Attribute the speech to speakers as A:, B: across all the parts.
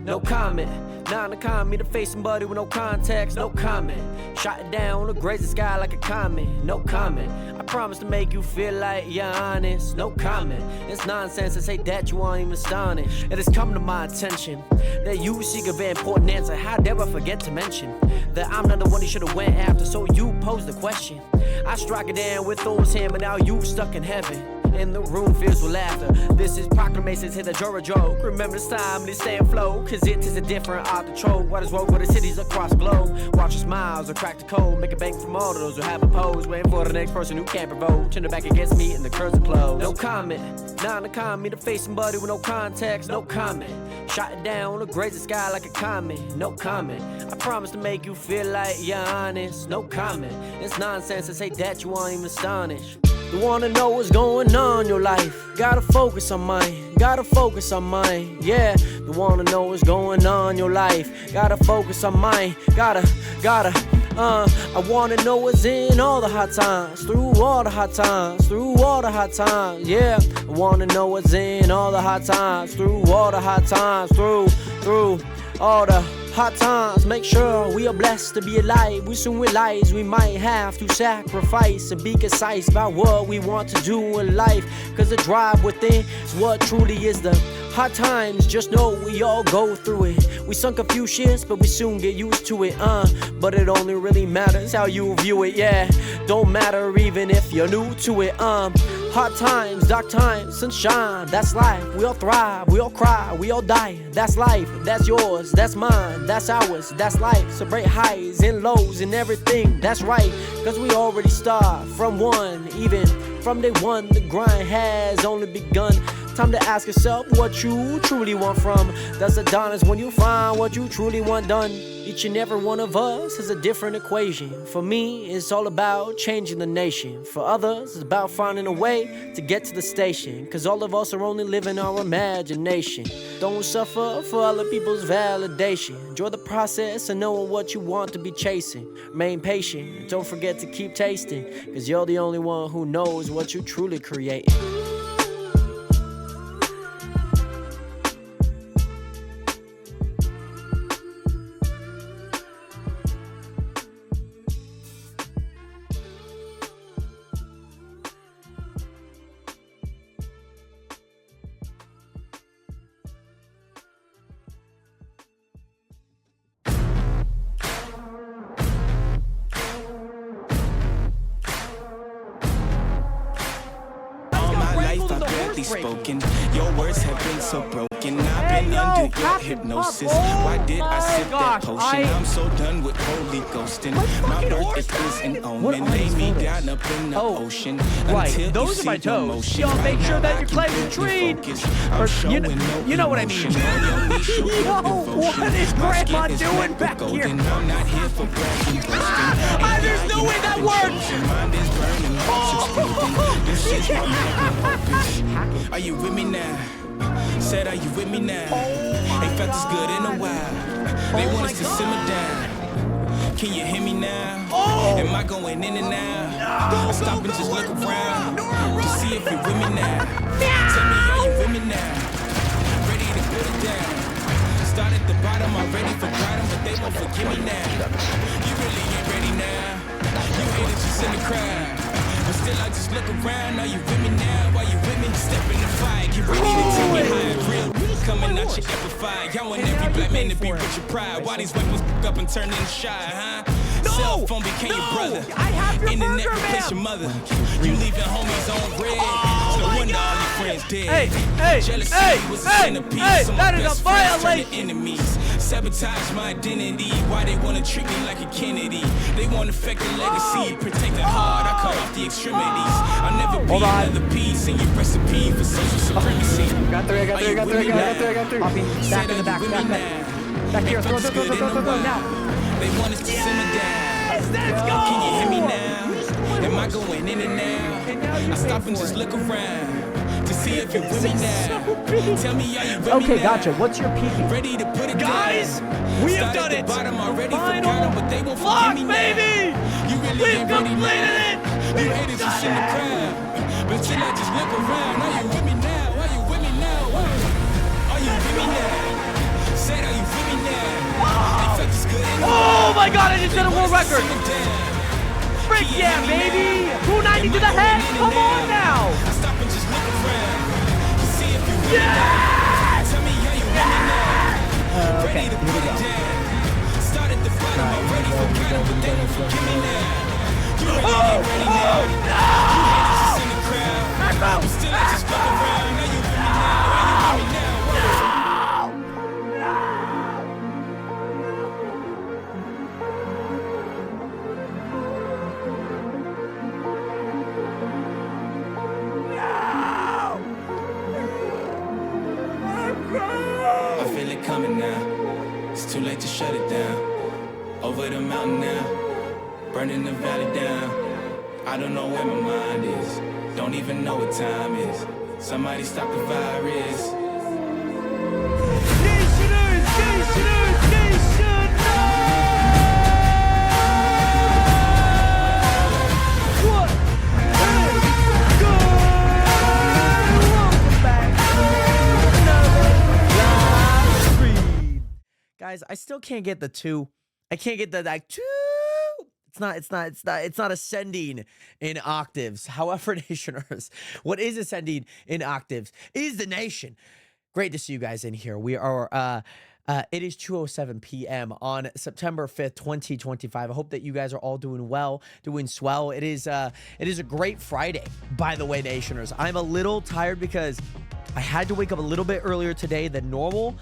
A: no comment. Nah, to calm me to face somebody with no context, no comment. Shot it down, look graze the sky like a comet, no comment. I promise to make you feel like you're honest, no comment. It's nonsense to say that you aren't even astonished. It has come to my attention that you seek a very important answer. How dare I forget to mention that I'm not the one you should have went after, so you posed the question. I strike it down with those hands, but now you stuck in heaven. And the room fills with laughter. This is proclamations, hit a joke. Remember this time, and it's staying flow, cause it is a different art to troll. What is woke with the cities across the globe? Watch your smiles or crack the code. Make a bank from all of those who have a pose. Waiting for the next person who can't provoke. Turn it back against me and the curves are closed. No comment. Nah, to calm me to face somebody with no context, no comment. Shot it down, look graze the sky like a comet, no comment. I promise to make you feel like you're honest, no comment. It's nonsense to say that you aren't even astonished. You wanna know what's going on in your life? Gotta focus on mine, gotta focus on mine, yeah. You wanna know what's going on in your life? Gotta focus on mine, I wanna know what's in all the hot times, through all the hot times, through all the hot times, yeah. I wanna know what's in all the hot times, through all the hot times, through all the hot times. Make sure we are blessed to be alive. We soon realize we might have to sacrifice and be concise about what we want to do in life, cause the drive within is what truly is the hot times. Just know we all go through it. We sunk a few shits, but we soon get used to it, but it only really matters how you view it, yeah. Don't matter even if you're new to it, hot times, dark times, sunshine, that's life. We all thrive, we all cry, we all die. That's life, that's yours, that's mine, that's ours, that's life. Celebrate highs and lows and everything, that's right. Cause we already start from one, even from day one. The grind has only begun. Time to ask yourself what you truly want from. That's the dawn when you find what you truly want done. Each and every one of us has a different equation. For me, it's all about changing the nation. For others, it's about finding a way to get to the station. Cause all of us are only living our imagination. Don't suffer for other people's validation. Enjoy the process and knowing what you want to be chasing. Remain patient, don't forget to keep tasting. Cause you're the only one who knows what you truly creating.
B: Spoken. Your words have been so broken. I've been under your hypnosis. Why did I sip that potion? I'm so done with holy ghosting. My birth is an omen. Lay me down up in the ocean.
C: Right, those are my toes. Y'all make sure that you're claiming the tree. You know what I mean. Yo, what is Grandma doing back here?
B: I'm not here for bragging.
C: There's no way that works.
B: Are you with me now? Said, are you with me now? Ain't felt this good in a while. They want us to simmer down. Can you hear me now? Am I going in and out? Stop and just look around to see if you're with me now. Tell me, are you with me now? Ready to put it down. Start at the bottom, already forgot them, but they won't forgive me now. You really ain't ready now. You haters just in the crowd. But still I just look around. Are you with me now? Are you with me? Step in the fire, get ready to take me high. Real coming out your amplified. Y'all want every black man to be rich and pride. Why these weapons up and turn into shy, huh? Cell phone became your brother. Internet replaced your mother. You leaving homies on red. No wonder all your friends dead. Jealousy was a centerpiece. So my best friends turned to enemies. Sabotage my identity. Why they wanna treat me like a Kennedy? They wanna affect the legacy. Protect the heart, I cut off the extremities. I'll never be another piece in your recipe for social supremacy.
C: Got three. Back in the back. Back here, throw now.
B: They want us to simmer down.
C: Let's go!
B: Can you hear me now? Am I going in and out? I stop and just look around to see if you're with me now. Tell me, are you with me now?
C: Okay, gotcha. What's your peak?
B: Ready to put it
C: guys,
B: down.
C: we have done it. Final
B: but they won't
C: vlog,
B: forgive me
C: baby.
B: Now. You really
C: We've
B: ain't ready
C: completed
B: now.
C: it.
B: You haters just in the crowd. But still I just look around. Are you with me now? Are you with me now? Are you with me now? Said, are you
C: my God, I just set a world record. Frick yeah, baby. 290 to the head. Come on now. Yes! Okay, here we go.
B: I feel it coming now. It's too late to shut it down. Over the mountain now, burning the valley down. I don't know where my mind is. Don't even know what time is. Somebody stop the virus.
C: Guys, I still can't get the 2. I can't get the like 2. It's not ascending in octaves. However, Nationers, what is ascending in octaves is the nation. Great to see you guys in here. We are it is 2:07 p.m. on September 5th, 2025. I hope that you guys are all doing well, doing swell. It is a great Friday, by the way, Nationers. I'm a little tired because I had to wake up a little bit earlier today than normal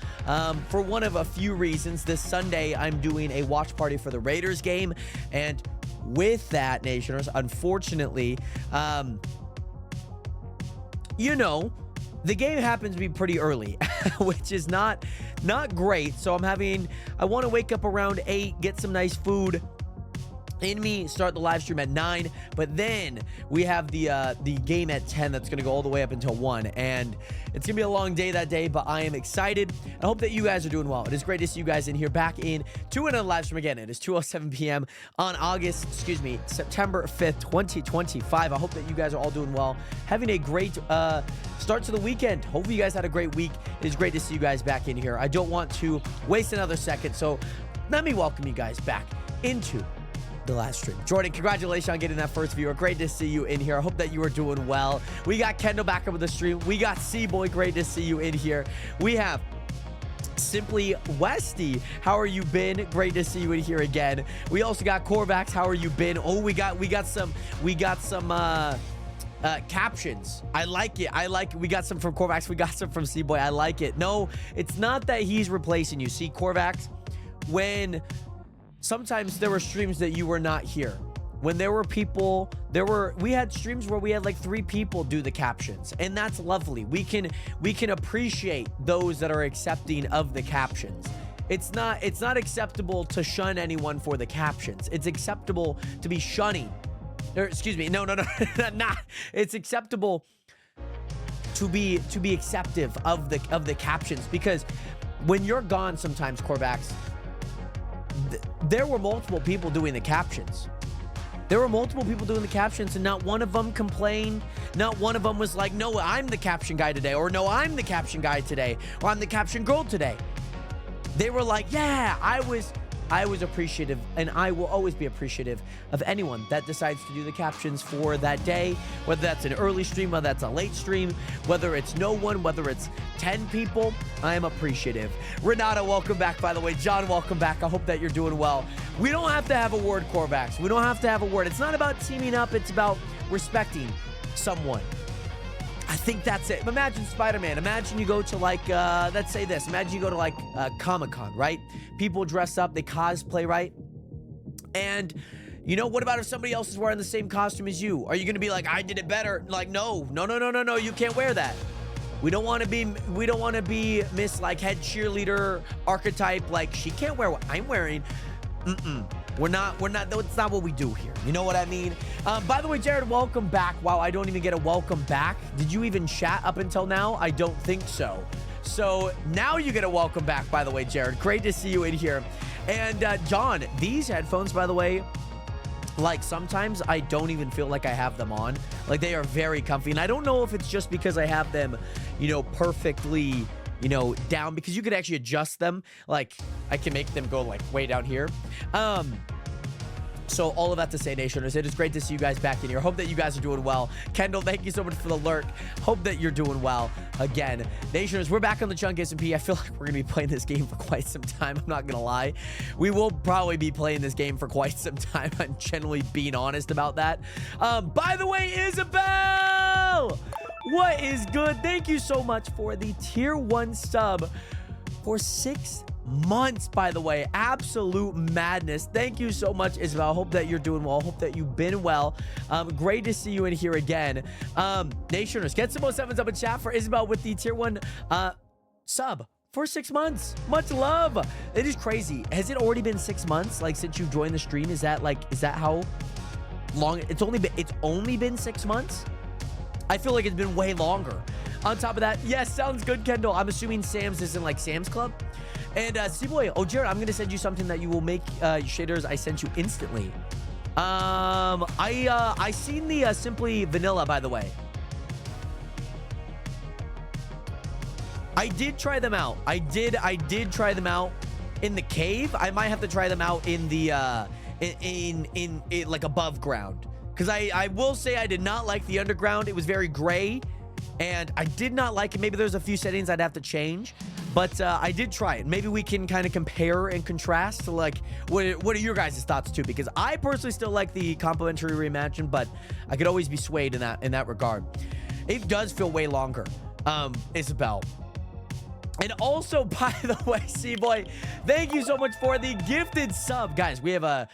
C: for one of a few reasons. This Sunday, I'm doing a watch party for the Raiders game. And with that, Nationers, unfortunately, you know, the game happens to be pretty early, which is not great. So I want to wake up around 8, get some nice food in me, start the live stream at 9, but then we have the game at 10 that's going to go all the way up until 1, and it's going to be a long day that day, but I am excited. I hope that you guys are doing well. It is great to see you guys in here back to another live stream again. It is 2:07 p.m. on September 5th, 2025. I hope that you guys are all doing well, having a great start to the weekend. Hopefully you guys had a great week. It is great to see you guys back in here. I don't want to waste another second, so let me welcome you guys back into the last stream. Jordan, congratulations on getting that first viewer. Great to see you in here. I hope that you are doing well. We got Kendall back up with the stream. We got C-Boy. Great to see you in here. We have Simply Westy. How are you been? Great to see you in here again. We also got Corvax. How are you been? Oh, we got some captions. I like it. We got some from Corvax. We got some from C-Boy. I like it. No, it's not that he's replacing you. See, Corvax, when sometimes there were streams that you were not here. When there were people, we had streams where we had like 3 people do the captions, and that's lovely. We can appreciate those that are accepting of the captions. It's not acceptable to shun anyone for the captions. It's acceptable to be shunning. Or excuse me, no, not. It's acceptable to be acceptive of the captions, because when you're gone sometimes, Corvax, there were multiple people doing the captions. And not one of them complained. Not one of them was like, no, I'm the caption guy today, or no, I'm the caption guy today, or I'm the caption girl today. They were like, yeah, I was appreciative, and I will always be appreciative of anyone that decides to do the captions for that day, whether that's an early stream, whether that's a late stream, whether it's no one, whether it's 10 people. I am appreciative. Renata, welcome back, by the way. John, welcome back. I hope that you're doing well. We don't have to have a word, Corvax. We don't have to have a word. It's not about teaming up. It's about respecting someone. I think that's it. Imagine Spider-Man. Imagine you go to like, let's say this. Imagine you go to like Comic-Con, right? People dress up, they cosplay, right? And you know, what about if somebody else is wearing the same costume as you? Are you going to be like, I did it better? Like, no, you can't wear that. We don't want to be Miss like head cheerleader archetype. Like, she can't wear what I'm wearing. We're not, that's not what we do here. You know what I mean? By the way, Jared, welcome back. Wow, I don't even get a welcome back. Did you even chat up until now? I don't think so. So now you get a welcome back, by the way, Jared. Great to see you in here. And John, these headphones, by the way, like sometimes I don't even feel like I have them on. Like, they are very comfy. And I don't know if it's just because I have them, you know, perfectly you know, down, because you could actually adjust them. Like, I can make them go like way down here. So all of that to say, Nationers, it is great to see you guys back in here. Hope that you guys are doing well. Kendall, thank you so much for the lurk. Hope that you're doing well. Again, Nationers, we're back on the Chunk SMP. I feel like we're going to be playing this game for quite some time. I'm not going to lie. We will probably be playing this game for quite some time. I'm generally being honest about that. By the way, Isabel, what is good? Thank you so much for the tier 1 sub for 6 months, by the way. Absolute madness. Thank you so much, Isabel. Hope that you're doing well. Hope that you've been well. Great to see you in here again. Nationers, get some more 7s up in chat for Isabel with the tier 1 sub for 6 months. Much love. It is crazy. Has it already been 6 months, like, since you joined the stream? Is that how long? It's only been 6 months. I feel like it's been way longer. On top of that, yes, sounds good, Kendall. I'm assuming Sam's isn't like Sam's Club. And C-Boy, oh, Jared, I'm going to send you something that you will make shaders I sent you instantly. I seen the Simply Vanilla, by the way. I did try them out. I did try them out in the cave. I might have to try them out in the, in like above ground. Because I will say I did not like the underground. It was very gray. And I did not like it. Maybe there's a few settings I'd have to change. But I did try it. Maybe we can kind of compare and contrast to, like, what are your guys' thoughts too? Because I personally still like the complimentary reimagined, but I could always be swayed in that regard. It does feel way longer, Isabel. And also, by the way, C-Boy, thank you so much for the gifted sub. Guys, we have a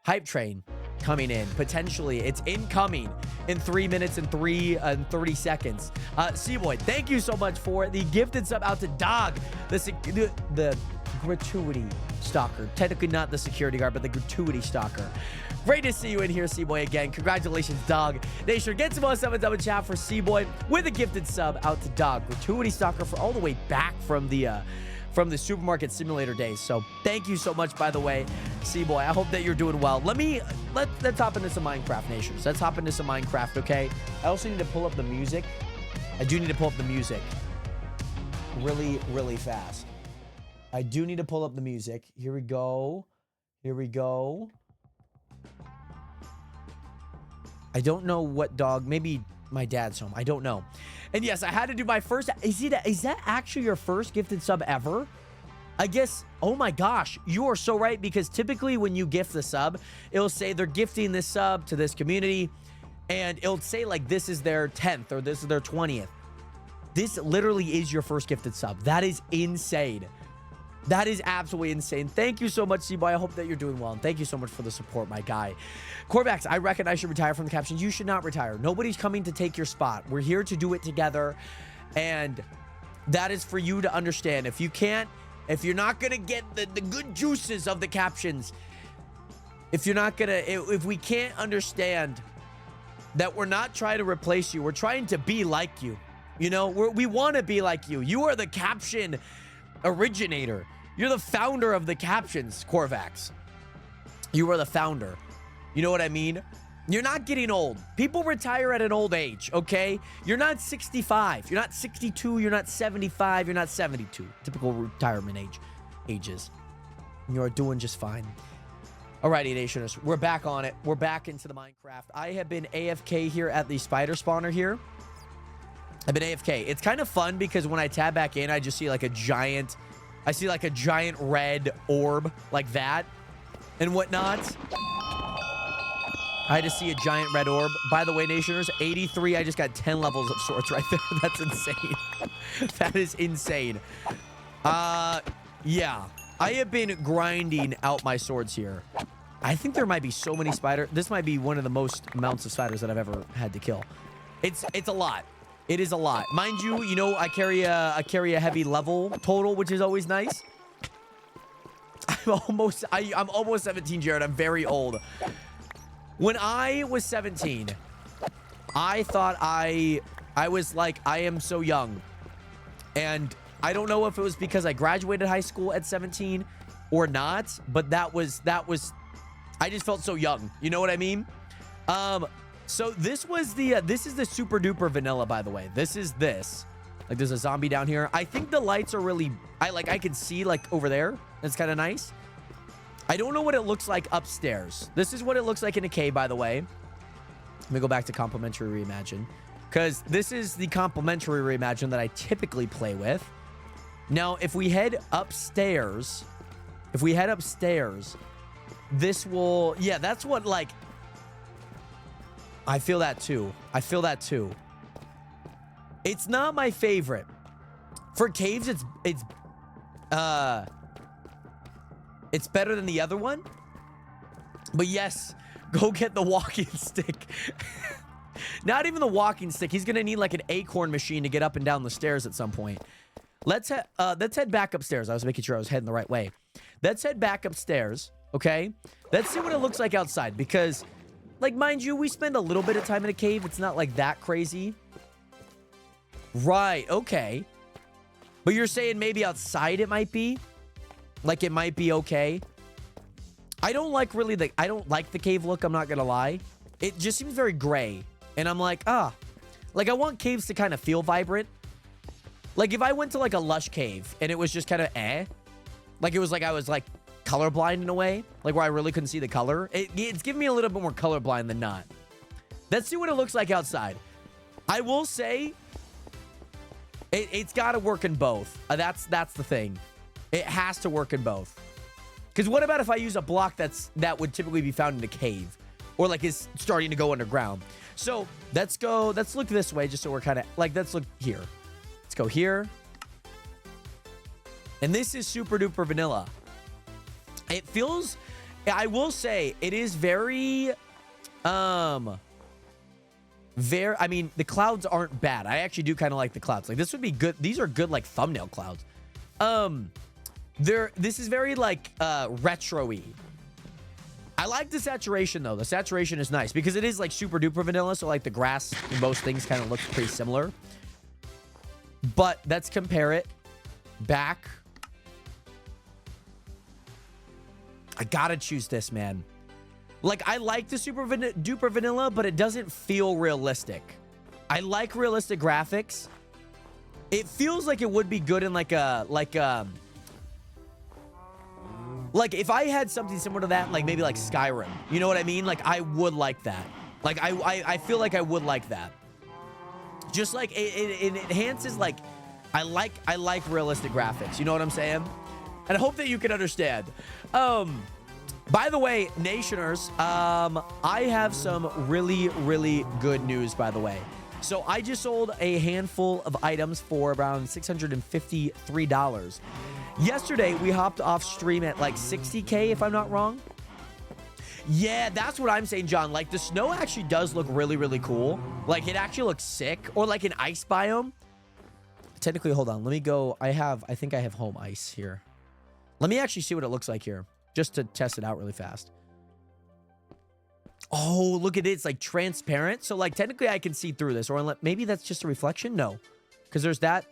C: hype train coming in. Potentially, it's incoming in 3 minutes and 30 seconds. C-Boy, thank you so much for the gifted sub out to Dog, the gratuity stalker. Technically not the security guard, but the gratuity stalker. Great to see you in here, C-Boy, again. Congratulations, Dog. Nation, get some more 7s up in chat for C-Boy with a gifted sub out to Dog, gratuity stalker, for all the way back from the supermarket simulator days. So thank you so much, by the way, C-Boy. I hope that you're doing well. Let's hop into some Minecraft, Nations. Let's hop into some Minecraft, okay? I also need to pull up the music. I do need to pull up the music really, really fast. I do need to pull up the music. Here we go. Here we go. I don't know what dog. Maybe my dad's home. I don't know. And yes, I had to do my first. Is that actually your first gifted sub ever? I guess. Oh my gosh, you are so right, because typically when you gift the sub, it'll say they're gifting this sub to this community, and it'll say like this is their 10th or this is their 20th. This literally is your first gifted sub. That is insane. That is absolutely insane. Thank you so much, C-Boy. I hope that you're doing well. And thank you so much for the support, my guy. Corvax, I reckon I should retire from the captions. You should not retire. Nobody's coming to take your spot. We're here to do it together. And that is for you to understand. If you're not going to get the good juices of the captions, if we can't understand that we're not trying to replace you, we're trying to be like you. You know, we want to be like you. You are the caption originator. You're the founder of the captions, Corvax. You are the founder. You know what I mean? You're not getting old. People retire at an old age, okay? You're not 65. You're not 62. You're not 75. You're not 72. Typical retirement ages. You're doing just fine. Alrighty, Nationers. We're back on it. We're back into the Minecraft. I have been AFK here at the spider spawner here. I've been AFK. It's kind of fun because when I tab back in, I just see like a giant... I see like a giant red orb like that and whatnot. I just see a giant red orb. By the way, Nationers, 83. I just got 10 levels of swords right there. That's insane. That is insane. Yeah. I have been grinding out my swords here. I think there might be so many spiders. This might be one of the most amounts of spiders that I've ever had to kill. It's a lot. It is a lot. Mind you, I carry a heavy level total, which is always nice. I'm almost 17, Jared. I'm very old. When I was 17, I thought I was like, I am so young. And I don't know if it was because I graduated high school at 17 or not, but that was I just felt so young. You know what I mean? So this is the super duper vanilla, by the way. This is this. Like there's a zombie down here. I think the lights are really, I can see like over there. That's kind of nice. I don't know what it looks like upstairs. This is what it looks like in a cave, by the way. Let me go back to complimentary reimagine, because this is the complimentary reimagine that I typically play with. Now, if we head upstairs, this will, yeah, that's what, like, I feel that too. It's not my favorite. For caves, it's better than the other one. But yes, go get the walking stick. Not even the walking stick. He's gonna need like an acorn machine to get up and down the stairs at some point. Let's head back upstairs. I was making sure I was heading the right way. Let's head back upstairs, okay? Let's see what it looks like outside, because, like, mind you, we spend a little bit of time in a cave. It's not like that crazy. Right, okay. But you're saying maybe outside it might be? Like, it might be okay? I don't like the cave look, I'm not gonna lie. It just seems very gray. And I'm like, like, I want caves to kind of feel vibrant. Like, if I went to, like, a lush cave and it was just kind of like, it was like I was, like, colorblind in a way, like, where I really couldn't see the color. It's giving me a little bit more colorblind than not. Let's see what it looks like outside. I will say, it's got to work in both. That's the thing. It has to work in both. Because what about if I use a block that would typically be found in a cave, or like is starting to go underground? So let's look this way, just so we're kind of like, let's look here. Let's go here. And this is super duper vanilla. It feels, I will say, it is very, I mean, the clouds aren't bad. I actually do kind of like the clouds. Like, this would be good. These are good, like, thumbnail clouds. This is very, like, retro-y. I like the saturation, though. The saturation is nice because it is, like, super duper vanilla. So, like, the grass and most things kind of look pretty similar. But let's compare it back. I gotta choose this, man. Like, I like the super duper vanilla, but it doesn't feel realistic. I like realistic graphics. It feels like it would be good in like if I had something similar to that, like maybe like Skyrim. You know what I mean? Like, I would like that. Like, I feel like I would like that. Just like it enhances, like, I like realistic graphics. You know what I'm saying? And I hope that you can understand. By the way, Nationers, I have some really, really good news, by the way. So I just sold a handful of items for around $653. Yesterday, we hopped off stream at like 60K, if I'm not wrong. Yeah, that's what I'm saying, John. Like, the snow actually does look really, really cool. Like, it actually looks sick. Or like an ice biome. Technically, hold on. Let me go. I think I have home ice here. Let me actually see what it looks like here, just to test it out really fast. Oh, look at it. It's like transparent. So like technically I can see through this, or maybe that's just a reflection. No, because there's that.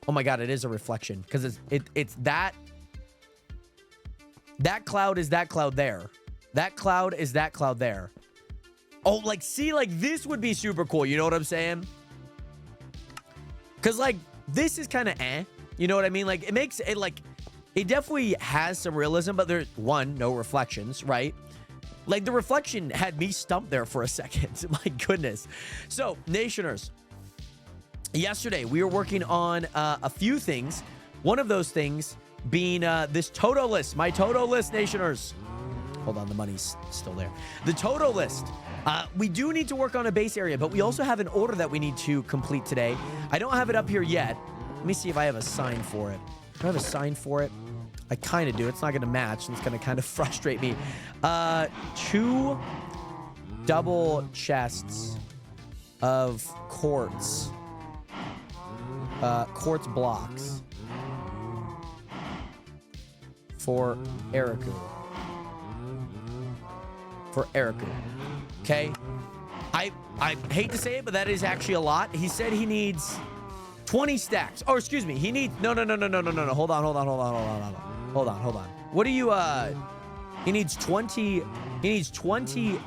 C: Oh my God, it is a reflection because it's that cloud is that cloud there. That cloud is that cloud there. Oh, like, see, like, this would be super cool. You know what I'm saying? Because like this is kind of you know what I mean? Like, it makes it like, it definitely has some realism, but there's no reflections, right? Like, the reflection had me stumped there for a second. My goodness. So, Nationers, yesterday we were working on a few things. One of those things being this Toto list. My Toto list, Nationers. Hold on, the money's still there. The Toto list. We do need to work on a base area, but we also have an order that we need to complete today. I don't have it up here yet. Let me see if I have a sign for it. Do I have a sign for it? I kind of do. It's not going to match, and it's going to kind of frustrate me. 2 double chests of quartz. Quartz blocks. For Eriku. Okay? I hate to say it, but that is actually a lot. He said he needs 20 stacks. Oh, excuse me. He needs... No. Hold on. What do you... He needs 20... He needs 20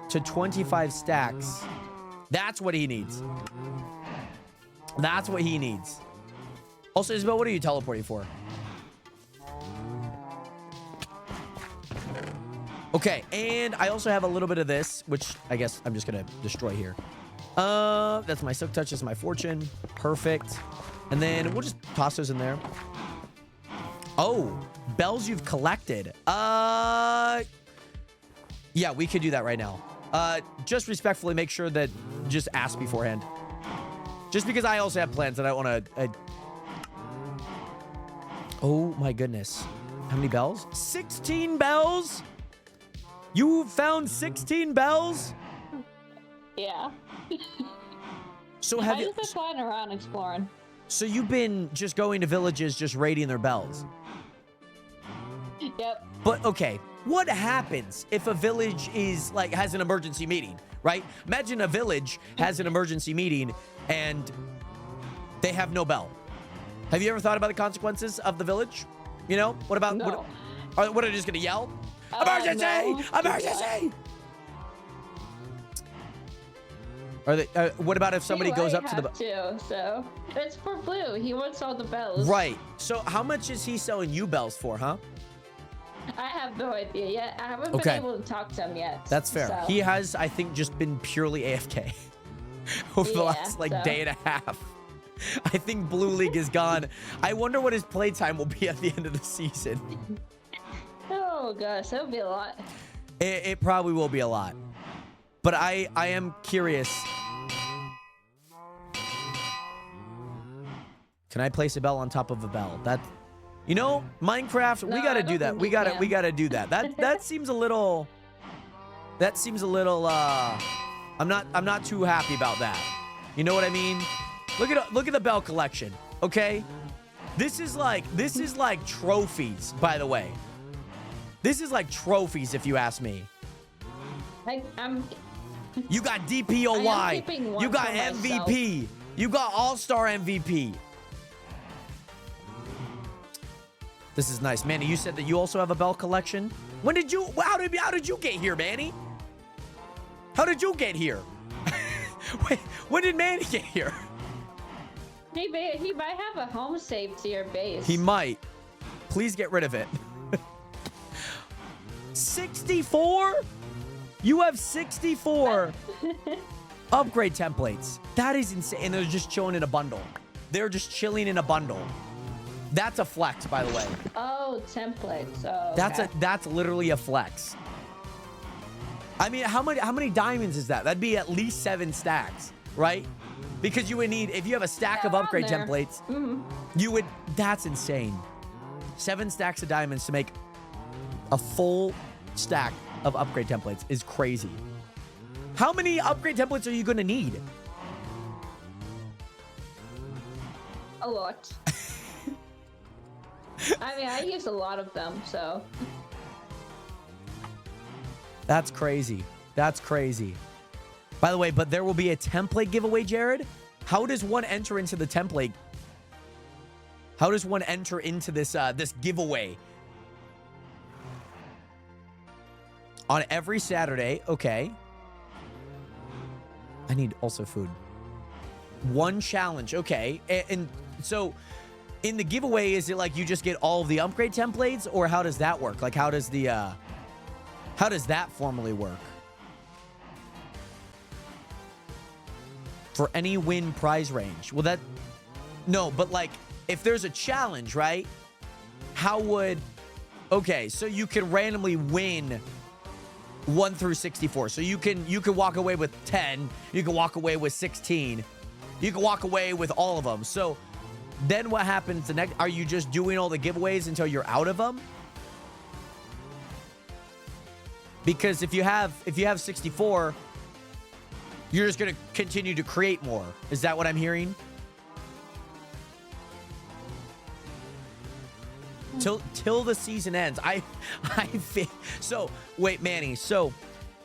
C: to 25 stacks. That's what he needs. That's what he needs. Also, Isabel, what are you teleporting for? Okay, and I also have a little bit of this, which I guess I'm just gonna destroy here. That's my Silk Touch, that's my Fortune. Perfect. And then we'll just toss those in there. Oh, bells you've collected. Yeah, we could do that right now. Just respectfully make sure that just ask beforehand. Just because I also have plans that I want to... Oh my goodness. How many bells? 16 bells? You found 16 bells?
D: Yeah.
C: So have
D: I
C: you...
D: just been flying around exploring.
C: So you've been just going to villages just raiding their bells?
D: Yep.
C: But okay, what happens if a village is like has an emergency meeting, right? Imagine a village has an emergency meeting and they have no bell. Have you ever thought about the consequences of the village? You know, what about
D: No.
C: what are they just gonna yell? Emergency!
D: No.
C: Emergency! Are they? What about if somebody goes up to the
D: too, so it's for Blue. He wants all the bells.
C: right? So how much is he selling you bells for, huh?
D: I have no idea yet. I haven't
C: Okay.
D: been able to talk to him yet.
C: That's fair.
D: so-
C: He has, I think, just been purely AFK over the
D: Yeah,
C: last like
D: so-
C: day and a half. I think Blue League is gone. I wonder what his playtime will be at the end of the season.
D: Oh gosh, that would be a lot.
C: It probably will be a lot. But I am curious. Can I place a bell on top of a bell? That, you know, Minecraft, we
D: No,
C: gotta
D: I
C: do
D: don't
C: that.
D: think
C: We
D: you
C: gotta
D: can.
C: do that. That seems a little. That seems a little. I'm not too happy about that. You know what I mean? Look at the bell collection. Okay, this is like trophies. By the way, this is like trophies if you ask me.
D: I'm
C: You got DPOY.
D: I am keeping one
C: You got
D: for
C: MVP. You got All-Star MVP. This is nice. Manny, you said that you also have a bell collection? How did you get here, Manny? How did you get here? Wait, when did Manny get here?
D: he might have a home saved to your base.
C: He might. Please get rid of it. 64? You have 64 upgrade templates. That is insane. And they're just chilling in a bundle. They're just chilling in a bundle. That's a flex, by the way.
D: Oh, templates. Oh, okay.
C: That's literally a flex. I mean, how many diamonds is that? That'd be at least 7 stacks, right? Because you would need, if you have a stack of
D: around
C: upgrade
D: there.
C: templates,
D: Mhm.
C: you would, that's insane. 7 stacks of diamonds to make a full stack of upgrade templates is crazy. How many upgrade templates are you going to need?
D: A lot. I mean, I use a lot of them, so.
C: That's crazy. That's crazy. By the way, but there will be a template giveaway, Jared. How does one enter into the template? How does one enter into this this giveaway? On every Saturday, okay. I need also food. One challenge, okay. And so in the giveaway, is it like you just get all of the upgrade templates, or how does that work? Like, how does that formally work? For any win prize range. Well, no, but like, if there's a challenge, right? How would, okay, so you can randomly win 1 through 64. So you can walk away with 10, you can walk away with 16, you can walk away with all of them. So then what happens the next? Are you just doing all the giveaways until you're out of them? Because if you have 64, you're just gonna continue to create more. Is that what I'm hearing? Till the season ends. I think so. Wait, Manny. So,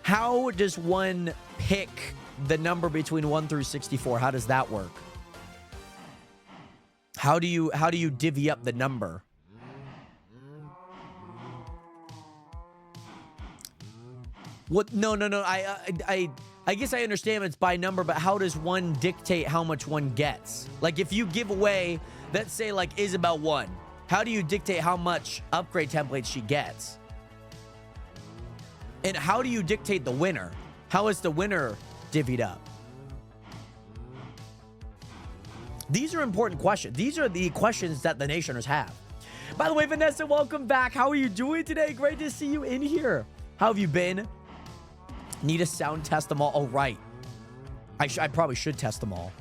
C: how does one pick the number between 1 through 64? How does that work? How do you divvy up the number? What? No. I guess I understand it's by number, but how does one dictate how much one gets? Like if you give away, let's say like Isabel won, how do you dictate how much upgrade templates she gets? And how do you dictate the winner? How is the winner divvied up? These are important questions. These are the questions that the Nationers have. By the way, Vanessa, welcome back. How are you doing today? Great to see you in here. How have you been? Need to sound test them all. Oh, right. I probably should test them all.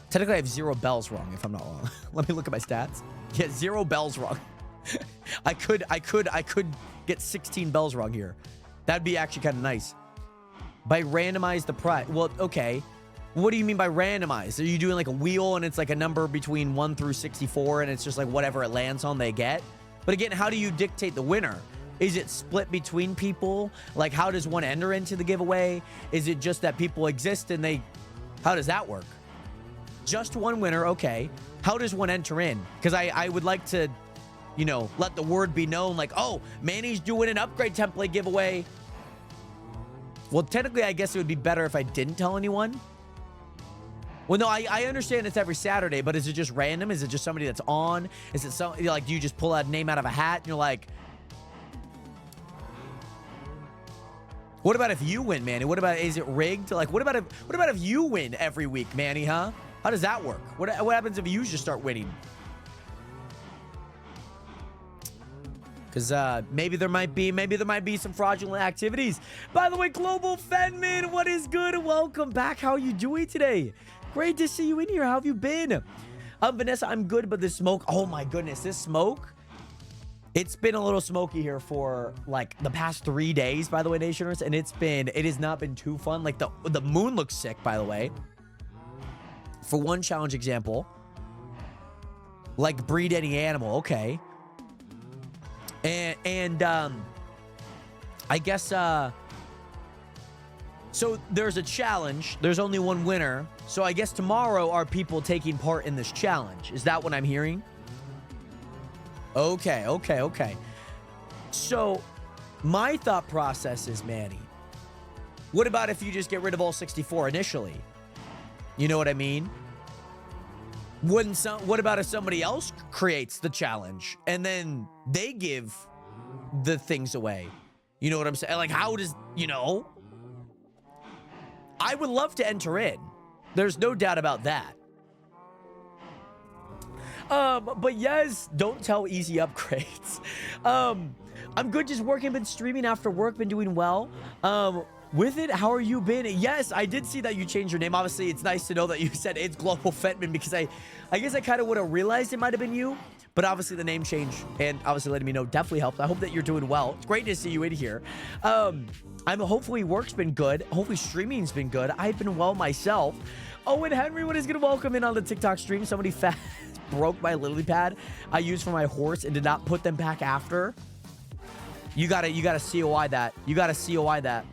C: Technically, I have 0 bells wrong, if I'm not wrong. Let me look at my stats. Yeah, 0 bells wrong. I could get 16 bells wrong here. That'd be actually kind of nice. By randomize the prize. Well, okay. What do you mean by randomize? Are you doing like a wheel and it's like a number between 1 through 64 and it's just like whatever it lands on they get? But again, how do you dictate the winner? Is it split between people? Like how does one enter into the giveaway? Is it just that people exist and they... How does that work? Just one winner, okay. How does one enter in? Because I would like to, you know, let the word be known like, oh, Manny's doing an upgrade template giveaway. Well, technically, I guess it would be better if I didn't tell anyone. Well, no, I understand it's every Saturday, but is it just random? Is it just somebody that's on? Is it so like, do you just pull a name out of a hat and you're like, what about if you win, Manny? What about, is it rigged? Like, what about if you win every week, Manny, huh? How does that work? What happens if you just start winning? Because maybe there might be some fraudulent activities. By the way, Global Fenman, what is good? Welcome back. How are you doing today? Great to see you in here. How have you been? Vanessa, I'm good, but the smoke, oh my goodness, this smoke, it's been a little smoky here for like the past 3 days, by the way, Nationers, and it has not been too fun. Like the moon looks sick, by the way. For one challenge example, like breed any animal, okay. And I guess so there's a challenge. There's only one winner. So I guess tomorrow are people taking part in this challenge. Is that what I'm hearing? Okay. So my thought process is, Manny, what about if you just get rid of all 64 initially? You know what I mean? What about if somebody else creates the challenge and then they give the things away? You know what I'm saying? Like, how does, you know? I would love to enter in. There's no doubt about that. But yes, don't tell easy upgrades. I'm good, just working, been streaming after work, been doing well. With it, how are you been? Yes, I did see that you changed your name. Obviously, it's nice to know that you said it's Global Fetman because I guess I kind of would have realized it might have been you. But obviously, the name change and obviously letting me know definitely helped. I hope that you're doing well. It's great to see you in here. Hopefully work's been good. Hopefully streaming's been good. I've been well myself. Oh, and Henry, what is going to welcome in on the TikTok stream? Somebody fast broke my lily pad I used for my horse and did not put them back after. You gotta COI that. You gotta COI that.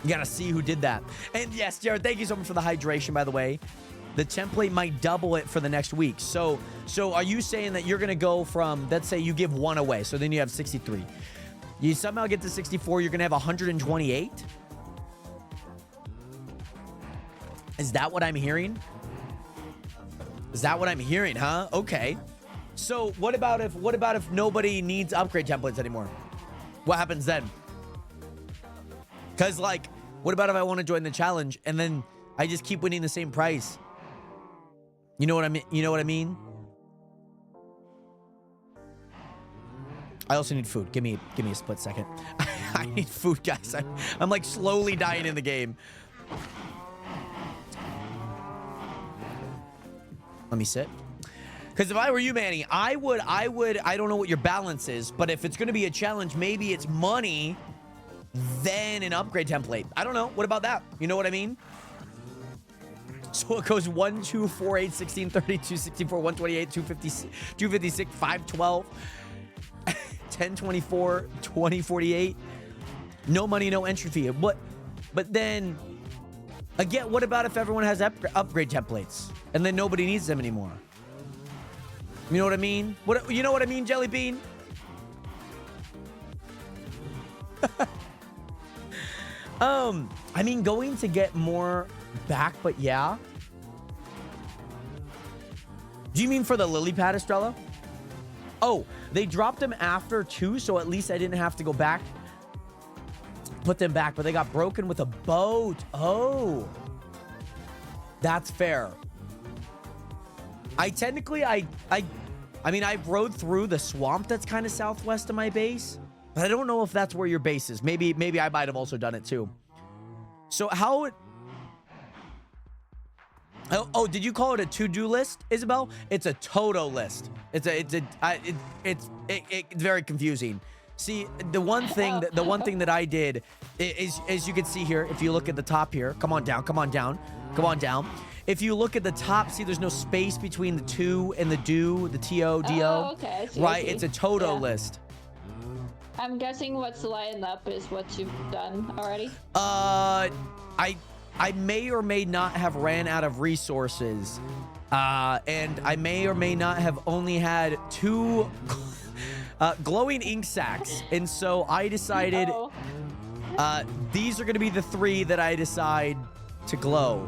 C: You gotta see who did that. And yes, Jared, thank you so much for the hydration, by the way. The template might double it for the next week. So are you saying that you're gonna go from, let's say you give one away, so then you have 63. You somehow get to 64, you're gonna have 128? Is that what I'm hearing? Is that what I'm hearing, huh? Okay. So what about if nobody needs upgrade templates anymore? What happens then? Because, like, what about if I want to join the challenge and then I just keep winning the same price? You know what I mean? You know what I mean? I also need food. Give me a split second. I need food, guys. I'm like slowly dying in the game. Let me sit. Because if I were you, Manny, I don't know what your balance is, but if it's going to be a challenge, maybe it's money, then an upgrade template. I don't know. What about that? You know what I mean? So it goes 1, 2, 4, 8, 16, 32, 64, 128, 256, 512, 10, 24, 20, 48. No money, no entry fee. But then, again, what about if everyone has upgrade templates and then nobody needs them anymore? You know what I mean? You know what I mean, Jelly Bean? I mean, going to get more back, but yeah. Do you mean for the lily pad, Estrella? Oh, they dropped them after too, so at least I didn't have to go back. Put them back, but they got broken with a boat. Oh, that's fair. I technically, I mean, I've rode through the swamp that's kind of southwest of my base, but I don't know if that's where your base is. Maybe I might have also done it too. So how it... Oh, did you call it a to-do list, Isabel? It's a Toto list. It's very confusing. See, the one thing that I did is, as you can see here, if you look at the top here, come on down. If you look at the top, see, there's no space between the to and the do, the T-O-D-O.
D: Oh, okay.
C: Right, it's a Toto list.
D: I'm guessing what's lined up is what you've done already.
C: I may or may not have ran out of resources, and I may or may not have only had 2 glowing ink sacs, and so I decided these are going to be the 3 that I decide to glow.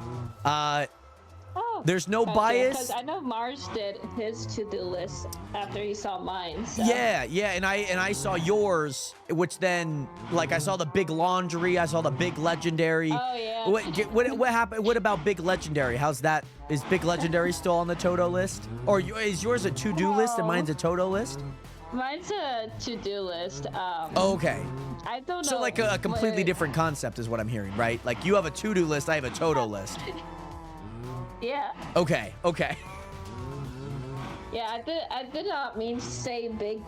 C: There's no bias.
D: Because I know Mars did his to-do list after he saw mine. So.
C: Yeah, and I saw yours, which then, like, I saw the big laundry, I saw the big legendary.
D: Oh yeah.
C: What happened? What about big legendary? How's that? Is big legendary still on the Toto list, or is yours a to-do list and mine's a Toto list?
D: Mine's a to-do list.
C: Okay.
D: I don't know.
C: So like a completely different concept is what I'm hearing, right? Like you have a to-do list, I have a Toto list.
D: Yeah.
C: Okay.
D: Yeah, I did not mean to say big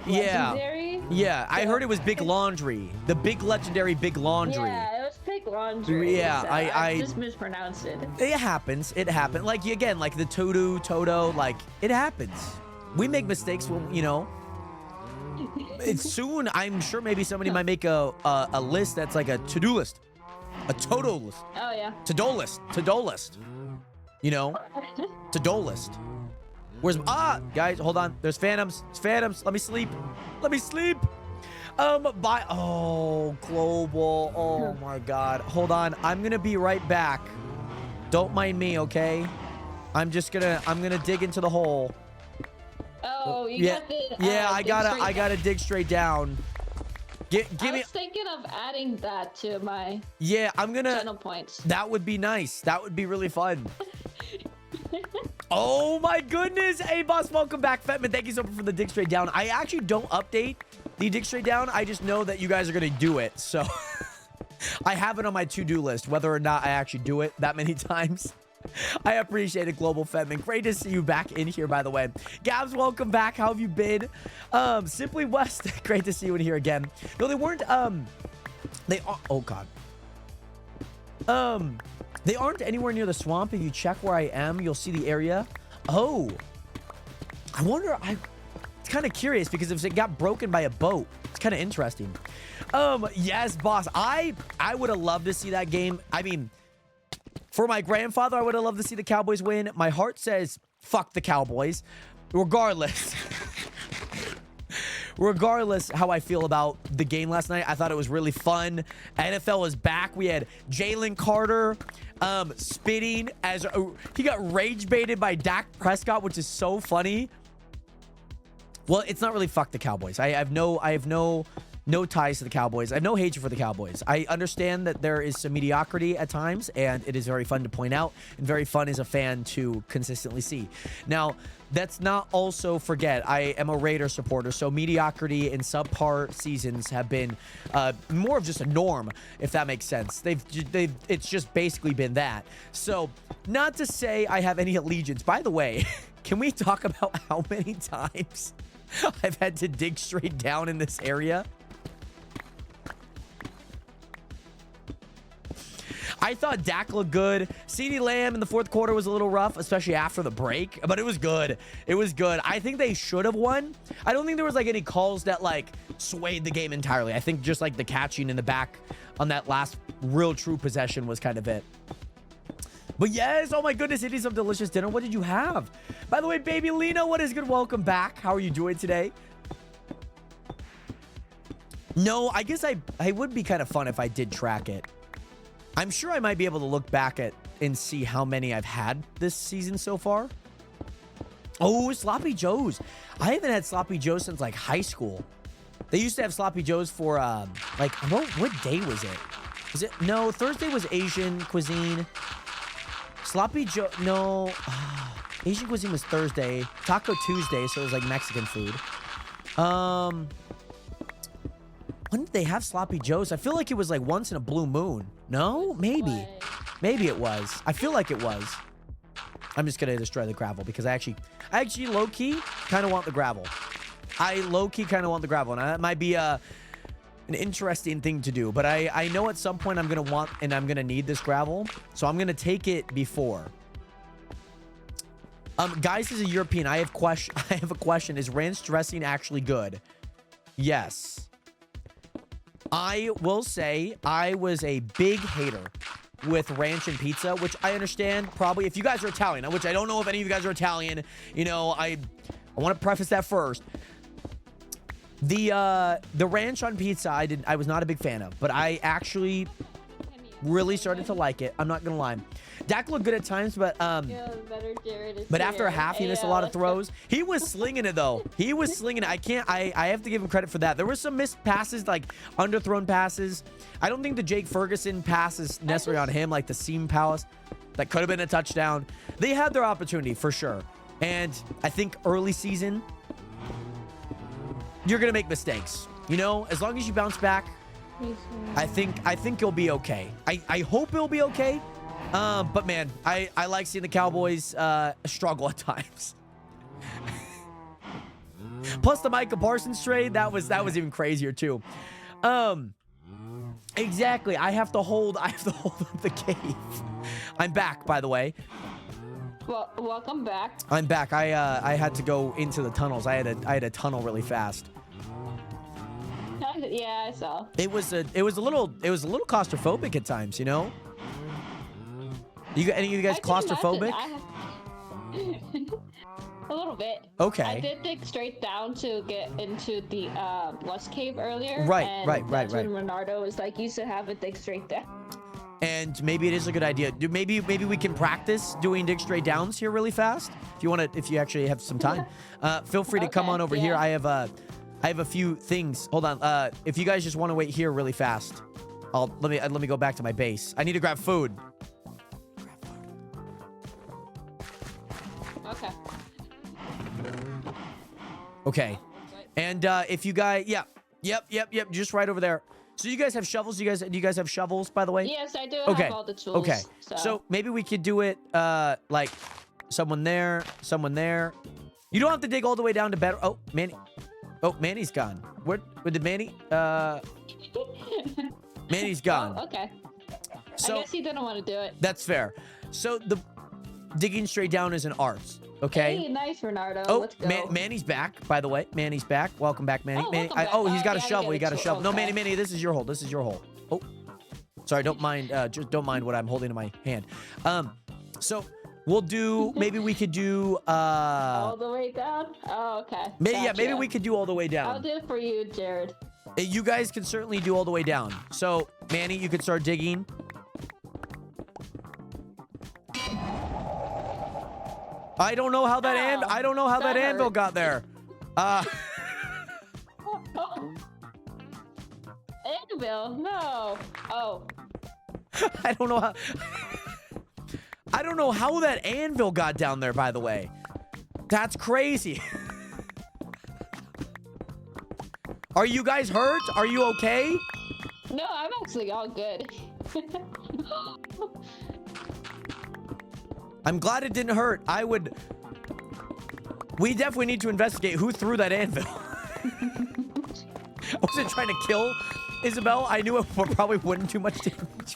C: Yeah.
D: legendary.
C: Yeah, I heard it was big laundry. The big legendary big laundry.
D: Yeah, it was big laundry.
C: Yeah,
D: so
C: I
D: just mispronounced it.
C: It happens. Like again, like the Toto, like it happens. We make mistakes when, you know. It's soon, I'm sure maybe somebody might make a list that's like a to-do list. A Toto list.
D: Oh yeah.
C: To-do list. You know? To-do list. Where's guys, hold on. There's phantoms. It's phantoms. Let me sleep. Global. Oh my god. Hold on. I'm gonna be right back. Don't mind me, okay? I'm gonna dig into the hole.
D: Oh, you got the
C: I gotta dig straight down. I
D: was thinking of adding that to my channel points.
C: That would be nice. That would be really fun. Oh my goodness. Hey boss, welcome back. Fetman, thank you so much for the dig straight down. I actually don't update the dig straight down. I just know that you guys are gonna do it. So I have it on my to-do list, whether or not I actually do it that many times. I appreciate it, Global Fetman. Great to see you back in here, by the way. Gabs, welcome back. How have you been? Simply West, great to see you in here again. No, they weren't, they are, oh God. They aren't anywhere near the swamp. If you check where I am, you'll see the area. Oh, I wonder, it's kind of curious because if it got broken by a boat, it's kind of interesting. Yes, boss. I would have loved to see that game. I mean, for my grandfather, I would have loved to see the Cowboys win. My heart says, fuck the Cowboys. Regardless how I feel about the game last night, I thought it was really fun. NFL is back. We had Jalen Carter spitting as he got rage baited by Dak Prescott, which is so funny. Well, it's not really fuck the Cowboys. I have no ties to the Cowboys. I have no hatred for the Cowboys. I understand that there is some mediocrity at times, and it is very fun to point out and very fun as a fan to consistently see. Now, let's not also forget, I am a Raider supporter, so mediocrity in subpar seasons have been more of just a norm, if that makes sense. It's just basically been that. So, not to say I have any allegiance. By the way, can we talk about how many times I've had to dig straight down in this area? I thought Dak looked good. CeeDee Lamb in the fourth quarter was a little rough, especially after the break, but it was good. It was good. I think they should have won. I don't think there was like any calls that like swayed the game entirely. I think just like the catching in the back on that last real true possession was kind of it. But yes, oh my goodness, it is some delicious dinner. What did you have? By the way, baby Lena, what is good? Welcome back. How are you doing today? No, I guess I would be kind of fun if I did track it. I'm sure I might be able to look back at and see how many I've had this season so far. Oh, Sloppy Joes. I haven't had Sloppy Joes since like high school. They used to have Sloppy Joes for like what day was it? Was it no, Thursday was Asian cuisine. Sloppy Joe no. Asian cuisine was Thursday. Taco Tuesday, so it was like Mexican food. When did they have Sloppy Joes? I feel like it was like once in a blue moon. No? Maybe. Maybe it was. I feel like it was. I'm just gonna destroy the gravel because I actually low-key kind of want the gravel. I low-key kind of want the gravel, and that might be an interesting thing to do. But I know at some point I'm gonna want and I'm gonna need this gravel, so I'm gonna take it before. Guys, as a European, I have a question. Is ranch dressing actually good? Yes. I will say I was a big hater with ranch and pizza, which I understand probably if you guys are Italian, which I don't know if any of you guys are Italian. You know, I want to preface that first. The ranch on pizza, I was not a big fan of, but I actually really started to like it. I'm not gonna lie. Dak looked good at times, but after a half, he missed a lot of throws. He was slinging it though. He was slinging it. I have to give him credit for that. There were some missed passes, like underthrown passes. I don't think the Jake Ferguson pass is necessarily on him, like the seam palace. That could have been a touchdown. They had their opportunity for sure. And I think early season, you're gonna make mistakes. You know, as long as you bounce back, I think you'll be okay. I hope it'll be okay. But man, I like seeing the Cowboys struggle at times. Plus the Micah Parsons trade, that was even crazier too. Exactly. I have to hold up the cave. I'm back, by the way.
D: Well, welcome back.
C: I'm back. I had to go into the tunnels. I had a tunnel really fast.
D: Yeah, I saw.
C: It was a little claustrophobic at times, you know. Any of you guys claustrophobic?
D: A little bit.
C: Okay.
D: I did dig straight down to get into the West Cave earlier.
C: Right.
D: When Renardo was like, you should have it dig straight down.
C: And maybe it is a good idea. Maybe we can practice doing dig straight downs here really fast. If you actually have some time, feel free to come on over here. I have a few things. Hold on. If you guys just want to wait here really fast, let me go back to my base. I need to grab food.
D: Okay.
C: Okay. And if you guys, yep, just right over there. So you guys have shovels? Do you guys have shovels, by the way?
D: Yes, I do have all the tools.
C: Okay. So maybe we could do it like someone there, someone there. You don't have to dig all the way down to better. Oh, Manny. Oh, Manny's gone. Where did Manny? Manny's gone.
D: Oh, okay.
C: So,
D: I guess he didn't want to do it.
C: That's fair. So the digging straight down is an art. Okay.
D: Hey, nice, Renardo.
C: Oh,
D: let's go.
C: Manny's back, by the way. Manny's back. Welcome back, Manny.
D: Oh,
C: Manny.
D: welcome back.
C: He's got a
D: yeah,
C: shovel. He got a shovel.
D: Okay.
C: No, Manny, this is your hole. This is your hole. Oh, sorry. Don't mind. Just don't mind what I'm holding in my hand. So we'll do. Maybe we could do.
D: All the way down. Oh, okay.
C: Maybe we could do all the way down.
D: I'll do it for you, Jared.
C: You guys can certainly do all the way down. So Manny, you could start digging. I don't know how that anvil got there.
D: Anvil? No. Oh.
C: I don't know how that anvil got down there, by the way. That's crazy. Are you guys hurt? Are you okay?
D: No, I'm actually all good.
C: I'm glad it didn't hurt. We definitely need to investigate who threw that anvil. I wasn't trying to kill Isabel. I knew it probably wouldn't do much damage.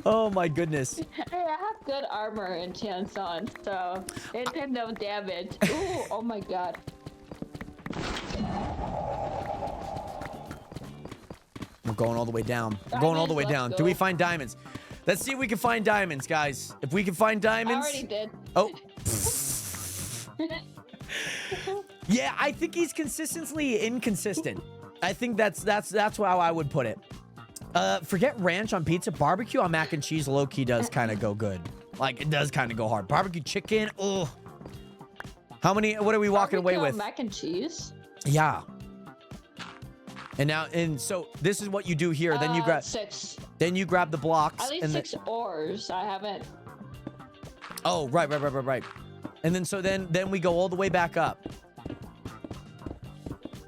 C: Oh my goodness.
D: Hey, I have good armor and chance on, so it did no damage. Ooh, oh my god.
C: We're going all the way down. We're going all the way down. Do we find diamonds? Let's see if we can find diamonds, guys. If we can find diamonds.
D: I already did.
C: Oh. Yeah, I think he's consistently inconsistent. I think that's how I would put it. Forget ranch on pizza. Barbecue on mac and cheese low-key does kind of go good. Like, it does kind of go hard. Barbecue chicken, ugh. What are we walking away with?
D: Mac and cheese?
C: Yeah. And so this is what you do here. Then you grab
D: 6.
C: Then you grab the blocks.
D: At least 6 ores. I haven't.
C: Oh, right. And then we go all the way back up.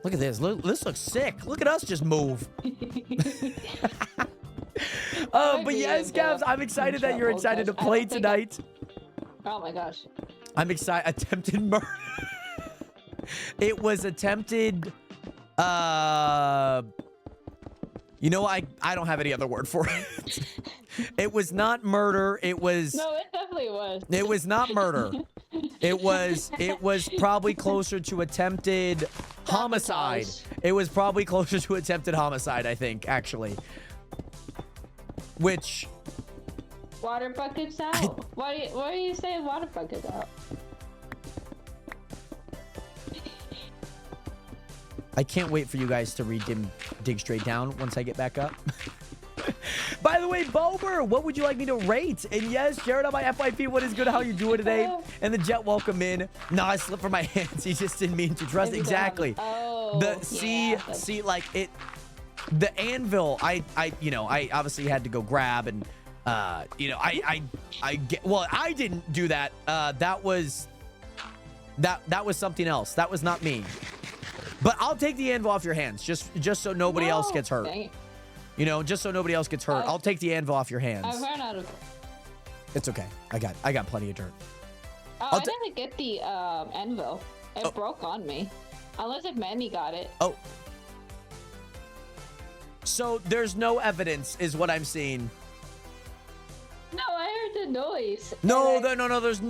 C: Look at this. This looks sick. Look at us just move. But yes, Gabs, I'm excited that you're excited to play tonight.
D: Oh my gosh.
C: I'm excited. Attempted murder. It was attempted. You know, I don't have any other word for it. It was not murder. It was.
D: No, it definitely was.
C: It was not murder. It was probably closer to attempted homicide. It was probably closer to attempted homicide, I think, actually. Which.
D: Water buckets out. Why are you saying water buckets out?
C: I can't wait for you guys to dig straight down once I get back up. By the way, Bober, what would you like me to rate? And yes, Jared on my FYP, what is good? How you doing today? And the Jet, welcome in. No, I slipped from my hands. He just didn't mean to trust. Exactly.
D: Oh,
C: see, like it. The anvil, I obviously had to go grab and, I didn't do that. That was something else. That was not me. But I'll take the anvil off your hands, just so nobody else gets hurt. You know, just so nobody else gets hurt. I'll take the anvil off your hands.
D: I ran out of.
C: It's okay. I got plenty of dirt.
D: Oh, I didn't get the anvil. It broke on me. Unless if Manny got it.
C: Oh. So there's no evidence, is what I'm seeing.
D: No, I heard the noise.
C: No. There's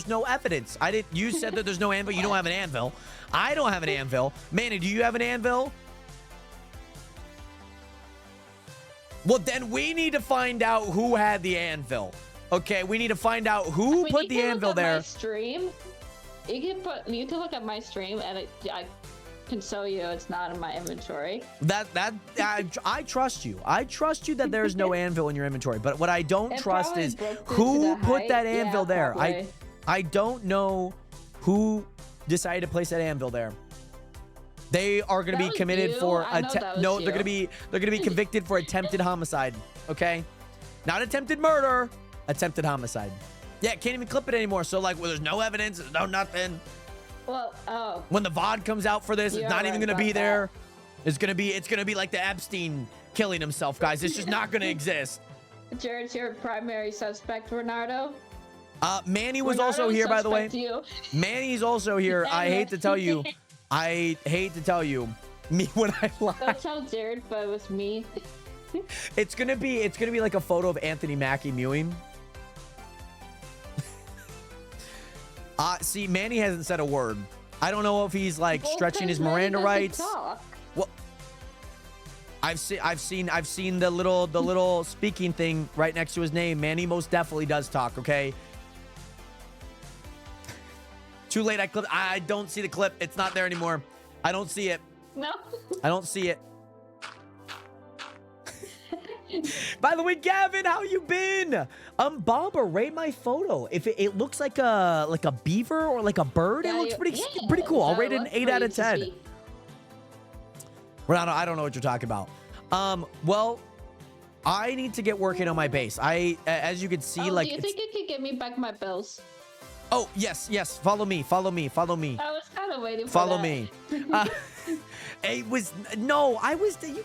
C: no evidence. You said that there's no anvil. You don't have an anvil. I don't have an anvil. Manny, do you have an anvil? Well, then we need to find out who had the anvil. Okay, we need to find out who put the anvil there.
D: My stream. You can look at my stream, and I can show you it's not in my inventory.
C: I trust you. I trust you that there's no anvil in your inventory. But what I don't trust is who put that anvil there.
D: Probably.
C: I don't know who decided to place that anvil there. They are going to be committed for they're going to be convicted for attempted homicide. Okay, not attempted murder, attempted homicide. Yeah, can't even clip it anymore. So like, there's no evidence, there's no nothing.
D: Well,
C: when the VOD comes out for this, it's not even going to be there. It's going to be like the Epstein killing himself, guys. It's just not going to exist.
D: Jared's your primary suspect, Renardo.
C: Manny was also here, by the way. Manny's also here. I hate to tell you. Me when I lie.
D: Don't tell Jared, but it was me.
C: It's gonna be like a photo of Anthony Mackie mewing. See, Manny hasn't said a word. I don't know if he's like stretching his Miranda rights. Well, I've seen the little speaking thing right next to his name. Manny most definitely does talk. Okay. Too late. I don't see the clip. It's not there anymore. I don't see it.
D: No.
C: I don't see it. By the way, Gavin, how you been? Bomber, rate my photo. If it looks like a beaver or like a bird, it looks pretty cool. I'll rate it an 8 out of 10. Renato, I don't know what you're talking about. Well, I need to get working on my base. As you can see, like.
D: Do you think you could give me back my bills?
C: Oh, yes. Follow me.
D: I was kind of waiting for
C: Follow
D: that.
C: me. You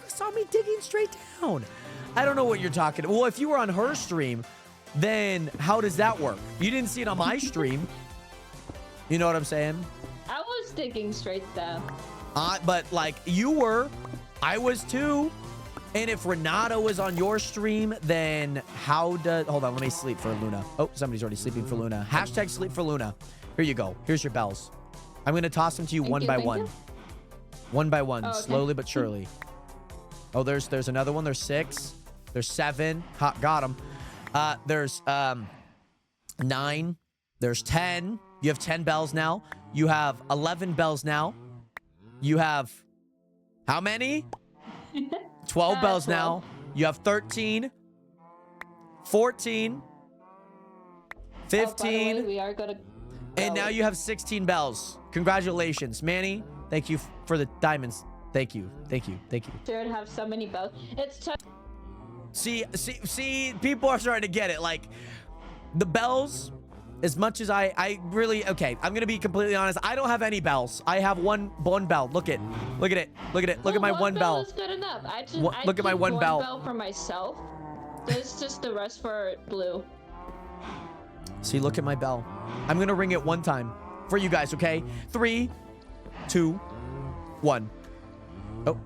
C: saw me digging straight down. I don't know what you're talking about. Well, if you were on her stream, then how does that work? You didn't see it on my stream. You know what I'm saying?
D: I was digging straight down.
C: But like you were, I was too. And if Renato was on your stream, then hold on, let me sleep for Luna. Oh, somebody's already sleeping for Luna. Hashtag sleep for Luna. Here you go. Here's your bells. I'm going to toss them to you one by one. One by one, slowly but surely. Oh, there's another one. There's 6. There's 7. Got him. There's 9. There's 10. You have 10 bells now. You have 11 bells now. You have how many? 12 bells
D: 12.
C: now. You have 13, 14, 15,
D: Oh, by the way, we are gonna
C: and
D: go.
C: now you have 16 bells. Congratulations, Manny. Thank you for the diamonds. Thank you. Thank you. Thank you.
D: Sure to have so many bells. It's
C: See, people are starting to get it. Like, the bells, as much as I really, okay, I'm going to be completely honest. I don't have any bells. I have one bell. Look at it. Look at my one bell.
D: Is good enough. I
C: Look at my
D: keep
C: one bell.
D: bell for myself. There's just the rest for blue.
C: See, look at my bell. I'm going to ring it one time for you guys, okay? 3, 2, 1. Oh,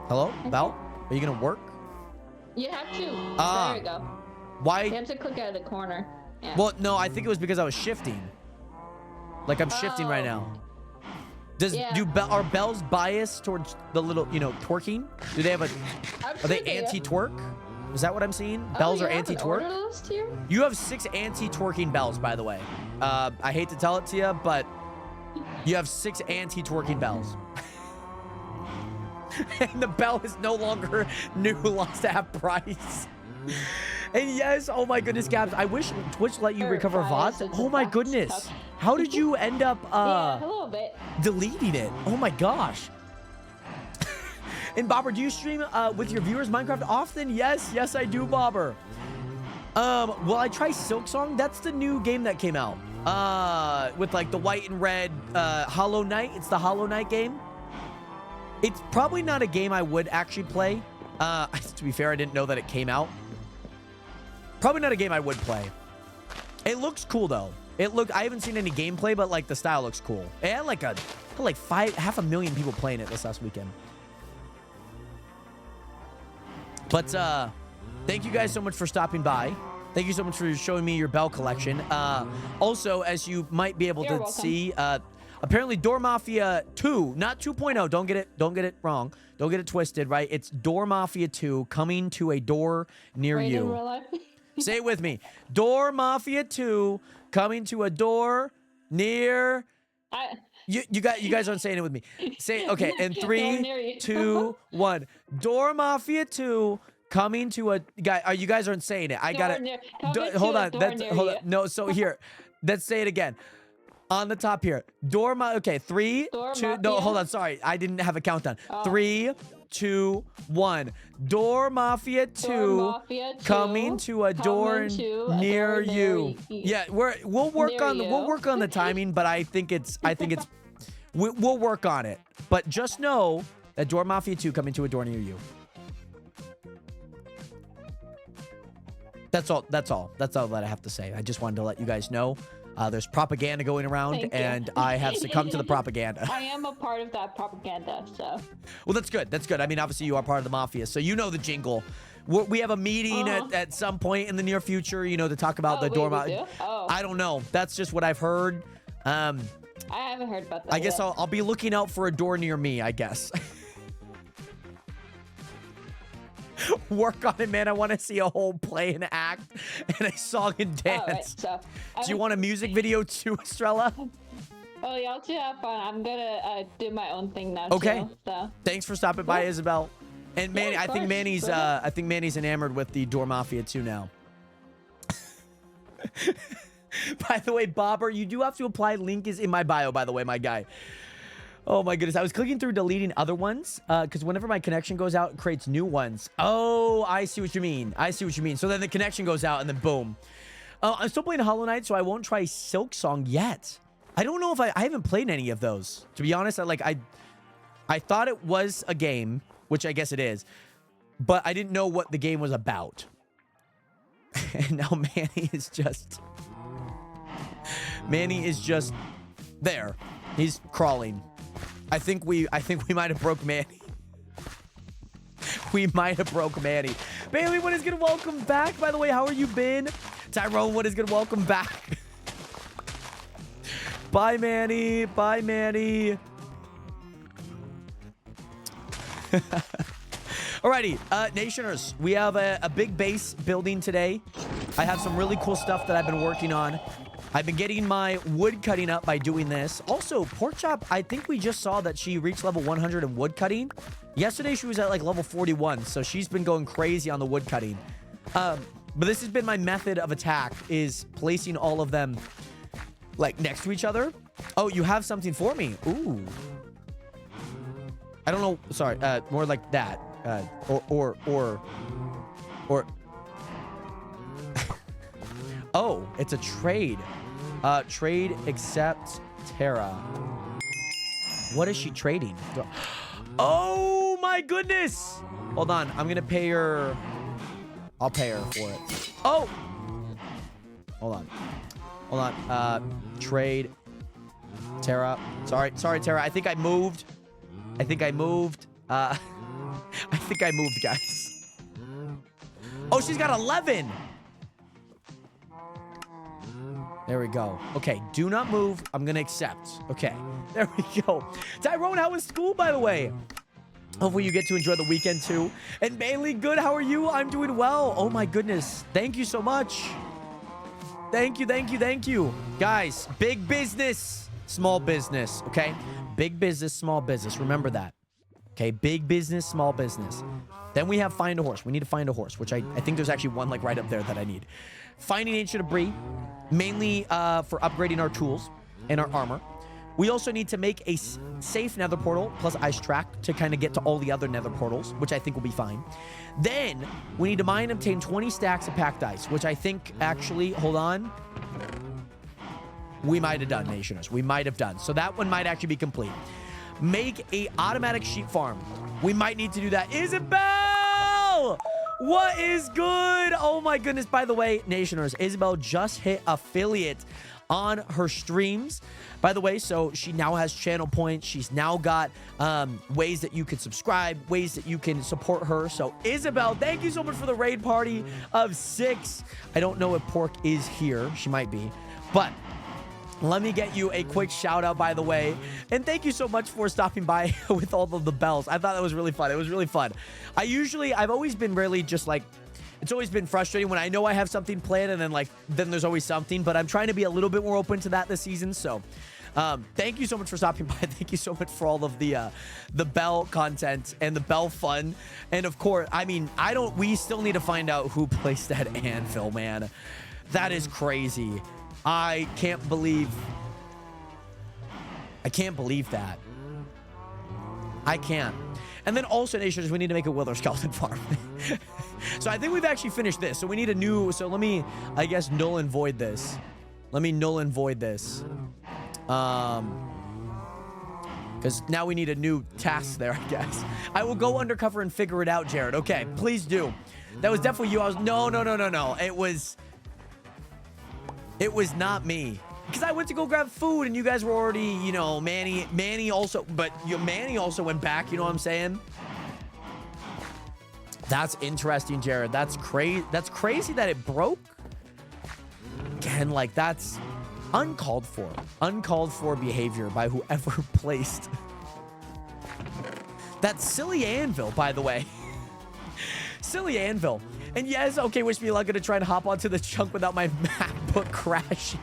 C: hello, bell? Are you going to work?
D: You have to.
C: Ah.
D: There you go.
C: Why?
D: You have to click out of the corner. Yeah.
C: Well, no, I think it was because I was shifting. Like, I'm shifting right now. Are bells biased towards the little, twerking? Do they have are they anti-twerk? Is that what I'm seeing? Bells are anti-twerk? You have 6 anti-twerking bells, by the way. I hate to tell it to you, but you have 6 anti-twerking bells. And the bell is no longer new, lost at price. And yes, oh my goodness, Gabs, I wish Twitch let you recover VODs. Oh my goodness. How did you end up
D: yeah, a little bit.
C: deleting it? Oh my gosh. And Bobber, do you stream with your viewers Minecraft often? Yes, I do, Bobber. Will I try Silksong? That's the new game that came out. With like the white and red Hollow Knight. It's the Hollow Knight game. It's probably not a game I would actually play. To be fair, I didn't know that it came out. Probably not a game I would play. It looks cool though. I haven't seen any gameplay, but like the style looks cool. It had like half a million people playing it this last weekend. But thank you guys so much for stopping by. Thank you so much for showing me your bell collection. Also, as you might be able to see, apparently Door Mafia 2, not 2.0. Don't get it wrong. Don't get it twisted, right? It's Door Mafia 2 coming to a door near you.
D: In real life?
C: Say it with me. Door Mafia 2 coming to a door near you guys aren't saying it with me. Say it, okay, in 3, 2, 1. Door Mafia 2 coming to a guy. You guys aren't saying it. I got it. Hold on. Hold on. No, so here. Let's say it again. On the top here. Okay, 3, 2. No, hold on. Sorry. I didn't have a countdown. 3, 2, 1. Door Mafia 2 coming to a door near you. Yeah, we'll work on the timing, but I think it's we'll work on it. But just know that Door Mafia 2 coming to a door near you. That's all that I have to say. I just wanted to let you guys know. There's propaganda going around, and I have succumbed to the propaganda.
D: I am a part of that propaganda, so.
C: Well, that's good. That's good. I mean, obviously, you are part of the mafia, so you know the jingle. We have a meeting at some point in the near future, to talk about the door mafia. I don't know. That's just what I've heard.
D: I haven't heard about that.
C: I guess I'll be looking out for a door near me, I guess. Work on it, man. I want to see a whole play and act and a song and dance.
D: Right, so,
C: do you want a music video too, Estrella?
D: Oh, y'all two have fun. I'm gonna do my own thing now.
C: Okay.
D: Too, so.
C: Thanks for stopping by, Isabel. And Manny, I think Manny's enamored with the Door Mafia 2 now. By the way, Bobber, you do have to apply. Link is in my bio, by the way, my guy. Oh my goodness. I was clicking through deleting other ones because whenever my connection goes out, it creates new ones. Oh, I see what you mean. So then the connection goes out and then boom. I'm still playing Hollow Knight, so I won't try Silksong yet. I don't know if I haven't played any of those. To be honest, I thought it was a game, which I guess it is, but I didn't know what the game was about. And now Manny is just there. He's crawling. I think we might have broke Manny. We might have broke Manny. Bailey, what is good? Welcome back. By the way, how are you been? Tyrone, what is good? Welcome back. Bye, Manny. Bye, Manny. Alrighty, Nationers, we have a big base building today. I have some really cool stuff that I've been working on. I've been getting my wood cutting up by doing this. Also, Pork Chop, I think we just saw that she reached level 100 in wood cutting. Yesterday, she was at like level 41, so she's been going crazy on the wood cutting. But this has been my method of attack, is placing all of them like next to each other. Oh, you have something for me. Ooh. I don't know. Sorry. More like that. Or. Oh, it's a trade. Trade accept Terra. What is she trading? Oh my goodness. Hold on. I'm gonna pay her. I'll pay her for it. Oh. Hold on. Hold on. Trade Terra. Sorry, Terra. I think I moved. I think I moved, guys. Oh, she's got 11. There we go. Okay, do not move. I'm gonna accept. Okay, there we go. Tyrone, how was school, by the way? Hopefully you get to enjoy the weekend too. And Bailey, good. How are you? I'm doing well. Oh my goodness. Thank you so much. Thank you. Guys, big business, small business, okay? Big business, small business. Remember that. Okay, big business, small business. Then we have find a horse. We need to find a horse, which I think there's actually one like right up there that I need. Finding ancient debris, mainly for upgrading our tools and our armor. We also need to make a safe nether portal plus ice track to kind of get to all the other nether portals, which I think will be fine. Then we need to mine and obtain 20 stacks of packed ice, which I think actually, hold on. We might have done, Nationers. We might have done. So that one might actually be complete. Make a automatic sheep farm. We might need to do that. Isabel! What is good? Oh my goodness. By the way, Nationers, Isabel just hit affiliate on her streams. By the way, so she now has channel points. She's now got ways that you can subscribe, ways that you can support her. So Isabel, thank you so much for the raid party of 6. I don't know if Pork is here. She might be. But let me get you a quick shout out, by the way. And thank you so much for stopping by with all of the bells. I thought that was really fun. It was really fun. I've always been really just like, it's always been frustrating when I know I have something planned and then there's always something, but I'm trying to be a little bit more open to that this season. So thank you so much for stopping by. Thank you so much for all of the bell content and the bell fun. And of course, I mean, we still need to find out who placed that anvil, man. That is crazy. I can't believe that. I can't. And then also, Nations, we need to make a Wither Skeleton farm. So I think we've actually finished this. So we need a new... So let me, I guess, null and void this. Let me null and void this. Because now we need a new task there, I guess. I will go undercover and figure it out, Jared. Okay, please do. That was definitely you. No. It was not me. Because I went to go grab food and you guys were already, you know, Manny also, but Manny also went back, you know what I'm saying? That's interesting, Jared. That's crazy that it broke. Again, like, that's uncalled for behavior by whoever placed that silly anvil, by the way. Silly anvil. And yes, okay, wish me luck. Gonna try and hop onto the chunk without my MacBook crashing.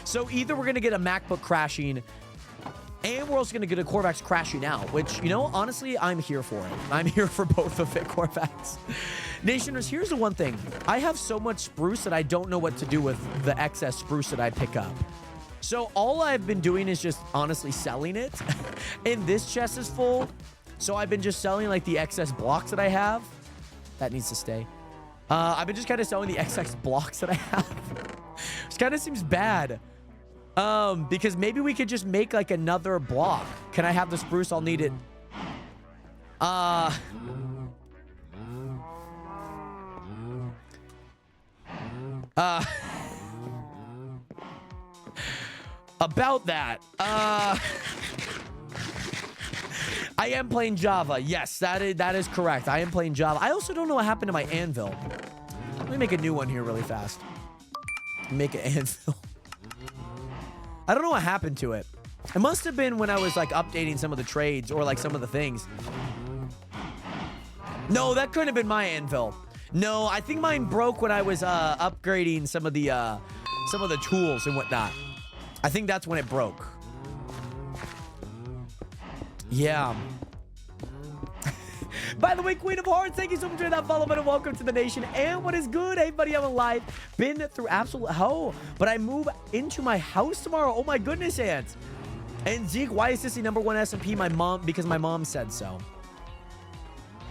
C: So either we're gonna get a MacBook crashing and we're also gonna get a Corvax crashing out, which, you know, honestly, I'm here for it. I'm here for both of it, Corvax. Nationers, here's the one thing. I have so much spruce that I don't know what to do with the excess spruce that I pick up. So all I've been doing is just honestly selling it. And this chest is full. So I've been just selling like the excess blocks that I have. That needs to stay. I've been just kind of selling the excess blocks that I have. Which kind of seems bad. Because maybe we could just make like another block. Can I have the spruce? I'll need it. About that. I am playing Java. Yes, that is correct. I am playing Java. I also don't know what happened to my anvil. Let me make a new one here really fast. Make an anvil. I don't know what happened to it. It must have been when I was like updating some of the trades or like some of the things. No, that couldn't have been my anvil. No, I think mine broke when I was upgrading some of the tools and whatnot. I think that's when it broke. Yeah. By the way, Queen of Hearts, thank you so much for that follow button. Welcome to the nation. And what is good? Hey, buddy, I'm alive. Been through absolute hell, but I move into my house tomorrow. Oh my goodness, Ant. And Zeke, why is this the #1 SMP? My mom, because my mom said so.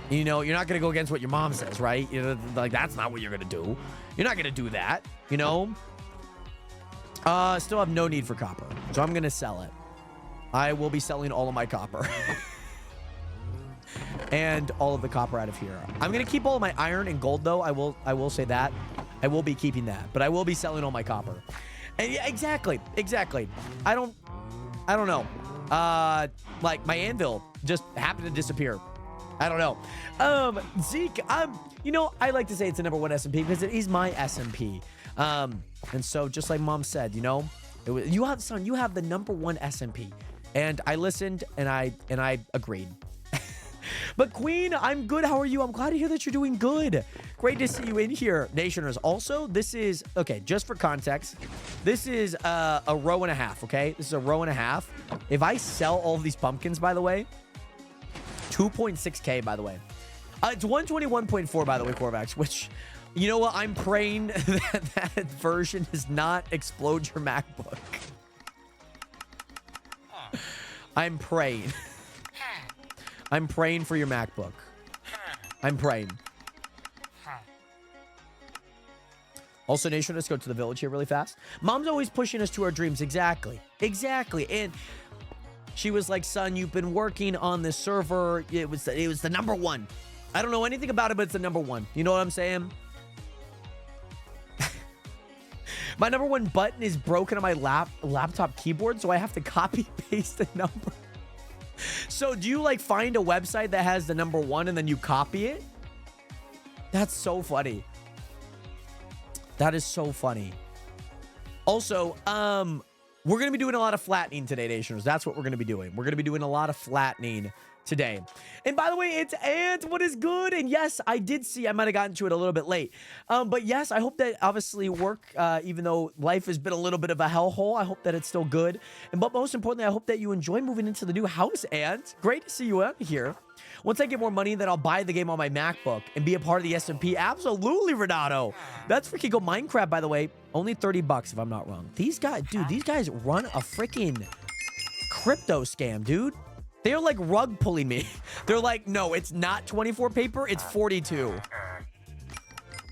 C: You know, you're not going to go against what your mom says, right? You know, like, that's not what you're going to do. You're not going to do that, you know? Still have no need for copper, so I'm going to sell it. I will be selling all of my copper. And all of the copper out of here. I'm going to keep all of my iron and gold, though. I will say that. I will be keeping that, but I will be selling all my copper. And yeah, exactly. I don't know. Like, my anvil just happened to disappear. I don't know. Zeke, you know, I like to say it's the #1 SMP because it is my SMP. And so just like mom said, you know, you have the #1 SMP. And I listened and I agreed. But Queen, I'm good. How are you? I'm glad to hear that you're doing good. Great to see you in here. Nationers, also, this is, okay, just for context, this is a row and a half, okay? This is a row and a half. If I sell all of these pumpkins, by the way, 2.6K, by the way. It's 121.4, by the way, Corvax, which, you know what? I'm praying that version does not explode your MacBook. I'm praying. I'm praying for your MacBook. I'm praying. Also, Nation, let's go to the village here really fast. Mom's always pushing us to our dreams. Exactly. And she was like, son, you've been working on this server. It was the #1. I don't know anything about it, but it's the #1. You know what I'm saying? My #1 button is broken on my laptop keyboard, so I have to copy paste the number. So do you like find a website that has the #1 and then you copy it? That's so funny. That is so funny. Also, we're going to be doing a lot of flattening today, Nationers. That's what we're going to be doing. We're going to be doing a lot of flattening today. And by the way, it's Ant. What is good? And yes, I did see, I might have gotten to it a little bit late. But yes, I hope that obviously work, even though life has been a little bit of a hellhole, I hope that it's still good. But most importantly, I hope that you enjoy moving into the new house, Ant. Great to see you out here. Once I get more money, then I'll buy the game on my MacBook and be a part of the SMP. Absolutely, Renato. That's freaking go Minecraft, by the way. Only 30 bucks if I'm not wrong. These guys, dude, these guys run a freaking crypto scam, dude. They're like rug pulling me. They're like, no, it's not 24 paper, it's 42.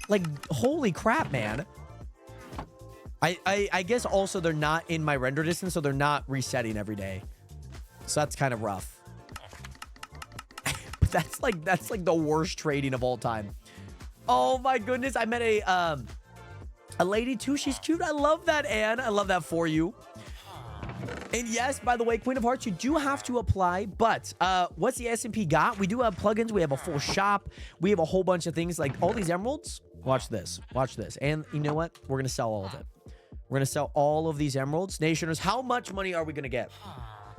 C: Like, holy crap, man. I guess also they're not in my render distance, so they're not resetting every day. So that's kind of rough. But that's like the worst trading of all time. Oh my goodness, I met a lady too. She's cute. I love that, Anne. I love that for you. And yes, by the way, Queen of Hearts, you do have to apply, but what's the SMP got? We do have plugins. We have a full shop. We have a whole bunch of things like all these emeralds. Watch this. Watch this. And you know what? We're going to sell all of it. We're going to sell all of these emeralds. Nationers, how much money are we going to get?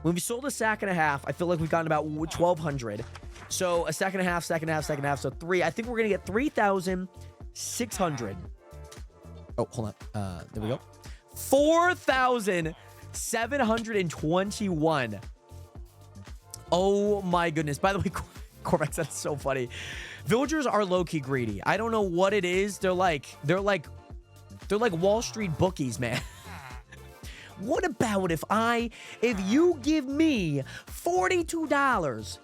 C: When we sold a sack and a half, I feel like we've gotten about 1,200. So a sack and a half, sack and a half, sack and a half. So 3. I think we're going to get 3,600. Oh, hold on. There we go. 4,721. Oh my goodness. By the way, Corvex, that's so funny. Villagers are low-key greedy. I don't know what it is. They're like Wall Street bookies, man. What about if you give me $42,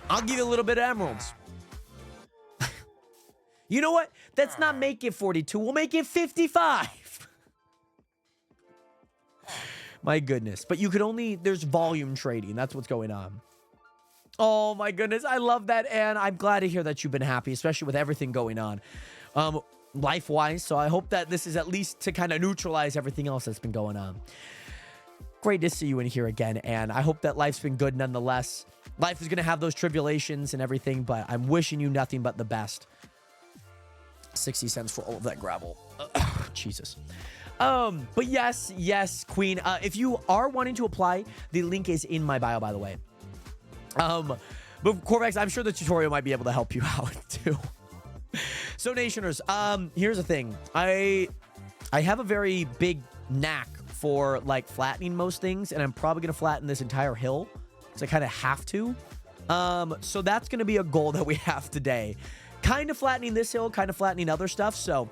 C: I'll give you a little bit of emeralds. You know what? Let's not make it 42. We'll make it 55. My goodness. But you could only, there's volume trading. That's what's going on. Oh my goodness. I love that. And I'm glad to hear that you've been happy, especially with everything going on. Life-wise. So I hope that this is at least to kind of neutralize everything else that's been going on. Great to see you in here again. And I hope that life's been good nonetheless. Life is going to have those tribulations and everything, but I'm wishing you nothing but the best. 60 cents for all of that gravel. Jesus. But yes, Queen. If you are wanting to apply, the link is in my bio, by the way. But Corvex, I'm sure the tutorial might be able to help you out too. So Nationers, here's the thing. I have a very big knack for like flattening most things, and I'm probably gonna flatten this entire hill. So I kind of have to. So that's gonna be a goal that we have today. Kind of flattening this hill, kind of flattening other stuff. So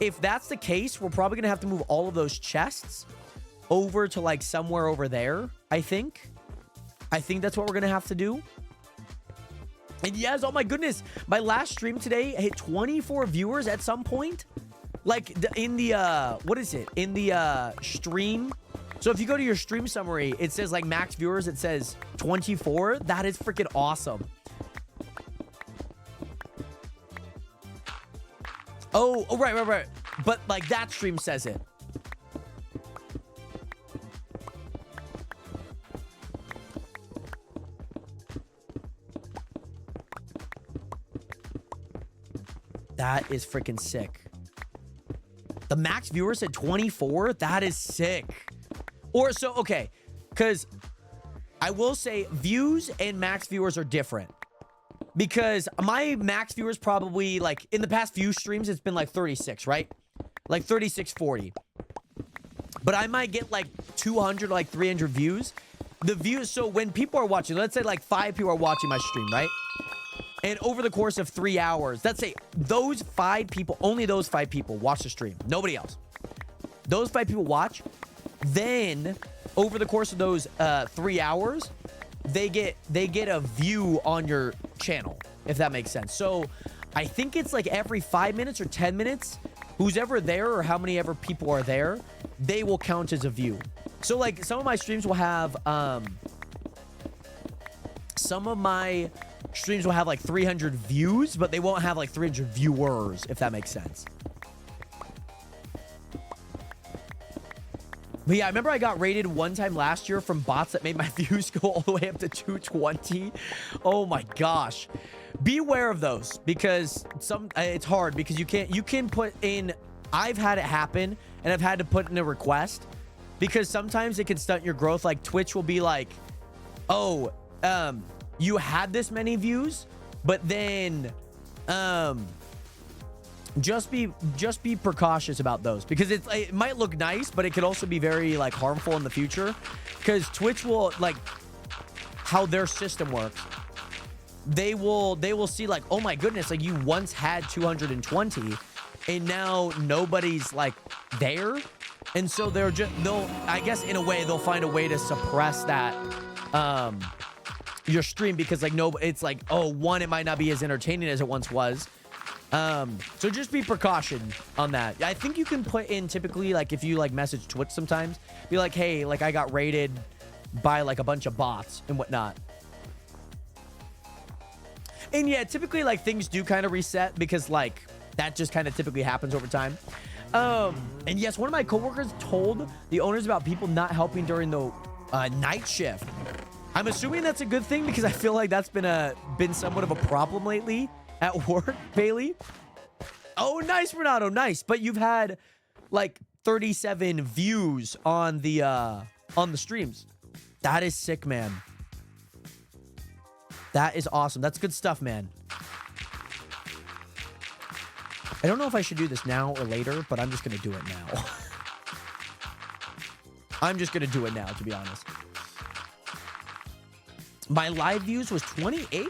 C: if that's the case, we're probably gonna have to move all of those chests over to like somewhere over there, I think. I think that's what we're gonna have to do. And yes, oh my goodness, my last stream today hit 24 viewers at some point. Like in the, what is it? In the stream. So if you go to your stream summary, it says like max viewers, it says 24. That is freaking awesome. Oh, right. But like that stream says it. That is freaking sick. The max viewers said 24. That is sick. Or so, okay. Because I will say views and max viewers are different. Because my max viewers probably, like, in the past few streams, it's been like 36, right? Like 36, 40. But I might get like 200, like 300 views. The views, so when people are watching, let's say like 5 people are watching my stream, right? And over the course of 3 hours, let's say those 5 people, only those 5 people watch the stream. Nobody else. Those 5 people watch. Then, over the course of those 3 hours, they get a view on your channel, if that makes sense. So, I think it's like every 5 minutes or 10 minutes, who's ever there or how many ever people are there, they will count as a view. So, like, some of my streams will have, like 300 views, but they won't have like 300 viewers, if that makes sense. But yeah, I remember I got raided one time last year from bots that made my views go all the way up to 220. Oh my gosh. Beware of those, because it's hard because you can put in, I've had it happen and I've had to put in a request because sometimes it can stunt your growth. Like Twitch will be like, oh, you had this many views, but then just be precautious about those, because it might look nice, but it could also be very like harmful in the future, because Twitch will, like, how their system works, they will see like, oh my goodness, like you once had 220 and now nobody's like there, and so they'll I guess in a way they'll find a way to suppress that your stream, because like it's like, oh, one, it might not be as entertaining as it once was. So just be precaution on that. I think you can put in, typically, like if you like message Twitch sometimes, be like, hey, like I got raided by like a bunch of bots and whatnot. And yeah, typically like things do kind of reset, because like that just kind of typically happens over time. And yes, one of my coworkers told the owners about people not helping during the night shift. I'm assuming that's a good thing, because I feel like that's been somewhat of a problem lately at work, Bailey. Oh, nice, Renato, nice. But you've had like 37 views on the streams. That is sick, man. That is awesome. That's good stuff, man. I don't know if I should do this now or later, but I'm just gonna do it now. I'm just gonna do it now, to be honest. My live views was 28.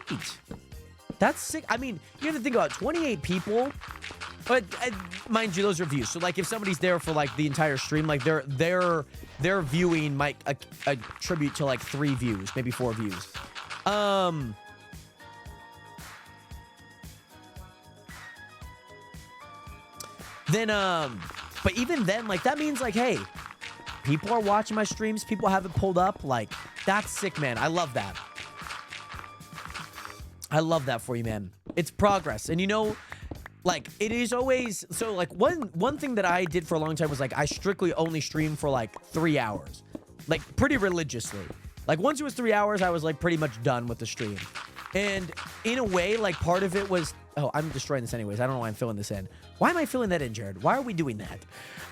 C: That's sick. I mean, you have to think about 28 people, but mind you, those are views. So like if somebody's there for like the entire stream, like their viewing might attribute to like 3 views, maybe 4 views. But even then, like that means like, hey, people are watching my streams, people have it pulled up. Like, that's sick, man. I love that. I love that for you, man. It's progress. And you know, like it is always, so like one thing that I did for a long time was like I strictly only streamed for like 3 hours, like pretty religiously. Like once it was 3 hours, I was like pretty much done with the stream. And in a way, like part of it was, oh, I'm destroying this anyways. I don't know why I'm filling this in. Why am I filling that in, Jared? Why are we doing that?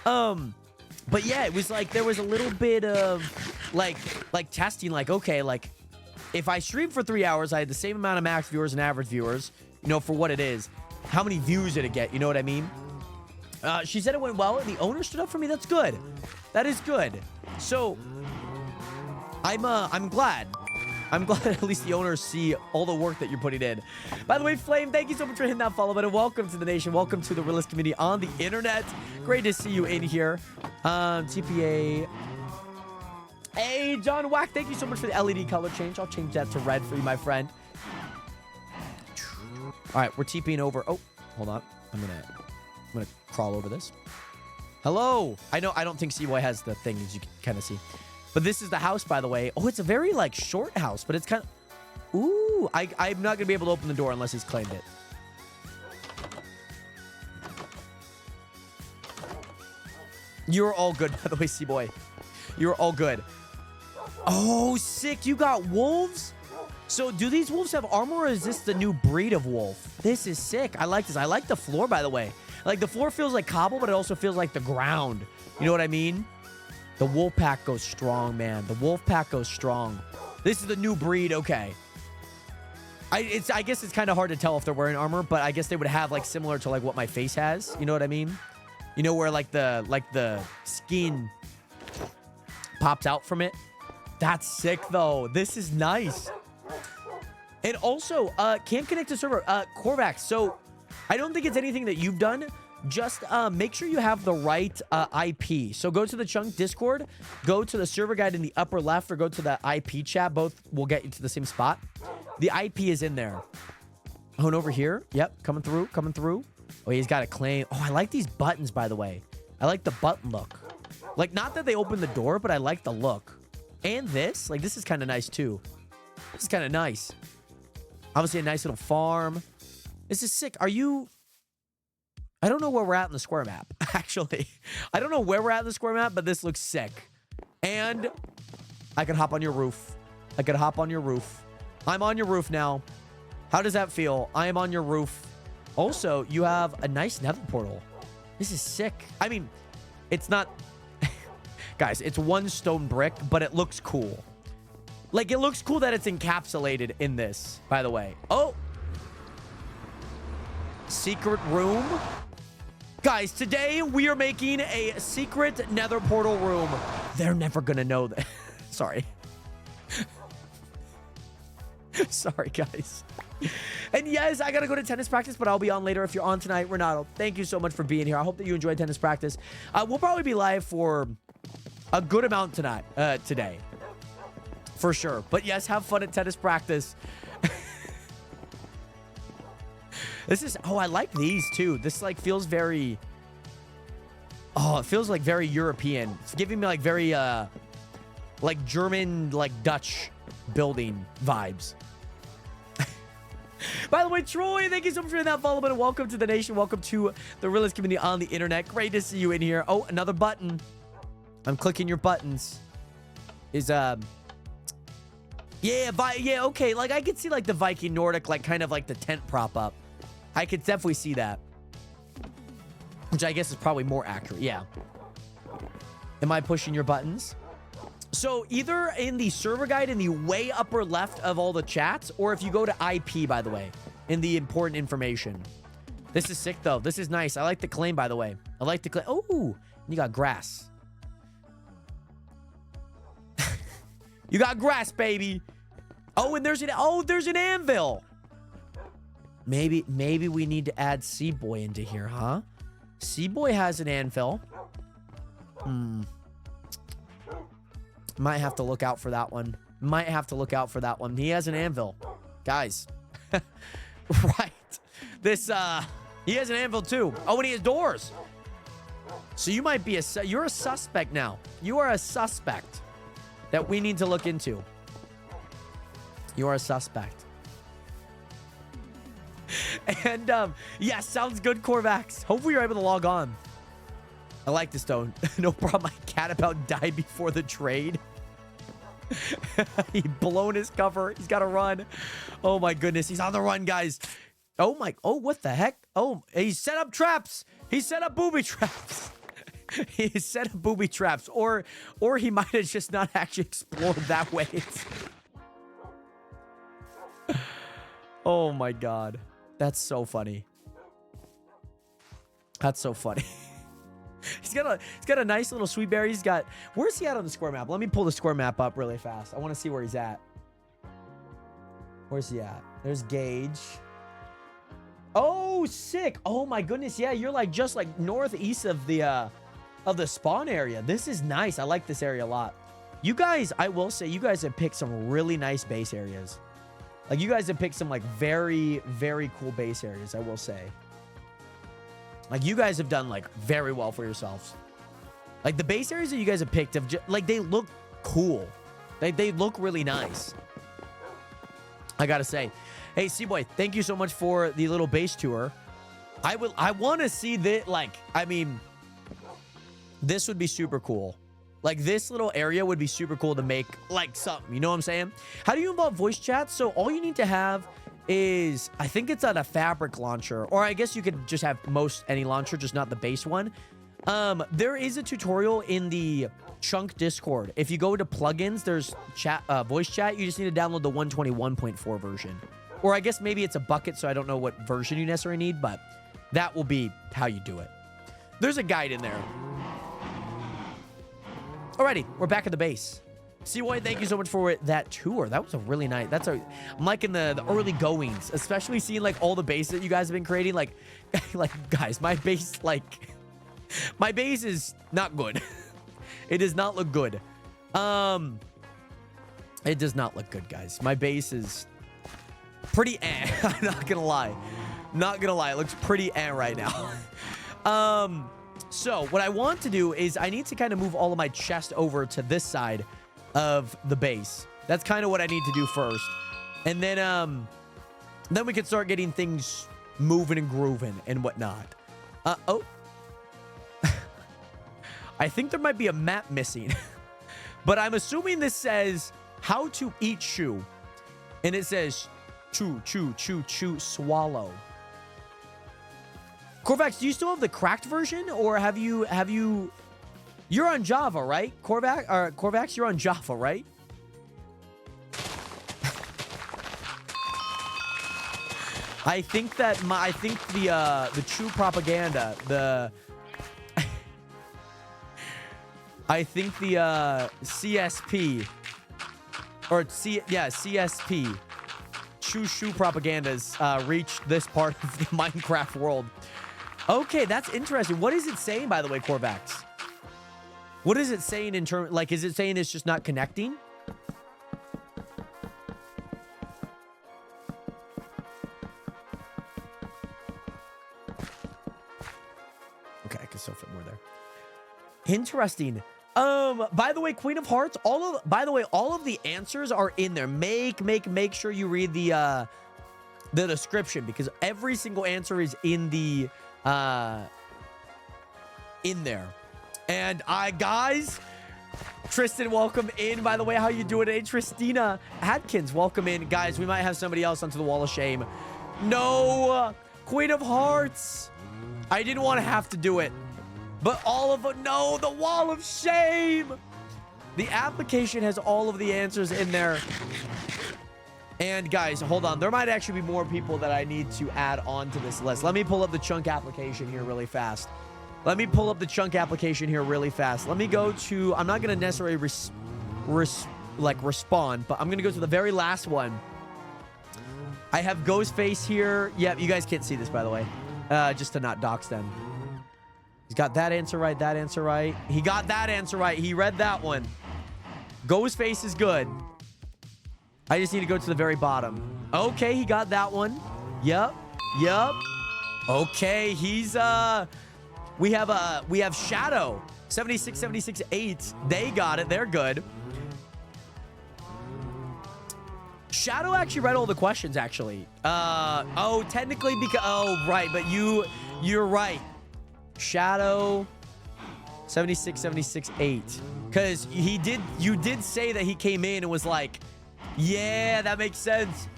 C: But yeah, it was like there was a little bit of like testing, like, okay, like if I stream for 3 hours, I had the same amount of max viewers and average viewers, you know, for what it is. how many views did it get? You know what I mean? She said it went well, and the owner stood up for me. That's good. That is good. So I'm glad. I'm glad at least the owners see all the work that you're putting in. By the way, Flame, thank you so much for hitting that follow button. Welcome to the nation. Welcome to the realist community on the internet. Great to see you in here. TPA. Hey, John Wack, thank you so much for the LED color change. I'll change that to red for you, my friend. All right, we're TPing over. Oh, hold on. I'm gonna crawl over this. Hello. I don't think C-Boy has the thing, as you can kind of see. But this is the house, by the way. Oh, it's a very, like, short house, but it's kind of... Ooh, I'm not going to be able to open the door unless he's claimed it. You're all good, by the way, C-Boy. You're all good. Oh, sick. You got wolves? So, do these wolves have armor, or is this the new breed of wolf? This is sick. I like this. I like the floor, by the way. Like, the floor feels like cobble, but it also feels like the ground. You know what I mean? The wolf pack goes strong, man. The wolf pack goes strong. This is the new breed. Okay. I guess it's kind of hard to tell if they're wearing armor, but I guess they would have like similar to like what my face has. You know what I mean? You know where like the skin pops out from it. That's sick though. This is nice. And also, can't connect to server. Korvax. So I don't think it's anything that you've done. Just make sure you have the right IP. So go to the Chunk Discord, go to the server guide in the upper left, or go to the IP chat. Both will get you to the same spot. The IP is in there. Oh, and over here. Yep, coming through, coming through. Oh, he's got a claim. Oh, I like these buttons, by the way. I like the button look. Like, not that they open the door, but I like the look. And this, like, this is kind of nice, too. This is kind of nice. Obviously, a nice little farm. This is sick. Are you... I don't know where we're at in the square map, actually. I don't know where we're at in the square map, but this looks sick. And I can hop on your roof. I can hop on your roof. I'm on your roof now. How does that feel? I am on your roof. Also, you have a nice nether portal. This is sick. I mean, it's not... Guys, it's one stone brick, but it looks cool. Like, it looks cool that it's encapsulated in this, by the way. Oh! Secret room. Guys, today we are making a secret nether portal room. They're never gonna know that. Sorry. Sorry, guys. And yes, I gotta go to tennis practice, but I'll be on later if you're on tonight. Renato, thank you so much for being here. I hope that you enjoyed tennis practice. We'll probably be live for a good amount tonight, today. For sure. But yes, have fun at tennis practice. This is... Oh, I like these, too. This, like, feels very... Oh, it feels, like, very European. It's giving me, like, very, like, German, like, Dutch building vibes. By the way, Troy, thank you so much for that follow button. Welcome to the nation. Welcome to the realist community on the internet. Great to see you in here. Oh, another button. I'm clicking your buttons. Yeah, okay. Like, I could see, like, the Viking Nordic, like, kind of like the tent prop up. I could definitely see that. Which I guess is probably more accurate. Yeah. Am I pushing your buttons? So either in the server guide in the way upper left of all the chats, or if you go to IP, by the way, in the important information. This is sick, though. This is nice. I like the claim, by the way. I like the claim. Oh, you got grass. You got grass, baby. Oh, and there's an anvil. Maybe we need to add C-Boy into here, huh? C-Boy has an anvil. Might have to look out for that one. Might have to look out for that one. He has an anvil. Guys. Right. This, he has an anvil too. Oh, and he has doors. So you might be you're a suspect now. You are a suspect that we need to look into. You are a suspect. And, yeah, sounds good, Corvax. Hopefully you're able to log on. I like this, though. No problem. My cat about died before the trade. He blown his cover. He's got to run. Oh, my goodness. He's on the run, guys. Oh, my. Oh, what the heck? Oh, he set up traps. He set up booby traps. He set up booby traps. Or he might have just not actually explored that way. Oh, my God. That's so funny. That's so funny. He's got a nice little sweet berry. He's got, where's he at on the square map? Let me pull the square map up really fast. I want to see where he's at. Where's he at? There's Gage. Oh, sick. Oh my goodness. Yeah, you're like just like northeast of the spawn area. This is nice. I like this area a lot. You guys, I will say, you guys have picked some really nice base areas. Like, you guys have picked some like very, very cool base areas, I will say. Like, you guys have done like very well for yourselves. Like, the base areas that you guys have picked have like, they look cool. They look really nice. I gotta say. Hey, C-Boy, thank you so much for the little base tour. I want to see that, like, I mean, this would be super cool. Like, this little area would be super cool to make, like, something. You know what I'm saying? How do you involve voice chat? So all you need to have is, I think it's on a fabric launcher, or I guess you could just have any launcher, just not the base one. There is a tutorial in the Chunk Discord. If you go to plugins, there's voice chat. You just need to download the 121.4 version. Or I guess maybe it's a bucket, so I don't know what version you necessarily need, but that will be how you do it. There's a guide in there. Alrighty, we're back at the base. C-Boy, thank you so much for that tour. That was a really nice, I'm liking the early goings, especially seeing like all the base that you guys have been creating. Like guys, my base is not good. It does not look good. It does not look good, guys. My base is pretty I'm not gonna lie. It looks pretty right now. So what I want to do is I need to kind of move all of my chest over to this side of the base. That's kind of what I need to do first. And then we can start getting things moving and grooving and whatnot. Oh. I think there might be a map missing. But I'm assuming this says how to eat shoe. And it says chew, chew, chew, chew, swallow. Corvax, do you still have the cracked version, or have you you're on Java, right? Corvax, you're on Java, right? I think that the true propaganda, I think the CSP CSP Shoo propagandas reached this part of the Minecraft world. Okay, that's interesting. What is it saying, by the way, Corvax? What is it saying in terms, like, is it saying it's just not connecting? Okay, I can still fit more there. Interesting. By the way, Queen of Hearts, all of the answers are in there. Make sure you read the description, because every single answer is in there. And guys, Tristan, welcome in. By the way, how you doing today? Tristina Adkins, welcome in. Guys, we might have somebody else onto the wall of shame. No, Queen of Hearts. I didn't want to have to do it. But no, the wall of shame. The application has all of the answers in there. And guys, hold on. There might actually be more people that I need to add on to this list. Let me pull up the chunk application here really fast. Let me go to, I'm not going to necessarily respond, but I'm going to go to the very last one. I have Ghostface here. Yep, you guys can't see this, by the way. Just to not dox them. He's got that answer right, that answer right. He got that answer right. He read that one. Ghostface is good. I just need to go to the very bottom. Okay, he got that one. Yep. Okay, he's we have Shadow 7676-8. They got it. They're good. Shadow actually read all the questions, actually. Technically because right, but you're right. Shadow 7676-8, because you did say that he came in and was like, yeah, that makes sense.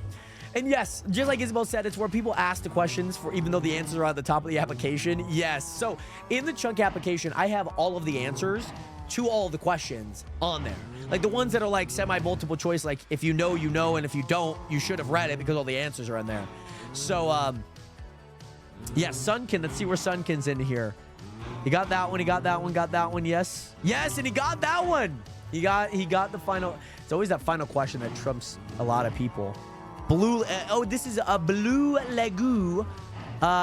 C: And yes, just like Isabel said, it's where people ask the questions for, even though the answers are at the top of the application. Yes, so in the chunk application, I have all of the answers to all of the questions on there, like the ones that are like semi-multiple choice, like if you know, you know, and if you don't, you should have read it, because all the answers are in there. So Yeah, Sunkin. Let's see where Sunkin's in here. He got that one. He got that one. Got that one. Yes. Yes, and he got that one. He got the final. It's always that final question that trumps a lot of people. Blue. Oh, this is a Blue Legoo.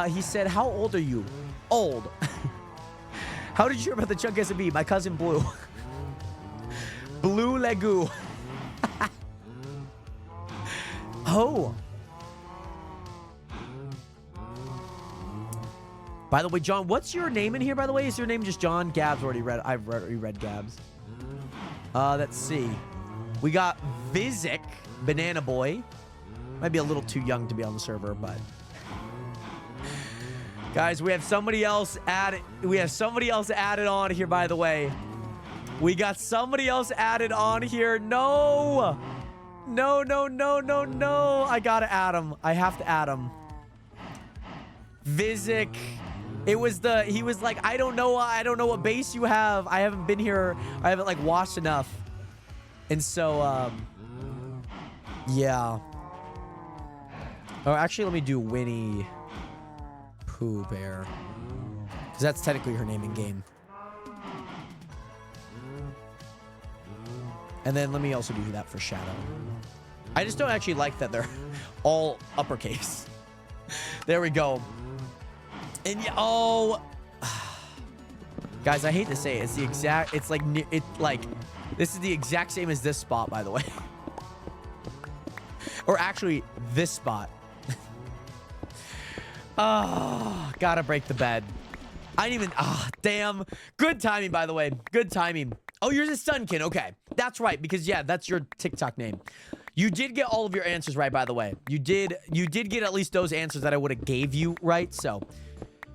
C: He said, "How old are you?" Old. How did you hear about the Chunk SB? My cousin Blue. Blue Legoo. Oh. By the way, John, what's your name in here, by the way? Is your name just John? Gabs already read. I've already read Gabs. Let's see. We got Vizik, Banana Boy. Might be a little too young to be on the server, but... Guys, we have somebody else added. We have somebody else added on here, by the way. We got somebody else added on here. No! No, no, no, no, no. I gotta add him. I have to add him. Vizik. It was the, he was like, I don't know what base you have. I haven't been here. I haven't like watched enough. And so, yeah. Oh, actually, let me do Winnie Pooh Bear. Because that's technically her name in game. And then let me also do that for Shadow. I just don't actually like that they're all uppercase. There we go. And yeah, oh, guys, I hate to say it. It's the exact, it's like, this is the exact same as this spot, by the way. Or actually, this spot. Oh, gotta break the bed. I didn't even, damn. Good timing, by the way. Good timing. Oh, yours is Sunkin. Okay. That's right, because yeah, that's your TikTok name. You did get all of your answers right, by the way. You did get at least those answers that I would have gave you right, so...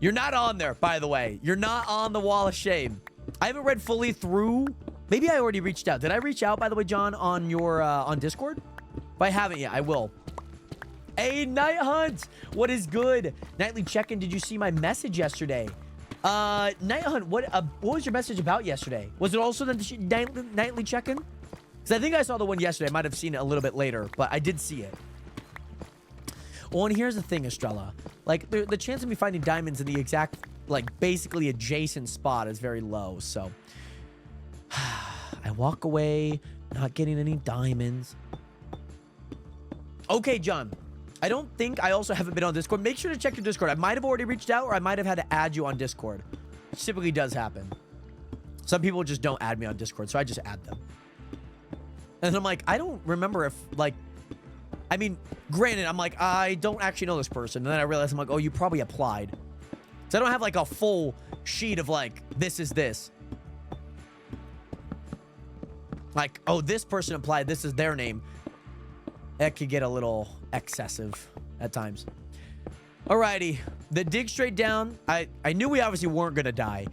C: You're not on there, by the way. You're not on the wall of shame. I haven't read fully through. Maybe I already reached out. Did I reach out, by the way, John, on your on Discord? If I haven't yet, I will. Hey, Night Hunt. What is good? Nightly check-in. Did you see my message yesterday? Night Hunt, what was your message about yesterday? Was it also the nightly check-in? Because I think I saw the one yesterday. I might have seen it a little bit later, but I did see it. Well, and here's the thing, Estrella. Like, the chance of me finding diamonds in the exact, like, basically adjacent spot is very low, so... I walk away, not getting any diamonds. Okay, John. I don't think I also haven't been on Discord. Make sure to check your Discord. I might have already reached out, or I might have had to add you on Discord. Which typically does happen. Some people just don't add me on Discord, so I just add them. And I'm like, I don't remember if, like... I mean, granted, I'm like, I don't actually know this person. And then I realize, I'm like, oh, you probably applied. So I don't have, like, a full sheet of, like, this is this. Like, oh, this person applied. This is their name. That could get a little excessive at times. Alrighty. The dig straight down. I knew we obviously weren't going to die.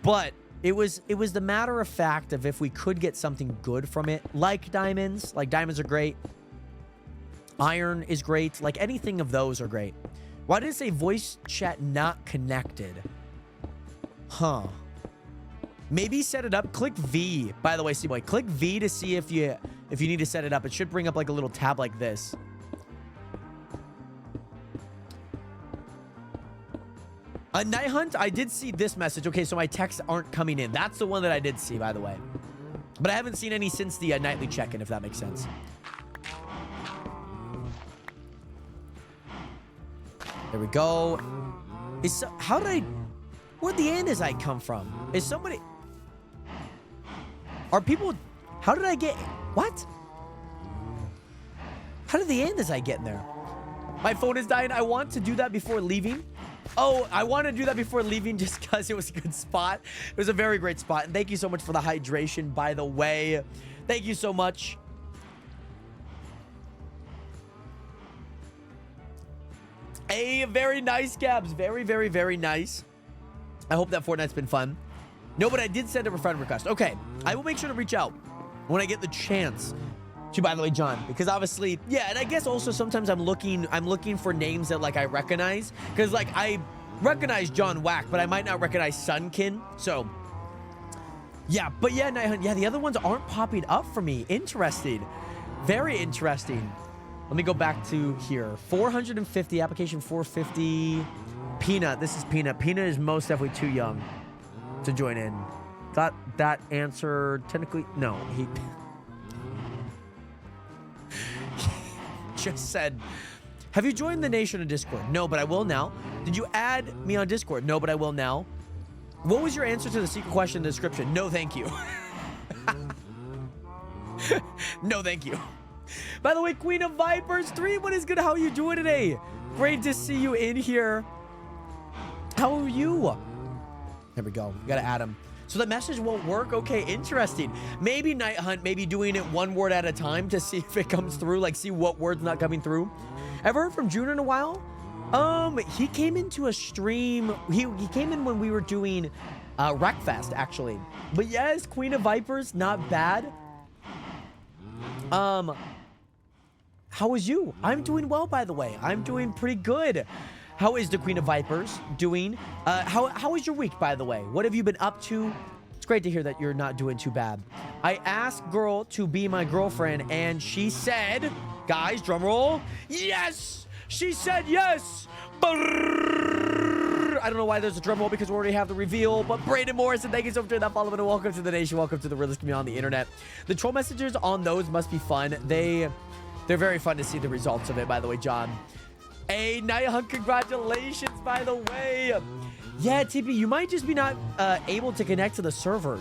C: But it was the matter of fact of if we could get something good from it. Like diamonds. Like, diamonds are great. Iron is great. Like, anything of those are great. Why did it say voice chat not connected? Huh. Maybe set it up. Click V. By the way, C-Boy, click V to see if you need to set it up. It should bring up, like, a little tab like this. A Night Hunt? I did see this message. Okay, so my texts aren't coming in. That's the one that I did see, by the way. But I haven't seen any since the nightly check-in, if that makes sense. There we go. How did I... Where'd the andesite come from? Is somebody... Are people... How did I get... What? How did the andesite get in there? My phone is dying. I want to do that before leaving. Oh, I want to do that before leaving just because it was a good spot. It was a very great spot. And thank you so much for the hydration, by the way. Thank you so much. Hey, very nice, Gabs. Very, very, very nice. I hope that Fortnite's been fun. No, but I did send him a friend request. Okay, I will make sure to reach out when I get the chance to, by the way, John, because obviously, yeah, and I guess also sometimes I'm looking for names that, like, I recognize, because, like, I recognize John Wack, but I might not recognize Sunkin, so, yeah, but yeah, Night Hunt, yeah, the other ones aren't popping up for me. Interesting. Very interesting. Let me go back to here. 450, application 450. Peanut. This is Peanut. Peanut is most definitely too young to join in. Thought that answer technically... No, he... just said, have you joined the nation on Discord? No, but I will now. Did you add me on Discord? No, but I will now. What was your answer to the secret question in the description? No, thank you. No, thank you. By the way, Queen of Vipers 3, what is good? How are you doing today? Great to see you in here. How are you? There we go. We gotta add him. So the message won't work? Okay, interesting. Maybe Night Hunt, maybe doing it one word at a time to see if it comes through, like see what word's not coming through. Ever heard from June in a while? He came into a stream. He came in when we were doing Wreckfest, actually. But yes, Queen of Vipers, not bad. How is you? I'm doing well, by the way. I'm doing pretty good. How is the Queen of Vipers doing? How was your week, by the way? What have you been up to? It's great to hear that you're not doing too bad. I asked girl to be my girlfriend, and she said, guys, drum roll. Yes! She said yes! Brrr. I don't know why there's a drum roll because we already have the reveal, but Brayden Morrison, thank you so much for that follow and welcome to the nation. Welcome to the realest community on the internet. The troll messages on those must be fun. They're very fun to see the results of it, by the way, John. Hey, Night Hunt, congratulations, by the way. Yeah, TP, you might just be not able to connect to the server.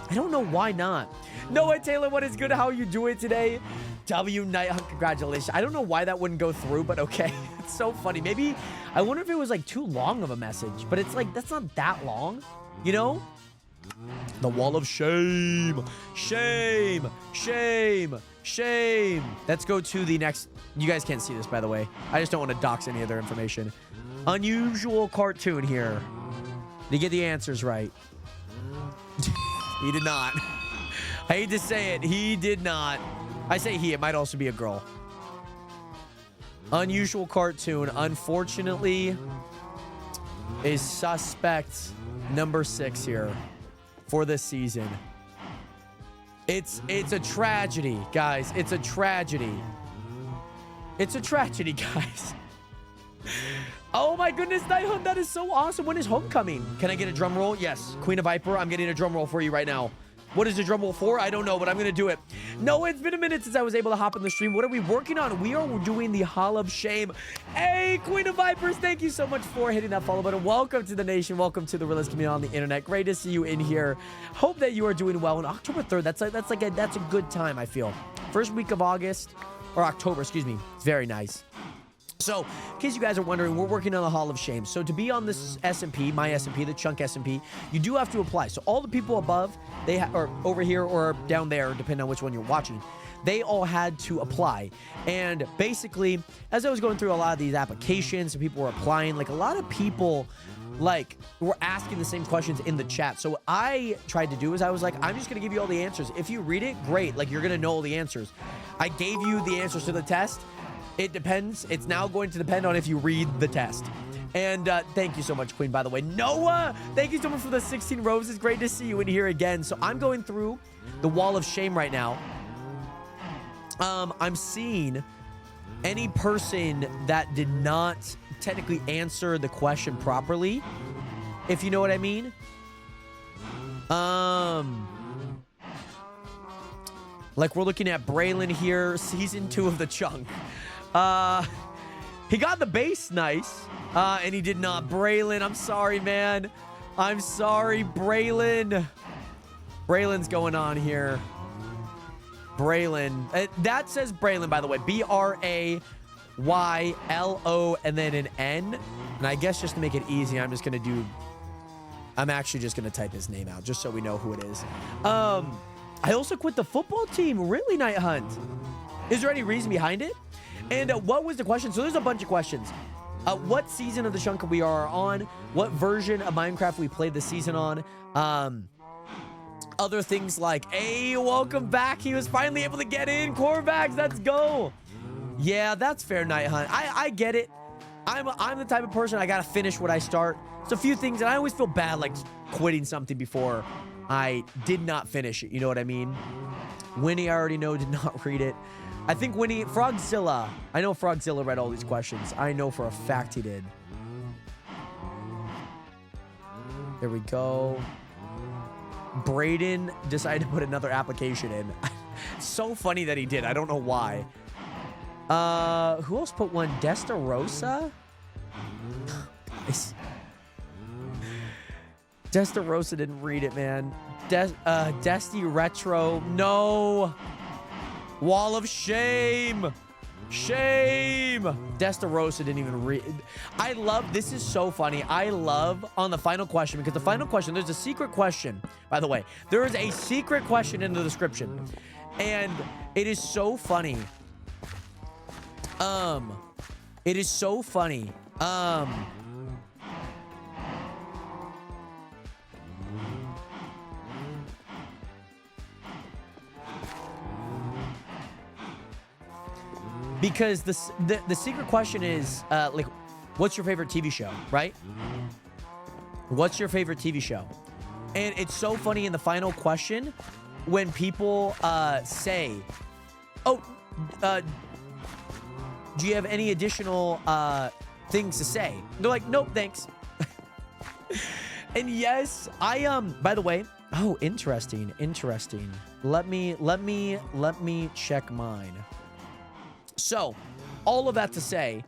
C: I don't know why not. Noah Taylor, what is good? How are you doing today? W Night Hunt, congratulations. I don't know why that wouldn't go through, but okay. It's so funny. Maybe, I wonder if it was like too long of a message, but it's like, that's not that long, you know? The wall of shame. Shame. Shame. Shame. Let's go to the next. You guys can't see this, by the way. I just don't want to dox any other information. Unusual cartoon here. Did he get the answers right? He did not. I hate to say it. He did not. I say he. It might also be a girl. Unusual cartoon, unfortunately, is suspect number 6 here for this season. It's a tragedy, guys. It's a tragedy. It's a tragedy, guys. Oh my goodness, Night Hunt, that is so awesome. When is Homecoming? Can I get a drum roll? Yes. Queen of Viper, I'm getting a drum roll for you right now. What is the drum roll for? I don't know, but I'm going to do it. No, it's been a minute since I was able to hop in the stream. What are we working on? We are doing the Hall of Shame. Hey, Queen of Vipers, thank you so much for hitting that follow button. Welcome to the nation. Welcome to the realest community on the internet. Great to see you in here. Hope that you are doing well. On October 3rd, that's a good time, I feel. First week of August, or October, excuse me. It's very nice. So, in case you guys are wondering, we're working on the Hall of Shame. So, to be on this SMP, my SMP, the Chunk SMP, you do have to apply. So, all the people above, or over here or down there, depending on which one you're watching, they all had to apply. And basically, as I was going through a lot of these applications and people were applying, like a lot of people were asking the same questions in the chat. So I tried to do is I was like, I'm just going to give you all the answers. If you read it, great. Like, you're going to know all the answers. I gave you the answers to the test. It depends. It's now going to depend on if you read the test. And thank you so much, Queen, by the way. Noah, thank you so much for the 16 roses. Great to see you in here again. So I'm going through the wall of shame right now. I'm seeing any person that did not technically answer the question properly, if you know what I mean. Like, we're looking at Braylon here, season 2 of the Chunk. He got the base nice, and he did not. Braylon, I'm sorry, man. I'm sorry, Braylon. Braylon's going on here. Braylon. That says Braylon, by the way. B-R-A-Y-L-O and then an N. And I guess just to make it easy, I'm actually just going to type his name out just so we know who it is. I also quit the football team. Really, Night Hunt? Is there any reason behind it? And what was the question? So there's a bunch of questions. What season of the Chunk we are on? What version of Minecraft we played this season on? Other things like, hey, welcome back. He was finally able to get in. Corvax, let's go. Yeah, that's fair, Night Hunt. I get it. I'm the type of person, I got to finish what I start. It's a few things, and I always feel bad, like, quitting something before I did not finish it. You know what I mean? Winnie, I already know, did not read it. I think Winnie, Frogzilla. I know Frogzilla read all these questions. I know for a fact he did. There we go. Braden decided to put another application in. So funny that he did. I don't know why. Who else put one? Destarosa? Destarosa didn't read it, man. Desti Retro. No. Wall of shame. Shame. Destarosa didn't even read. I love, this is so funny. I love on the final question, because the final question, there's a secret question, by the way. There is a secret question in the description. And it is so funny. It is so funny. Because the secret question is, like, what's your favorite TV show, right? What's your favorite TV show? And it's so funny in the final question when people say, oh, do you have any additional things to say? They're like, nope, thanks. And yes, by the way, oh, interesting. Let me check mine. So, all of that to say,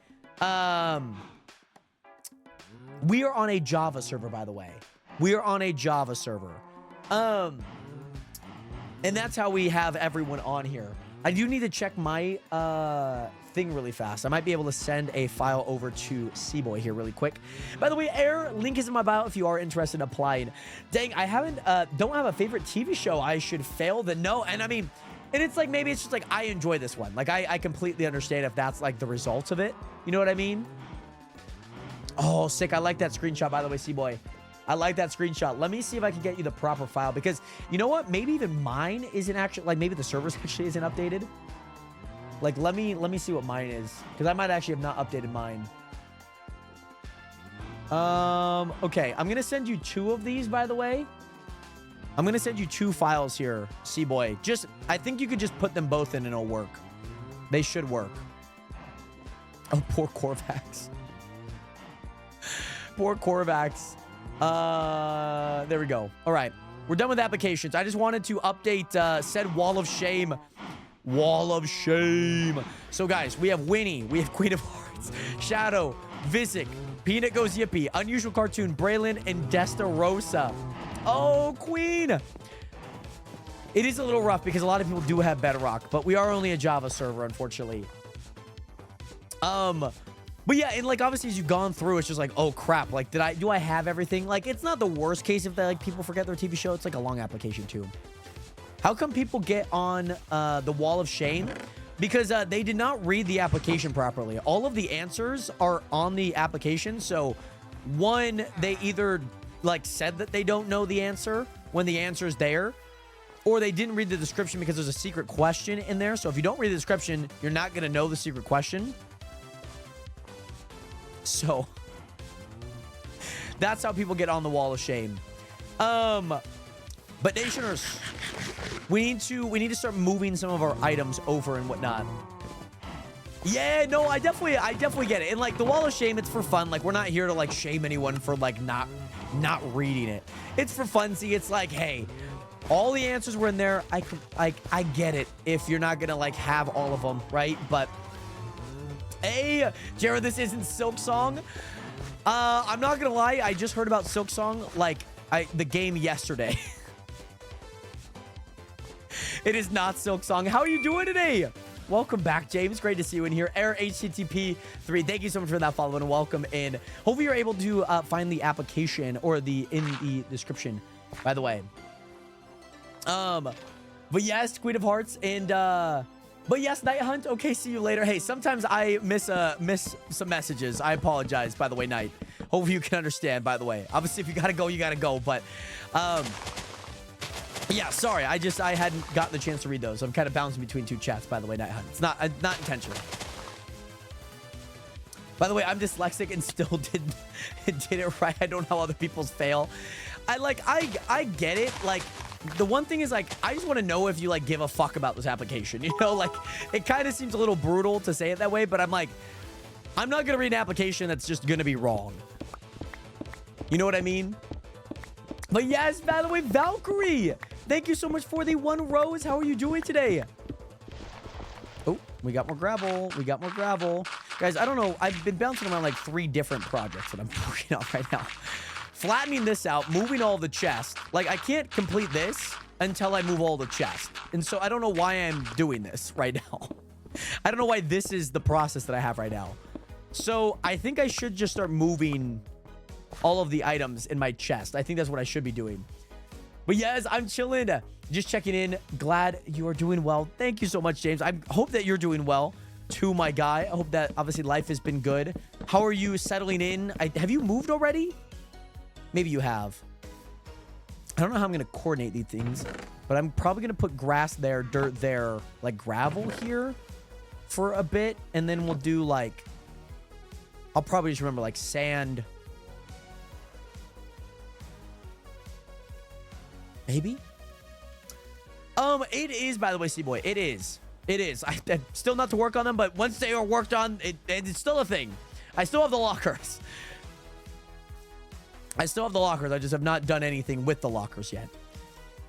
C: we are on a Java server, by the way. We are on a Java server. And that's how we have everyone on here. I do need to check my thing really fast. I might be able to send a file over to C-Boy here really quick. By the way, Air, link is in my bio if you are interested in applying. Dang, I don't have a favorite TV show I should fail to know. And I mean, and it's like, maybe it's just like, I enjoy this one. Like, I completely understand if that's like the result of it. You know what I mean? Oh, sick. I like that screenshot, by the way, C-Boy. I like that screenshot. Let me see if I can get you the proper file, because you know what? Maybe even mine isn't actually, like, maybe the servers actually isn't updated. Like, let me see what mine is, because I might actually have not updated mine. Okay. I'm going to send you 2 of these, by the way. I'm going to send you 2 files here, C-Boy. I think you could just put them both in and it'll work. They should work. Oh, poor Corvax. Poor Corvax. There we go. All right. We're done with applications. I just wanted to update said Wall of Shame. Wall of Shame. So, guys, we have Winnie. We have Queen of Hearts. Shadow. Visic. Peanut Goes Yippee. Unusual Cartoon. Braylon. And Destarosa. Oh, Queen. It is a little rough because a lot of people do have Bedrock, but we are only a Java server, unfortunately. But yeah, and like obviously as you've gone through, it's just like, oh crap, like do I have everything? Like it's not the worst case if like people forget their TV show. It's like a long application too. How come people get on the Wall of Shame? Because they did not read the application properly. All of the answers are on the application. So one, they either like said that they don't know the answer when the answer is there, or they didn't read the description because there's a secret question in there. So if you don't read the description, you're not going to know the secret question. So that's how people get on the Wall of Shame. But Nationers, we need to start moving some of our items over and whatnot. Yeah, no, I definitely get it. And like the Wall of Shame, it's for fun. Like we're not here to like shame anyone for like not reading it. It's for fun. See, it's like, hey, all the answers were in there. I get it if you're not gonna like have all of them, right? But hey, Jared, this isn't Silk Song. I'm not gonna lie, I just heard about Silk Song like the game yesterday. It is not Silk Song. How are you doing today? Welcome back, James. Great to see you in here. Air HTTP3. Thank you so much for that follow and welcome in. Hopefully you're able to find the application or in the description, by the way. But yes, Queen of Hearts and but yes, Night Hunt. Okay, see you later. Hey, sometimes I miss some messages. I apologize, by the way, Night. Hopefully you can understand, by the way. Obviously, if you gotta go, you gotta go. But yeah, sorry. I hadn't gotten the chance to read those. I'm kind of bouncing between 2 chats, by the way, Night Hunt. It's not intentional. By the way, I'm dyslexic and still did it right. I don't know how other people's fail. I get it. Like, the one thing is, like, I just want to know if you, like, give a fuck about this application. You know, like, it kind of seems a little brutal to say it that way, but I'm like, I'm not going to read an application that's just going to be wrong. You know what I mean? But yes, by the way, Valkyrie, thank you so much for the 1 rose. How are you doing today? Oh, we got more gravel. We got more gravel. Guys, I don't know. I've been bouncing around like 3 different projects that I'm working on right now. Flattening this out, moving all the chests. Like, I can't complete this until I move all the chests. And so I don't know why I'm doing this right now. I don't know why this is the process that I have right now. So I think I should just start moving all of the items in my chest. I think that's what I should be doing. But yes, I'm chilling. Just checking in. Glad you are doing well. Thank you so much, James. I hope that you're doing well too, my guy. I hope that obviously life has been good. How are you settling in? Have you moved already? Maybe you have. I don't know how I'm going to coordinate these things, but I'm probably going to put grass there, dirt there, like gravel here for a bit. And then we'll do like, I'll probably just remember like sand. Maybe. It is, by the way, C-Boy. It is. It is. I still not to work on them, but once they are worked on, it's still a thing. I still have the lockers. I still have the lockers. I just have not done anything with the lockers yet.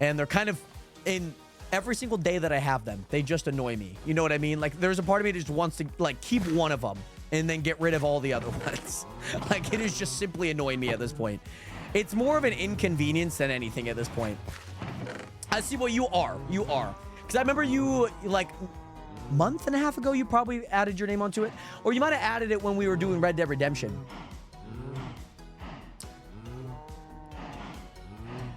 C: And they're kind of in every single day that I have them. They just annoy me. You know what I mean? Like, there's a part of me that just wants to, like, keep one of them and then get rid of all the other ones. Like, it is just simply annoying me at this point. It's more of an inconvenience than anything at this point. I see what you are. You are. Because I remember you, like, a month and a half ago, you probably added your name onto it. Or you might have added it when we were doing Red Dead Redemption.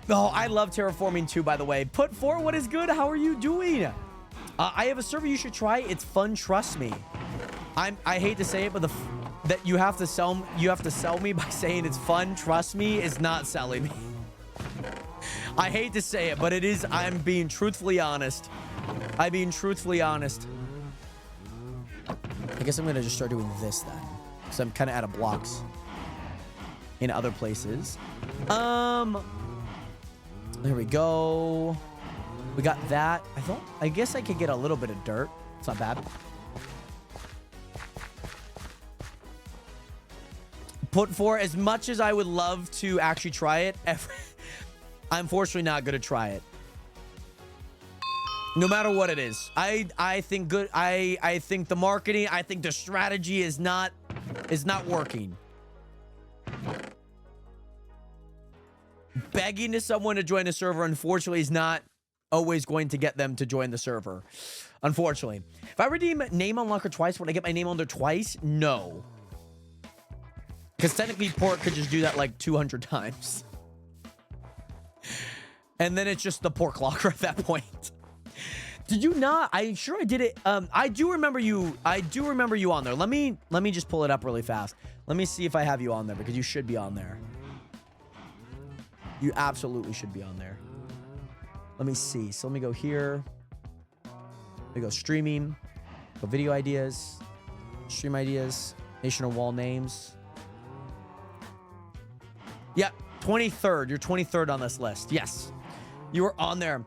C: Oh, I love terraforming too, by the way. Put 4, what is good? How are you doing? I have a server you should try. It's fun, trust me. I hate to say it, but that you have to sell me by saying it's fun, trust me, is not selling me. I hate to say it, but it is. I'm being truthfully honest. I'm being truthfully honest. I guess I'm gonna just start doing this then, because I'm kind of out of blocks in other places. There we go. We got that. I guess I could get a little bit of dirt. It's not bad. Put 4, as much as I would love to actually try it, I'm fortunately not going to try it. No matter what it is. I think good. I think the marketing, I think the strategy is not working. Begging to someone to join the server, unfortunately, is not always going to get them to join the server. Unfortunately. If I redeem name unlocker twice, would I get my name on there twice? No. Because technically, Port could just do that like 200 times. And then it's just the pork locker at that point. Did you not? I'm sure I did it. I do remember you. I do remember you on there. Let me just pull it up really fast. Let me see if I have you on there, because you should be on there. You absolutely should be on there. Let me see. So let me go here. Let me go streaming. Go video ideas. Stream ideas. Nation of wall names. Yeah, 23rd. You're 23rd on this list. Yes. You were on there.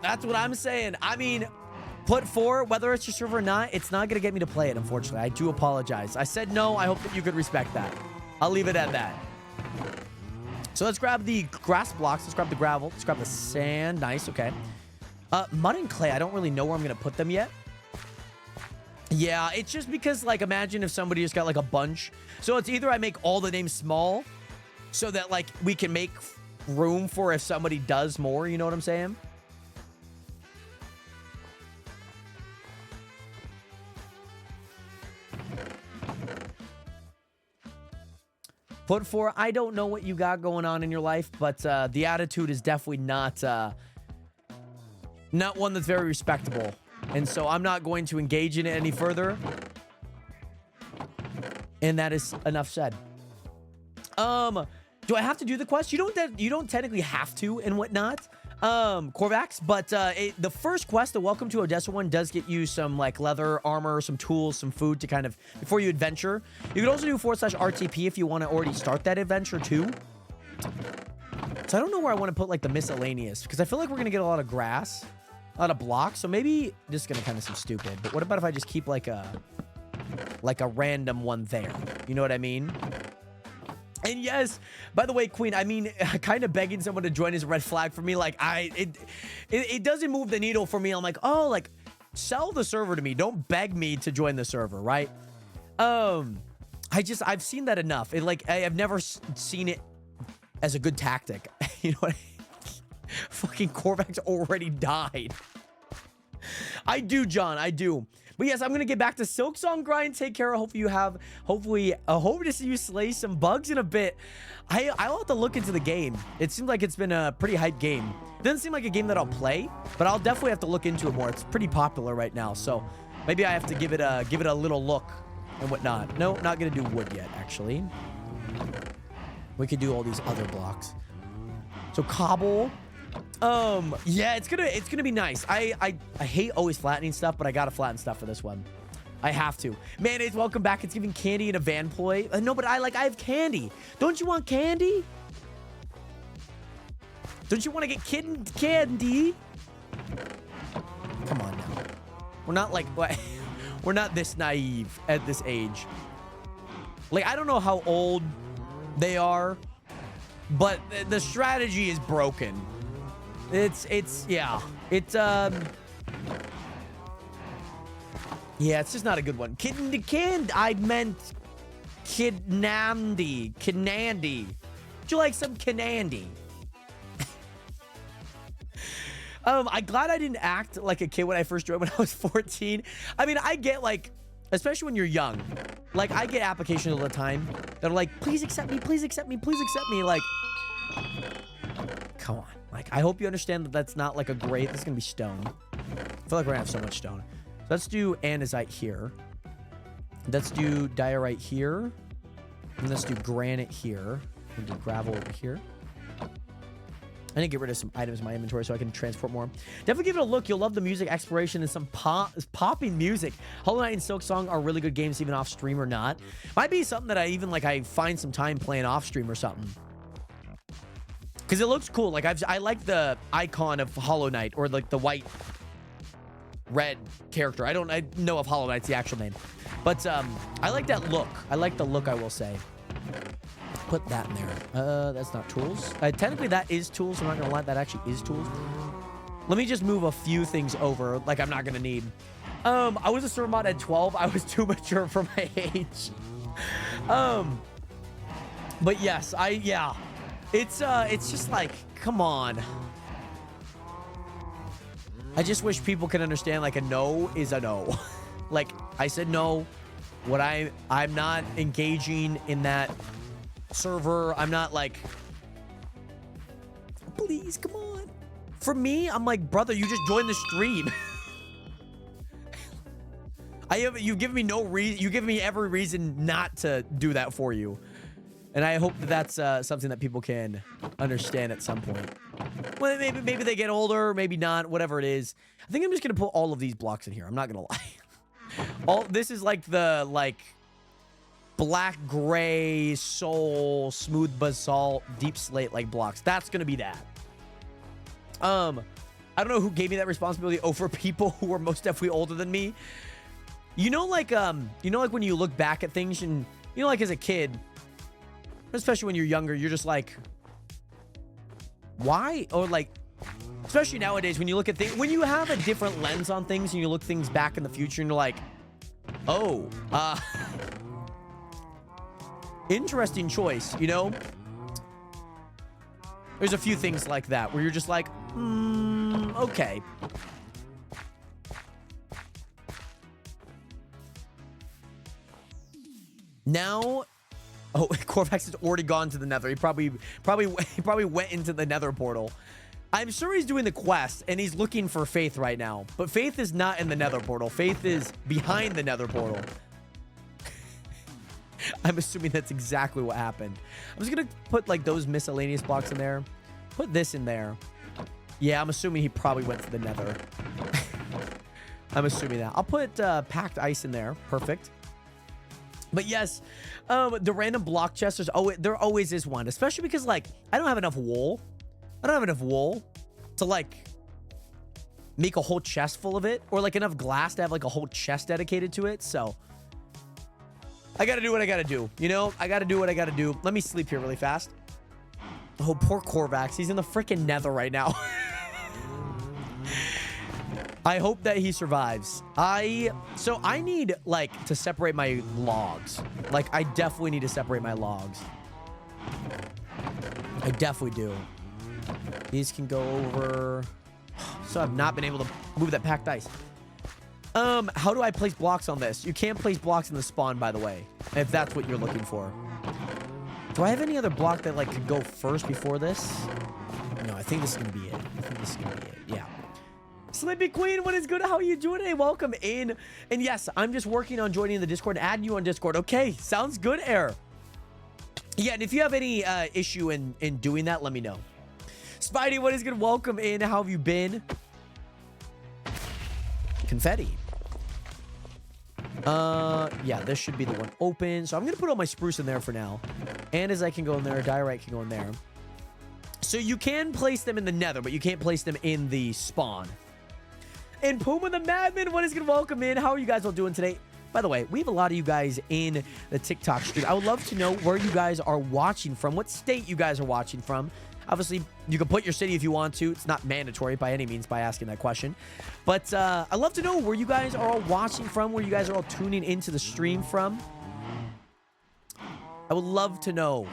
C: That's what I'm saying. I mean, put 4, whether it's your server or not, it's not going to get me to play it, unfortunately. I do apologize. I said no. I hope that you could respect that. I'll leave it at that. So let's grab the grass blocks. Let's grab the gravel. Let's grab the sand. Nice. Okay. Mud and clay. I don't really know where I'm going to put them yet. Yeah, it's just because, like, imagine if somebody just got, like, a bunch. So it's either I make all the names small so that, like, we can make room for if somebody does more. You know what I'm saying? Put 4, I don't know what you got going on in your life, but the attitude is definitely not one that's very respectable. And so I'm not going to engage in it any further. And that is enough said. Do I have to do the quest? You don't technically have to and whatnot. Corvax, but the first quest, the Welcome to Odessa one, does get you some like leather, armor, some tools, some food to kind of before you adventure. You can also do /RTP if you want to already start that adventure too. So I don't know where I want to put like the miscellaneous, because I feel like we're gonna get a lot of grass, a lot of blocks. So maybe this is gonna kind of seem stupid, but what about if I just keep like a random one there? You know what I mean? And yes, by the way, Queen, I mean, kind of begging someone to join is a red flag for me. Like, it doesn't move the needle for me. I'm like, oh, like, sell the server to me. Don't beg me to join the server, right? I've seen that enough. I've never seen it as a good tactic. You know what I mean? Fucking Korvax already died. I do, John. I do. But yes, I'm going to get back to Silk Song grind. Take care. Hopefully, hope to see you slay some bugs in a bit. I'll have to look into the game. It seems like it's been a pretty hype game. It doesn't seem like a game that I'll play, but I'll definitely have to look into it more. It's pretty popular right now, so maybe I have to give it a little look and whatnot. No, not going to do wood yet, actually. We could do all these other blocks. So cobble. Yeah, it's gonna be nice. I hate always flattening stuff, but I gotta flatten stuff for this one. I have to. Mayonnaise, welcome back. It's giving candy in a van ploy. No, but I have candy. Don't you want candy? Don't you want to get candy? Come on now. We're not like we're not this naive at this age. Like, I don't know how old they are, but the strategy is broken. Yeah, it's just not a good one. I meant Kidnandy. Would you like some Kidnandy? I'm glad I didn't act like a kid when I first joined when I was 14. I mean, I get, like, especially when you're young, like, I get applications all the time that are like, please accept me, please accept me, please accept me. Like, come on. Like, I hope you understand that that's not like a great... This is going to be stone. I feel like we're going to have so much stone. So let's do andesite here. Let's do diorite here. And let's do granite here. We'll do gravel over here. I need to get rid of some items in my inventory so I can transport more. Definitely give it a look. You'll love the music exploration and some popping music. Hollow Knight and Silk Song are really good games, even off stream or not. Might be something that I find some time playing off stream or something. Because it looks cool. Like, I like the icon of Hollow Knight, or like the white red character. I know if Hollow Knight's the actual name, but I like that look. I like the look, I will say. Put that in there. That's not tools. Technically that is tools. I'm not gonna lie, that actually is tools. Let me just move a few things over, like I'm not gonna need. I was a server mod at 12. I was too mature for my age. But yes, yeah. It's just like, come on. I just wish people can understand, like, a no is a no. Like, I said no. I'm not engaging in that server. I'm not like, please, come on. For me, I'm like, brother, you just joined the stream. You've given me no reason. You give me every reason not to do that for you. And I hope that that's something that people can understand at some point. Well, maybe they get older, maybe not, whatever it is. I think I'm just gonna put all of these blocks in here. I'm not gonna lie. This is like the black, gray, soul, smooth basalt, deep slate like blocks. That's gonna be that. I don't know who gave me that responsibility over people who are most definitely older than me. You know, like when you look back at things and like as a kid. Especially when you're younger, you're just like, why? Or like, especially nowadays when you look at things, when you have a different lens on things and you look things back in the future and you're like, oh, interesting choice, you know? There's a few things like that where you're just like, okay. Now... Oh, Korvax has already gone to the nether. He probably went into the nether portal. I'm sure he's doing the quest, and he's looking for Faith right now. But Faith is not in the nether portal. Faith is behind the nether portal. I'm assuming that's exactly what happened. I'm just going to put, like, those miscellaneous blocks in there. Put this in there. Yeah, I'm assuming he probably went to the nether. I'm assuming that. I'll put packed ice in there. Perfect. But yes, the random block chests, there always is one. Especially because, like, I don't have enough wool. I don't have enough wool to, like, make a whole chest full of it. Or, like, enough glass to have, like, a whole chest dedicated to it. So, I gotta do what I gotta do. You know, I gotta do what I gotta do. Let me sleep here really fast. Oh, poor Korvax. He's in the freaking nether right now. I hope that he survives. So I need, like, to separate my logs. Like, I definitely need to separate my logs. I definitely do. These can go over. So I've not been able to move that packed ice. How do I place blocks on this? You can't place blocks in the spawn, by the way, if that's what you're looking for. Do I have any other block that, like, could go first before this? No, I think this is gonna be it. I think this is gonna be it. Yeah. Sleepy Queen, what is good? How are you doing today? Welcome in. And yes, I'm just working on joining the Discord, adding you on Discord. Okay, sounds good, Air. Yeah, and if you have any issue in doing that, let me know. Spidey, what is good? Welcome in. How have you been? Confetti. Yeah, this should be the one open. So I'm gonna put all my spruce in there for now. And as I can go in there, diorite can go in there. So you can place them in the nether, but you can't place them in the spawn. And Puma the Madman, what is good? Welcome in. How are you guys all doing today? By the way, we have a lot of you guys in the TikTok stream. I would love to know where you guys are watching from, what state you guys are watching from. Obviously, you can put your city if you want to. It's not mandatory by any means by asking that question. But I'd love to know where you guys are all watching from, where you guys are all tuning into the stream from. I would love to know.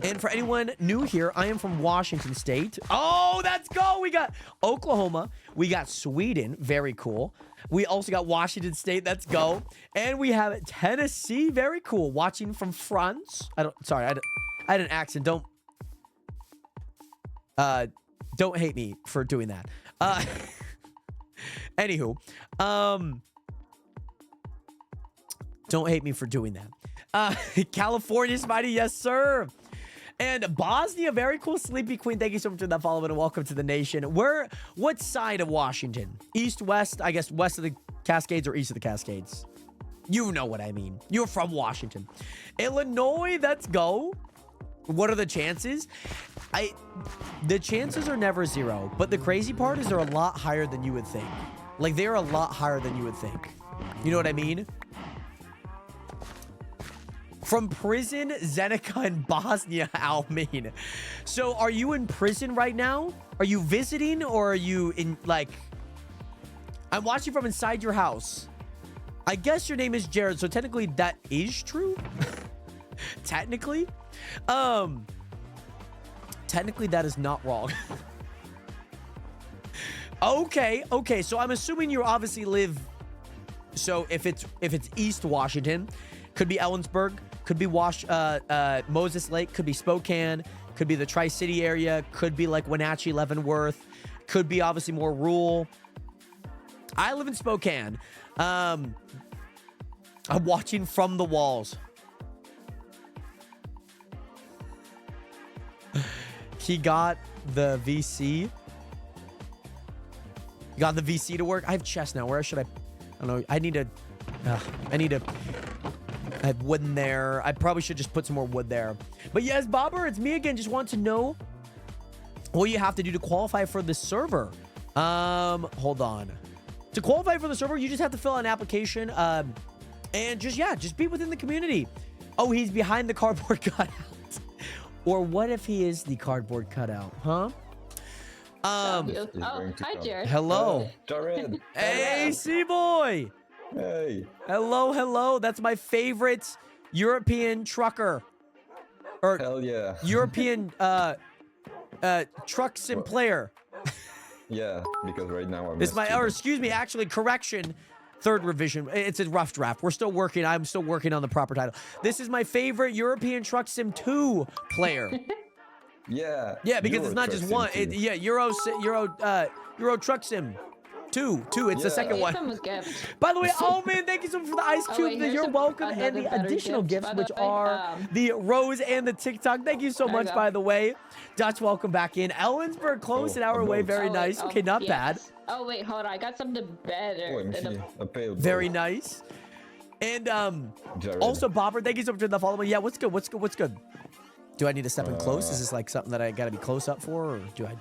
C: And for anyone new here, I am from Washington State. Oh, let's go. We got Oklahoma. We got Sweden. Very cool. We also got Washington State. Let's go. And we have Tennessee. Very cool. Watching from France. I had an accent. Don't hate me for doing that. Anywho, don't hate me for doing that. California, Spidey, yes, sir. And Bosnia, very cool. Sleepy Queen, thank you so much for that follow and welcome to the nation. What side of Washington? East, west, I guess west of the Cascades or east of the Cascades? You know what I mean. You're from Washington. Illinois, let's go. What are the chances? The chances are never zero, but the crazy part is they're a lot higher than you would think. Like, they're a lot higher than you would think. You know what I mean? From prison, Zeneca in Bosnia, Almin. So are you in prison right now? Are you visiting or are you in, like... I'm watching from inside your house. I guess your name is Jared, so technically that is true? Technically? Technically that is not wrong. Okay, so I'm assuming you obviously live... So if it's East Washington, could be Ellensburg, could be Moses Lake, could be Spokane, could be the Tri-City area, could be like Wenatchee, Leavenworth, could be obviously more rural. I live in Spokane. I'm watching from the walls. He got the VC. You got the VC to work? I have chest now. Where should I don't know. I need to I have wood in there. I probably should just put some more wood there. But yes, Bobber, it's me again. Just want to know what you have to do to qualify for the server. Hold on. To qualify for the server, you just have to fill out an application. And just be within the community. Oh, he's behind the cardboard cutout. Or what if he is the cardboard cutout, huh?
D: Hi, Jared.
C: Hello.
E: Jared.
C: Hey, C-boy.
E: Hey.
C: Hello. That's my favorite European trucker. Or
E: Hell yeah.
C: European truck sim player.
E: Yeah, because right now I'm...
C: It's excuse me, actually, correction. Third revision. It's a rough draft. I'm still working on the proper title. This is my favorite European Truck Sim 2 player.
E: Yeah.
C: Yeah, because it's not just one. Euro Truck Sim 2. It's the second one. By the way, oh man, thank you so much for the ice cube. You're welcome. And the additional gifts, which are the rose and the TikTok. Thank you so much, by the way. Dutch, welcome back in. Ellensburg, close an hour away. Very nice. Okay, not bad.
D: Oh wait, hold on. I got something better.
C: Very nice. And also Bobber, thank you so much for the follow. Yeah, what's good? Do I need to step in close? Is this like something that I gotta be close up for, or do I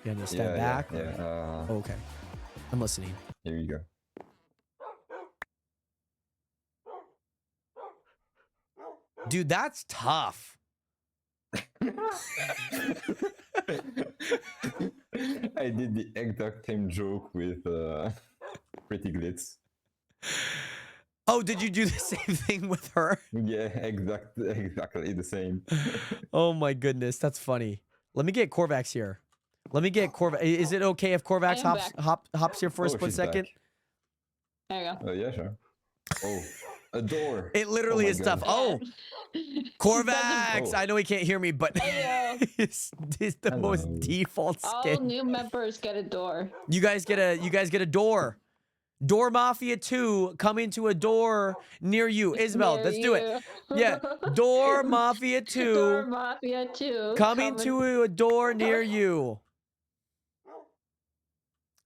C: need to step back?
E: Yeah.
C: Okay. I'm listening.
E: Here you go.
C: Dude, that's tough.
E: I did the exact same joke with Pretty Glitz.
C: Oh, did you do the same thing with her?
E: Yeah, exactly the same.
C: Oh my goodness, that's funny. Let me get Corvax here. Let me get Corvax. Is it okay if Corvax
D: I am
C: hops here for a
E: Oh,
C: split
E: she's
C: second?
E: back.
D: There you go.
E: Yeah, sure. Oh, a door.
C: It literally
E: Oh my
C: is tough.
E: God.
C: Oh, Corvax!
E: Oh.
C: I know he can't hear me, but
D: Heyo.
C: it's the most
E: Hello.
C: default
D: All
C: skin.
D: new members get a door.
C: You guys get a door. Door Mafia 2 coming to a door near you. Isabel,
D: Near
C: let's do it.
D: you.
C: Yeah. Door Mafia 2
D: Door Mafia 2.
C: coming to a door near you.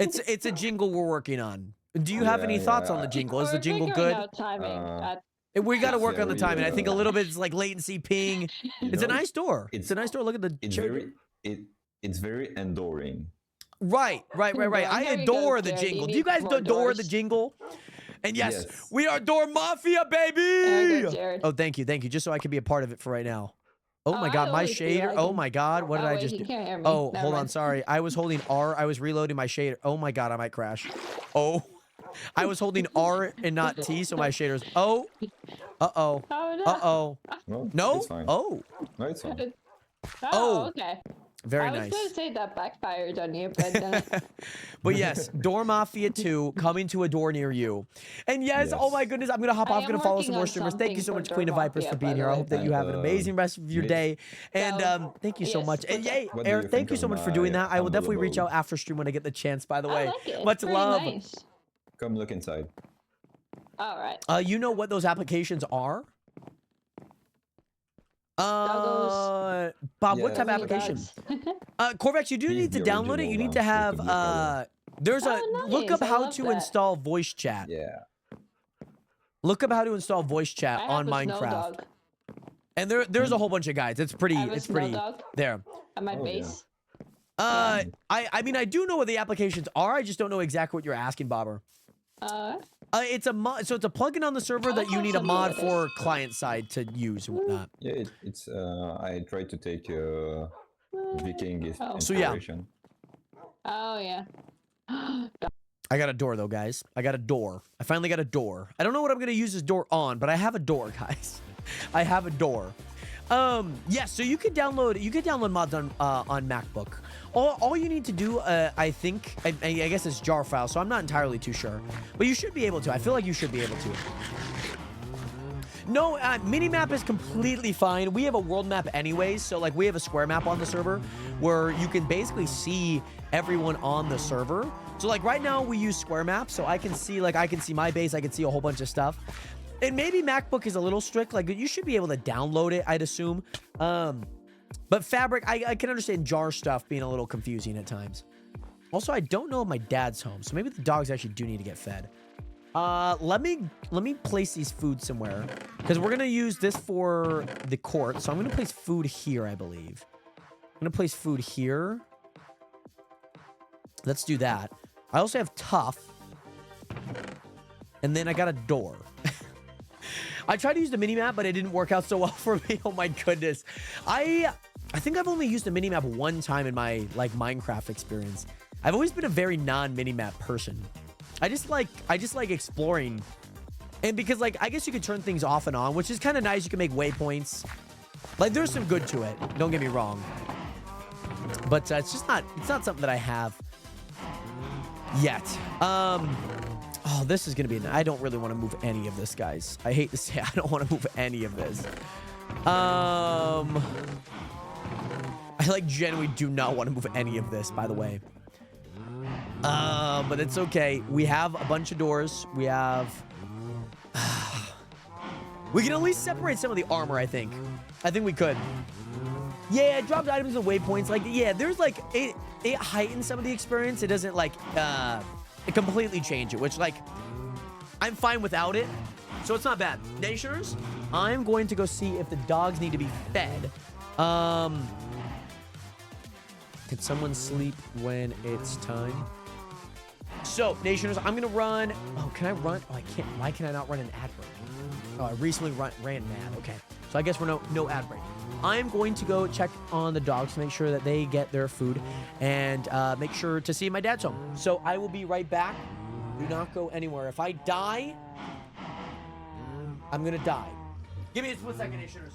C: It's a jingle we're working on. Do you have any thoughts on the jingle? Is the
D: We're
C: jingle
D: figuring
C: good?
D: out timing.
C: We got to work on the
E: very,
C: timing. I think a little bit is like latency ping.
E: You
C: It's a
E: know,
C: nice door. It's a nice door. Look at the
E: It's
C: cherry.
E: it's very enduring.
C: Right. I
D: There you go,
C: adore the
D: Jared. You
C: jingle. Do
D: need
C: you guys
D: more
C: adore the
D: doors.
C: jingle? And yes,
E: Yes.
C: we are Door Mafia,
D: There
C: baby.
D: you go, Jared.
C: Oh, thank you. Just so I can be a part of it for right now. Oh my
D: I
C: God, my
D: always feel
C: shader.
D: like
C: Oh
D: it.
C: my God, what did
D: Oh,
C: I
D: wait,
C: just
D: he
C: do?
D: can't hear me.
C: Oh,
D: Never
C: hold on,
D: mind.
C: sorry. I was holding R. I was reloading my shader. Oh my God, I might crash. Oh, I was holding R and not T, so my shaders. Oh, uh-oh.
D: Oh, no.
C: Uh-oh.
E: No,
C: No?
E: it's fine.
C: Oh,
E: No, it's fine.
C: Oh.
D: Okay.
C: very
D: I was
C: nice.
D: going to say that backfired on you, but then
C: But yes, Door Mafia 2 coming to a door near you. And yes, oh my
E: Yes.
C: goodness, I'm going to hop
D: I
C: off,
D: am
C: going to follow
D: working
C: some more
D: on
C: streamers. Thank you so
D: something
C: much,
D: for
C: Queen of
D: Door
C: Vipers, for
D: Mafia,
C: being
D: by
C: here.
D: the
C: I
D: way.
C: hope that you have an amazing rest of your
E: Miss-
C: day. And
D: So,
C: thank you so
D: yes,
C: much.
D: what's
C: And
D: up?
C: yay,
E: What do
C: Eric,
E: you
C: thank
E: think
C: you so
E: of
C: much for
E: my
C: doing that. I will
E: humble
C: definitely reach out
E: abode?
C: after stream when I get the chance, by the
D: I
C: way.
D: like it.
C: Much
D: It's pretty
C: love.
D: nice.
E: Come look inside.
D: All right.
C: You know what those applications are? Bob, what
E: Yeah,
C: type of
E: Doggos.
C: application?
D: Dogs.
C: Corvex, you do
E: He's
C: need to
E: the
C: download it.
E: original
C: You need
E: one
C: to
E: with the
C: have
E: blue color.
C: there's a
D: Oh,
C: look
D: nice.
C: up
D: I
C: how
D: love
C: to
D: that.
C: install voice chat.
E: Yeah.
C: Look up how to install voice chat
D: I
C: on
D: have a snow
C: Minecraft.
D: dog.
C: And there's a whole bunch of guides. It's pretty
D: I have a
C: it's
D: snow
C: pretty
D: dog
C: there.
D: at my
E: Oh, yeah.
D: base.
C: I mean I do know what the applications are. I just don't know exactly what you're asking, Bobber. It's a mod, so it's a plugin on the server
D: I'll
C: that you need a
D: show you
C: mod
D: what it
C: for client side to use and whatnot.
E: Yeah, it's I tried to take Viking
D: Oh.
C: So, yeah.
E: inspiration.
D: Oh yeah.
C: I got a door though, guys. I got a door. I finally got a door. I don't know what I'm gonna use this door on, but I have a door, guys. I have a door. Yes, so you could download mods on MacBook. All you need to do, I think, I guess it's jar file, so I'm not entirely too sure. But you should be able to. I feel like you should be able to. No, minimap is completely fine. We have a world map anyways, so like we have a square map on the server where you can basically see everyone on the server. So like right now we use square map, so I can see my base, I can see a whole bunch of stuff. And maybe MacBook is a little strict, like you should be able to download it, I'd assume. But Fabric, I can understand jar stuff being a little confusing at times. Also, I don't know if my dad's home, so maybe the dogs actually do need to get fed. Let me place these food somewhere, because we're gonna use this for the court. So I'm gonna place food here, I believe. I'm gonna place food here. Let's do that. I also have tough, and then I got a door. I tried to use the minimap, but it didn't work out so well for me. Oh my goodness. I think I've only used the minimap one time in my like Minecraft experience. I've always been a very non-minimap person. I just like exploring. And because like I guess you could turn things off and on, which is kind of nice. You can make waypoints. Like there's some good to it. Don't get me wrong. But it's not something that I have yet. Oh, this is going to be... I don't really want to move any of this, guys. I hate to say I don't want to move any of this. I like genuinely do not want to move any of this, by the way. But it's okay. We have a bunch of doors. We have... we can at least separate some of the armor, I think. I think we could. Yeah, it drops items and waypoints. Like, yeah, there's like... It heightens some of the experience. It doesn't like... completely change it, which like I'm fine without it, so it's not bad. Nationers, I'm going to go see if the dogs need to be fed. Can someone sleep when it's time? So Nationers, I'm gonna run. Oh, can I run? Oh, I can't. Why can I not run an ad break? Oh, I recently ran an ad. Okay, So I guess we're no ad break. I'm going to go check on the dogs to make sure that they get their food and make sure to see my dad's home. So I will be right back. Do not go anywhere. If I die, I'm gonna die. Give me a split second, Nationers.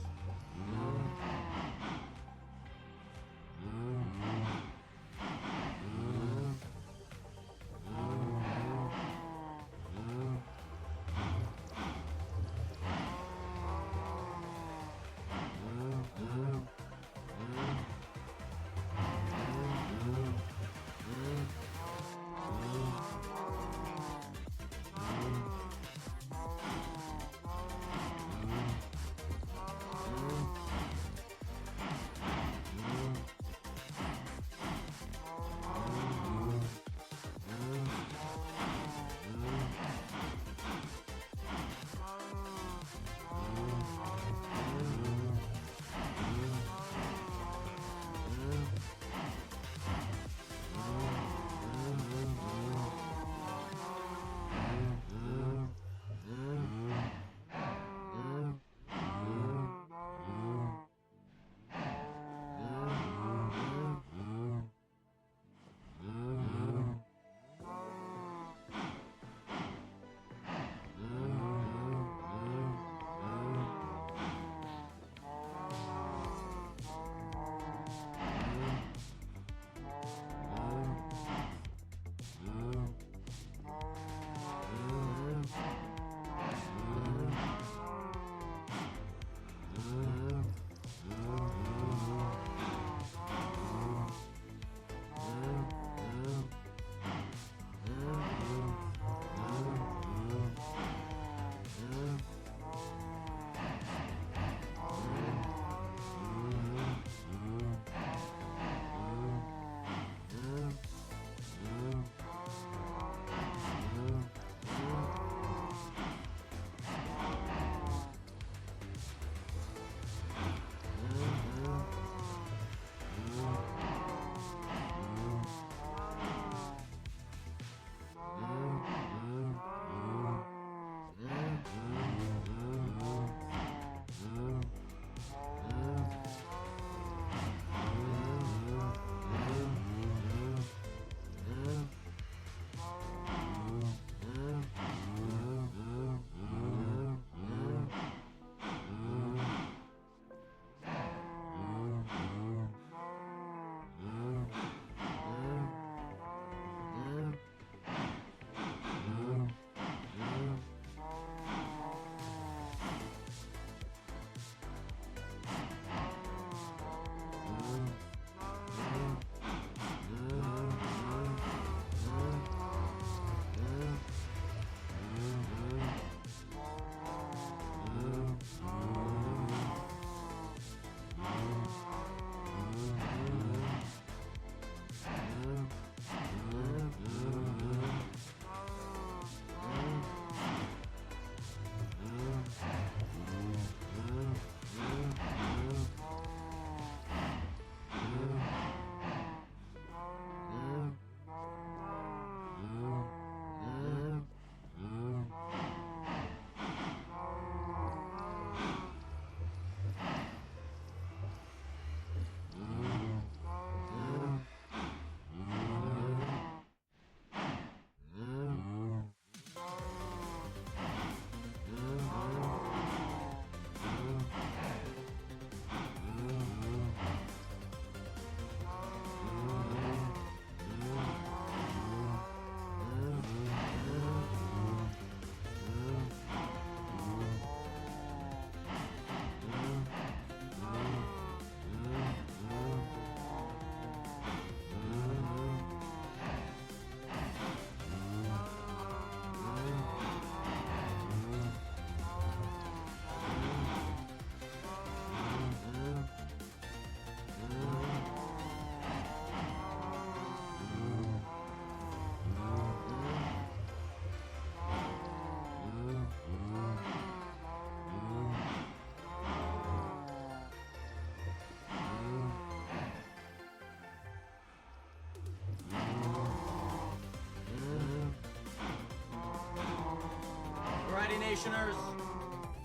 C: Alrighty, Nationers,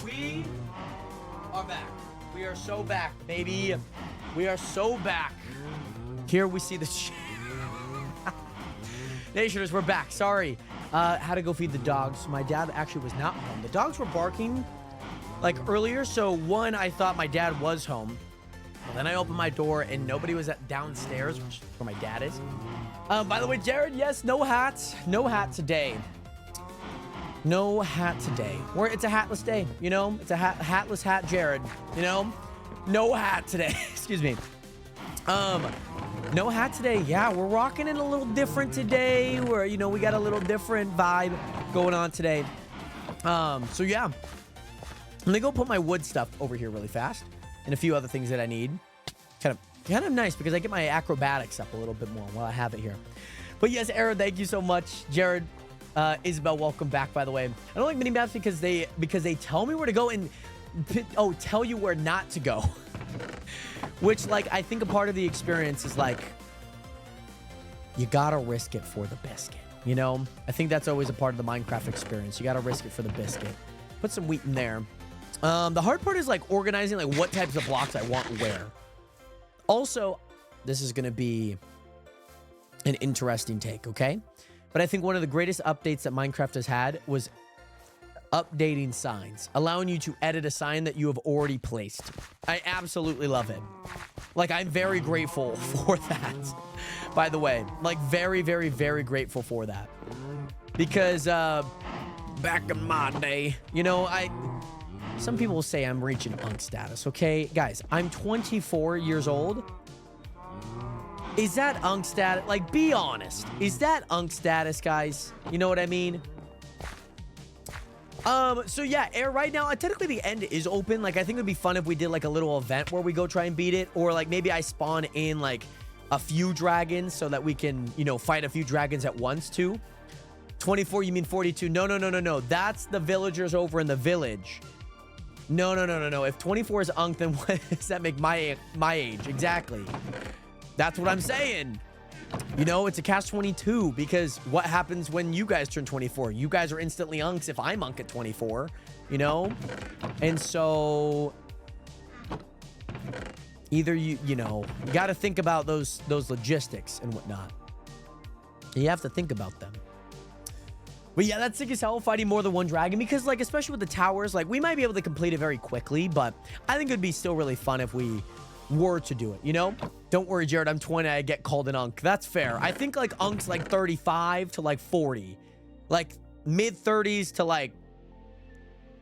C: we are back. We are so back, baby. We are so back. Here we see the Nationers, we're back. Sorry. Had to go feed the dogs. My dad actually was not home. The dogs were barking like earlier, so one, I thought my dad was home. Well, then I opened my door and nobody was downstairs, which is where my dad is. By the way, Jared, yes, no hats. No hat today. No hat today. It's a hatless day, you know? It's a hatless hat, Jared, you know? No hat today. Excuse me. No hat today. Yeah, we're rocking it a little different today. We got a little different vibe going on today. So yeah. Let me go put my wood stuff over here really fast and a few other things that I need. Kind of nice because I get my acrobatics up a little bit more while I have it here. But yes, Aaron, thank you so much. Jared, Isabel, welcome back, by the way. I don't like mini maps because they tell me where to go and tell you where not to go. Which, like, I think a part of the experience is like, you gotta risk it for the biscuit. You know, I think that's always a part of the Minecraft experience. You gotta risk it for the biscuit. Put some wheat in there. The hard part is like organizing like what types of blocks I want where. Also, this is gonna be an interesting take, okay? But I think one of the greatest updates that Minecraft has had was updating signs, allowing you to edit a sign that you have already placed. I absolutely love it. Like, I'm very grateful for that, by the way. Like, very, very, very grateful for that. Because, back in my day, some people will say I'm reaching unk status, okay? Guys, I'm 24 years old. Is that unk status? Like, be honest. Is that unk status, guys? You know what I mean? So yeah, right now, technically the end is open. Like, I think it would be fun if we did like a little event where we go try and beat it. Or like maybe I spawn in like a few dragons so that we can, fight a few dragons at once too. 24, you mean 42? No. That's the villagers over in the village. No. If 24 is unk, then what does that make my age? Exactly. That's what I'm saying. It's a catch-22 because what happens when you guys turn 24? You guys are instantly unks if I'm unk at 24, And so either you got to think about those logistics and whatnot. You have to think about them. But yeah, that's sick as hell, fighting more than one dragon, because like, especially with the towers, like we might be able to complete it very quickly, but I think it'd be still really fun if we were to do it, Don't worry, Jared, I'm 20, I get called an unk. That's fair. I think like unk's like 35 to like 40. Like mid 30s to like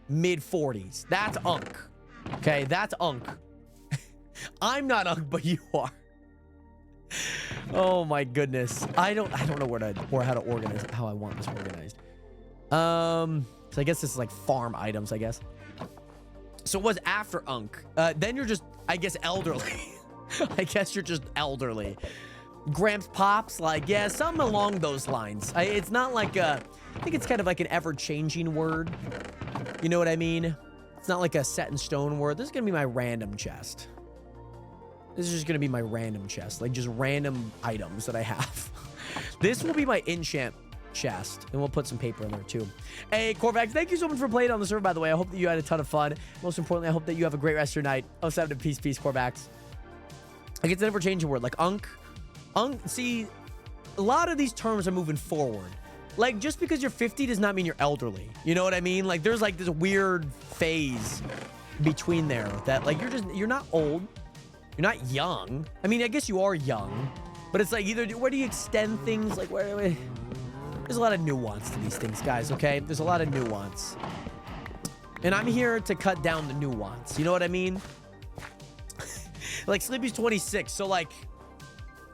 C: mid 40s. That's unk. Okay, that's unk. I'm not unk, but you are. Oh my goodness. I don't know how to organize how I want this organized. So I guess this is like farm items, I guess. So it was after unk. Then you're just, I guess, elderly. I guess you're just elderly. Gramps Pops, like, yeah, something along those lines. It's not like I think it's kind of like an ever-changing word. You know what I mean? It's not like a set-in-stone word. This is going to be my random chest. This is just going to be my random chest. Like, just random items that I have. This will be my enchant chest. And we'll put some paper in there, too. Hey, Corvax, thank you so much for playing on the server, by the way. I hope that you had a ton of fun. Most importantly, I hope that you have a great rest of your night. 07 to peace, Corvax. Like, it's an ever-changing word. Like, unk. See, a lot of these terms are moving forward. Like, just because you're 50 does not mean you're elderly. You know what I mean? Like, there's, like, this weird phase between there that, like, you're not old. You're not young. I mean, I guess you are young. But it's like, where do you extend things? Like, where there's a lot of nuance to these things, guys, okay? There's a lot of nuance. And I'm here to cut down the nuance. You know what I mean? Like, Sleepy's 26, so, like,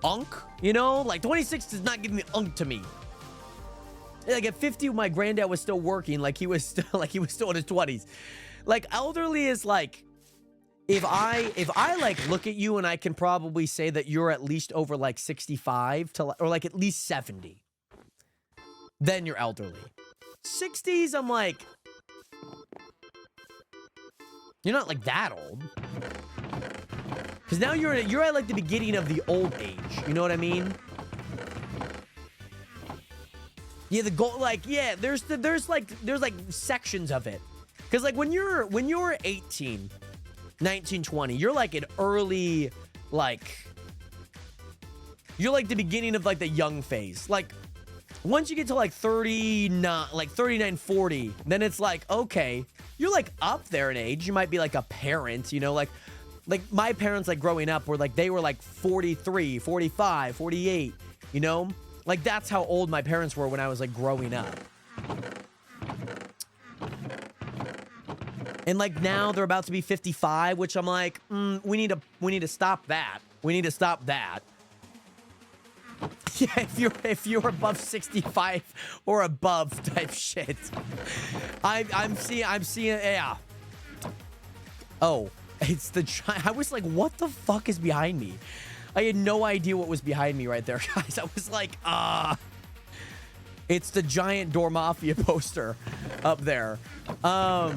C: unk, Like, 26 does not give me unk to me. Like, at 50, my granddad was still working. Like, he was still in his 20s. Like, elderly is, like, if I, like, look at you and I can probably say that you're at least over, like, 65 to, or, like, at least 70. Then you're elderly. 60s, I'm like, you're not, like, that old. Because now you're at like the beginning of the old age. You know what I mean? Yeah, the goal, like, yeah, there's like sections of it. Because like when you're 18, 1920. You're like an early, like, you're like the beginning of like the young phase. Like, once you get to like 39, like 39, 40, then it's like, okay, you're like up there in age. You might be like a parent, you know, like my parents, like growing up, were like, they were like 43, 45, 48, you know, like that's how old my parents were when I was like growing up. And like now they're about to be 55, which I'm like, we need to stop that. We need to stop that. Yeah, if you're above 65 or above type shit. I'm seeing, yeah. Oh, it's the giant. I was like, what the fuck is behind me? I had no idea what was behind me right there, guys. I was like, it's the giant Door Mafia poster up there. I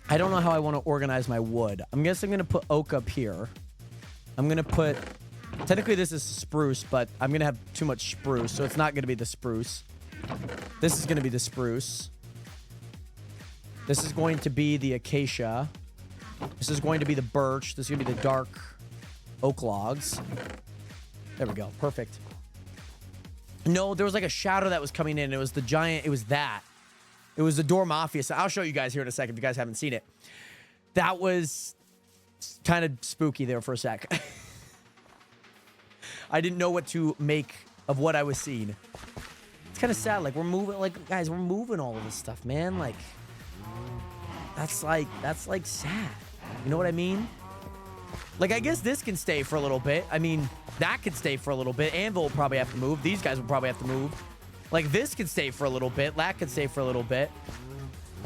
C: don't know how I want to organize my wood. I'm guessing I'm going to put oak up here. I'm going to put... Technically, this is spruce, but I'm going to have too much spruce, so it's not going to be the spruce. This is going to be the spruce. This is going to be the acacia. This is going to be the birch. This is going to be the dark oak logs. There we go. Perfect. No, there was like a shadow that was coming in. It was the giant. It was that. It was the Door Mafia. So I'll show you guys here in a second if you guys haven't seen it. That was kind of spooky there for a sec. I didn't know what to make of what I was seeing. It's kind of sad. Like, we're moving, like, guys, we're moving all of this stuff, man. Like, that's like sad. You know what I mean? Like, I guess this can stay for a little bit. I mean, that could stay for a little bit. Anvil will probably have to move. These guys will probably have to move. Like, this could stay for a little bit. That could stay for a little bit.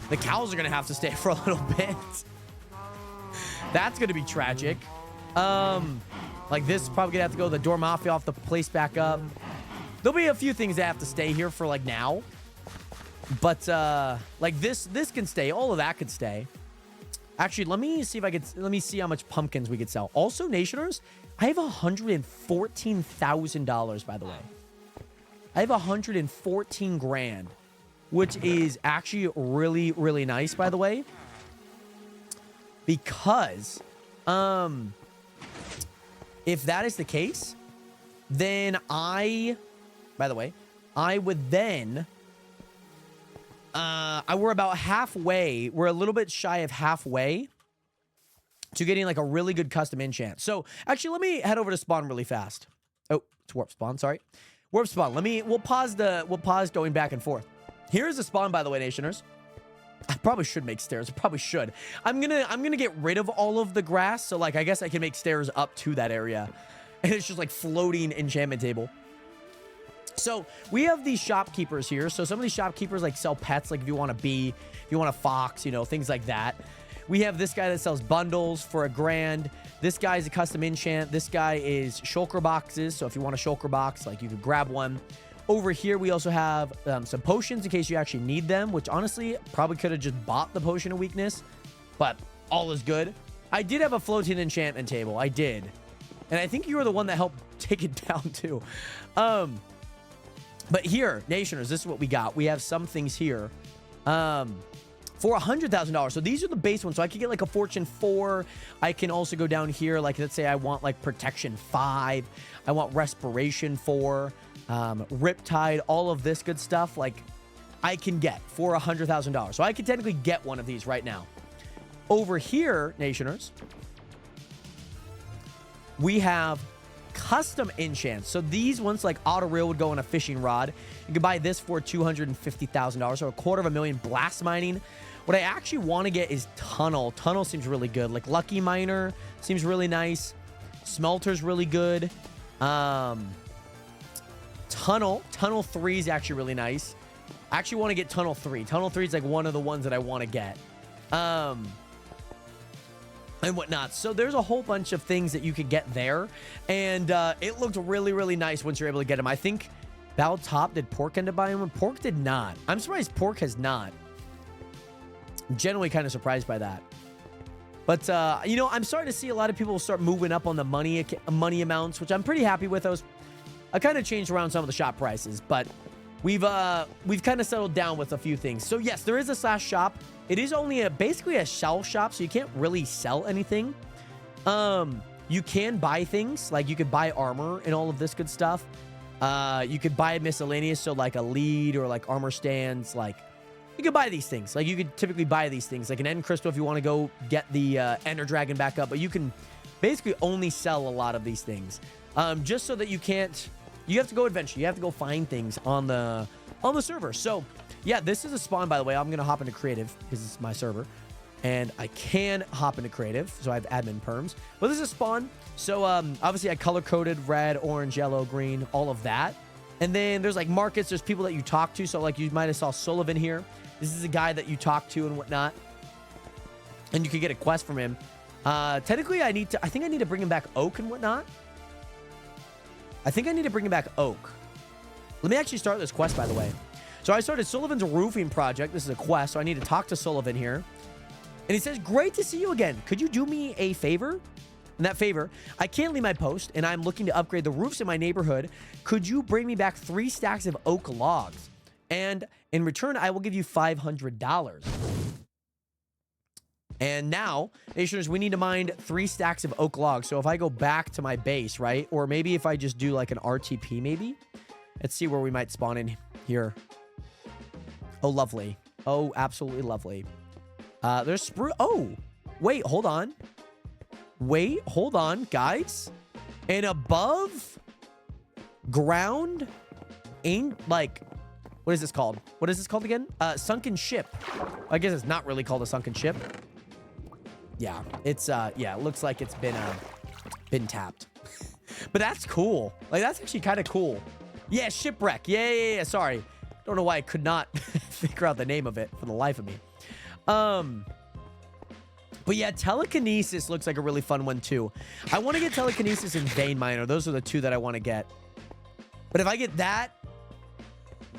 C: The cows are going to have to stay for a little bit. That's going to be tragic. Like, this is probably going to have to go. The Door Mafia off the place back up. There'll be a few things that have to stay here for, like, now. But, like, this can stay. All of that could stay. Actually, let me see if I could... Let me see how much pumpkins we could sell. Also, Nationers, I have $114,000, by the way. I have 114 grand, which is actually really, really nice, by the way. Because, if that is the case, then by the way, I would then, we're about halfway. We're a little bit shy of halfway to getting like a really good custom enchant. So actually, let me head over to spawn really fast. Oh, it's warp spawn. Sorry. Warp spawn. We'll pause going back and forth. Here's the spawn, by the way, Nationers. I probably should make stairs. I probably should. I'm gonna get rid of all of the grass. So like, I guess I can make stairs up to that area. And it's just like floating enchantment table. So we have these shopkeepers here. So some of these shopkeepers like sell pets. Like if you want a bee, if you want a fox, you know, things like that. We have this guy that sells bundles for $1 grand. This guy is a custom enchant. This guy is shulker boxes. So if you want a shulker box, like you could grab one. Over here, we also have some potions in case you actually need them, which honestly, probably could have just bought the potion of weakness, but all is good. I did have a floating enchantment table. I did. And I think you were the one that helped take it down too. But here, Nationers, this is what we got. We have some things here. For $100,000. So these are the base ones. So I could get like a Fortune 4. I can also go down here. Like, let's say I want like Protection 5. I want Respiration 4. Riptide, all of this good stuff. Like, I can get for $100,000. So I can technically get one of these right now. Over here, Nationers, we have custom enchants. So these ones, like auto reel, would go on a fishing rod. You can buy this for $250,000, so $250,000 blast mining. What I actually want to get is tunnel. Tunnel seems really good. Like lucky miner seems really nice. Smelter's really good. Tunnel 3 is actually really nice. I actually want to get Tunnel 3. Tunnel 3 is like one of the ones that I want to get. And whatnot. So there's a whole bunch of things that you could get there. And it looked really, really nice once you're able to get them. I think Battle Top, did Pork end up buying one? Pork did not. I'm surprised Pork has not. I'm generally kind of surprised by that. But, you know, I'm starting to see a lot of people start moving up on the money amounts, which I'm pretty happy with. I kind of changed around some of the shop prices, but we've kind of settled down with a few things. So yes, there is a /shop. it is only basically a shell shop, so you can't really sell anything. You can buy things, like you could buy armor and all of this good stuff. You could buy miscellaneous, so like a lead or like armor stands, like you could buy these things. Like you could typically buy these things, like an end crystal if you want to go get the Ender Dragon back up, but you can basically only sell a lot of these things. Just so that you have to go adventure. You have to go find things on the server. So yeah, this is a spawn, by the way. I'm going to hop into creative because it's my server. And I can hop into creative, so I have admin perms. But this is a spawn. So obviously I color-coded red, orange, yellow, green, all of that. And then there's like markets. There's people that you talk to. So like you might have saw Sullivan here. This is a guy that you talk to and whatnot. And you can get a quest from him. Technically, I think I need to bring him back oak and whatnot. I think I need to bring him back oak. Let me actually start this quest, by the way. So I started Sullivan's roofing project. This is a quest, so I need to talk to Sullivan here. And he says, great to see you again. Could you do me a favor? And that favor, I can't leave my post, and I'm looking to upgrade the roofs in my neighborhood. Could you bring me back 3 stacks of oak logs? And in return, I will give you $500. And now, Nationers, we need to mine 3 stacks of oak logs. So if I go back to my base, right? Or maybe if I just do like an RTP, maybe? Let's see where we might spawn in here. Oh, lovely. Oh, absolutely lovely. There's spruce. Oh, wait, hold on. Wait, hold on, guys. An above ground ain't like, what is this called? What is this called again? Sunken ship. I guess it's not really called a sunken ship. Yeah, it's yeah, it looks like it's been tapped. But that's cool. Like that's actually kind of cool. Yeah, shipwreck. Yeah. Sorry. Don't know why I could not figure out the name of it for the life of me. But yeah, telekinesis looks like a really fun one too. I want to get telekinesis and vein miner. Those are the 2 that I want to get. But if I get that,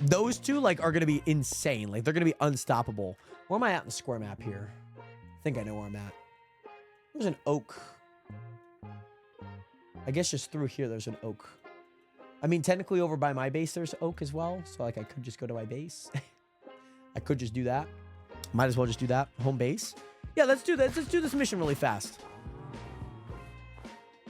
C: those 2 like are going to be insane. Like they're going to be unstoppable. Where am I at in the square map here? I think I know where I'm at. There's an oak. I guess just through here, there's an oak. I mean, technically over by my base, there's oak as well. So like I could just go to my base. I could just do that. Might as well just do that. Home base. Yeah, let's do that. Let's do this mission really fast.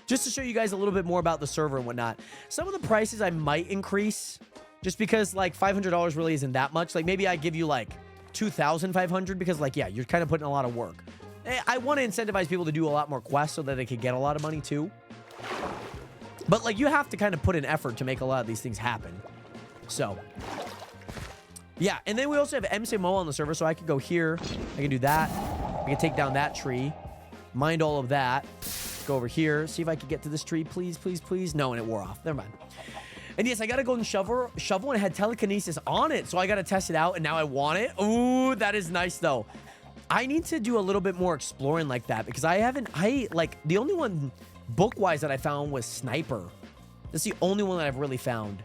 C: Just to show you guys a little bit more about the server and whatnot. Some of the prices I might increase just because like $500 really isn't that much. Like maybe I give you like $2,500 because like, yeah, you're kind of putting a lot of work. I want to incentivize people to do a lot more quests so that they could get a lot of money too. But like you have to kind of put an effort to make a lot of these things happen. So yeah, and then we also have MCMO on the server, so I can go here. I can do that. I can take down that tree. Mind all of that. Go over here. See if I can get to this tree. Please, please, please. No, and it wore off. Never mind. And yes, I got a golden shovel and it had telekinesis on it. So I got to test it out, and now I want it. Ooh, that is nice, though. I need to do a little bit more exploring like that because like, the only one book-wise that I found was Sniper. That's the only one that I've really found.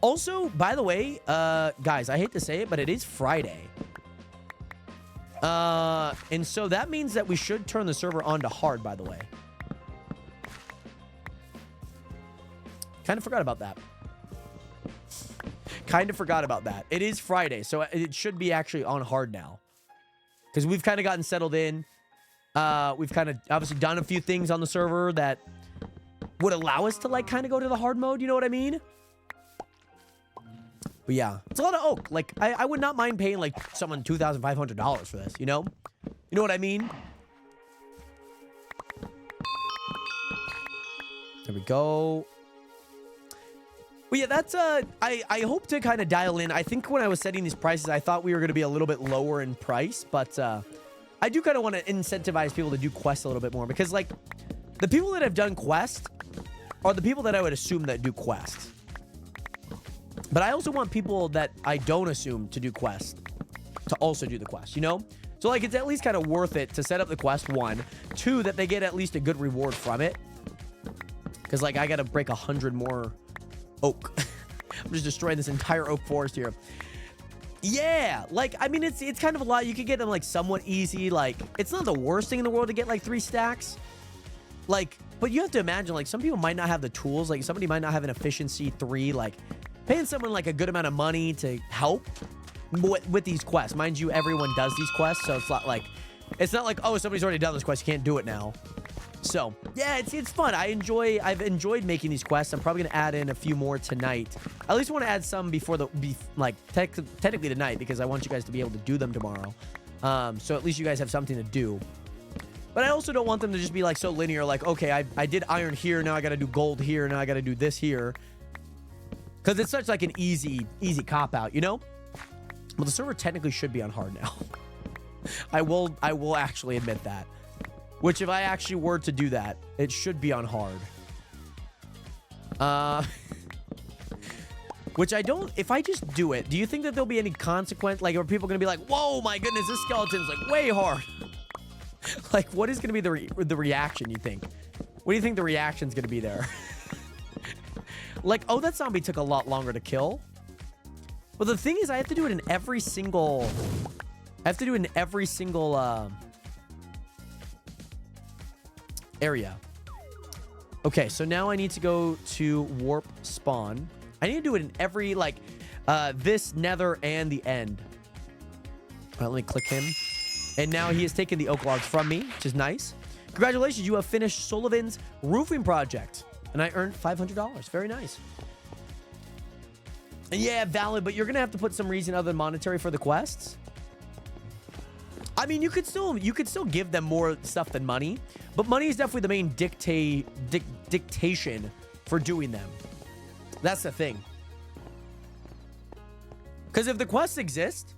C: Also, by the way, guys, I hate to say it, but it is Friday. And so that means that we should turn the server on to hard, by the way. Kind of forgot about that. It is Friday, so it should be actually on hard now. Because we've kind of gotten settled in. We've kind of obviously done a few things on the server that would allow us to like kind of go to the hard mode. You know what I mean? But yeah, it's a lot of oak. Like, I would not mind paying, like, someone $2,500 for this, you know? You know what I mean? There we go. But yeah, that's, I hope to kind of dial in. I think when I was setting these prices, I thought we were going to be a little bit lower in price. But, I do kind of want to incentivize people to do quests a little bit more. Because, like, the people that have done quests are the people that I would assume that do quests. But I also want people that I don't assume to do quests to also do the quest, you know? So, like, it's at least kind of worth it to set up the quest, 1. 2, that they get at least a good reward from it. Because, like, I got to break 100 more oak. I'm just destroying this entire oak forest here. Yeah, like, I mean, it's kind of a lot. You could get them, like, somewhat easy. Like, it's not the worst thing in the world to get, like, 3 stacks. Like, but you have to imagine, like, some people might not have the tools. Like, somebody might not have an efficiency 3, like... Paying someone like a good amount of money to help with these quests. Mind you, everyone does these quests, so it's not like oh, somebody's already done this quest, you can't do it now. So yeah, it's fun. I've enjoyed making these quests. I'm probably gonna add in a few more tonight. I at least want to add some before technically tonight, because I want you guys to be able to do them tomorrow. So at least you guys have something to do. But I also don't want them to just be like so linear, like, okay, I did iron here, now I gotta do gold here, now I gotta do this here. Because it's such like an easy cop-out, you know? Well, the server technically should be on hard now. I will actually admit that. Which, if I actually were to do that, it should be on hard. Which I don't... If I just do it, do you think that there'll be any consequence? Like, are people going to be like, whoa, my goodness, this skeleton's, like, way hard. Like, what is going to be the reaction, you think? What do you think the reaction's going to be there? Like, oh, that zombie took a lot longer to kill. Well, the thing is, I have to do it in every single... area. Okay, so now I need to go to warp spawn. I need to do it in every, like, this nether and the end. All right, let me click him. And now he has taken the oak logs from me, which is nice. Congratulations, you have finished Sullivan's roofing project. And I earned $500. Very nice. And yeah, valid, but you're going to have to put some reason other than monetary for the quests. I mean, you could still give them more stuff than money, but money is definitely the main dictation for doing them. That's the thing. Because if the quests exist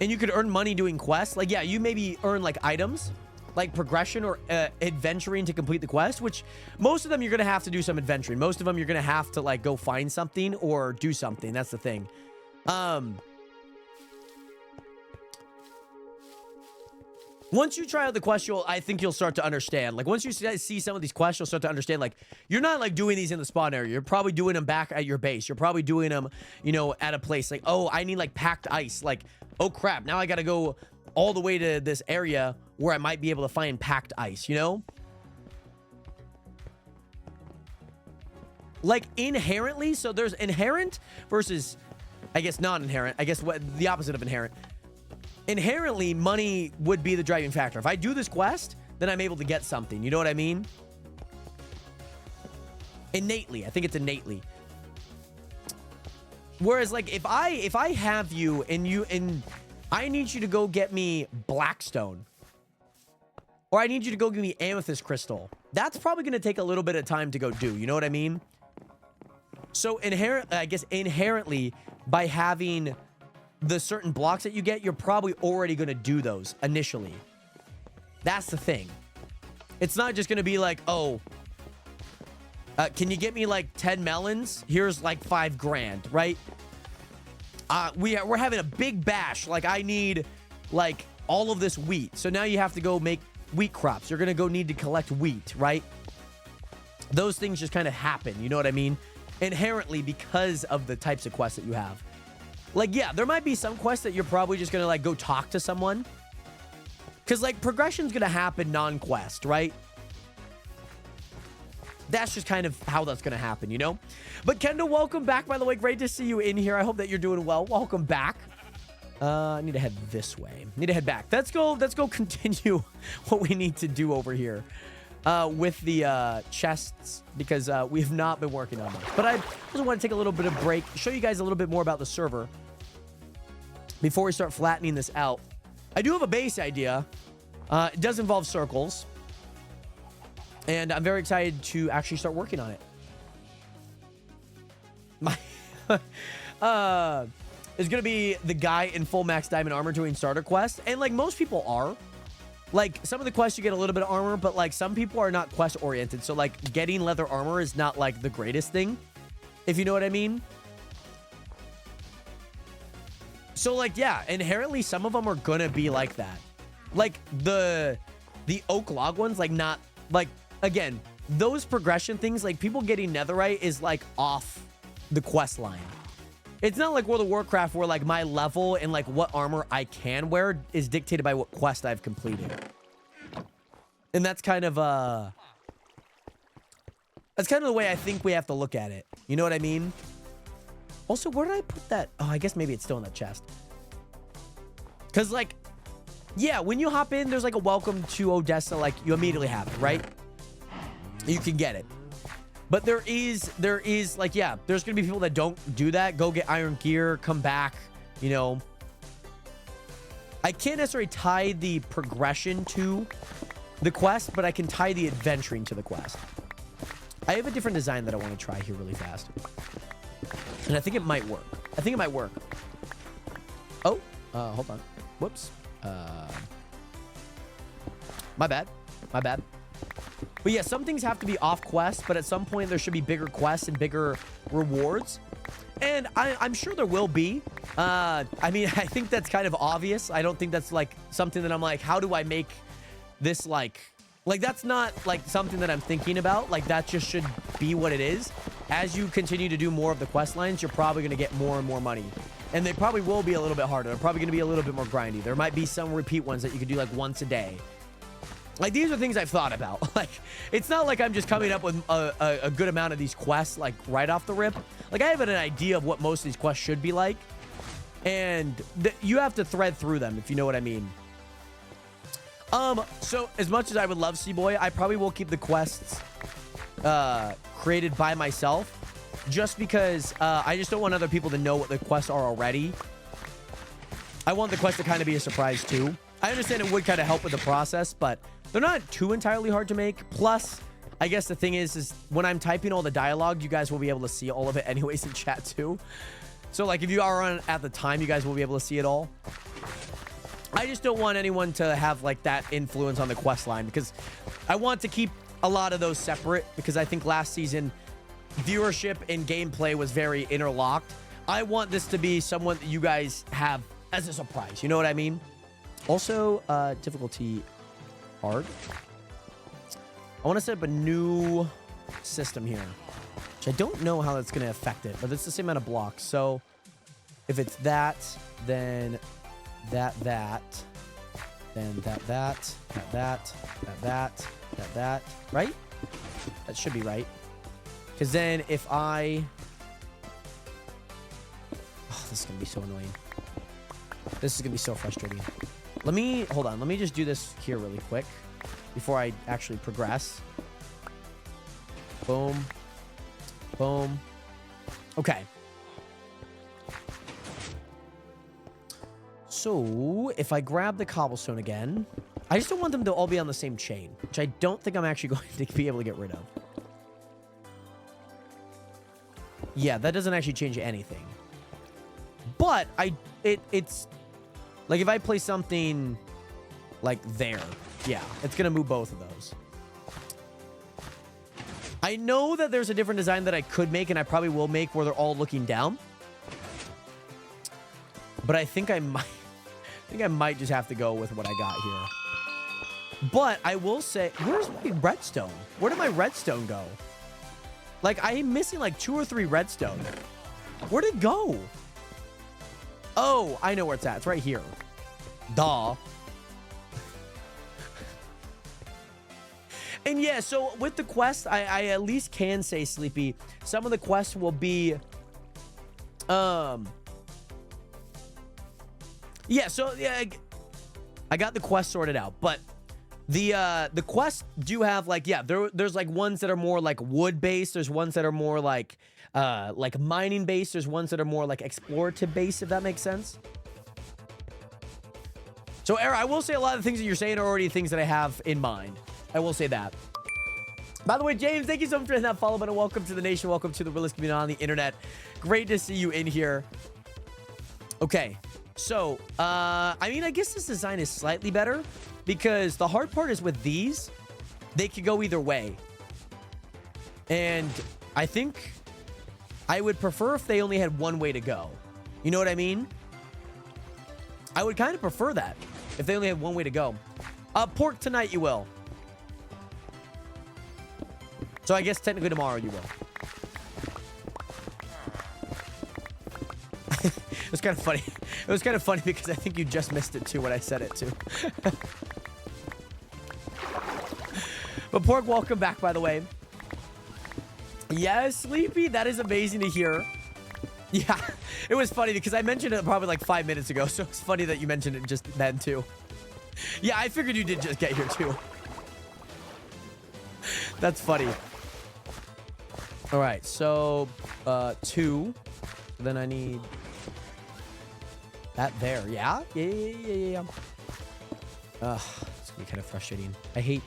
C: and you could earn money doing quests, like, yeah, you maybe earn like items, like progression or adventuring to complete the quest, which most of them you're going to have to do some adventuring. Most of them you're going to have to like go find something or do something. That's the thing. Once you try out the quest, I think you'll start to understand. Like, once you see some of these quests, you'll start to understand, like, you're not, like, doing these in the spawn area. You're probably doing them back at your base. You're probably doing them, you know, at a place. Like, oh, I need, like, packed ice. Like, oh, crap. Now I got to go all the way to this area where I might be able to find packed ice, you know? Like, inherently. So there's inherent versus, I guess, non-inherent. I guess what the opposite of inherent. Inherently, money would be the driving factor. If I do this quest, then I'm able to get something. You know what I mean? Innately. I think it's innately. Whereas, like, if I have you and I need you to go get me blackstone, or I need you to go give me amethyst crystal, that's probably going to take a little bit of time to go do. You know what I mean? So inherently, by having the certain blocks that you get, you're probably already going to do those initially. That's the thing. It's not just going to be like, oh, can you get me like 10 melons? Here's like 5 grand, right? We're having a big bash. Like, I need like all of this wheat. So now you have to go make wheat crops. You're going to go need to collect wheat, right? Those things just kind of happen. You know what I mean? Inherently, because of the types of quests that you have. Like, yeah, there might be some quests that you're probably just going to, like, go talk to someone. Because, like, progression's going to happen non-quest, right? That's just kind of how that's going to happen, you know? But, Kendall, welcome back, by the way. Great to see you in here. I hope that you're doing well. Welcome back. I need to head this way. Need to head back. Let's go continue what we need to do over here with the chests, because we have not been working on those. But I also want to take a little bit of break, show you guys a little bit more about the server before we start flattening this out. I do have a base idea. It does involve circles, and I'm very excited to actually start working on it. My is gonna be the guy in full max diamond armor doing starter quests, and like most people are. Like, some of the quests you get a little bit of armor, but like some people are not quest oriented, so like getting leather armor is not like the greatest thing, if you know what I mean. So like, yeah, inherently some of them are gonna be like that. Like the oak log ones, like, not like, again, those progression things, like people getting netherite is like off the quest line. It's not like World of Warcraft where like my level and like what armor I can wear is dictated by what quest I've completed. And that's kind of the way I think we have to look at it. You know what I mean? Also, where did I put that? Oh, I guess maybe it's still in that chest. Because, like, yeah, when you hop in, there's like a welcome to Odessa, like, you immediately have it, right? You can get it. But there is, like, yeah, there's going to be people that don't do that. Go get Iron Gear, come back, you know. I can't necessarily tie the progression to the quest, but I can tie the adventuring to the quest. I have a different design that I want to try here really fast. And I think it might work. I think it might work. Oh, hold on. Whoops. My bad. My bad. But yeah, some things have to be off quest, but at some point there should be bigger quests and bigger rewards. And I'm sure there will be. I mean, I think that's kind of obvious. I don't think that's like something that I'm like, how do I make this like that's not like something that I'm thinking about. Like that just should be what it is. As you continue to do more of the quest lines, you're probably going to get more and more money. And they probably will be a little bit harder. They're probably going to be a little bit more grindy. There might be some repeat ones that you could do like once a day. Like, these are things I've thought about. Like, it's not like I'm just coming up with a good amount of these quests, like, right off the rip. Like, I have an idea of what most of these quests should be like. And you have to thread through them, if you know what I mean. So, as much as I would love C-Boy, I probably will keep the quests created by myself. Just because I just don't want other people to know what the quests are already. I want the quest to kind of be a surprise, too. I understand it would kind of help with the process, but they're not too entirely hard to make. Plus, I guess the thing is when I'm typing all the dialogue, you guys will be able to see all of it anyways in chat too. So like if you are on at the time, you guys will be able to see it all. I just don't want anyone to have like that influence on the quest line because I want to keep a lot of those separate because I think last season viewership and gameplay was very interlocked. I want this to be someone that you guys have as a surprise. You know what I mean? Also, difficulty hard. I want to set up a new system here, which I don't know how that's going to affect it, but it's the same amount of blocks. So if it's that, then that, then that, right? That should be right. Because then if I... Oh, this is going to be so annoying. This is going to be so frustrating. Hold on. Let me just do this here really quick before I actually progress. Boom. Boom. Okay. So, if I grab the cobblestone again, I just don't want them to all be on the same chain, which I don't think I'm actually going to be able to get rid of. Yeah, that doesn't actually change anything. But it's like if I place something like there, yeah, it's going to move both of those. I know that there's a different design that I could make and I probably will make where they're all looking down. But I think I might just have to go with what I got here. But I will say, where's my redstone? Where did my redstone go? Like, I'm missing like 2 or 3 redstone. Where'd it go? Oh, I know where it's at. It's right here. Duh. And yeah, so with the quest, I at least can say, Sleepy, some of the quests will be... Yeah, so yeah, I got the quest sorted out, but the quests do have like, yeah, there's like ones that are more like wood based. There's ones that are more like mining based. There's ones that are more like explorative based, if that makes sense. So, Era, I will say a lot of the things that you're saying are already things that I have in mind. I will say that. By the way, James, thank you so much for hitting that follow button. Welcome to the nation. Welcome to the realest community on the internet. Great to see you in here. Okay. So, I mean, I guess this design is slightly better because the hard part is with these, they could go either way. And I think I would prefer if they only had one way to go. You know what I mean? I would kind of prefer that if they only had one way to go. Pork tonight, you will. So I guess technically tomorrow you will. It was kind of funny. It was kind of funny because I think you just missed it too when I said it too. But Pork, welcome back, by the way. Yes, Sleepy, that is amazing to hear. Yeah, it was funny because I mentioned it probably like 5 minutes ago, so it's funny that you mentioned it just then too. Yeah, I figured you did just get here too. That's funny. All right, so 2. Then I need that there. Yeah. It's gonna be kind of frustrating. I hate.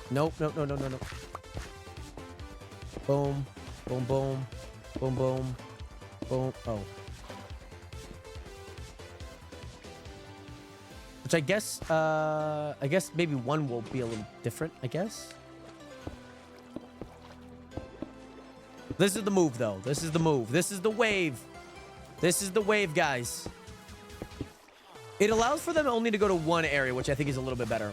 C: Nope. No. Boom. Boom, boom. Boom, boom. Boom. Oh. Which I guess maybe one will be a little different, I guess. This is the move, though. This is the move. This is the wave. This is the wave, guys. It allows for them only to go to one area, which I think is a little bit better.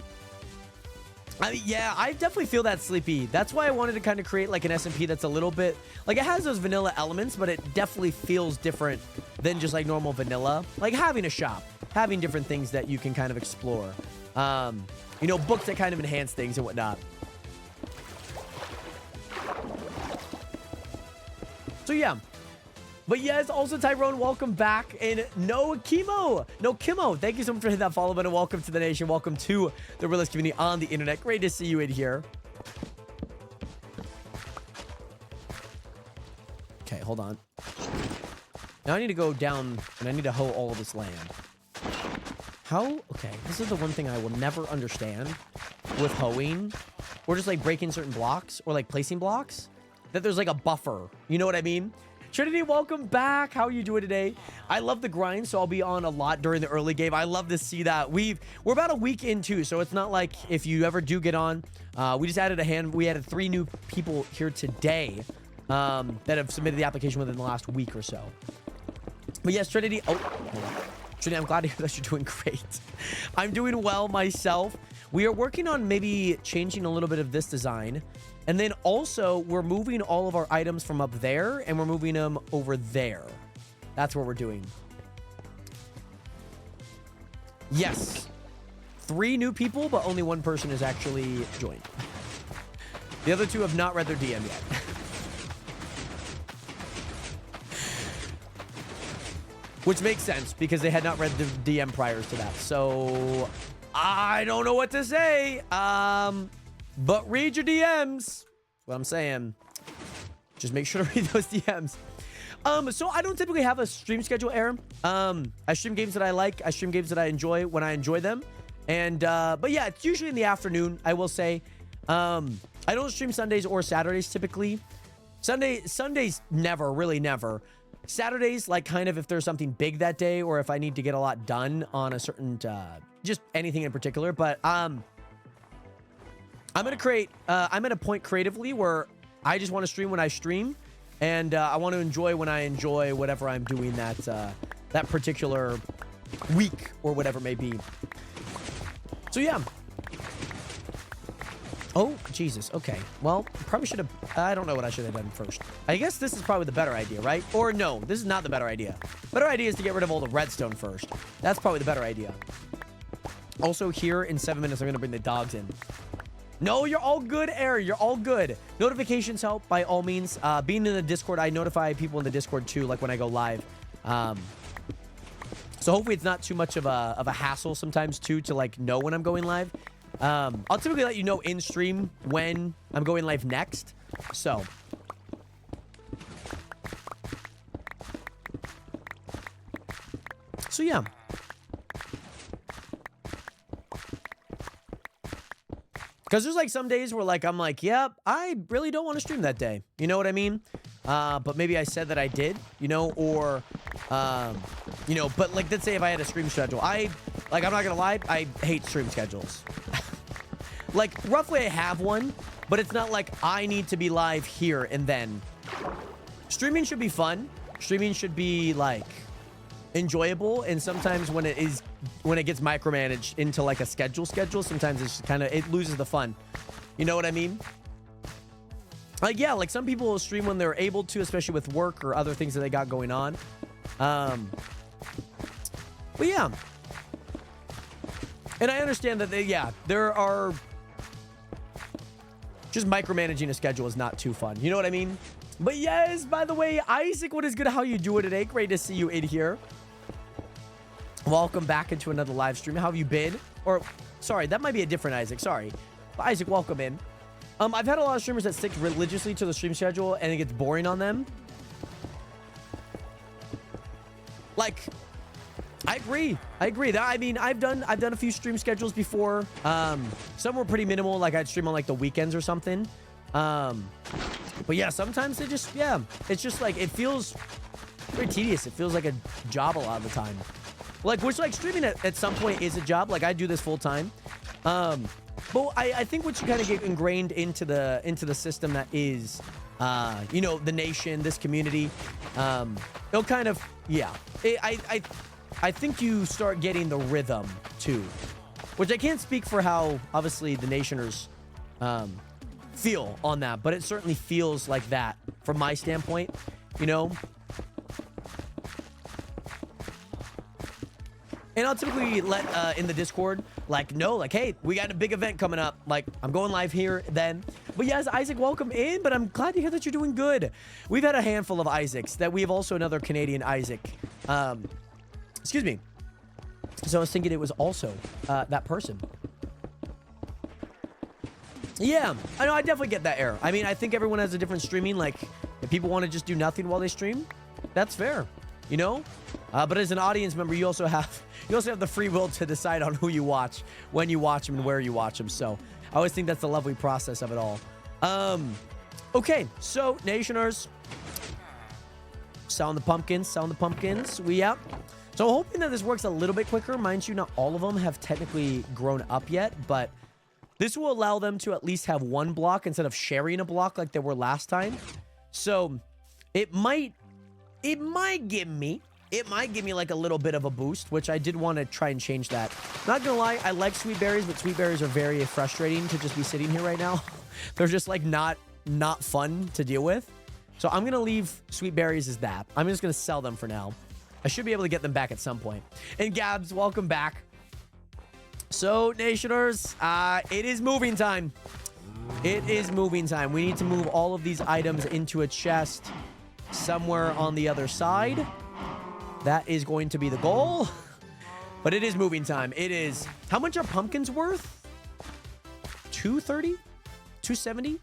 C: I mean, yeah, I definitely feel that, Sleepy. That's why I wanted to kind of create like an SMP that's a little bit like it has those vanilla elements, but it definitely feels different than just like normal vanilla. Like having a shop, having different things that you can kind of explore. You know, books that kind of enhance things and whatnot. So yeah. But yes, also Tyrone, welcome back. And no Kimo, thank you so much for hitting that follow button. Welcome to the nation. Welcome to the realist community on the internet. Great to see you in here. Okay, hold on. Now I need to go down and I need to hoe all of this land. How? Okay, this is the one thing I will never understand with hoeing or just like breaking certain blocks or like placing blocks, that there's like a buffer. You know what I mean? Trinity, welcome back. How are you doing today? I love the grind, so I'll be on a lot during the early game. I love to see that. We're about a week in too, so it's not like if you ever do get on, we just added we added 3 new people here today that have submitted the application within the last week or so. But yes, Trinity. Oh, hold on. Trinity, I'm glad to hear that you're doing great. I'm doing well myself. We are working on maybe changing a little bit of this design. And then also, we're moving all of our items from up there, and we're moving them over there. That's what we're doing. Yes. 3 new people, but only 1 person has actually joined. The other 2 have not read their DM yet. Which makes sense, because they had not read the DM prior to that. So, I don't know what to say. But read your DMs. That's what I'm saying. Just make sure to read those DMs. So I don't typically have a stream schedule, Aaron. I stream games that I like. I stream games that I enjoy when I enjoy them. And, but yeah, it's usually in the afternoon, I will say. I don't stream Sundays or Saturdays typically. Sundays, never, really never. Saturdays, like kind of if there's something big that day or if I need to get a lot done on a certain, just anything in particular. But, I'm at a point creatively where I just want to stream when I stream, and I want to enjoy when I enjoy whatever I'm doing that particular week or whatever it may be. So yeah. Oh, Jesus. Okay. Well, probably should have, I don't know what I should have done first. I guess this is probably the better idea, right? Or no, this is not the better idea. Better idea is to get rid of all the redstone first. That's probably the better idea. Also here in 7 minutes, I'm going to bring the dogs in. No, you're all good, Aaron. You're all good. Notifications help by all means. Being in the Discord, I notify people in the Discord too, like when I go live. So hopefully it's not too much of a hassle sometimes too to like know when I'm going live. I'll typically let you know in stream when I'm going live next. So yeah. Because there's like some days where like I'm like, yep, I really don't want to stream that day. You know what I mean? But maybe I said that I did, you know, or, you know, but like, let's say if I had a stream schedule, I'm not going to lie, I hate stream schedules. Like roughly I have one, but it's not like I need to be live here and then. Streaming should be fun. Streaming should be like enjoyable, and sometimes when it gets micromanaged into like a schedule, sometimes it's kind of, it loses the fun. You know what I mean? Like, yeah, like some people will stream when they're able to, especially with work or other things that they got going on. But yeah. And I understand that there are just micromanaging a schedule is not too fun. You know what I mean? But yes, by the way, Isaac, what is good? How you doing today? Great to see you in here. Welcome back into another live stream. How have you been? Or, sorry, that might be a different Isaac. Sorry. But Isaac, welcome in. I've had a lot of streamers that stick religiously to the stream schedule and it gets boring on them. Like, I agree. I mean, I've done a few stream schedules before. Some were pretty minimal, like I'd stream on like the weekends or something. But yeah, sometimes it's just like, it feels very tedious. It feels like a job a lot of the time. Like, which like streaming at some point is a job. Like I do this full time. But I think once you kind of get ingrained into the system that is, you know, the nation, this community, it'll kind of, yeah. I think you start getting the rhythm too, which I can't speak for how obviously the nationers feel on that, but it certainly feels like that from my standpoint, you know. And I'll typically let in the Discord, like, no, like, hey, we got a big event coming up. Like, I'm going live here then. But yes, Isaac, welcome in. But I'm glad to hear that you're doing good. We've had a handful of Isaacs. That we have also another Canadian Isaac. Excuse me. So I was thinking it was also that person. Yeah, I know. I definitely get that error. I mean, I think everyone has a different streaming. Like, if people want to just do nothing while they stream, that's fair. You know? But as an audience member, you also have the free will to decide on who you watch, when you watch them, and where you watch them. So I always think that's the lovely process of it all. Okay, so Nationers, selling the pumpkins. We out. So hoping that this works a little bit quicker. Mind you, not all of them have technically grown up yet, but this will allow them to at least have one block instead of sharing a block like they were last time. So it might give me like a little bit of a boost, which I did want to try and change that. Not gonna lie, I like sweet berries, but sweet berries are very frustrating to just be sitting here right now. They're just like not fun to deal with. So I'm gonna leave sweet berries as that. I'm just gonna sell them for now. I should be able to get them back at some point. And Gabs, welcome back. So Nationers, it is moving time. It is moving time. We need to move all of these items into a chest somewhere on the other side. That is going to be the goal. But it is moving time. It is. How much are pumpkins worth? 230? 270?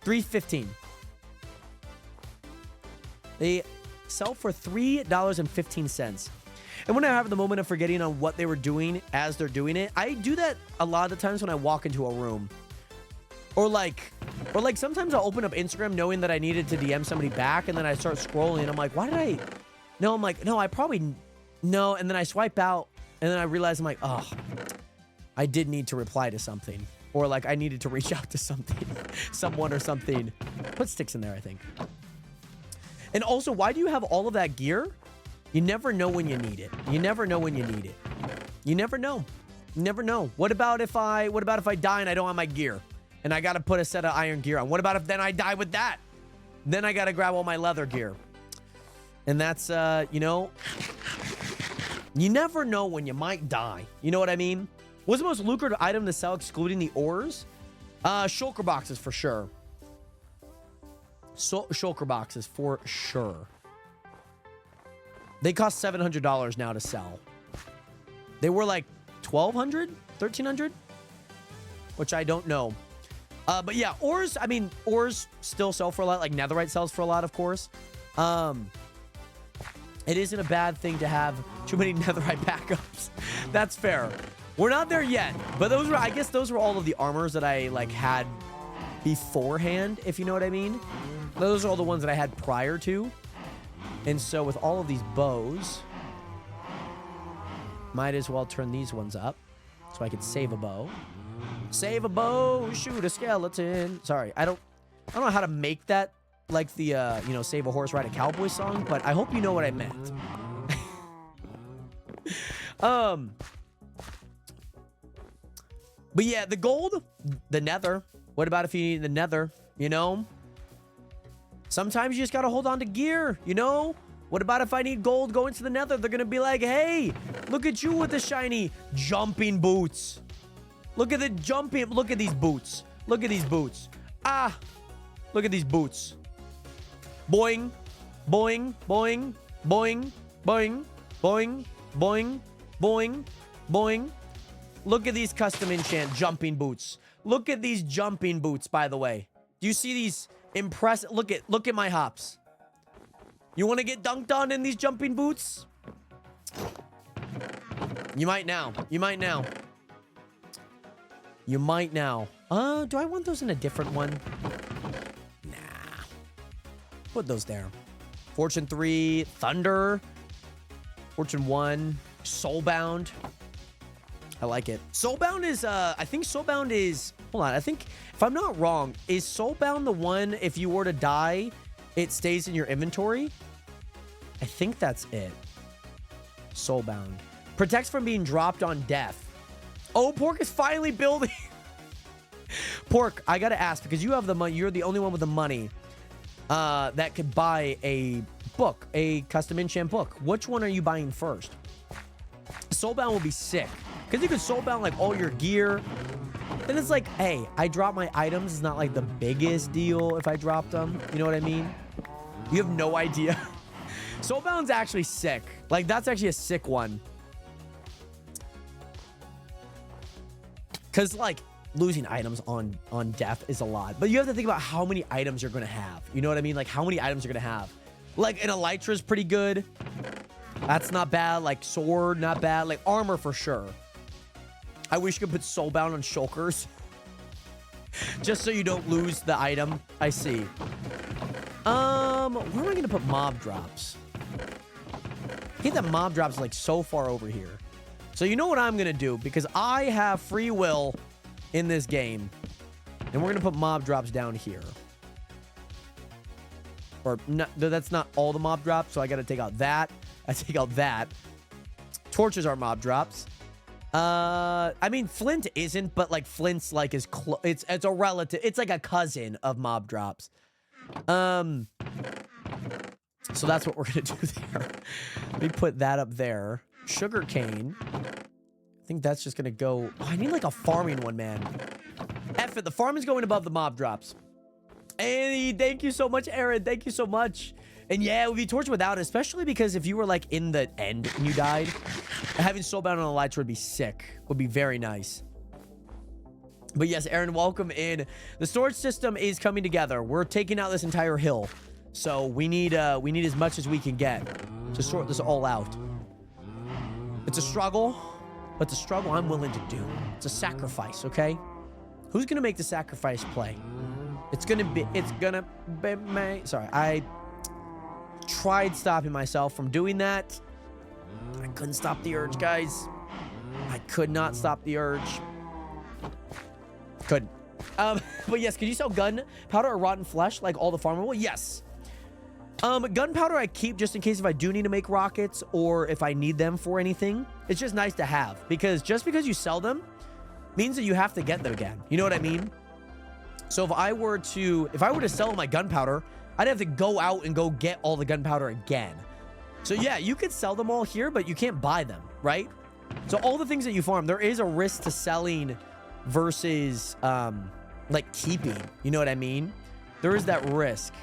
C: 315. They sell for $3.15. And when I have the moment of forgetting on what they were doing as they're doing it, I do that a lot of the times when I walk into a room. Or like sometimes I'll open up Instagram knowing that I needed to DM somebody back, and then I start scrolling and I'm like, why did I? No, I'm like, no, I probably, no. And then I swipe out and then I realize I'm like, oh, I did need to reply to something. Or like I needed to reach out to something, someone or something. Put sticks in there, I think. And also, why do you have all of that gear? You never know when you need it. You never know when you need it. You never know. You never know. What about if I die and I don't have my gear? And I got to put a set of iron gear on. What about if then I die with that? Then I got to grab all my leather gear. And that's, you know, you never know when you might die. You know what I mean? What's the most lucrative item to sell excluding the ores? Shulker boxes for sure. Shulker boxes for sure. They cost $700 now to sell. They were like $1,200, $1,300, which I don't know. But yeah, ores, I mean, ores still sell for a lot. Like netherite sells for a lot, of course. It isn't a bad thing to have too many netherite backups. That's fair. We're not there yet, but those were, I guess those were all of the armors that I like had beforehand, if you know what I mean. Those are all the ones that I had prior to. And so with all of these bows, might as well turn these ones up so I could save a bow. Save a bow, shoot a skeleton. Sorry, I don't know how to make that like the you know, save a horse, ride a cowboy song, but I hope you know what I meant. But yeah, the gold, the nether. What about if you need the nether, you know? Sometimes you just gotta hold on to gear, you know? What about if I need gold going to the nether? They're gonna be like, hey, look at you with the shiny jumping boots. Look at the jumping, look at these boots. Look at these boots. Ah, look at these boots. Boing, boing, boing, boing, boing, boing, boing, boing, boing. Look at these custom enchant jumping boots. Look at these jumping boots, by the way. Do you see these impressive? Look at my hops. You want to get dunked on in these jumping boots? You might now. You might now. You might now. Do I want those in a different one? Nah. Put those there. Fortune 3, Thunder, Fortune 1, Soulbound. I like it. Soulbound is, I think Soulbound is, hold on, I think, if I'm not wrong, is Soulbound the one, if you were to die, it stays in your inventory? I think that's it. Soulbound. Protects from being dropped on death. Oh, Pork is finally building. Pork, I gotta ask, because you have the money, you're the only one with the money that could buy a book, a custom enchant book. Which one are you buying first? Soulbound will be sick, because you could soulbound like all your gear. Then it's like, hey, I drop my items. It's not like the biggest deal if I drop them. You know what I mean? You have no idea. Soulbound's actually sick. Like, that's actually a sick one. Because, like, losing items on death is a lot. But you have to think about how many items you're going to have. You know what I mean? Like, how many items you're going to have. Like, an Elytra is pretty good. That's not bad. Like, sword, not bad. Like, armor for sure. I wish you could put Soulbound on shulkers. Just so you don't lose the item. I see. Where am I going to put mob drops? I think that mob drops like so far over here. So you know what I'm going to do? Because I have free will in this game. And we're going to put mob drops down here. Or, no, that's not all the mob drops. So I got to take out that. I take out that. Torches are mob drops. I mean, Flint isn't, but like Flint's like is it's a relative. It's like a cousin of mob drops. So that's what we're gonna do there. Let me put that up there. Sugarcane. I think that's just gonna go. Oh, I need like a farming one, man. F it. The farm is going above the mob drops. Annie, thank you so much, Aaron. Thank you so much. And yeah, it would be torture without it, especially because if you were like in the end and you died, having Soulbound on Elytra would be sick. Would be very nice. But yes, Aaron, welcome in. The storage system is coming together. We're taking out this entire hill. So we need as much as we can get to sort this all out. It's a struggle, but it's a struggle I'm willing to do. It's a sacrifice, okay? Who's gonna make the sacrifice play? It's gonna be me. Sorry, I tried stopping myself from doing that. I couldn't stop the urge, guys. I could not stop the urge. Couldn't. But yes, could you sell gunpowder or rotten flesh like all the farmable? Yes. Gunpowder I keep just in case if I do need to make rockets or if I need them for anything. It's just nice to have because just because you sell them means that you have to get them again. You know what I mean? So if I were to sell my gunpowder, I'd have to go out and go get all the gunpowder again. So yeah, you could sell them all here, but you can't buy them, right? So all the things that you farm, there is a risk to selling versus like keeping. You know what I mean? There is that risk.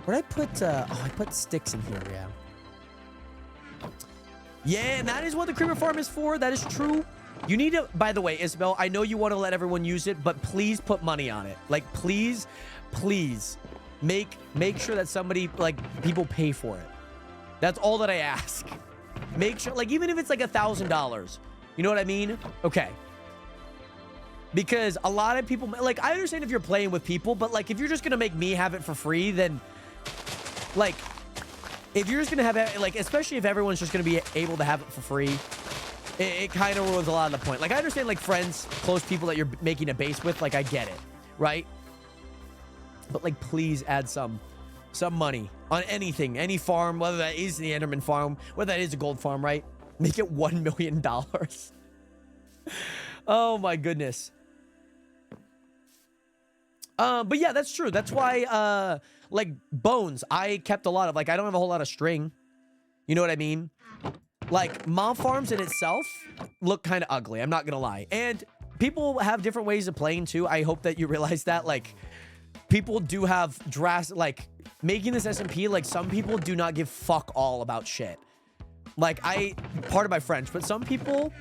C: Where'd I put I put sticks in here, yeah. Yeah, and that is what the creeper farm is for. That is true. You need to, by the way, Isabel, I know you want to let everyone use it, but please put money on it. Like, please, please make sure that somebody, like, people pay for it. That's all that I ask. Make sure, like, even if it's like $1,000, you know what I mean? Okay. Because a lot of people, like, I understand if you're playing with people, but like, if you're just gonna make me have it for free, then like, if you're just gonna have it, like, especially if everyone's just gonna be able to have it for free, it kind of ruins a lot of the point. Like, I understand, like, friends, close people that you're making a base with, like, I get it, right? But, like, please add some money on anything, any farm, whether that is the Enderman farm, whether that is a gold farm, right? Make it $1 million. Oh, my goodness. But yeah, that's true. That's why, like, bones, I kept a lot of, like, I don't have a whole lot of string. You know what I mean? Like, mob farms in itself look kind of ugly. I'm not gonna lie. And people have different ways of playing too. I hope that you realize that. Like, people do have drastic, like, making this SMP, like, some people do not give fuck all about shit. Like, pardon my French, but some people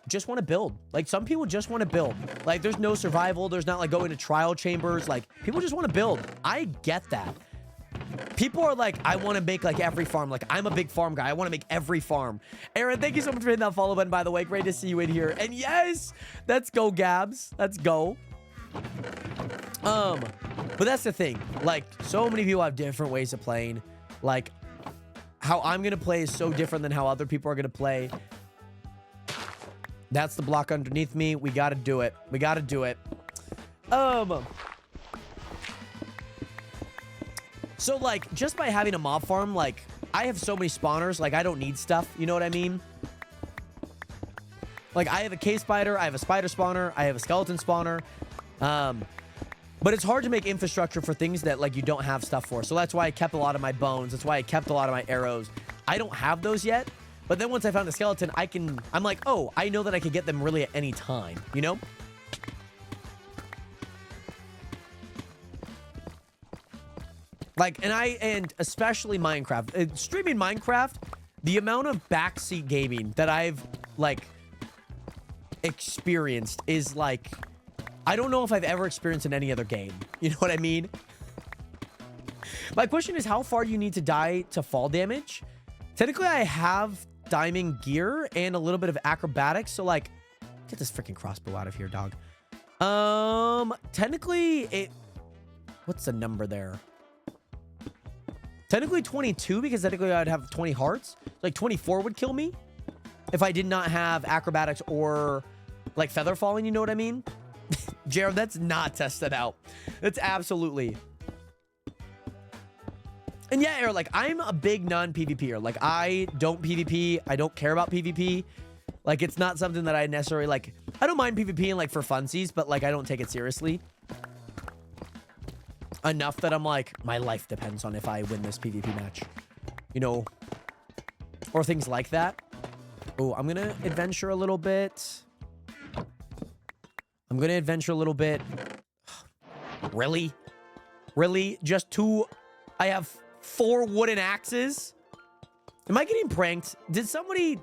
C: just want to build. Like, some people just want to build. Like, there's no survival. There's not, like, going to trial chambers. Like, people just want to build. I get that. People are like, I want to make, like, every farm. Like, I'm a big farm guy. I want to make every farm. Aaron, thank you so much for hitting that follow button, by the way. Great to see you in here. And yes, let's go, Gabs. Let's go. But that's the thing. Like, so many people have different ways of playing. Like, how I'm going to play is so different than how other people are going to play. That's the block underneath me. We got to do it. We got to do it. So, like, just by having a mob farm, like, I have so many spawners. Like, I don't need stuff. You know what I mean? Like, I have a cave spider. I have a spider spawner. I have a skeleton spawner. But it's hard to make infrastructure for things that, like, you don't have stuff for. So that's why I kept a lot of my bones. That's why I kept a lot of my arrows. I don't have those yet. But then once I found the skeleton, I'm like, oh, I know that I can get them really at any time, you know? Like, and especially Minecraft. Streaming Minecraft, the amount of backseat gaming that I've, like, experienced is, like, I don't know if I've ever experienced in any other game. You know what I mean? My question is, how far do you need to die to fall damage? Technically, I have diamond gear and a little bit of acrobatics. So, like, get this freaking crossbow out of here, dog. Technically, what's the number there? Technically 22, because technically I'd have 20 hearts. Like, 24 would kill me if I did not have acrobatics or, like, feather falling. You know what I mean? Jared, that's not tested out. That's absolutely. And yeah, Aaron, like, I'm a big non-PvPer. Like, I don't PvP. I don't care about PvP. Like, it's not something that I necessarily, like, I don't mind PvPing, like, for funsies, but, like, I don't take it seriously enough that I'm like, my life depends on if I win this PvP match. You know? Or things like that. Oh, I'm going to adventure a little bit. I'm going to adventure a little bit. Really? Really? Just two? I have 4 wooden axes? Am I getting pranked? Did somebody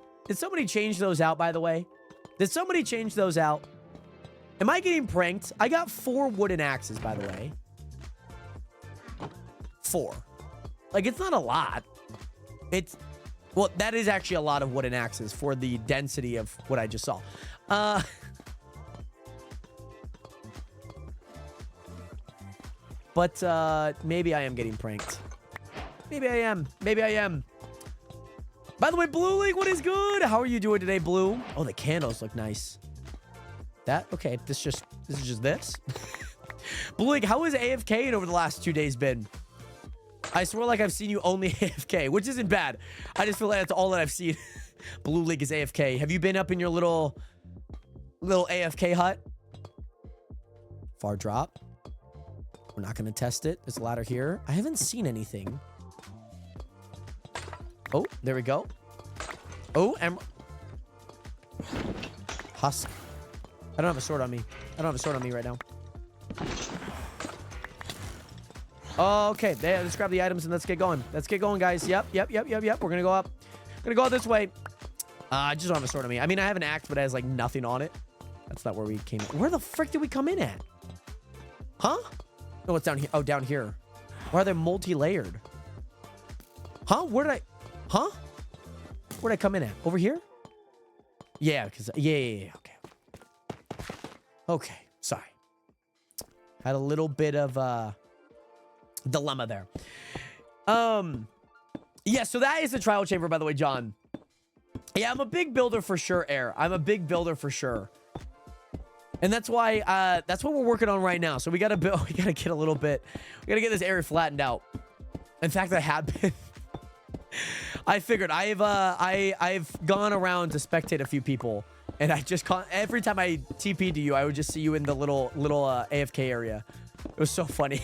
C: change those out, by the way? Did somebody change those out? Am I getting pranked? I got 4 wooden axes, by the way. 4. Like, it's not a lot. Well, that is actually a lot of wooden axes for the density of what I just saw. But maybe I am getting pranked. Maybe I am. Maybe I am. By the way, Blue League, what is good? How are you doing today, Blue? Oh, the candles look nice. Okay, this is just this. Blue League, how has AFK over the last 2 days been? I swear like I've seen you only AFK, which isn't bad. I just feel like that's all that I've seen. Blue League is AFK. Have you been up in your little AFK hut? Far drop. We're not going to test it. There's a ladder here. I haven't seen anything. Oh, there we go. Oh, emerald. Husk. I don't have a sword on me. I don't have a sword on me right now. Okay, there, let's grab the items and let's get going. Let's get going, guys. Yep. We're going to go up. We're going to go out this way. I just don't have a sword on me. I mean, I have an axe, but it has, like, nothing on it. That's not where we came in. Where the frick did we come in at? Huh? No, it's down here. Oh, down here. Why are they multi-layered? Huh? Huh? Where'd I come in at? Over here? Yeah, because... Yeah. Okay. Okay. Sorry. Had a little bit of, dilemma there. Yeah, so that is the trial chamber, by the way, John. Yeah, I'm a big builder for sure, Air. I'm a big builder for sure. And that's why, that's what we're working on right now. So we gotta build, we gotta get a little bit, we gotta get this area flattened out. In fact, I have been. I figured I've gone around to spectate a few people, and I just every time I TP to you, I would just see you in the little AFK area. It was so funny.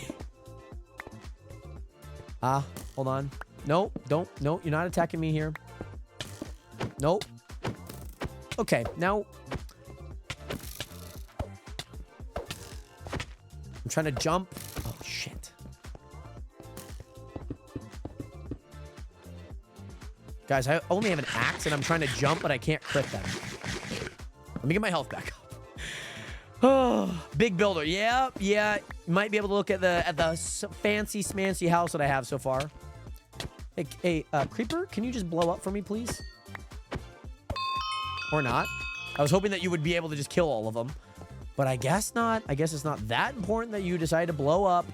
C: Hold on. No, don't. No, you're not attacking me here. Nope. Okay, now I'm trying to jump. Oh. Shit. Guys, I only have an axe and I'm trying to jump, but I can't crit them. Let me get my health back up. Oh, big builder. Yeah. You might be able to look at the fancy smancy house that I have so far. Hey, creeper, can you just blow up for me, please? Or not? I was hoping that you would be able to just kill all of them. But I guess not. I guess it's not that important that you decide to blow up.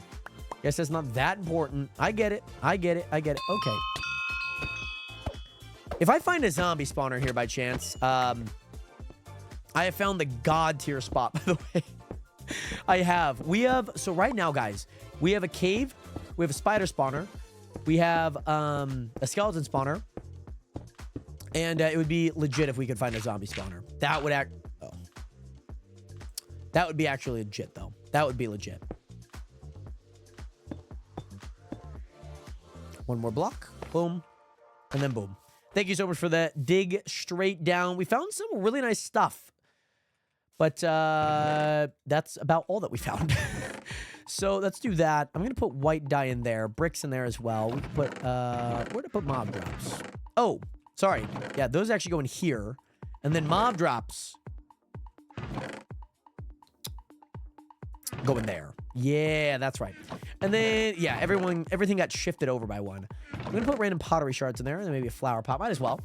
C: Guess it's not that important. I get it. Okay. If I find a zombie spawner here by chance, I have found the god tier spot, by the way. I have. So right now, guys, we have a cave. We have a spider spawner. We have a skeleton spawner. And it would be legit if we could find a zombie spawner. That would be actually legit, though. That would be legit. One more block. Boom. And then boom. Thank you so much for that. Dig straight down. We found some really nice stuff. But that's about all that we found. So let's do that. I'm going to put white dye in there. Bricks in there as well. We can put... where to put mob drops? Oh, sorry. Yeah, those actually go in here. And then mob drops go in there. Yeah, that's right. And then, yeah, everything got shifted over by one. I'm going to put random pottery shards in there. And then maybe a flower pot. Might as well.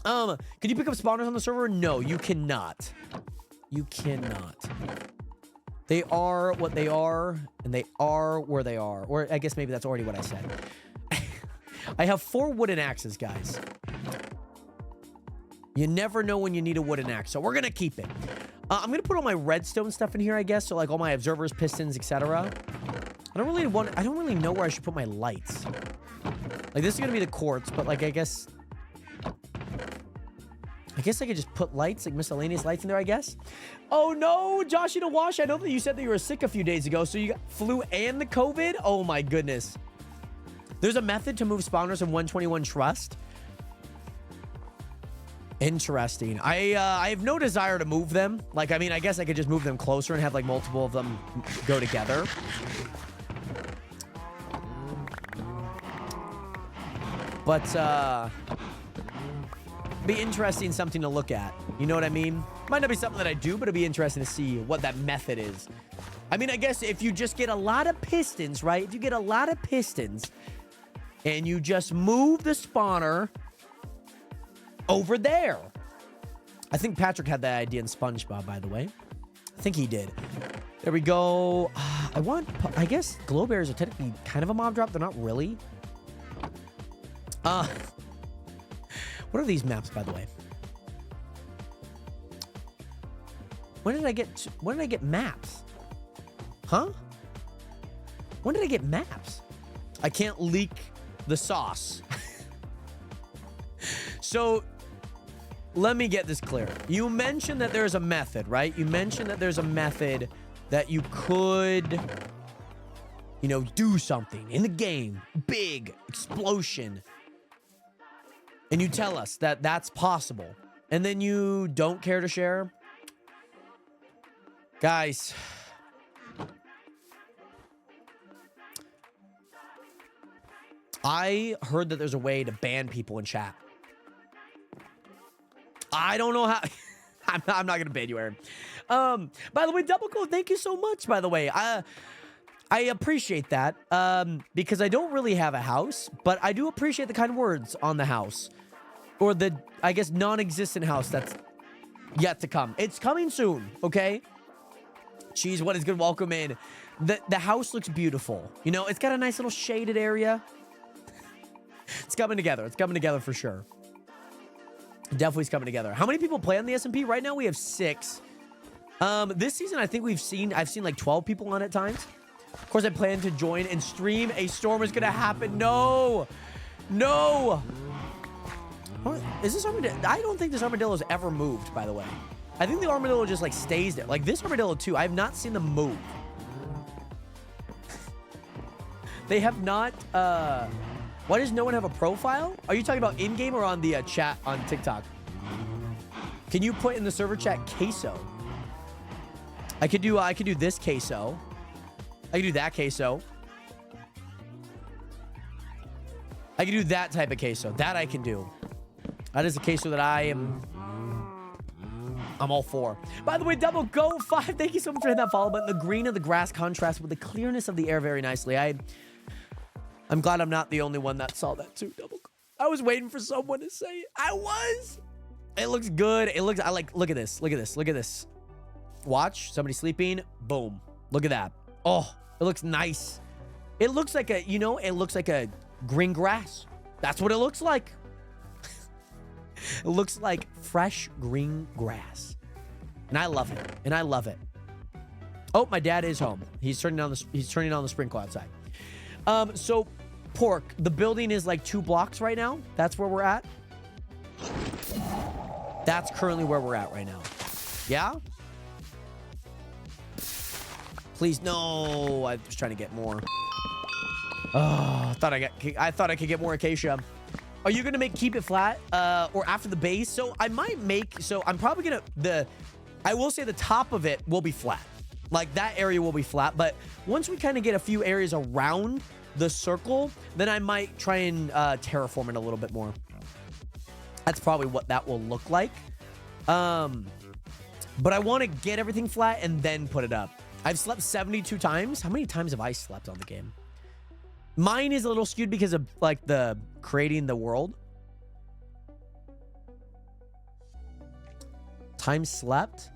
C: Can you pick up spawners on the server? No, you cannot. You cannot. They are what they are, and they are where they are. Or I guess maybe that's already what I said. I have 4 wooden axes, guys. You never know when you need a wooden axe, so we're going to keep it. I'm going to put all my redstone stuff in here, I guess. So, like, all my observers, pistons, etc. I don't really know where I should put my lights. Like, this is going to be the quartz, but, like, I guess I could just put lights, like miscellaneous lights in there, I guess. Oh, no, Josh in a wash. I know that you said that you were sick a few days ago, so you got flu and the COVID? Oh, my goodness. There's a method to move spawners in 121 Trust. Interesting. I have no desire to move them. Like, I mean, I guess I could just move them closer and have, like, multiple of them go together. But, be interesting, something to look at. You know what I mean? Might not be something that I do, but it'd be interesting to see what that method is. I mean, I guess if you just get a lot of pistons, right? If you get a lot of pistons and you just move the spawner over there. I think Patrick had that idea in SpongeBob, by the way. I think he did. There we go. I guess glow bears are technically kind of a mob drop. They're not really. What are these maps, by the way? When did I get maps? Huh? When did I get maps? I can't leak the sauce. So, let me get this clear. You mentioned that there's a method, right? You mentioned that there's a method that you could, you know, do something in the game. Big explosion. And you tell us that that's possible. And then you don't care to share? Guys. I heard that there's a way to ban people in chat. I don't know how. I'm not going to ban you, Aaron. By the way, Double Code, thank you so much, by the way. I appreciate that because I don't really have a house, but I do appreciate the kind words on the house. Or the, I guess, non-existent house that's yet to come. It's coming soon, okay? Jeez, what is good? Welcome in. The house looks beautiful. You know, it's got a nice little shaded area. It's coming together. It's coming together for sure. Definitely is coming together. How many people play on the SMP? Right now we have 6. This season I think I've seen like 12 people on at times. Of course I plan to join and stream. A storm is gonna happen. No! No! Is this armadillo? I don't think this armadillo's ever moved, by the way. I think the armadillo just like stays there. Like this armadillo too. I have not seen them move. They have not, why does no one have a profile? Are you talking about in-game or on the chat on TikTok? Can you put in the server chat queso? I could do this queso. I can do that queso. I can do that type of queso. That I can do. That is a queso that I'm all for. By the way, Double Go 5, thank you so much for hitting that follow button. The green of the grass contrasts with the clearness of the air very nicely. I'm glad I'm not the only one that saw that too, Double Go. I was waiting for someone to say it. I was. It looks good. It looks, look at this. Look at this. Look at this. Watch, somebody sleeping. Boom. Look at that. Oh, it looks nice. It looks like a, it looks like a green grass. That's what it looks like. It looks like fresh green grass. And I love it. And I love it. Oh, my dad is home. He's turning on the sprinkler outside. So Pork, the building is like 2 blocks right now. That's where we're at. That's currently where we're at right now. Yeah? Please, no. I was trying to get more. Oh, I thought I could get more acacia. Are you gonna keep it flat or after the base? So I might I'm probably gonna I will say the top of it will be flat. Like that area will be flat, but once we kind of get a few areas around the circle, then I might try and terraform it a little bit more. That's probably what that will look like. But I want to get everything flat and then put it up. I've slept 72 times. How many times have I slept on the game? Mine is a little skewed because of like the creating the world. Time slept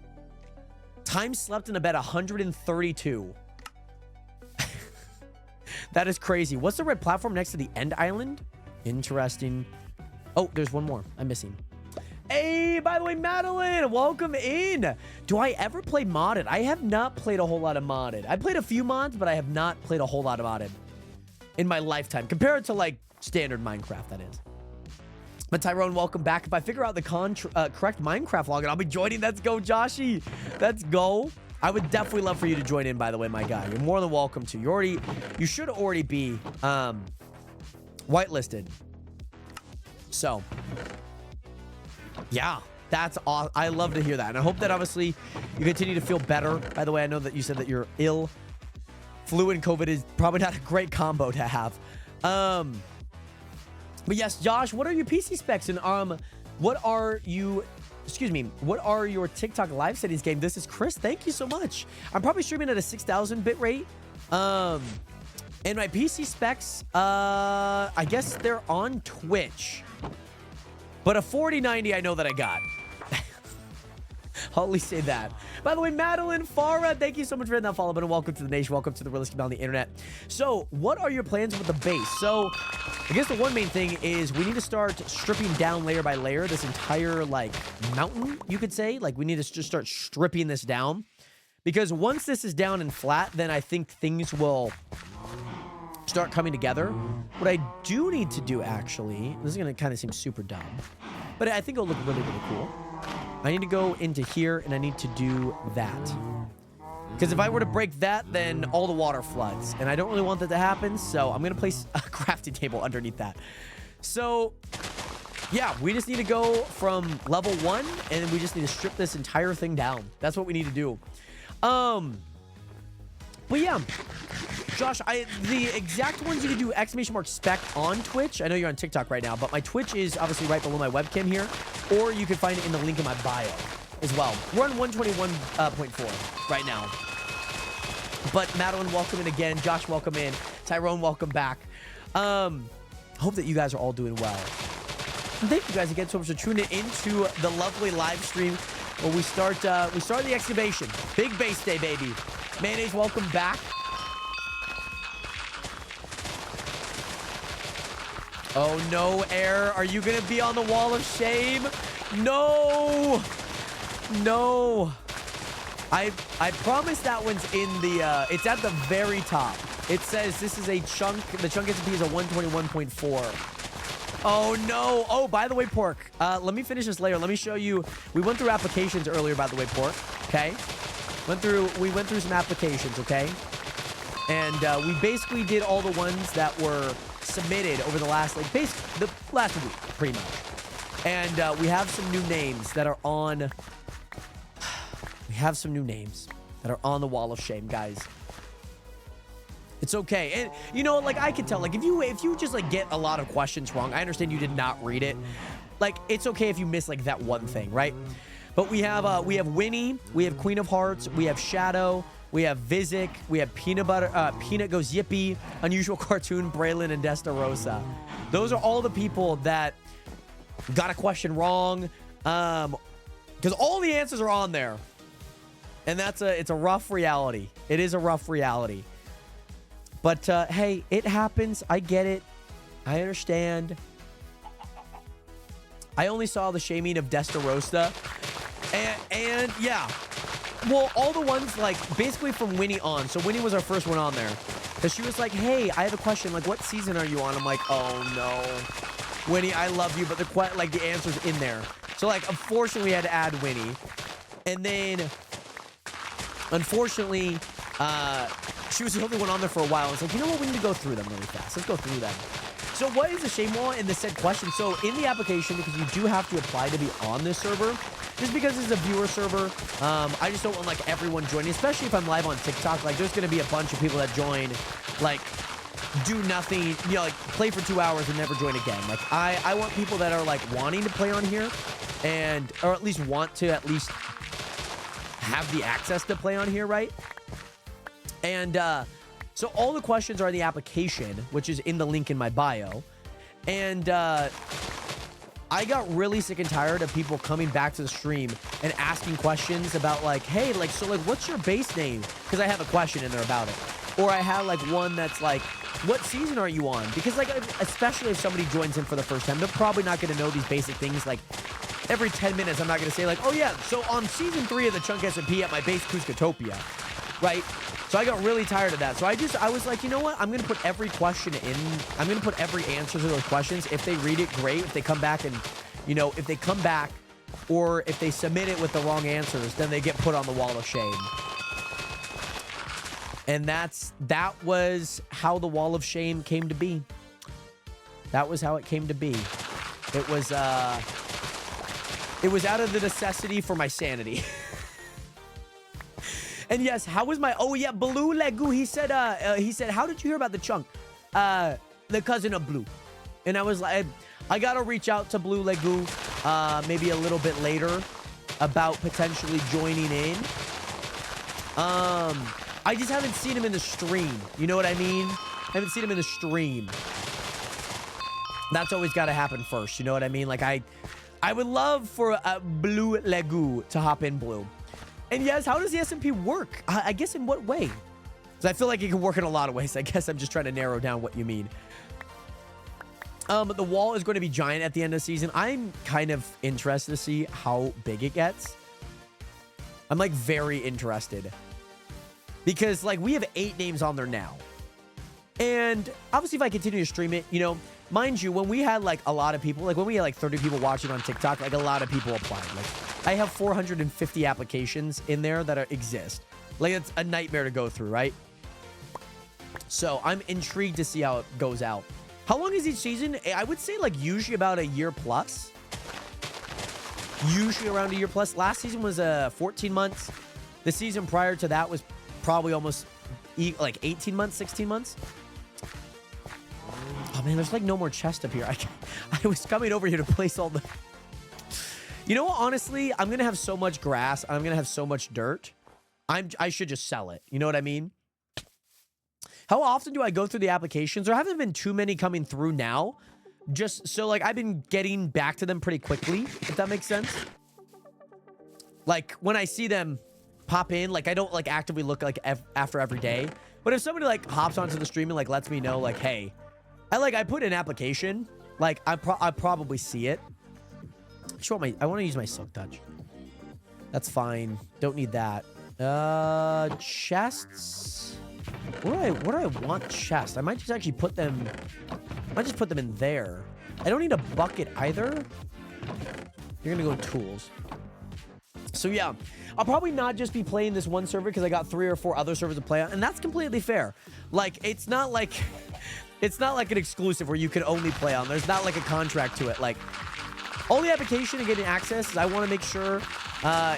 C: in about 132. That is crazy. What's the red platform next to the end island? Interesting. Oh, there's one more. I'm missing. Hey, by the way, Madeline, welcome in. Do I ever play modded? I have not played a whole lot of modded. I played a few mods, but I have not played a whole lot of modded in my lifetime, compared to like standard Minecraft, that is. But Tyrone, welcome back. If I figure out the correct Minecraft login, I'll be joining. Let's go, Joshy. Let's go. I would definitely love for you to join in, by the way, my guy. You're more than welcome to. You should already be whitelisted. So, yeah, that's awesome. I love to hear that. And I hope that obviously you continue to feel better. By the way, I know that you said that you're ill. Flu and COVID is probably not a great combo to have. But yes, Josh, what are your PC specs? And what are your TikTok live settings game? This is Chris. Thank you so much. I'm probably streaming at a 6,000 bit rate. And my PC specs, I guess they're on Twitch. But a 4090 I know that I got. I'll at least say that. By the way, Madeline, Farah, thank you so much for hitting that follow button. Welcome to the nation. Welcome to the realest community on the internet. So, what are your plans with the base? So, I guess the one main thing is we need to start stripping down layer by layer this entire, like, mountain, you could say. Like, we need to just start stripping this down. Because once this is down and flat, then I think things will start coming together. What I do need to do, actually, this is going to kind of seem super dumb, but I think it'll look really, really cool. I need to go into here, and I need to do that. Because if I were to break that, then all the water floods. And I don't really want that to happen, so I'm going to place a crafting table underneath that. So, yeah, we just need to go from level 1, and we just need to strip this entire thing down. That's what we need to do. But yeah, Josh, the exact ones you can do !spec on Twitch. I know you're on TikTok right now, but my Twitch is obviously right below my webcam here, or you can find it in the link in my bio as well. We're on 121.4 right now. But Madeline, welcome in again. Josh, welcome in. Tyrone, welcome back. Hope that you guys are all doing well. And thank you guys again so much for tuning into the lovely live stream where we start the excavation. Big base day, baby. Mayonnaise, welcome back. Oh no, Air. Are you gonna be on the wall of shame? No. No. I promise that one's in the it's at the very top. It says this is a chunk. The chunk SP is a 121.4. Oh no. Oh, by the way, Pork. Let me finish this layer. Let me show you. We went through applications earlier, by the way, Pork. Okay. We went through some applications, okay? And we basically did all the ones that were submitted over the last, like, the last week, pretty much. And we have some new names that are on. We have some new names that are on the wall of shame, guys. It's okay. And you know, like I can tell, like if you just like get a lot of questions wrong, I understand you did not read it. Like it's okay if you miss like that one thing, right? But we have Winnie, we have Queen of Hearts, we have Shadow, we have Vizic, we have Peanut Goes Yippee, Unusual Cartoon, Braylon, and Destarosa. Those are all the people that got a question wrong. Because all the answers are on there. And it's a rough reality. It is a rough reality. But hey, it happens. I get it. I understand. I only saw the shaming of Destarosa. And yeah. Well, all the ones like basically from Winnie on. So Winnie was our first one on there. Because she was like, hey, I have a question. Like, what season are you on? I'm like, oh no. Winnie, I love you, but the answer's in there. So like, unfortunately, we had to add Winnie. And then, unfortunately, she was the only one on there for a while. I was like, you know what? We need to go through them really fast. Let's go through them. So what is the shame wall in the said question? So in the application, because you do have to apply to be on this server, just because it's a viewer server, I just don't want like everyone joining, especially if I'm live on TikTok. Like there's going to be a bunch of people that join, like do nothing, you know, like play for 2 hours and never join again. Like I want people that are like wanting to play on here and, or at least want to at least have the access to play on here, right? And so all the questions are in the application, which is in the link in my bio. And I got really sick and tired of people coming back to the stream and asking questions about like, hey, like, so like, what's your base name? Because I have a question in there about it. Or I have like one that's like, what season are you on? Because like, especially if somebody joins in for the first time, they're probably not going to know these basic things. Like every 10 minutes, I'm not going to say like, oh yeah, so on season 3 of the Chunk SMP at my base Cuscatopia, right? So I got really tired of that. So I was like, you know what? I'm going to put every question in. I'm going to put every answer to those questions. If they read it, great. If they come back and, you know, if they come back or if they submit it with the wrong answers, then they get put on the wall of shame. And that was how the wall of shame came to be. That was how it came to be. It was out of the necessity for my sanity. And yes, how was my, oh yeah, Blue Legu, he said, how did you hear about the Chunk? The cousin of Blue. And I was like, I gotta reach out to Blue Legu, maybe a little bit later about potentially joining in. I just haven't seen him in the stream. You know what I mean? I haven't seen him in the stream. That's always gotta happen first. You know what I mean? Like I would love for Blue Legu to hop in, Blue. And yes, how does the SMP work? I guess in what way? Because I feel like it can work in a lot of ways. I guess I'm just trying to narrow down what you mean. The wall is going to be giant at the end of the season. I'm kind of interested to see how big it gets. I'm like very interested. Because like we have 8 names on there now. And obviously if I continue to stream it, you know, mind you, when we had like a lot of people, like when we had like 30 people watching on TikTok, like a lot of people applied. Like I have 450 applications in there that exist. Like it's a nightmare to go through, right? So I'm intrigued to see how it goes out. How long is each season? I would say like usually about a year plus. Usually around a year plus. Last season was 14 months. The season prior to that was probably almost like 18 months, 16 months. Oh man, there's like no more chest up here. I was coming over here to place all the... You know what? Honestly, I'm going to have so much grass. I'm going to have so much dirt. I should just sell it. You know what I mean? How often do I go through the applications? There haven't been too many coming through now. Just so like I've been getting back to them pretty quickly, if that makes sense. Like when I see them pop in, like I don't like actively look like after every day. But if somebody like hops onto the stream and like lets me know like, hey, I put an application, like I probably see it. Sure, I want to use my Silk Touch. That's fine. Don't need that. Chests. Where do I want chests? I might just actually put them. I might just put them in there. I don't need a bucket either. You're gonna go tools. So yeah, I'll probably not just be playing this one server because I got 3 or 4 other servers to play on, and that's completely fair. Like it's not like an exclusive where you can only play on. There's not like a contract to it. Like all the application and getting access is I want to make sure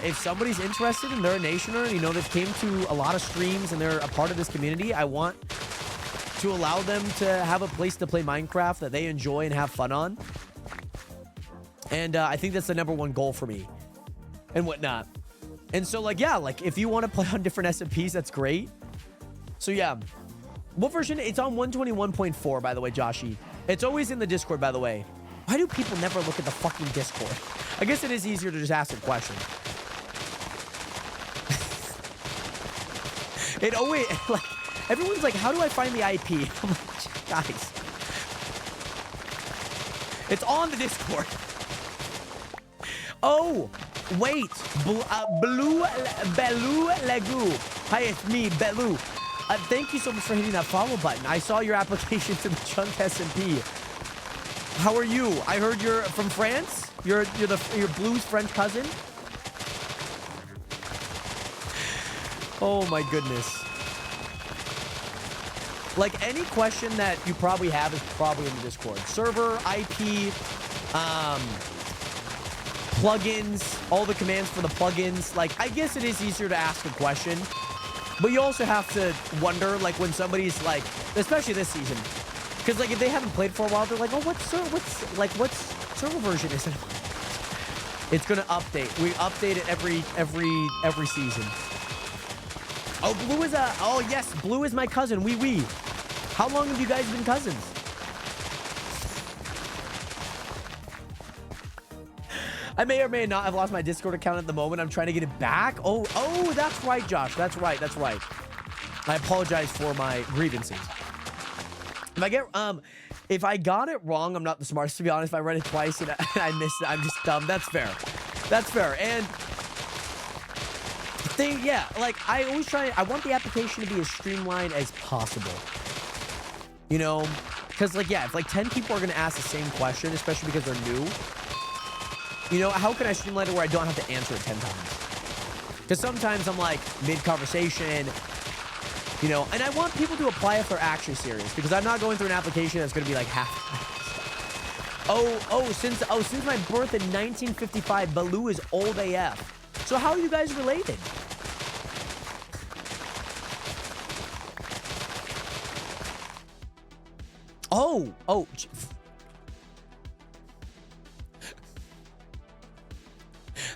C: if somebody's interested and they're a nationer and you know they've came to a lot of streams and they're a part of this community, I want to allow them to have a place to play Minecraft that they enjoy and have fun on. And I think that's the #1 goal for me and whatnot. And so, like, yeah, like, if you want to play on different SMPs, that's great. So, yeah. What version? It's on 121.4, by the way, Joshy. It's always in the Discord, by the way. Why do people never look at the fucking Discord? I guess it is easier to just ask a question. It always, like, everyone's like, how do I find the IP? I'm like, guys. It's on the Discord. Oh, wait. Blue Lagu. Hi, it's me, Belu. Thank you so much for hitting that follow button. I saw your application to the Chunk SMP. How are you? I heard you're from France. You're Blue's French cousin. Oh my goodness. Like, any question that you probably have is probably in the Discord. Server, IP, plugins, all the commands for the plugins. Like, I guess it is easier to ask a question, but you also have to wonder, like, when somebody's like, especially this season, because, like, if they haven't played for a while, they're like, oh, what server version is it? It's gonna update. We update it every season. Oh, Blue is oh yes, Blue is my cousin. Wee. How long have you guys been cousins? I may or may not have lost my Discord account at the moment. I'm trying to get it back. Oh, that's right, Josh. That's right. I apologize for my grievances. If I got it wrong, I'm not the smartest, to be honest. If I read it twice and I missed it, I'm just dumb. That's fair. And yeah, like, I always I want the application to be as streamlined as possible. You know, because, like, yeah, if like 10 people are going to ask the same question, especially because they're new, you know, how can I streamline it where I don't have to answer it 10 times? Because sometimes I'm like mid-conversation, you know, and I want people to apply if they're actually serious, because I'm not going through an application that's going to be like half. Since my birth in 1955, Baloo is old AF. So how are you guys related? Oh.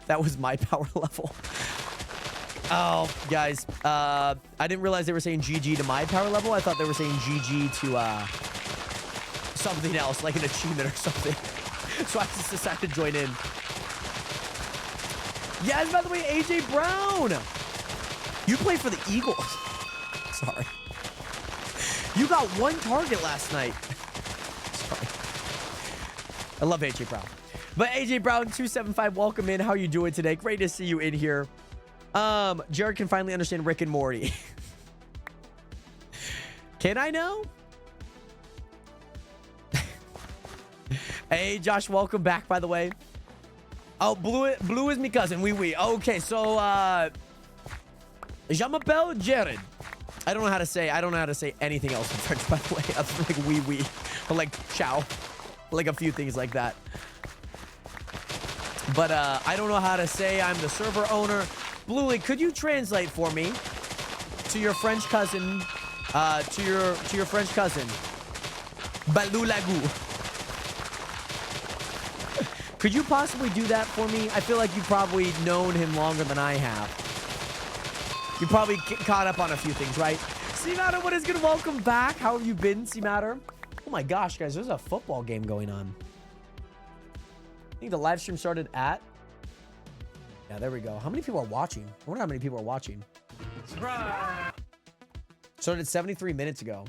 C: That was my power level. Oh, guys, I didn't realize they were saying GG to my power level. I thought they were saying GG to something else, like an achievement or something. So I just decided to join in. Yes, by the way, AJ Brown. You play for the Eagles. Sorry. You got 1 target last night. Sorry. I love AJ Brown. But AJ Brown 275, welcome in. How you doing today? Great to see you in here. Jared can finally understand Rick and Morty. Can I know? Hey, Josh, welcome back, by the way. Oh, Blue is me cousin. Oui. Okay, so, je m'appelle Jared. I don't know how to say anything else in French, by the way. Other than like oui. Or like ciao. Like a few things like that. But, I don't know how to say I'm the server owner. Bluey, could you translate for me to your French cousin, to your French cousin, Balou Lagou? Could you possibly do that for me? I feel like you've probably known him longer than I have. You probably caught up on a few things, right? C-Matter, what is good? Welcome back. How have you been, C-Matter? Oh my gosh, guys, there's a football game going on. I think the live stream started at... Yeah, there we go. How many people are watching? I wonder how many people are watching. Started 73 minutes ago.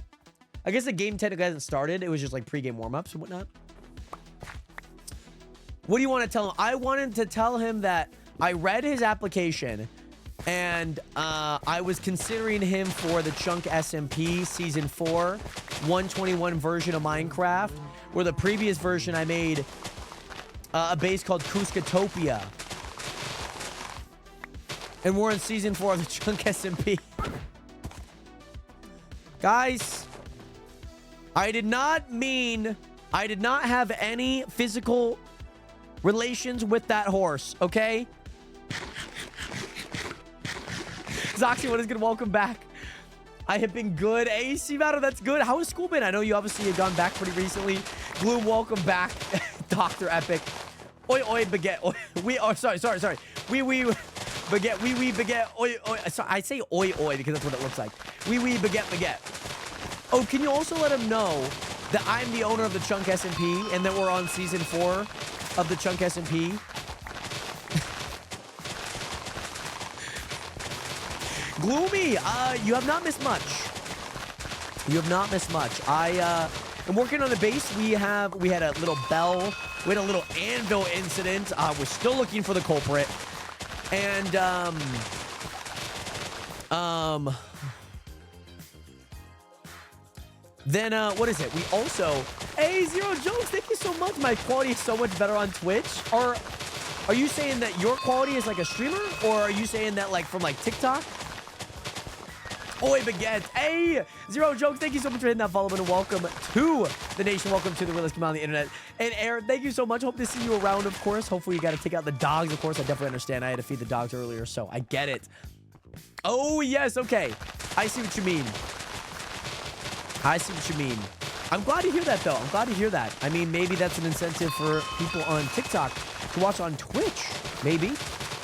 C: I guess the game technically hasn't started. It was just like pre-game warm-ups and whatnot. What do you want to tell him? I wanted to tell him that I read his application and I was considering him for the Chunk SMP Season 4 121 version of Minecraft, where the previous version I made a base called Cuscatopia. And we're in Season 4 of the Chunk SMP. Guys, I did not have any physical relations with that horse, okay? Zoxy, what is good? Welcome back. I have been good. AC Matter, that's good. How has school been? I know you obviously have gone back pretty recently. Gloom, welcome back. Dr. Epic. Oi, oi, baguette. Oi, sorry. Wee, baguette. Wee, baguette. Oi, oi. So I say oi, oi because that's what it looks like. Wee, baguette. Oh, can you also let him know that I'm the owner of the Chunk S&P and that we're on season 4 of the Chunk S&P? Gloomy, you have not missed much. You have not missed much. I am working on the base. We had a little bell. We had a little anvil incident. We're still looking for the culprit. And then what is it? We also, hey, Zero Jokes, thank you so much. My quality is so much better on Twitch. Or are you saying that your quality is like a streamer? Or are you saying that like from like TikTok? Oi, baguette. Hey, Zero Jokes, thank you so much for hitting that follow button. Welcome to the nation. Welcome to the realest community on the internet. And Aaron, thank you so much. Hope to see you around, of course. Hopefully you got to take out the dogs, of course. I definitely understand. I had to feed the dogs earlier, so I get it. Oh, yes. Okay. I see what you mean. I'm glad to hear that, though. I'm glad to hear that. I mean, maybe that's an incentive for people on TikTok to watch on Twitch. Maybe.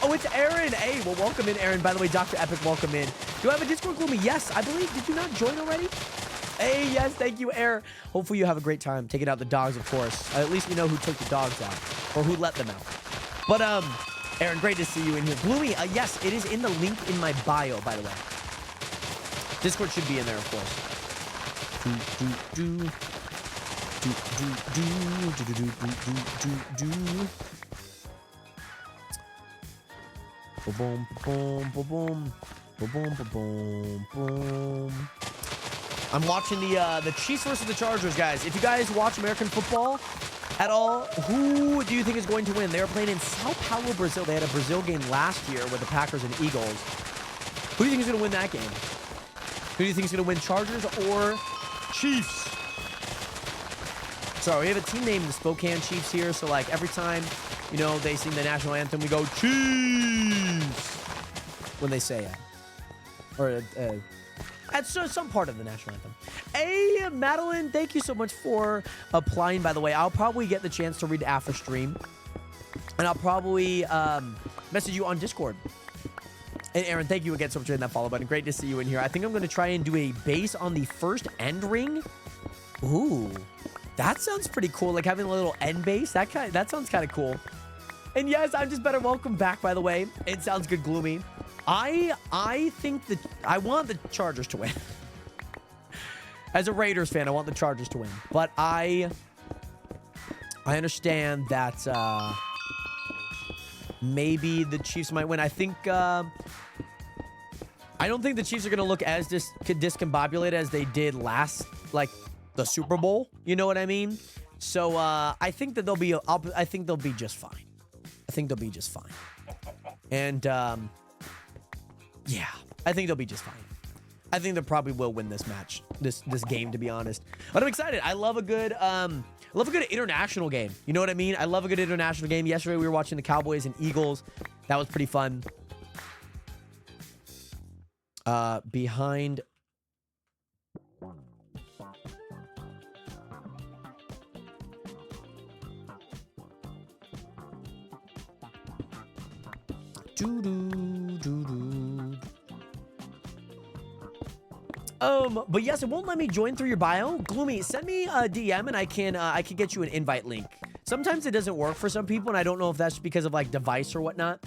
C: Oh, it's Aaron. Hey, well, welcome in, Aaron. By the way, Dr. Epic, welcome in. Do I have a Discord, Gloomy? Yes, I believe. Did you not join already? Hey, yes, thank you, Aaron. Hopefully you have a great time taking out the dogs, of course. At least we know who took the dogs out or who let them out. But, Aaron, great to see you in here. Gloomy, yes, it is in the link in my bio, by the way. Discord should be in there, of course. Boom, boom, boom, boom, boom, boom, boom, boom. I'm watching the Chiefs versus the Chargers, guys. If you guys watch American football at all, who do you think is going to win? They were playing in Sao Paulo, Brazil. They had a Brazil game last year with the Packers and Eagles. Who do you think is going to win that game? Who do you think is going to win, Chargers or Chiefs? Sorry, we have a team named the Spokane Chiefs here, so like every time, you know, they sing the national anthem, we go Chiefs when they say it. Or that's some part of the national anthem. Hey, Madeline, thank you so much for applying, by the way. I'll probably get the chance to read after stream. And I'll probably message you on Discord. And Aaron, thank you again so much for hitting that follow button. Great to see you in here. I think I'm going to try and do a base on the first end ring. Ooh, that sounds pretty cool. Like having a little end base. That sounds kind of cool. And yes, I'm just better. Welcome back, by the way. It sounds good, Gloomy. I think that I want the Chargers to win. As a Raiders fan, I want the Chargers to win. But I understand that maybe the Chiefs might win. I think I don't think the Chiefs are going to look as discombobulated as they did last, like the Super Bowl. You know what I mean? So I think that they'll be. I think they'll be just fine. I think they'll be just fine. And yeah, I think they'll be just fine. I think they probably will win this match, this game, to be honest. But I'm excited. I love a good international game. You know what I mean? I love a good international game. Yesterday we were watching the Cowboys and Eagles. That was pretty fun. Behind. But yes, it won't let me join through your bio. Gloomy, send me a DM and I can get you an invite link. Sometimes it doesn't work for some people, and I don't know if that's because of like device or whatnot.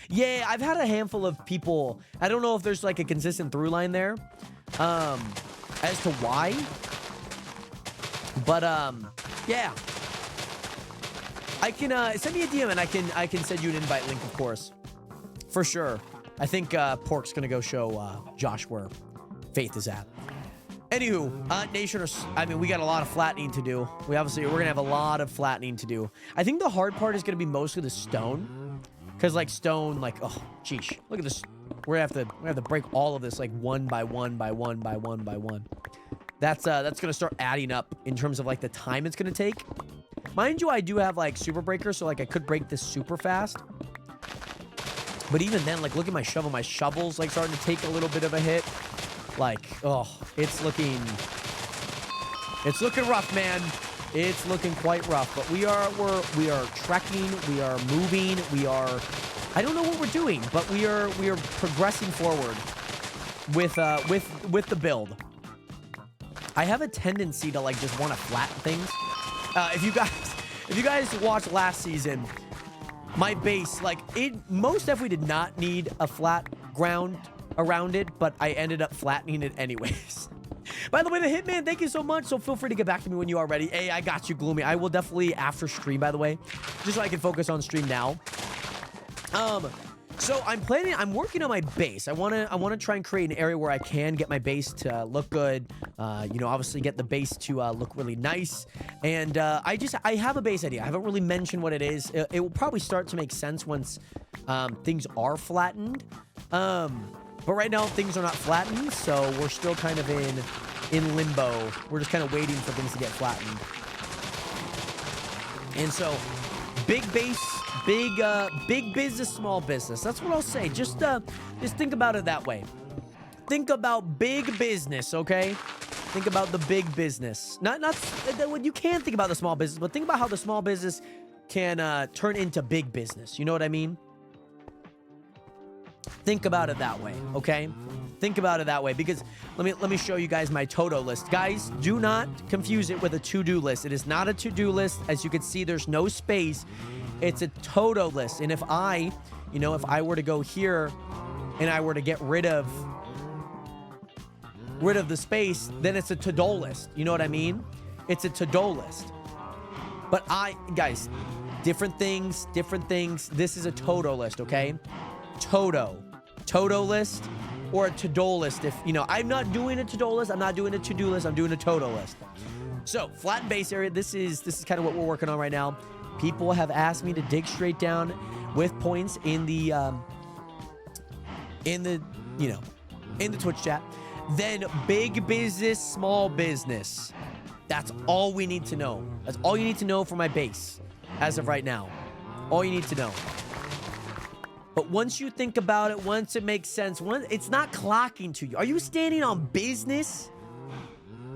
C: Yeah, I've had a handful of people. I don't know if there's like a consistent through line there, as to why. But yeah, I can send me a DM and I can send you an invite link, of course, for sure. I think Pork's gonna go show Josh where Faith is at. Anywho, Nation, I mean, we got a lot of flattening to do. We're gonna have a lot of flattening to do. I think the hard part is gonna be mostly the stone, because like stone, like, oh, geesh, look at this. We're gonna have to break all of this like one by one by one by one by one. That's gonna start adding up in terms of like the time it's gonna take. Mind you, I do have like super breakers, so like I could break this super fast. But even then, like, look at my shovel. My shovel's like starting to take a little bit of a hit. Like, oh, it's looking rough, man. It's looking quite rough. But we are trekking, we are moving, I don't know what we're doing, but we are progressing forward with the build. I have a tendency to like just want to flatten things. If you guys watched last season, my base, like most definitely did not need a flat ground around it, but I ended up flattening it anyways. By the way, the Hitman, thank you so much. So feel free to get back to me when you are ready. Hey, I got you, Gloomy. I will definitely after stream, by the way, just so I can focus on stream now. So I'm working on my base. I want to try and create an area where I can get my base to look good. You know, obviously get the base to look really nice. And I have a base idea. I haven't really mentioned what it is. It will probably start to make sense once things are flattened. But right now things are not flattened, so we're still kind of in limbo. We're just kind of waiting for things to get flattened. And so big base, big business, small business. That's what I'll say. Just think about it that way. Think about big business, okay? Think about the big business. Not you can think about the small business, but think about how the small business can turn into big business. You know what I mean? Think about it that way, okay? Think about it that way, because let me show you guys my Toto list. Guys, do not confuse it with a to-do list. It is not a to-do list. As you can see, there's no space. It's a Toto list. And if I were to go here and I were to get rid of the space, then it's a to-do list. You know what I mean? It's a to-do list. But guys, different things. This is a Toto list, okay? Toto list or a to-do list. If, you know, I'm not doing a to-do list, I'm not doing a to-do list, I'm doing a Toto list. So, flattened base area, this is kind of what we're working on right now. People have asked me to dig straight down with points in the Twitch chat. Then big business, small business. That's all we need to know. That's all you need to know for my base as of right now. All you need to know. But once you think about it, once it makes sense, it's not clocking to you. Are you standing on business?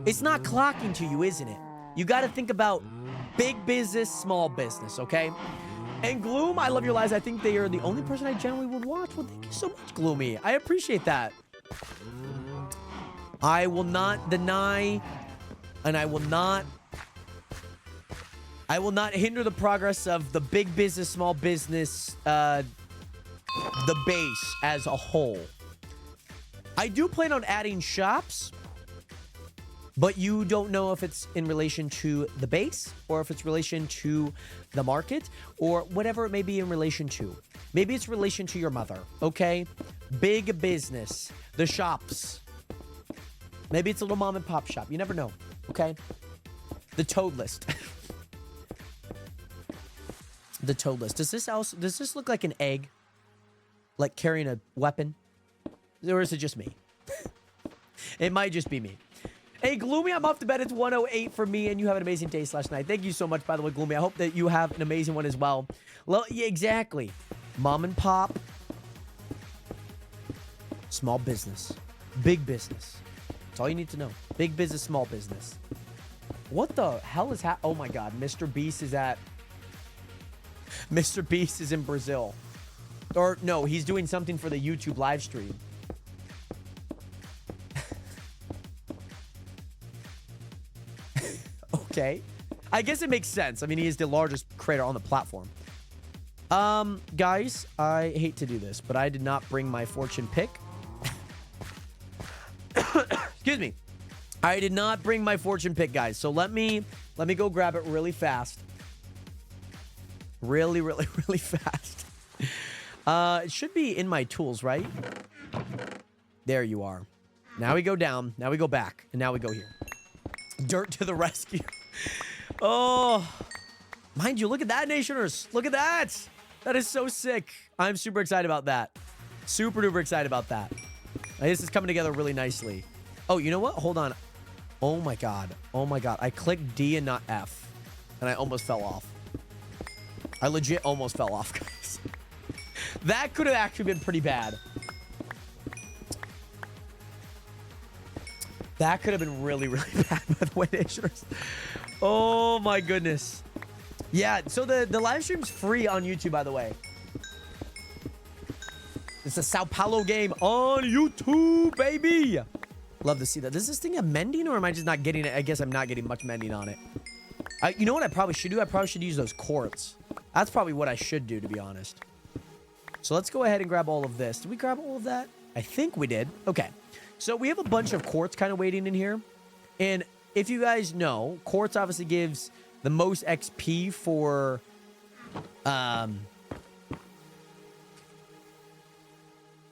C: It's not clocking to you, isn't it? You got to think about big business, small business, okay? And Gloom, I love your lies. I think they are the only person I generally would watch. Well, thank you so much, Gloomy. I appreciate that. I will not deny, and I will not hinder the progress of the big business, small business, the base as a whole. I do plan on adding shops, but you don't know if it's in relation to the base or if it's relation to the market or whatever it may be in relation to. Maybe it's relation to your mother, okay? Big business, the shops. Maybe it's a little mom and pop shop. You never know, okay? The toad list. The toad list. Does this look like an egg? Like carrying a weapon? Or is it just me? It might just be me. Hey, Gloomy, I'm off to bed. It's 1:08 for me, and you have an amazing day / night. Thank you so much, by the way, Gloomy. I hope that you have an amazing one as well. Well, yeah, exactly. Mom and pop. Small business. Big business. That's all you need to know. Big business, small business. What the hell is happening? Oh, my God. Mr. Beast is in Brazil. Or, no, he's doing something for the YouTube live stream. Okay. I guess it makes sense. I mean, he is the largest creator on the platform. Guys, I hate to do this, but I did not bring my fortune pick. Excuse me. I did not bring my fortune pick, guys. So let me go grab it really fast. Really fast. It should be in my tools, right? There you are. Now we go down. Now we go back. And now we go here. Dirt to the rescue. Oh. Mind you, look at that, Nationers. Look at that. That is so sick. I'm super excited about that. Super duper excited about that. This is coming together really nicely. Oh, you know what? Hold on. Oh my God. Oh my God. I clicked D and not F. And I almost fell off. I legit almost fell off, guys. That could have actually been pretty bad. That could have been really, really bad, by the way, Nationers. Oh, my goodness. Yeah, so the live stream's free on YouTube, by the way. It's a Sao Paulo game on YouTube, baby. Love to see that. Does this thing have mending, or am I just not getting it? I guess I'm not getting much mending on it. You know what I probably should do? I probably should use those quartz. That's probably what I should do, to be honest. So let's go ahead and grab all of this. Did we grab all of that? I think we did. Okay. So we have a bunch of quartz kind of waiting in here. And if you guys know, quartz obviously gives the most XP for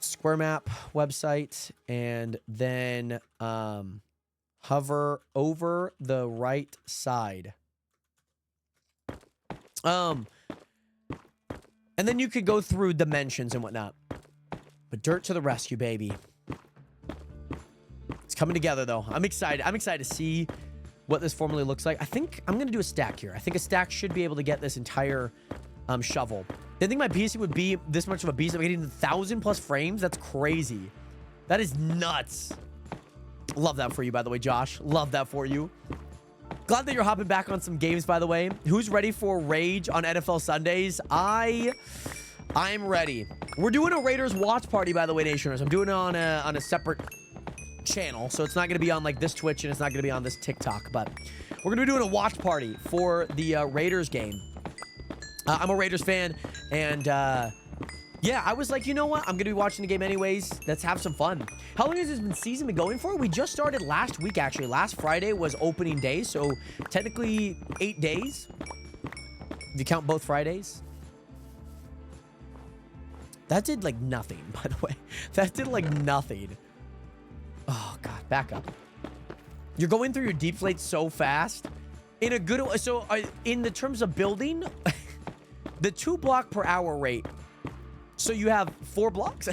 C: Square Map website, and then hover over the right side. And then you could go through dimensions and whatnot. But dirt to the rescue, baby. It's coming together, though. I'm excited. I'm excited to see what this formally looks like. I think I'm going to do a stack here. I think a stack should be able to get this entire shovel. Didn't think my PC would be this much of a beast. I'm getting 1,000+ frames. That's crazy. That is nuts. Love that for you, by the way, Josh. Love that for you. Glad that you're hopping back on some games, by the way. Who's ready for Rage on NFL Sundays? I'm ready. We're doing a Raiders watch party, by the way, Nationers. I'm doing it on a separate channel, so it's not going to be on like this Twitch, and it's not going to be on this TikTok, but we're going to be doing a watch party for the Raiders game. I'm a Raiders fan, and yeah, I was like, you know what? I'm going to be watching the game anyways. Let's have some fun. How long has this season been going for? We just started last week, actually. Last Friday was opening day, so technically 8 days. If you count both Fridays. That did like nothing, by the way. That did like nothing. Oh, God. Back up. You're going through your deflate so fast. In a good way. So in the terms of building, the 2 block per hour rate. So you have 4 blocks?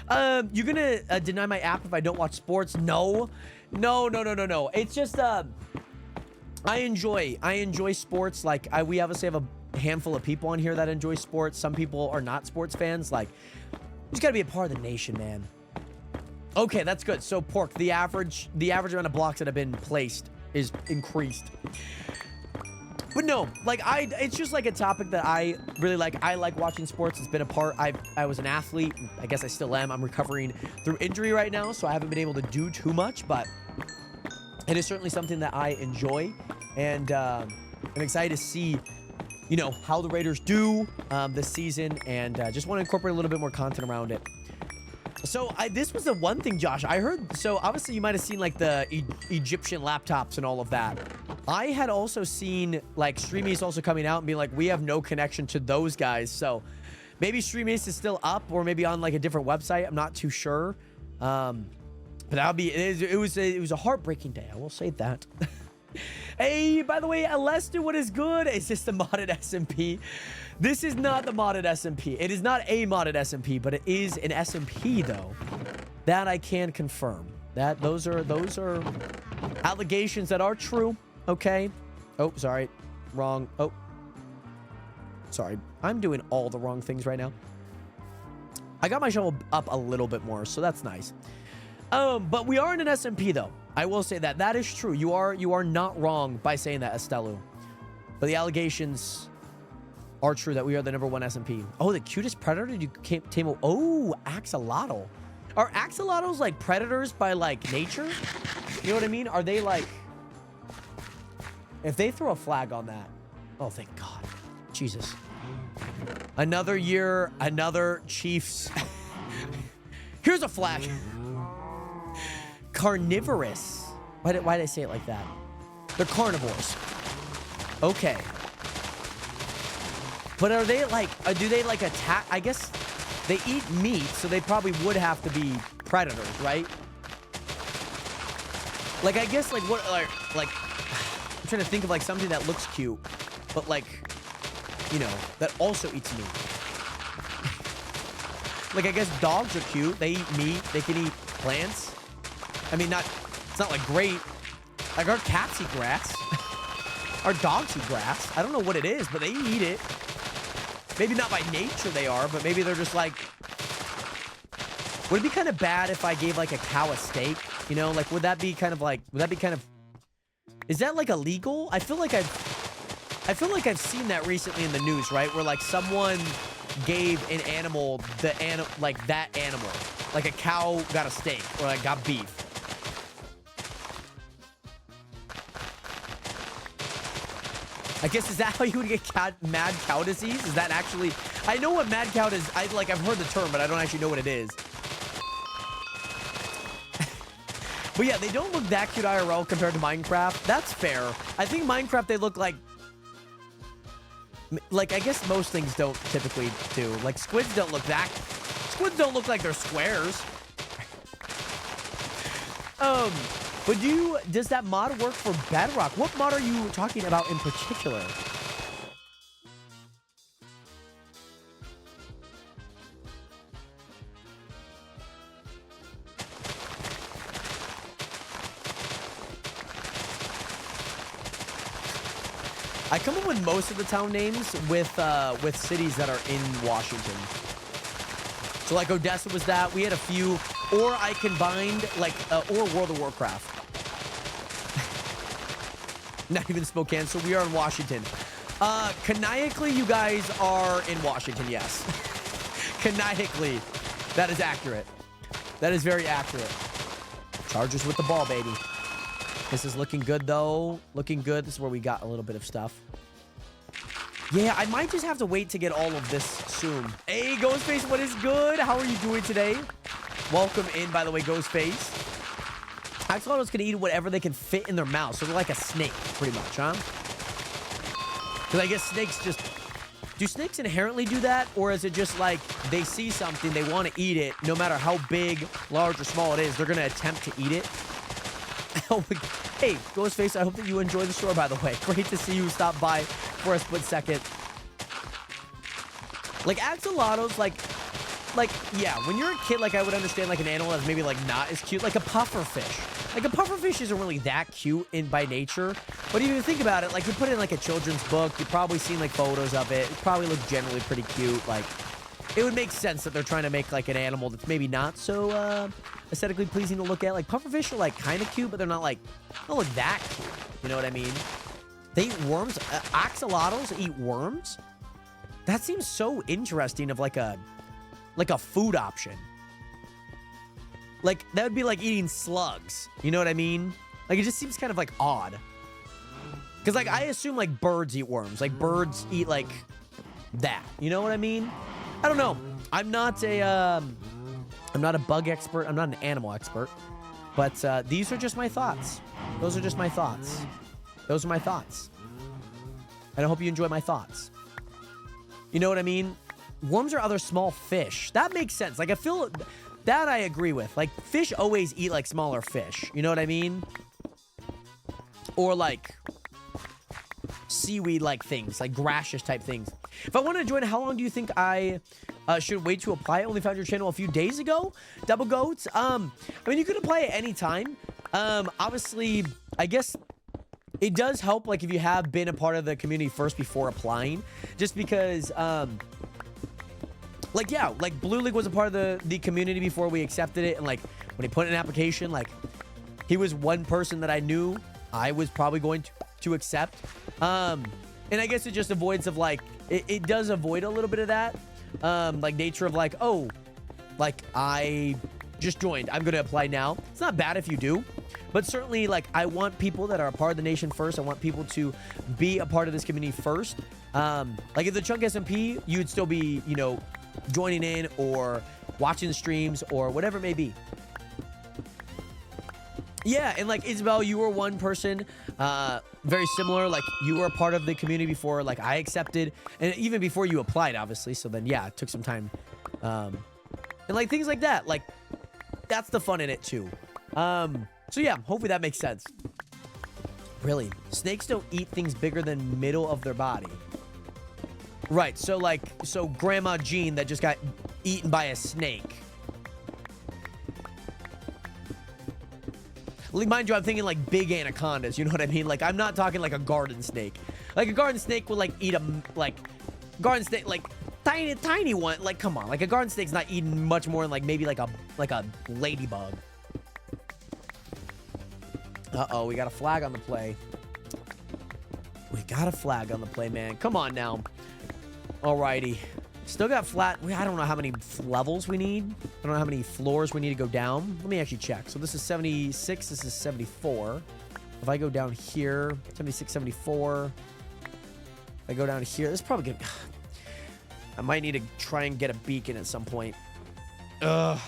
C: You're going to deny my app if I don't watch sports? No. No. It's just, I enjoy sports. Like, we obviously have a handful of people on here that enjoy sports. Some people are not sports fans. Like, you just got to be a part of the nation, man. Okay, that's good. So, Pork, the average amount of blocks that have been placed is increased. But no, like, it's just like a topic that I really like. I like watching sports. It's been a part. I was an athlete. I guess I still am. I'm recovering through injury right now, so I haven't been able to do too much, but it is certainly something that I enjoy. And I'm excited to see, you know, how the Raiders do this season, and just want to incorporate a little bit more content around it. So this was the one thing, Josh, I heard. So obviously you might have seen like the Egyptian laptops and all of that. I had also seen like StreamAce also coming out and being like, we have no connection to those guys. So maybe StreamAce is still up, or maybe on like a different website. I'm not too sure. But that'll be, it was a heartbreaking day. I will say that. Hey, by the way, Lester, what is good? Is this the modded SMP? This is not the modded SMP. It is not a modded SMP, but it is an SMP though. That I can confirm. That those are allegations that are true. Okay. Oh, sorry. Wrong. Oh. Sorry. I'm doing all the wrong things right now. I got my shovel up a little bit more, so that's nice. But we are in an SMP though. I will say that. That is true. You are not wrong by saying that, Estelu. But the allegations are true that we are the #1 SMP. Oh, the cutest predator you came tame. Oh, axolotl. Are axolotls like predators by like nature? You know what I mean? Are they like, if they throw a flag on that? Oh, thank God. Jesus. Another year, another Chiefs. Here's a flag. Carnivorous. Why did I say it like that? They're carnivores. Okay. But are they like, do they like attack? I guess they eat meat, so they probably would have to be predators, right? Like, I guess like what, like, I'm trying to think of like something that looks cute, but like, you know, that also eats meat. Like, I guess dogs are cute. They eat meat. They can eat plants. I mean, it's not like great. Like, our cats eat grass. Our dogs eat grass. I don't know what it is, but they eat it. Maybe not by nature they are, but maybe they're just like... Would it be kind of bad if I gave like a cow a steak? You know, like, would that be kind of like, is that like illegal? I feel like I've seen that recently in the news, right? Where like someone gave an animal that animal, like a cow got a steak or like got beef. I guess, is that how you would get mad cow disease? Is that actually, I know what mad cow is. I've heard the term, but I don't actually know what it is. But yeah, they don't look that cute IRL compared to Minecraft. That's fair. I think Minecraft, they look like I guess most things don't typically do. Like squids don't look like they're squares. But does that mod work for Bedrock? What mod are you talking about in particular? I come up with most of the town names with cities that are in Washington. So like Odessa was that. We had a few, or I combined like or World of Warcraft. Not even Spokane. So we are in Washington. Canonically, you guys are in Washington. Yes. Canonically, that is accurate. That is very accurate. Chargers with the ball, baby. This is looking good, though. Looking good. This is where we got a little bit of stuff. Yeah, I might just have to wait to get all of this soon. Hey, Ghostface, what is good? How are you doing today? Welcome in, by the way, Ghostface. Axolotls can eat whatever they can fit in their mouth. So they're like a snake, pretty much, huh? Because I guess snakes just... Do snakes inherently do that? Or is it just like they see something, they want to eat it, no matter how big, large, or small it is, they're going to attempt to eat it? Hey, Ghostface, I hope that you enjoy the store, by the way. Great to see you stop by for a split second. Like, axolotls, like, yeah, when you're a kid, like, I would understand, like, an animal that's maybe, like, not as cute. Like a pufferfish. Like, a pufferfish isn't really that cute by nature. But if you think about it, like, you put it in, like, a children's book, you've probably seen, like, photos of it. It probably looks generally pretty cute. Like, it would make sense that they're trying to make, like, an animal that's maybe not so, aesthetically pleasing to look at. Like, pufferfish are, like, kind of cute, but they're not, like, don't look that cute. You know what I mean? They eat worms. Axolotls eat worms? That seems so interesting of, like a food option. Like, that would be like eating slugs. You know what I mean? Like, it just seems kind of, like, odd. Because, like, I assume, like, birds eat worms. Like, birds eat, like, that. You know what I mean? I don't know. I'm not a bug expert. I'm not an animal expert. But these are just my thoughts. Those are just my thoughts. Those are my thoughts. And I hope you enjoy my thoughts. You know what I mean? Worms are other small fish. That makes sense. Like, I feel that I agree with. Like, fish always eat, like, smaller fish. You know what I mean? Or, like, seaweed-like things. Like, grasses type things. If I want to join, how long do you think I should wait to apply? I only found your channel a few days ago. Double Goats. I mean, you could apply at any time. Obviously, I guess it does help, like, if you have been a part of the community first before applying. Just because, like, yeah, like, Blue League was a part of the community before we accepted it. And, like, when he put in an application, like, he was one person that I knew I was probably going to accept. And I guess it just avoids of, like, it does avoid a little bit of that, like, nature of, like, oh, like, I just joined, I'm going to apply now. It's not bad if you do, but certainly, like, I want people that are a part of the nation first. I want people to be a part of this community first. Like, if the Chunk SMP, you'd still be, you know, joining in or watching the streams or whatever it may be. Yeah, and, like, Isabel, you were one person, very similar. Like, you were a part of the community before, like, I accepted, and even before you applied, obviously. So then, yeah, it took some time. And, like, things like that. Like, that's the fun in it, too. So, yeah, hopefully that makes sense. Really, snakes don't eat things bigger than middle of their body. Right, so, like, so Grandma Jean that just got eaten by a snake. Mind you, I'm thinking, like, big anacondas, you know what I mean? Like, I'm not talking, like, a garden snake. Like, a garden snake will, like, eat a, like, garden snake, like, tiny one. Like, come on. Like, a garden snake's not eating much more than, like, maybe, like a ladybug. Uh-oh, we got a flag on the play. We got a flag on the play, man. Come on now. Alrighty. Still got flat. I don't know how many levels we need. I don't know how many floors we need to go down. Let me actually check. So this is 76. This is 74. If I go down here, 76, 74. If I go down here, this is probably good. I might need to try and get a beacon at some point. Ugh.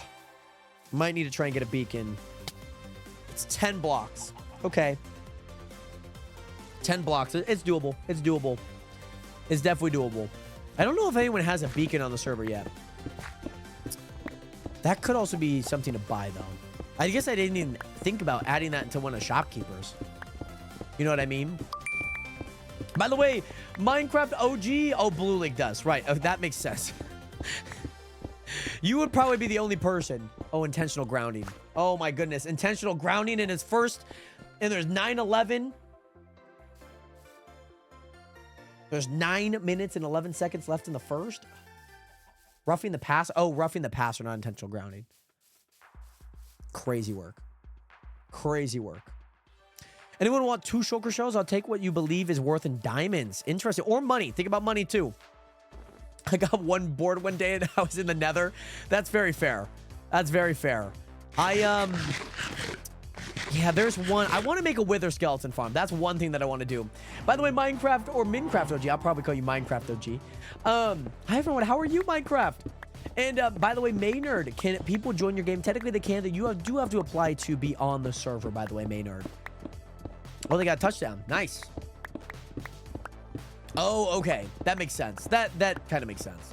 C: Might need to try and get a beacon. It's 10 blocks. Okay. 10 blocks. It's doable. It's doable. It's definitely doable. I don't know if anyone has a beacon on the server yet. That could also be something to buy, though. I guess I didn't even think about adding that into one of the shopkeepers. You know what I mean? By the way, Minecraft OG... Oh, Blue Link does. Right. Oh, that makes sense. You would probably be the only person. Oh, intentional grounding. Oh, my goodness. Intentional grounding in his first... And there's 9/11... There's 9 minutes and 11 seconds left in the first. Roughing the pass. Oh, roughing the passer, not intentional grounding. Crazy work. Crazy work. Anyone want 2 shulker shells? I'll take what you believe is worth in diamonds. Interesting. Or money. Think about money, too. I got one board one day and I was in the nether. That's very fair. That's very fair. Yeah, there's one. I want to make a wither skeleton farm. That's one thing that I want to do. By the way, Minecraft or Minecraft OG. I'll probably call you Minecraft OG. Hi, everyone. How are you, Minecraft? And by the way, Maynard, can people join your game? Technically, they can. You do have to apply to be on the server, by the way, Maynard. Oh, they got a touchdown. Nice. Oh, okay. That makes sense. That kind of makes sense.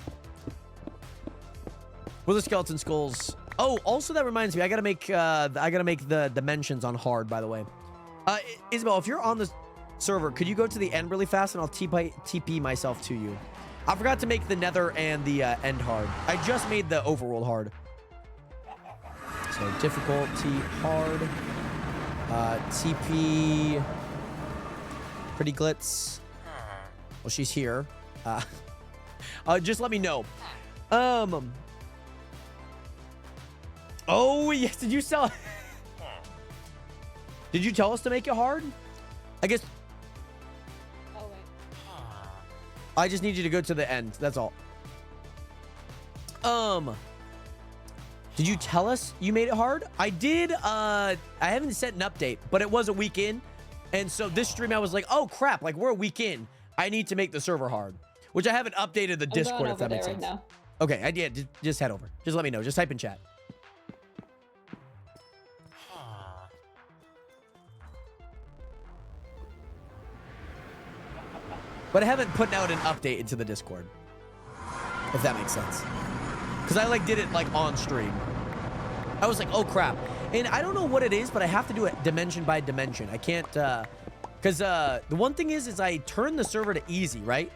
C: Wither skeleton skulls... Oh, also that reminds me, I gotta make the dimensions on hard, by the way. Isabel, if you're on the server, could you go to the end really fast and I'll TP myself to you? I forgot to make the nether and the end hard. I just made the overworld hard. So difficulty hard. TP. Pretty glitz. Well, she's here. Just let me know. Oh, yes. Did you sell? Did you tell us to make it hard? I guess.
D: Oh, wait.
C: I just need you to go to the end. That's all. Did you tell us you made it hard? I did. I haven't sent an update, but it was a week in. And so this stream, I was like, oh, crap. Like, we're a week in. I need to make the server hard, which I haven't updated the Discord, if that makes sense. Right now. Okay, I did. Just head over. Just let me know. Just type in chat. But I haven't put out an update into the Discord, if that makes sense. Because I like did it like on stream. I was like, oh crap. And I don't know what it is, but I have to do it dimension by dimension. I can't, because the one thing is I turned the server to easy, right?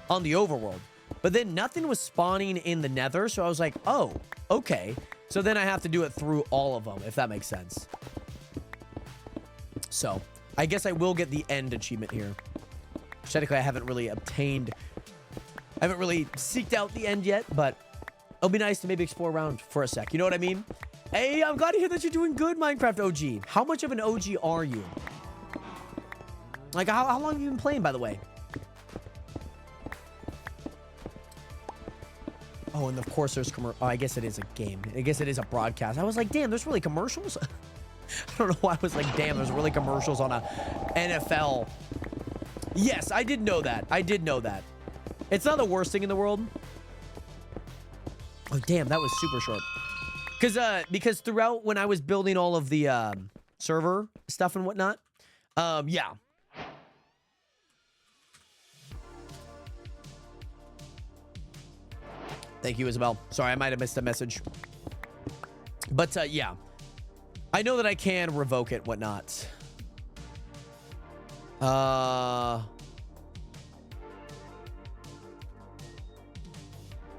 C: On the overworld. But then nothing was spawning in the nether. So I was like, oh, okay. So then I have to do it through all of them, if that makes sense. So I guess I will get the end achievement here. Technically, I haven't really seeked out the end yet, but it'll be nice to maybe explore around for a sec. You know what I mean? Hey, I'm glad to hear that you're doing good, Minecraft OG. How much of an OG are you? Like, how long have you been playing, by the way? Oh, and of course there's oh, I guess it is a game. I guess it is a broadcast. I was like, damn, there's really commercials? I don't know why I was like, damn, there's really commercials on a NFL. Yes, I did know that. I did know that. It's not the worst thing in the world. Oh, damn, that was super short. Because throughout when I was building all of the server stuff and whatnot, yeah. Thank you, Isabel. Sorry, I might have missed a message. But yeah. I know that I can revoke it, whatnot.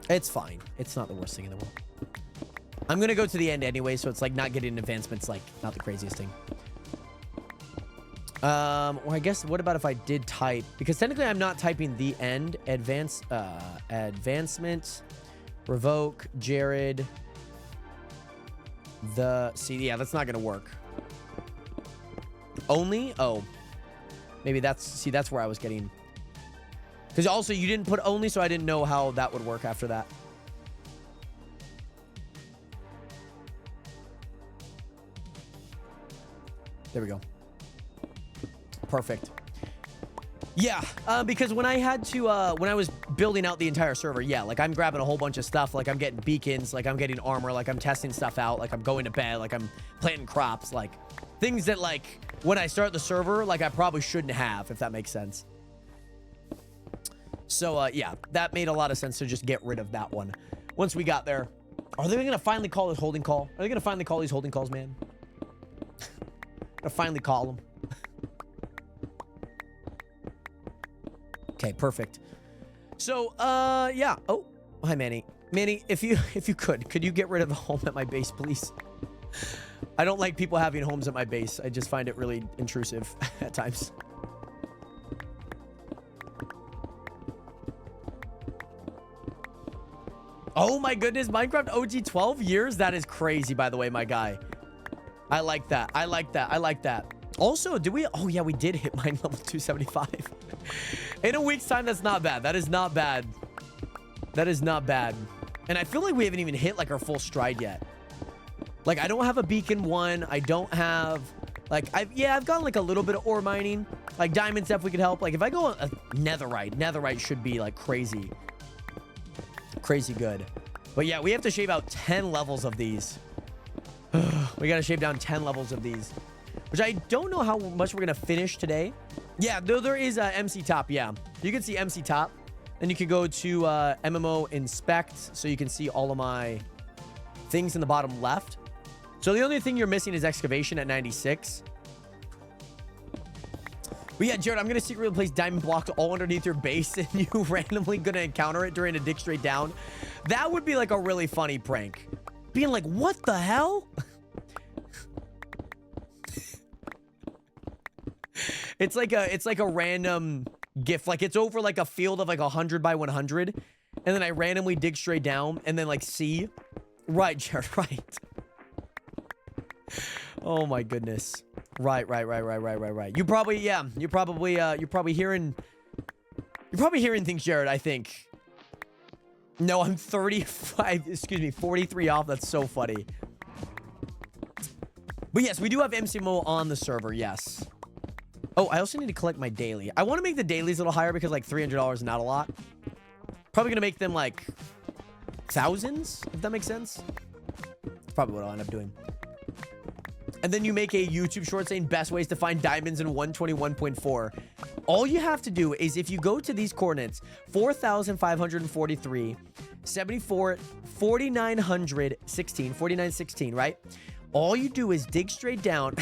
C: It's fine. It's not the worst thing in the world. I'm gonna go to the end anyway, so it's like not getting advancements, like not the craziest thing. Well, I guess what about if I did type, because technically I'm not typing the end, advancement, revoke, Jared, see, yeah, that's not gonna work. Only? Oh. Maybe that's... See, that's where I was getting... Because also, you didn't put only, so I didn't know how that would work after that. There we go. Perfect. Yeah, because when I had to, when I was building out the entire server, yeah, like I'm grabbing a whole bunch of stuff, like I'm getting beacons, like I'm getting armor, like I'm testing stuff out, like I'm going to bed, like I'm planting crops, like things that like when I start the server, like I probably shouldn't have, if that makes sense. So, yeah, that made a lot of sense to just get rid of that one. Once we got there, are they going to finally call this holding call? Are they going to finally call these holding calls, man? Gonna finally call them. Okay, perfect. So, yeah. Oh, hi, Manny. Manny, if you could you get rid of the home at my base, please? I don't like people having homes at my base. I just find it really intrusive at times. Oh my goodness, Minecraft OG 12 years? That is crazy, by the way, my guy. I like that. I like that. I like that. Also, did we... Oh, yeah, we did hit mine level 275. In a week's time, that's not bad. That is not bad. That is not bad. And I feel like we haven't even hit, like, our full stride yet. Like, I don't have a beacon 1. I don't have... Like, I've gotten, like, a little bit of ore mining. Like, diamond stuff we could help. Like, if I go on a netherite, netherite should be, like, crazy. Crazy good. But, yeah, we have to shave out 10 levels of these. We gotta shave down 10 levels of these, which I don't know how much we're gonna finish today. Yeah, there is MC Top. Yeah, you can see MC Top, and you can go to MMO Inspect, so you can see all of my things in the bottom left. So the only thing you're missing is Excavation at 96. But yeah, Jared, I'm gonna secretly place diamond blocks all underneath your base, and you randomly gonna encounter it during a dig straight down. That would be like a really funny prank. Being like, what the hell? It's like a random GIF. Like it's over like a field of like 100 by 100, and then I randomly dig straight down and then like see. Right, Jared. Right. Oh my goodness. Right. You probably You're probably hearing things, Jared. I think. No, I'm 35, excuse me, 43 off. That's so funny. But yes, we do have MCMO on the server, yes. Oh, I also need to collect my daily. I want to make the dailies a little higher because like $300 is not a lot. Probably going to make them like thousands, if that makes sense. That's probably what I'll end up doing. And then you make a YouTube short saying best ways to find diamonds in 121.4. All you have to do is if you go to these coordinates, 4,543, 74, 4,916, 4916, right? All you do is dig straight down.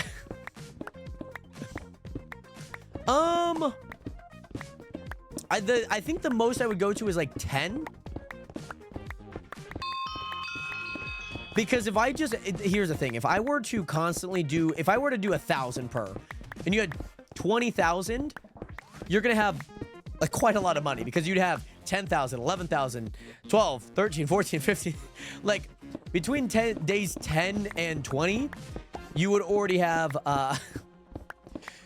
C: I think the most I would go to is like 10. Because if I just, here's the thing. If I were to constantly do, if I were to do 1,000 per, and you had 20,000, you're going to have like quite a lot of money because you'd have 10,000, 11,000, 12, 13, 14, 15. Like between days 10 and 20, you would already have,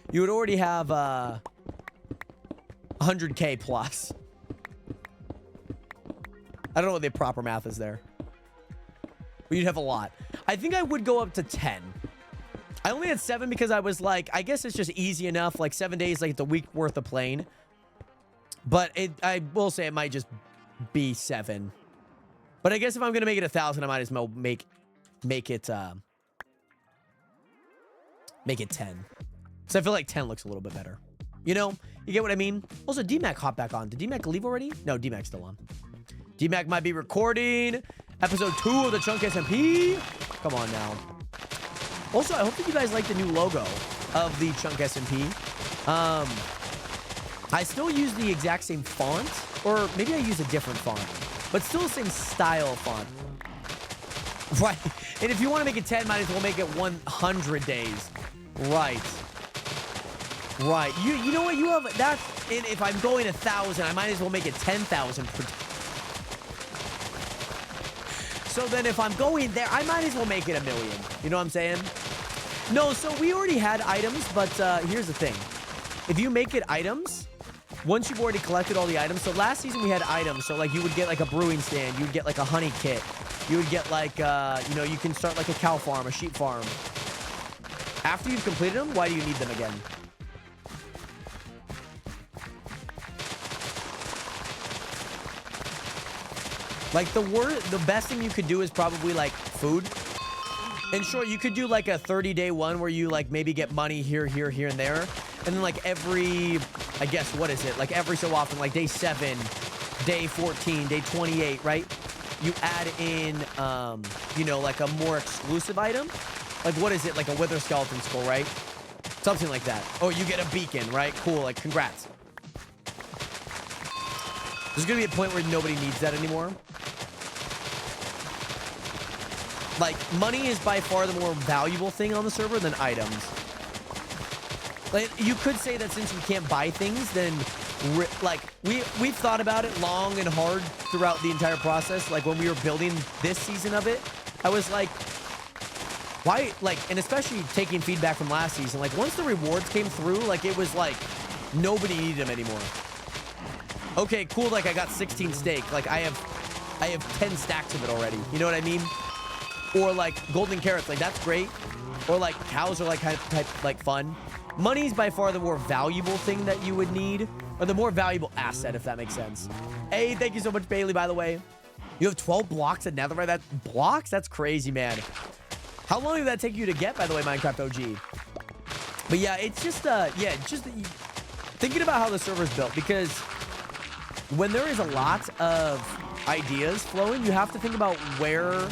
C: 100K plus. I don't know what the proper math is there. But you'd have a lot. I think I would go up to 10. I only had 7 because I was like, I guess it's just easy enough. Like 7 days, like it's a week worth of playing. But I will say it might just be 7. But I guess if I'm gonna make it 1,000, I might as well make it 10. So I feel like 10 looks a little bit better. You know, you get what I mean? Also, DMAC hop back on. Did DMAC leave already? No, DMAC's still on. DMAC might be recording episode 2 of the Chunk SMP. Come on now. Also, I hope that you guys like the new logo of the Chunk SMP. I still use the exact same font, or maybe I use a different font, but still the same style font. Right. And if you want to make it 10, might as well make it 100 days. Right. Right. You know what? You have that. And if I'm going 1,000, I might as well make it 10,000 per day. So then if I'm going there, I might as well make it 1 million. You know what I'm saying? No, so we already had items, but here's the thing. If you make it items, once you've already collected all the items, so last season we had items, so like you would get like a brewing stand, you would get like a honey kit, you would get like, you know, you can start like a cow farm, a sheep farm. After you've completed them, why do you need them again? Like the best thing you could do is probably like food. And sure, you could do like a 30-day one where you like maybe get money here, here, here, and there. And then like every, I guess, what is it? Like every so often, like day 7, day 14, day 28, right? You add in, you know, like a more exclusive item. Like what is it? Like a wither skeleton skull, right? Something like that. Oh, you get a beacon, right? Cool, like congrats. There's gonna be a point where nobody needs that anymore. Like, money is by far the more valuable thing on the server than items. Like, you could say that since we can't buy things, then, like, we've thought about it long and hard throughout the entire process. Like, when we were building this season of it, I was like, why, like, and especially taking feedback from last season, like, once the rewards came through, like, it was like, nobody needed them anymore. Okay, cool, like, I got 16 steak. Like, I have 10 stacks of it already. You know what I mean? Or like golden carrots, like that's great. Or like cows are like kind of type like fun. Money's by far the more valuable thing that you would need, or the more valuable asset, if that makes sense. Hey, thank you so much, Bailey, by the way. You have 12 blocks of netherite. That blocks? That's crazy, man. How long did that take you to get, by the way, Minecraft OG? But yeah, it's just yeah, just thinking about how the server's built, because when there is a lot of ideas flowing, you have to think about where.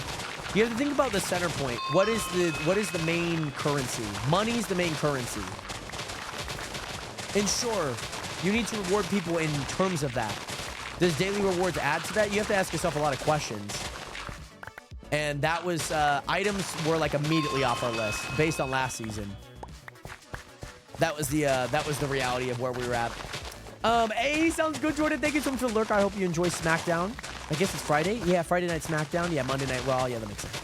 C: You have to think about the center point. What is the main currency? Money's the main currency. And sure, you need to reward people in terms of that. Does daily rewards add to that? You have to ask yourself a lot of questions. And that was, items were like immediately off our list based on last season. That was the reality of where we were at. Hey, sounds good, Jordan. Thank you so much for the lurk. I hope you enjoy SmackDown. I guess it's Friday. Yeah, Friday Night SmackDown. Yeah, Monday Night Raw. Yeah, that makes sense.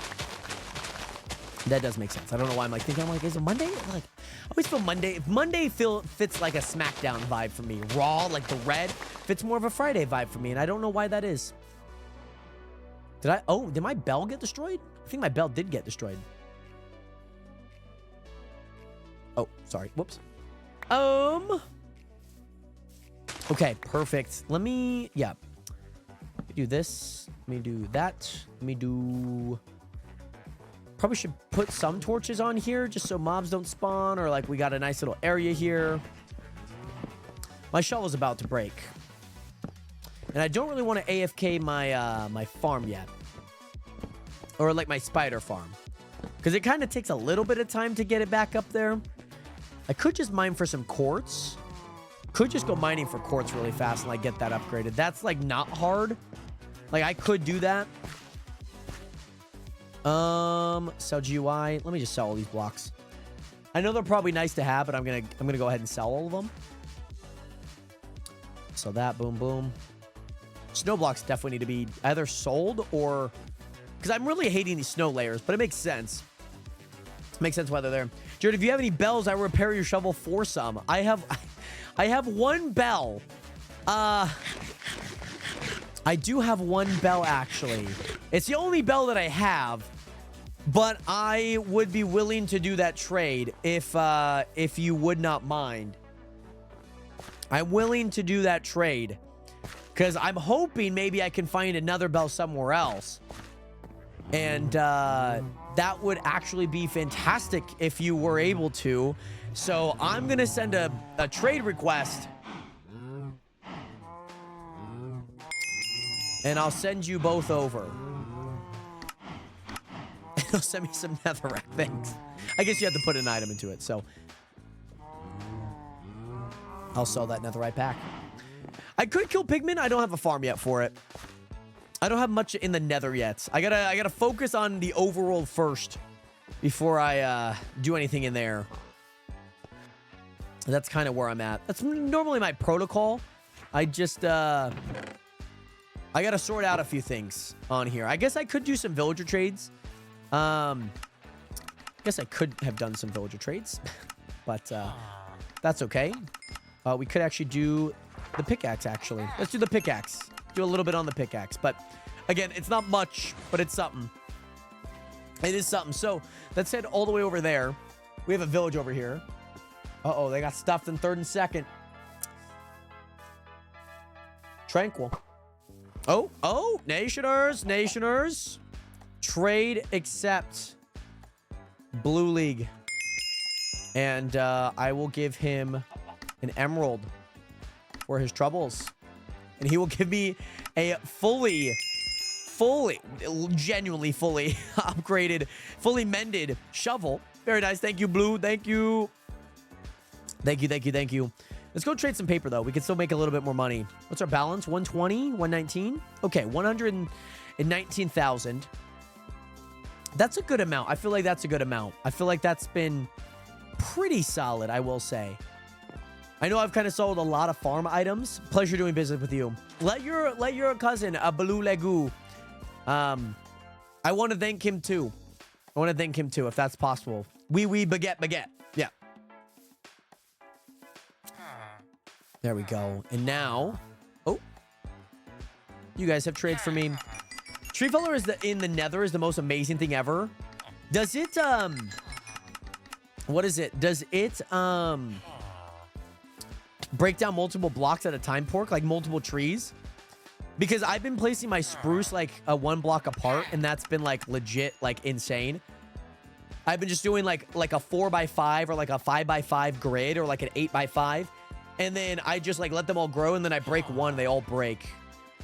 C: That does make sense. I don't know why I'm like thinking. I'm like, is it Monday? Like, I always feel Monday. Monday fits like a SmackDown vibe for me. Raw, like the red, fits more of a Friday vibe for me, and I don't know why that is. Did my bell get destroyed? I think my bell did get destroyed. Oh, sorry. Whoops. Okay, perfect. Let me do this. Let me do that. Let me do... Probably should put some torches on here just so mobs don't spawn, or like we got a nice little area here. My shovel's about to break. And I don't really want to AFK my my farm yet. Or like my spider farm. Because it kind of takes a little bit of time to get it back up there. I could just mine for some quartz. Could just go mining for quartz really fast and like get that upgraded. That's like not hard. Like I could do that. Sell GUI. Let me just sell all these blocks. I know they're probably nice to have, but I'm gonna go ahead and sell all of them. So that, boom, boom. Snow blocks definitely need to be either sold or, because I'm really hating these snow layers, but it makes sense. It makes sense why they're there. Jared, if you have any bells, I will repair your shovel for some. I have one bell. I do have one bell, actually. It's the only bell that I have, but I would be willing to do that trade if you would not mind. I'm willing to do that trade because I'm hoping maybe I can find another bell somewhere else. And that would actually be fantastic if you were able to. So I'm going to send a trade request. And I'll send you both over. And he'll send me some netherrack. Thanks. I guess you have to put an item into it, so. I'll sell that netherite pack. I could kill pigmen. I don't have a farm yet for it. I don't have much in the nether yet. I gotta focus on the overworld first before I do anything in there. That's kind of where I'm at. That's normally my protocol. I just I gotta sort out a few things on here. I guess I could do some villager trades. Guess I could have done some villager trades, but that's okay. We could actually do the pickaxe, actually. Let's do the pickaxe. Do a little bit on the pickaxe. But again, it's not much, but it's something. It is something. So that said, all the way over there, we have a village over here. Uh-oh, they got stuffed in 3rd and 2nd. Tranquil. Oh, nationers. Trade accept. Blue League. And I will give him an emerald for his troubles. And he will give me a genuinely fully upgraded, fully mended shovel. Very nice. Thank you, Blue. Thank you. Let's go trade some paper, though. We can still make a little bit more money. What's our balance? 120? 119? Okay, 119,000. That's a good amount. I feel like that's a good amount. I feel like that's been pretty solid, I will say. I know I've kind of sold a lot of farm items. Pleasure doing business with you. Let your cousin, Baloo Legu. I want to thank him too. If that's possible. Oui, baguette. Yeah. There we go. And now, oh, you guys have trades for me. Tree Feller in the Nether is the most amazing thing ever. Does it what is it? Does it break down multiple blocks at a time, Pork? Like multiple trees? Because I've been placing my spruce like a 1 block apart, and that's been like legit like insane. I've been just doing like a 4x5 or like a 5x5 grid or like an 8x5. And then I just like let them all grow, and then I break one, they all break.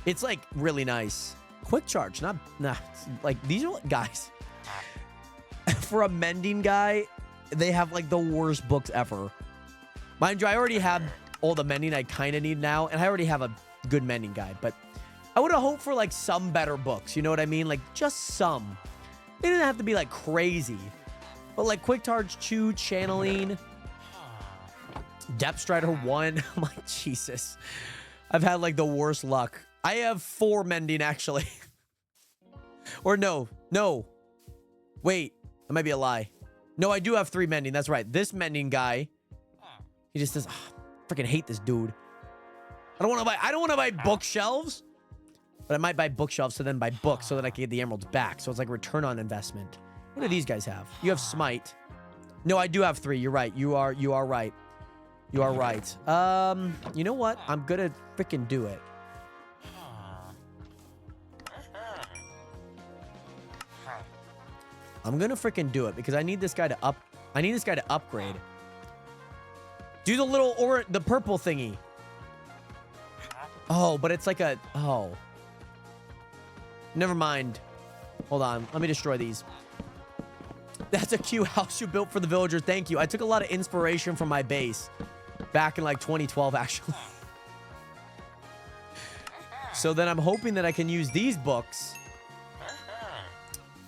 C: It's like really nice. Quick charge, nah, like these are guys. For a mending guy, they have like the worst books ever. Mind you, I already have all the mending I kind of need now, and I already have a good mending guy, but I would have hoped for like some better books, you know what I mean? Like just some. They didn't have to be like crazy, but like quick charge 2, channeling, Depth Strider 1. I'm like, Jesus. I've had like the worst luck. I have 4 mending actually. Or no. Wait, that might be a lie. No, I do have 3 mending. That's right. This mending guy, he just says, oh, freaking hate this dude. I don't want to buy bookshelves, but I might buy bookshelves to then buy books so that I can get the emeralds back. So it's like return on investment. What do these guys have? You have smite. No, I do have 3. You're right. You are right. You are right. You know what? I'm gonna freaking do it. I'm gonna freaking do it because I need this guy to upgrade. Do the little the purple thingy. Oh, but it's like oh. Never mind. Hold on. Let me destroy these. That's a cute house you built for the villagers. Thank you. I took a lot of inspiration from my base. Back in like 2012, actually. So then I'm hoping that I can use these books.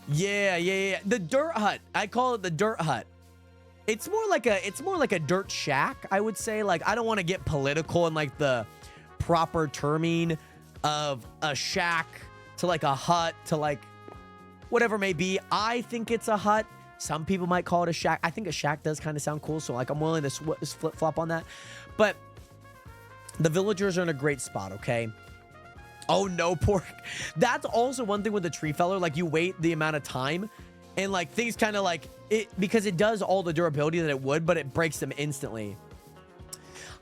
C: Yeah. The dirt hut. I call it the dirt hut. It's more like a dirt shack, I would say. Like, I don't want to get political in like the proper terming of a shack to like a hut to like whatever it may be. I think it's a hut. Some people might call it a shack. I think a shack does kind of sound cool, so like I'm willing to flip-flop on that. But the villagers are in a great spot, okay? Oh no, Pork. That's also one thing with the Tree Feller. Like, you wait the amount of time, and like things kind of like it, because it does all the durability that it would, but it breaks them instantly.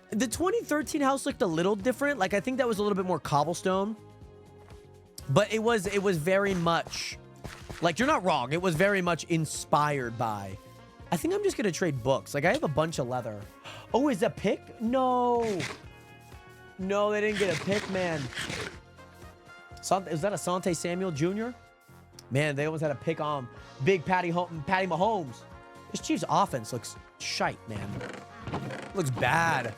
C: The 2013 house looked a little different. Like, I think that was a little bit more cobblestone, but it was very much. Like, you're not wrong. It was very much inspired by. I think I'm just going to trade books. Like, I have a bunch of leather. Oh, is that pick? No. No, they didn't get a pick, man. Is that a Sante Samuel Jr.? Man, they almost had a pick on Big Patty Mahomes. This Chiefs offense looks shite, man. Looks bad.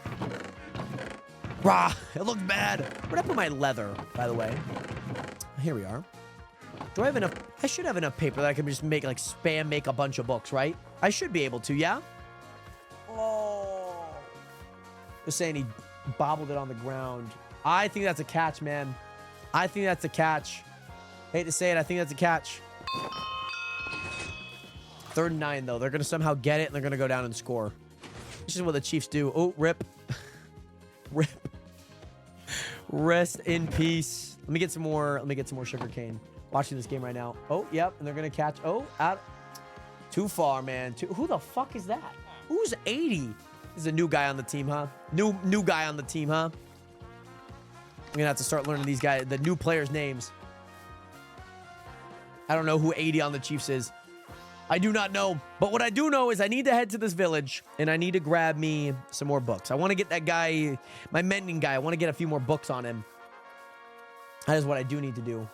C: Rah, it looks bad. Where'd I put my leather, by the way? Here we are. Do I have enough? I should have enough paper that I can just make make a bunch of books, right? I should be able to, yeah? Oh. Just saying he bobbled it on the ground. I think that's a catch, man. I think that's a catch. Hate to say it, I think that's a catch. 3rd and 9, though. They're going to somehow get it, and they're going to go down and score. This is what the Chiefs do. Oh, rip. Rip. Rest in peace. Let me get some more sugar cane. Watching this game right now. Oh, yep. And they're going to catch. Oh, out. Too far, man. Who the fuck is that? Who's 80? This is a new guy on the team, huh? New guy on the team, huh? I'm going to have to start learning these guys, the new players' names. I don't know who 80 on the Chiefs is. I do not know. But what I do know is I need to head to this village, and I need to grab me some more books. I want to get that guy, my mending guy, I want to get a few more books on him. That is what I do need to do.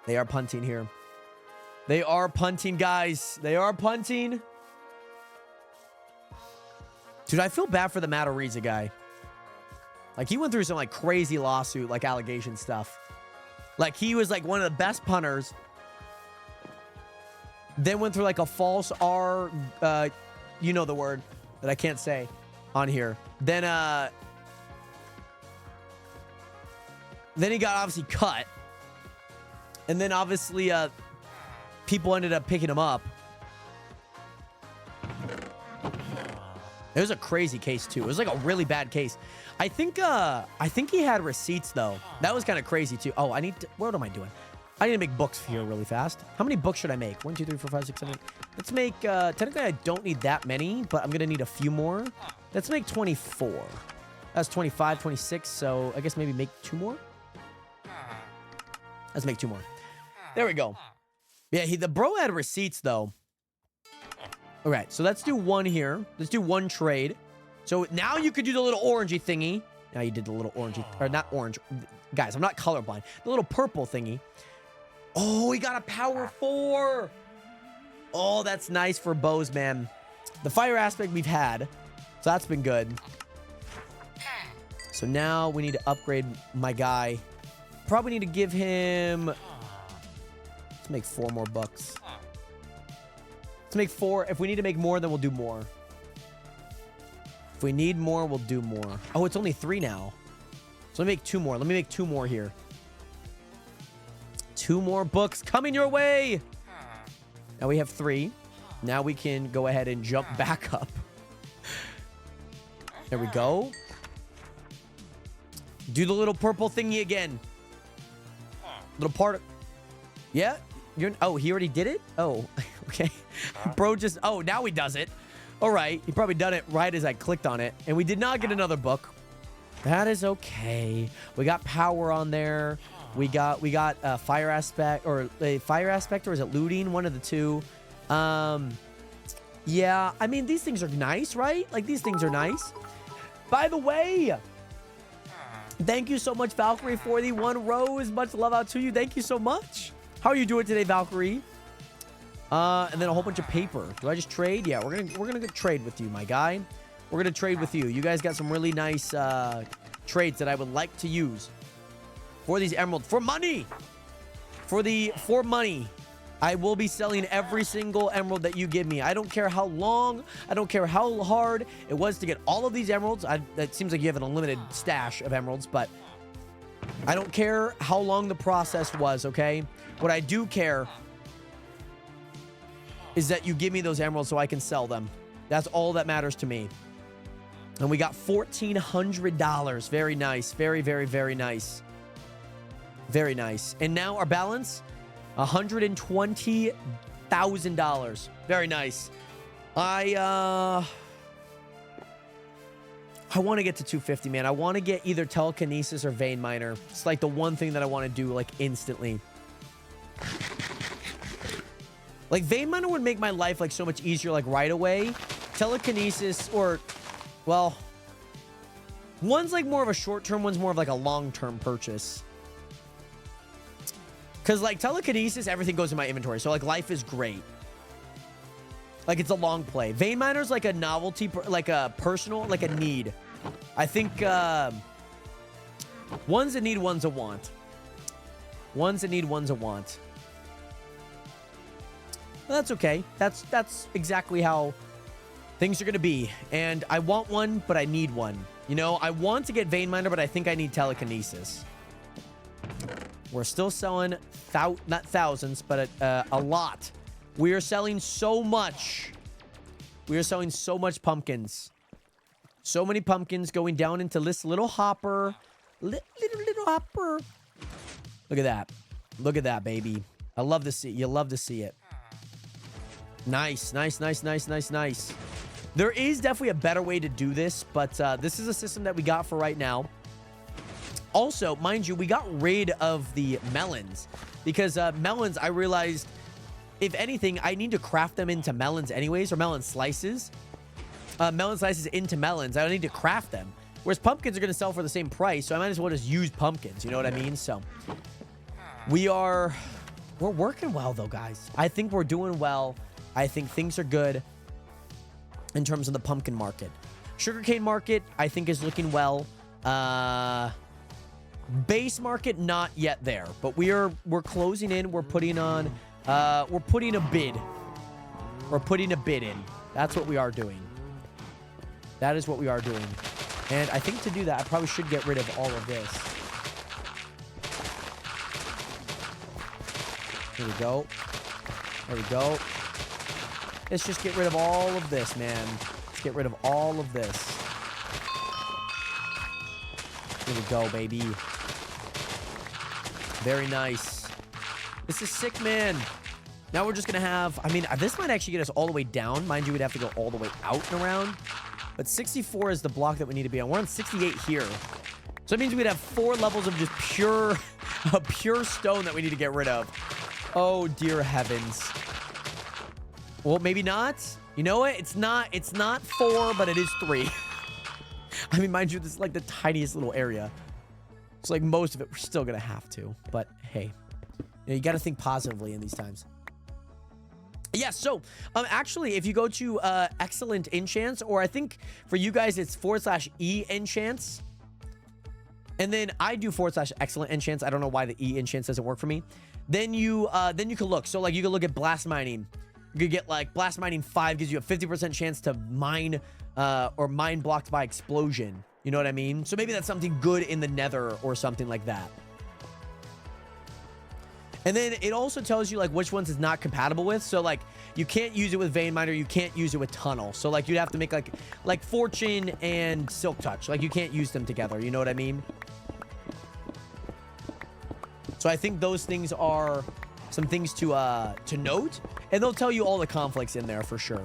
C: They are punting here. They are punting, guys. They are punting. Dude, I feel bad for the Matariza guy. Like, he went through some, like, crazy lawsuit, like, allegation stuff. Like, he was, like, one of the best punters. Then went through, like, a false R, you know the word that I can't say on here. Then he got obviously cut. And then, obviously, people ended up picking him up. It was a crazy case, too. It was, like, a really bad case. I think he had receipts, though. That was kind of crazy, too. Oh, I need to... What am I doing? I need to make books here really fast. How many books should I make? 1, 2, 3, 4, 5, 6, 7, 8. Let's make... technically, I don't need that many, but I'm going to need a few more. Let's make 24. That's 25, 26, so I guess maybe make 2 more? Let's make 2 more. There we go. Yeah, the bro had receipts, though. All right, so let's do 1 here. Let's do 1 trade. So now you could do the little orangey thingy. Now you did the little orangey, or not orange. Guys, I'm not colorblind. The little purple thingy. Oh, he got a power 4. Oh, that's nice for bows, man. The fire aspect we've had, so that's been good. So now we need to upgrade my guy. Probably need to give him... Let's make 4 more bucks. Let's make 4. If we need to make more, then we'll do more. If we need more, we'll do more. Oh, it's only 3 now. So let me make 2 more. Let me make 2 more here. 2 more books coming your way. Now we have 3. Now we can go ahead and jump back up. There we go. Do the little purple thingy again. Little part. Yeah. Oh, he already did it? Oh, okay. Bro just... Oh, now he does it. All right. He probably done it right as I clicked on it. And we did not get another book. That is okay. We got power on there. We got fire aspect, or a fire aspect, or is it looting? One of the two. Yeah, I mean, these things are nice, right? Like, these things are nice. By the way, thank you so much, Valkyrie, for the 1 rose. Much love out to you. Thank you so much. How are you doing today, Valkyrie? And then a whole bunch of paper. Do I just trade? Yeah, we're gonna trade with you, my guy. We're gonna trade with you. You guys got some really nice trades that I would like to use for these emeralds. For money! For money. I will be selling every single emerald that you give me. I don't care how long, I don't care how hard it was to get all of these emeralds. It seems like you have an unlimited stash of emeralds, but I don't care how long the process was, okay? What I do care is that you give me those emeralds so I can sell them. That's all that matters to me. And we got $1,400. Very nice. Very, very, very nice. Very nice. And now our balance, $120,000. Very nice. I want to get to 250, man. I want to get either telekinesis or vein miner. It's like the one thing that I want to do, like, instantly. Like, vein miner would make my life, like, so much easier, like, right away. Telekinesis, or, well, one's, like, more of a short-term, one's more of, like, a long-term purchase. Because, like, telekinesis, everything goes in my inventory. So, like, life is great. Like, it's a long play. Vein miner's, like, a novelty, like, a personal, like, a need. I think, one's a need, one's a want. One's a need, one's a want. But that's okay. That's exactly how things are going to be. And I want one, but I need one. You know, I want to get vein miner, but I think I need telekinesis. We're still selling, not thousands, but a lot We are selling so much. We are selling so much pumpkins. So many pumpkins going down into this little hopper. Little hopper. Look at that. Look at that, baby. I love to see. You love to see it. Nice, nice, nice, nice, nice, nice. There is definitely a better way to do this, but this is a system that we got for right now. Also, mind you, we got rid of the melons because melons, I realized, if anything, I need to craft them into melons anyways, or melon slices. Melon slices into melons. I don't need to craft them. Whereas pumpkins are going to sell for the same price, so I might as well just use pumpkins. You know what I mean? So we're working well, though, guys. I think we're doing well. I think things are good in terms of the pumpkin market. Sugarcane market, I think, is looking well. Base market, not yet there, but we're closing in. We're putting on. We're putting a bid. We're putting a bid in. That's what we are doing. That is what we are doing. And I think to do that, I probably should get rid of all of this. Here we go. There we go. Let's just get rid of all of this, man. Let's get rid of all of this. Here we go, baby. Very nice. This is sick, man. Now we're just going to have... I mean, this might actually get us all the way down. Mind you, we'd have to go all the way out and around. But 64 is the block that we need to be on. We're on 68 here. So it means we'd have 4 levels of just pure stone that we need to get rid of. Oh, dear heavens. Well, maybe not. You know what? It's not 4, but it is 3. I mean, mind you, this is like the tiniest little area. So like most of it, we're still going to have to. But hey, you got to think positively in these times. Yeah, so actually, if you go to excellent enchants, or I think for you guys it's /E enchants, and then I do /excellent enchants. I don't know why the E enchants doesn't work for me. Then you can look. So like you can look at blast mining. You could get like blast mining 5 gives you a 50% chance to mine or mine blocked by explosion. You know what I mean? So maybe that's something good in the nether or something like that. And then it also tells you like which ones it's not compatible with. So like you can't use it with vein miner, you can't use it with tunnel. So like you'd have to make like fortune and silk touch. Like you can't use them together. You know what I mean? So I think those things are some things to note, and they'll tell you all the conflicts in there for sure.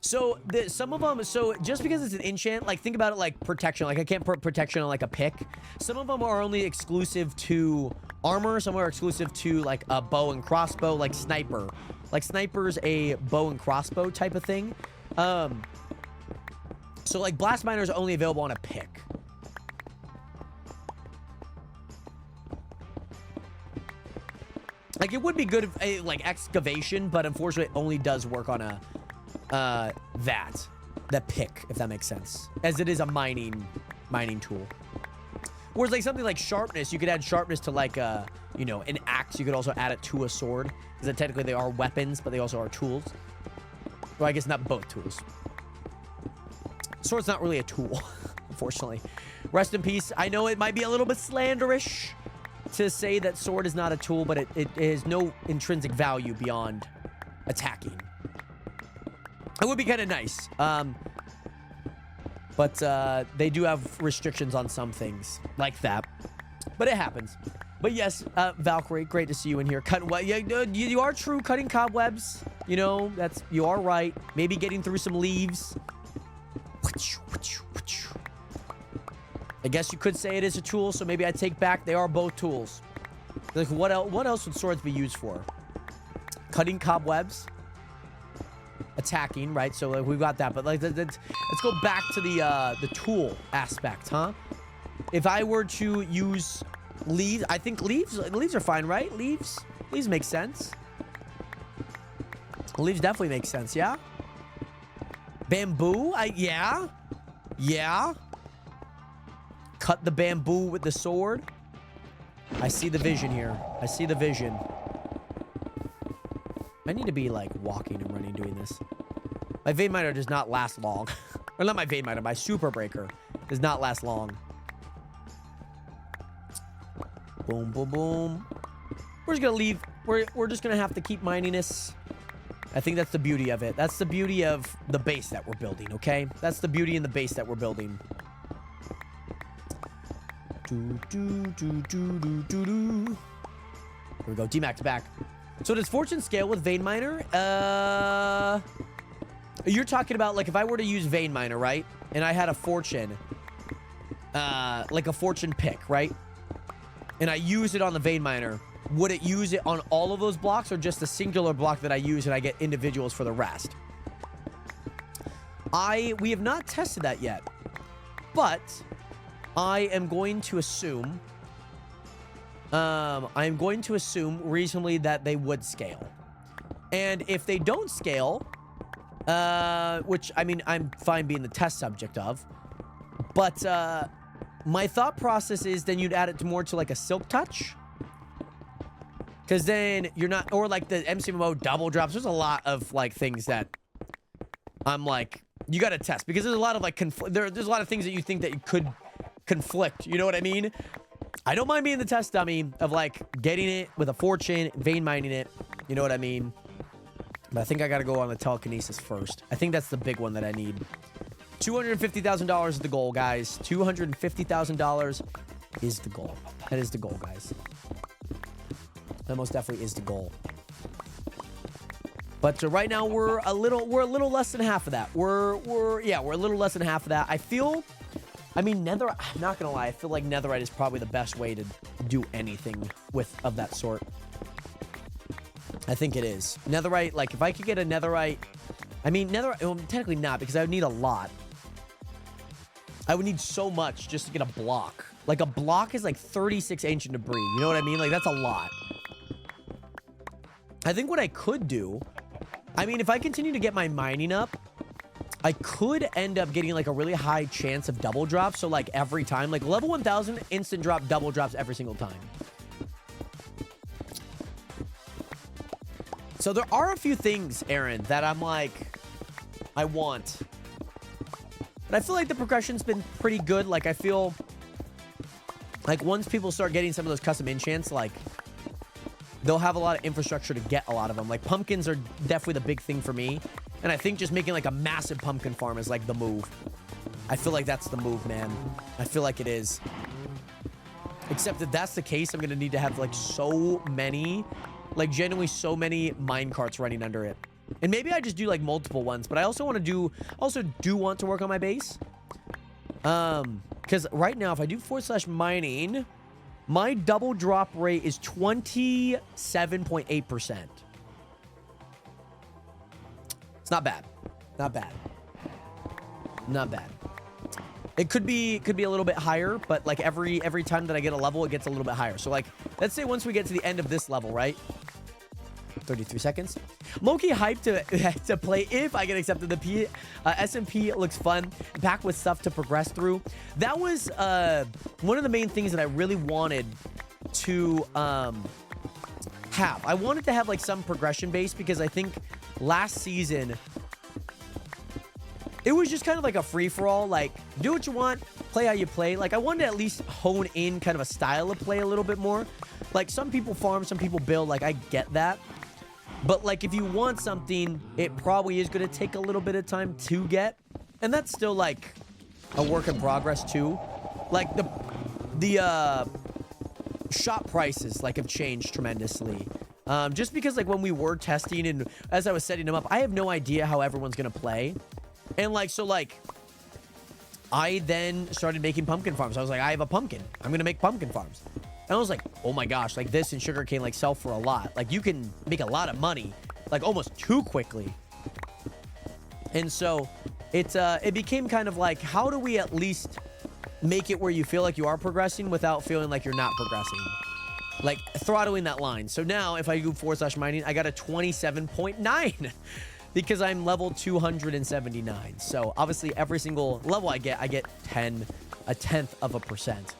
C: So some of them, so just because it's an enchant, like think about it like protection. Like I can't put protection on like a pick. Some of them are only exclusive to armor. Some are exclusive to like a bow and crossbow, like sniper. Like sniper's a bow and crossbow type of thing. So like blast miner is only available on a pick. Like it would be good if like excavation, but unfortunately it only does work on a that pick, if that makes sense, as it is a mining tool. Whereas like something like sharpness, you could add sharpness to like you know, an axe. You could also add it to a sword, because technically they are weapons, but they also are tools. Well, I guess not both tools. Sword's not really a tool, unfortunately. Rest in peace. I know it might be a little bit slanderish to say that sword is not a tool, but it has no intrinsic value beyond attacking. It would be kind of nice. But they do have restrictions on some things like that. But it happens. But yes, Valkyrie, great to see you in here. You are true, cutting cobwebs. You know, you are right. Maybe getting through some leaves. I guess you could say it is a tool, so maybe I take back they are both tools. Like what else would swords be used for? Cutting cobwebs. Attacking, right? So like, we've got that, but like let's go back to the tool aspect, huh? If I were to use leaves, I think leaves are fine, right? Leaves make sense. Leaves definitely make sense, yeah. Bamboo, yeah. Cut the bamboo with the sword. I see the vision here. I see the vision. I need to be like walking and running doing this. My vein miner does not last long. Or not my vein miner, my super breaker does not last long. Boom, boom, boom. we're just gonna leave. We're just gonna have to keep mining this. I think that's the beauty of it. That's the beauty of the base that we're building, okay? That's the beauty in the base that we're building. Here we go. D-Mac's back. So does Fortune scale with Vein Miner? You're talking about, like, if I were to use Vein Miner, right? And I had a Fortune, like a Fortune pick, right? And I use it on the Vein Miner. Would it use it on all of those blocks or just a singular block that I use and I get individuals for the rest? We have not tested that yet, but I am going to assume reasonably that they would scale. And if they don't scale, which, I mean, I'm fine being the test subject of, but my thought process is then you'd add it to more to like a Silk Touch. Because then you're not, or like the MCMO double drops. There's a lot of like things that I'm like, you got to test. Because there's a lot of like, there's a lot of things that you think that you could conflict. You know what I mean? I don't mind being the test dummy of like getting it with a Fortune, vein mining it. You know what I mean? But I think I got to go on the telekinesis first. I think that's the big one that I need. $250,000 is the goal, guys. $250,000 is the goal. That is the goal, guys. That most definitely is the goal. But right now we're a little less than half of that. We're a little less than half of that. I mean, netherite, I'm not gonna lie, I feel like netherite is probably the best way to do anything of that sort. I think it is. Netherite, like if I could get a netherite, I mean netherite, well, technically not, because I would need a lot. I would need so much just to get a block. Like a block is like 36 ancient debris. You know what I mean? Like that's a lot. I think what I could do, I mean, if I continue to get my mining up, I could end up getting like a really high chance of double drops. So like every time, like level 1000 instant drop, double drops every single time. So there are a few things, Aaron, that I'm like, I want. But I feel like the progression's been pretty good. Like I feel like once people start getting some of those custom enchants, like they'll have a lot of infrastructure to get a lot of them. Like pumpkins are definitely the big thing for me. And I think just making like a massive pumpkin farm is like the move. I feel like that's the move, man. I feel like it is. Except if that's the case, I'm going to need to have like so many, like genuinely so many mine carts running under it. And maybe I just do like multiple ones, but I also want to do, want to work on my base. Because right now, if I do / mining, my double drop rate is 27.8%. It's not bad. Not bad. Not bad. It could be a little bit higher, but like every time that I get a level, it gets a little bit higher. So like, let's say once we get to the end of this level, right? 33 seconds. Low-key hyped to play if I get accepted. The SMP looks fun, packed with stuff to progress through. That was one of the main things that I really wanted to have. I wanted to have like some progression base because I think last season it was just kind of like a free-for-all, like do what you want, play how you play. Like I wanted to at least hone in kind of a style of play a little bit more. Like some people farm, some people build, like I get that. But like if you want something, it probably is going to take a little bit of time to get. And that's still like a work in progress too. Like the shop prices like have changed tremendously. Just because like when we were testing and as I was setting them up, I have no idea how everyone's going to play. And like, so like, I then started making pumpkin farms. I was like, I have a pumpkin. I'm going to make pumpkin farms. And I was like, oh my gosh, like this and sugarcane like sell for a lot. Like you can make a lot of money, like almost too quickly. And so it became kind of like, how do we at least make it where you feel like you are progressing without feeling like you're not progressing? Like throttling that line. So now if I do / mining, I got a 27.9 because I'm level 279. So obviously every single level I get a 10th of a percent.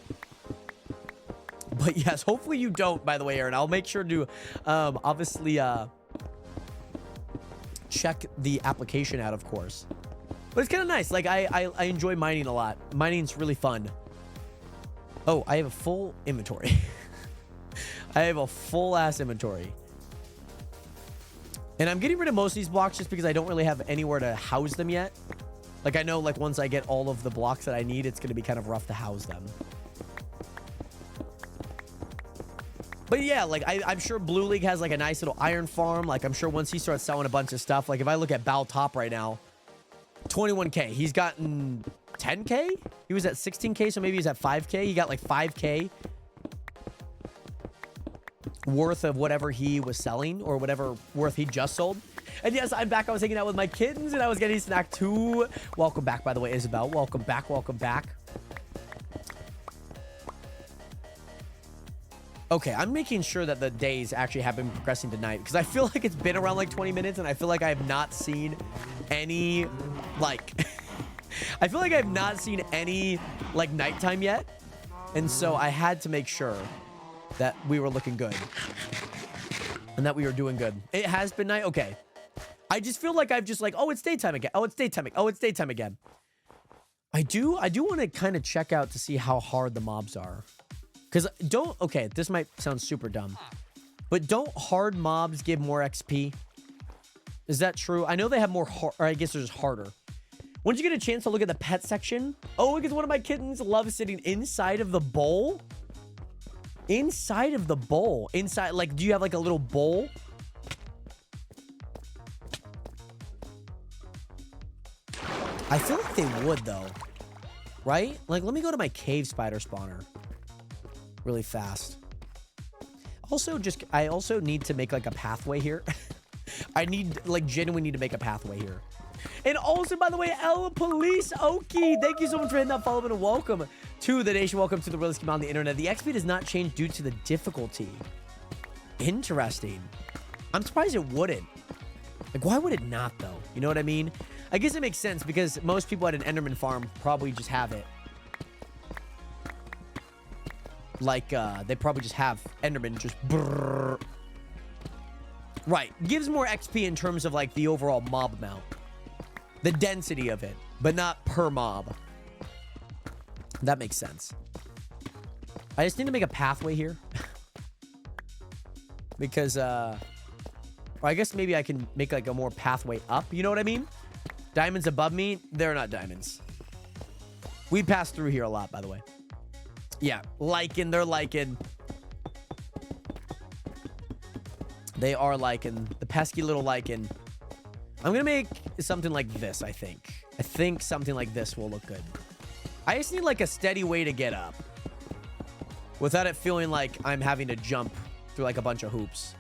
C: But yes, hopefully you don't, by the way, Aaron. I'll make sure to obviously check the application out, of course. But it's kind of nice. Like I enjoy mining a lot. Mining's really fun. Oh, I have a full inventory. I have a full ass inventory. And I'm getting rid of most of these blocks just because I don't really have anywhere to house them yet. Like, I know, like, once I get all of the blocks that I need, it's going to be kind of rough to house them. But yeah, like, I'm sure Blue League has, like, a nice little iron farm. Like, I'm sure once he starts selling a bunch of stuff, like, if I look at Bal Top right now, 21K. He's gotten 10K? He was at 16K, so maybe he's at 5K. He got, like, 5K worth of whatever he was selling or whatever worth he just sold. And yes, I'm back. I was hanging out with my kittens and I was getting a snack too. Welcome back, by the way, Isabel. Welcome back. Welcome back. Okay, I'm making sure that the days actually have been progressing tonight because I feel like it's been around like 20 minutes and I feel like I have not seen any like I feel like I have not seen any like nighttime yet. And so I had to make sure that we were looking good and that we were doing good. It has been night. Okay. I just feel like I've just like, oh, it's daytime again. Oh, it's daytime. Oh, it's daytime again. I do want to kind of check out to see how hard the mobs are. Because okay, this might sound super dumb, but don't hard mobs give more XP? Is that true? I know they have more, or I guess they're just harder. Once you get a chance to look at the pet section, oh, because one of my kittens loves sitting inside of the bowl. Inside of the bowl. Inside, like, do you have like a little bowl? I feel like they would though, right? Like, let me go to my cave spider spawner really fast. Also, I also need to make like a pathway here. I genuinely need to make a pathway here. And also, by the way, El Police Oki, thank you so much for hitting that follow button. Welcome to the nation. Welcome to the realest game on the internet. The XP does not change due to the difficulty. Interesting. I'm surprised it wouldn't. Like, why would it not, though? You know what I mean? I guess it makes sense because most people at an Enderman farm probably just have it. Like, they probably just have Enderman just brrr. Right. Gives more XP in terms of, like, the overall mob amount. The density of it, but not per mob. That makes sense. I just need to make a pathway here. Because, or I guess maybe I can make, like, a more pathway up. You know what I mean? Diamonds above me, they're not diamonds. We pass through here a lot, by the way. Yeah, lichen, they're lichen. They are lichen. The pesky little lichen. I'm gonna make something like this, I think. I think something like this will look good. I just need like a steady way to get up without it feeling like I'm having to jump through like a bunch of hoops.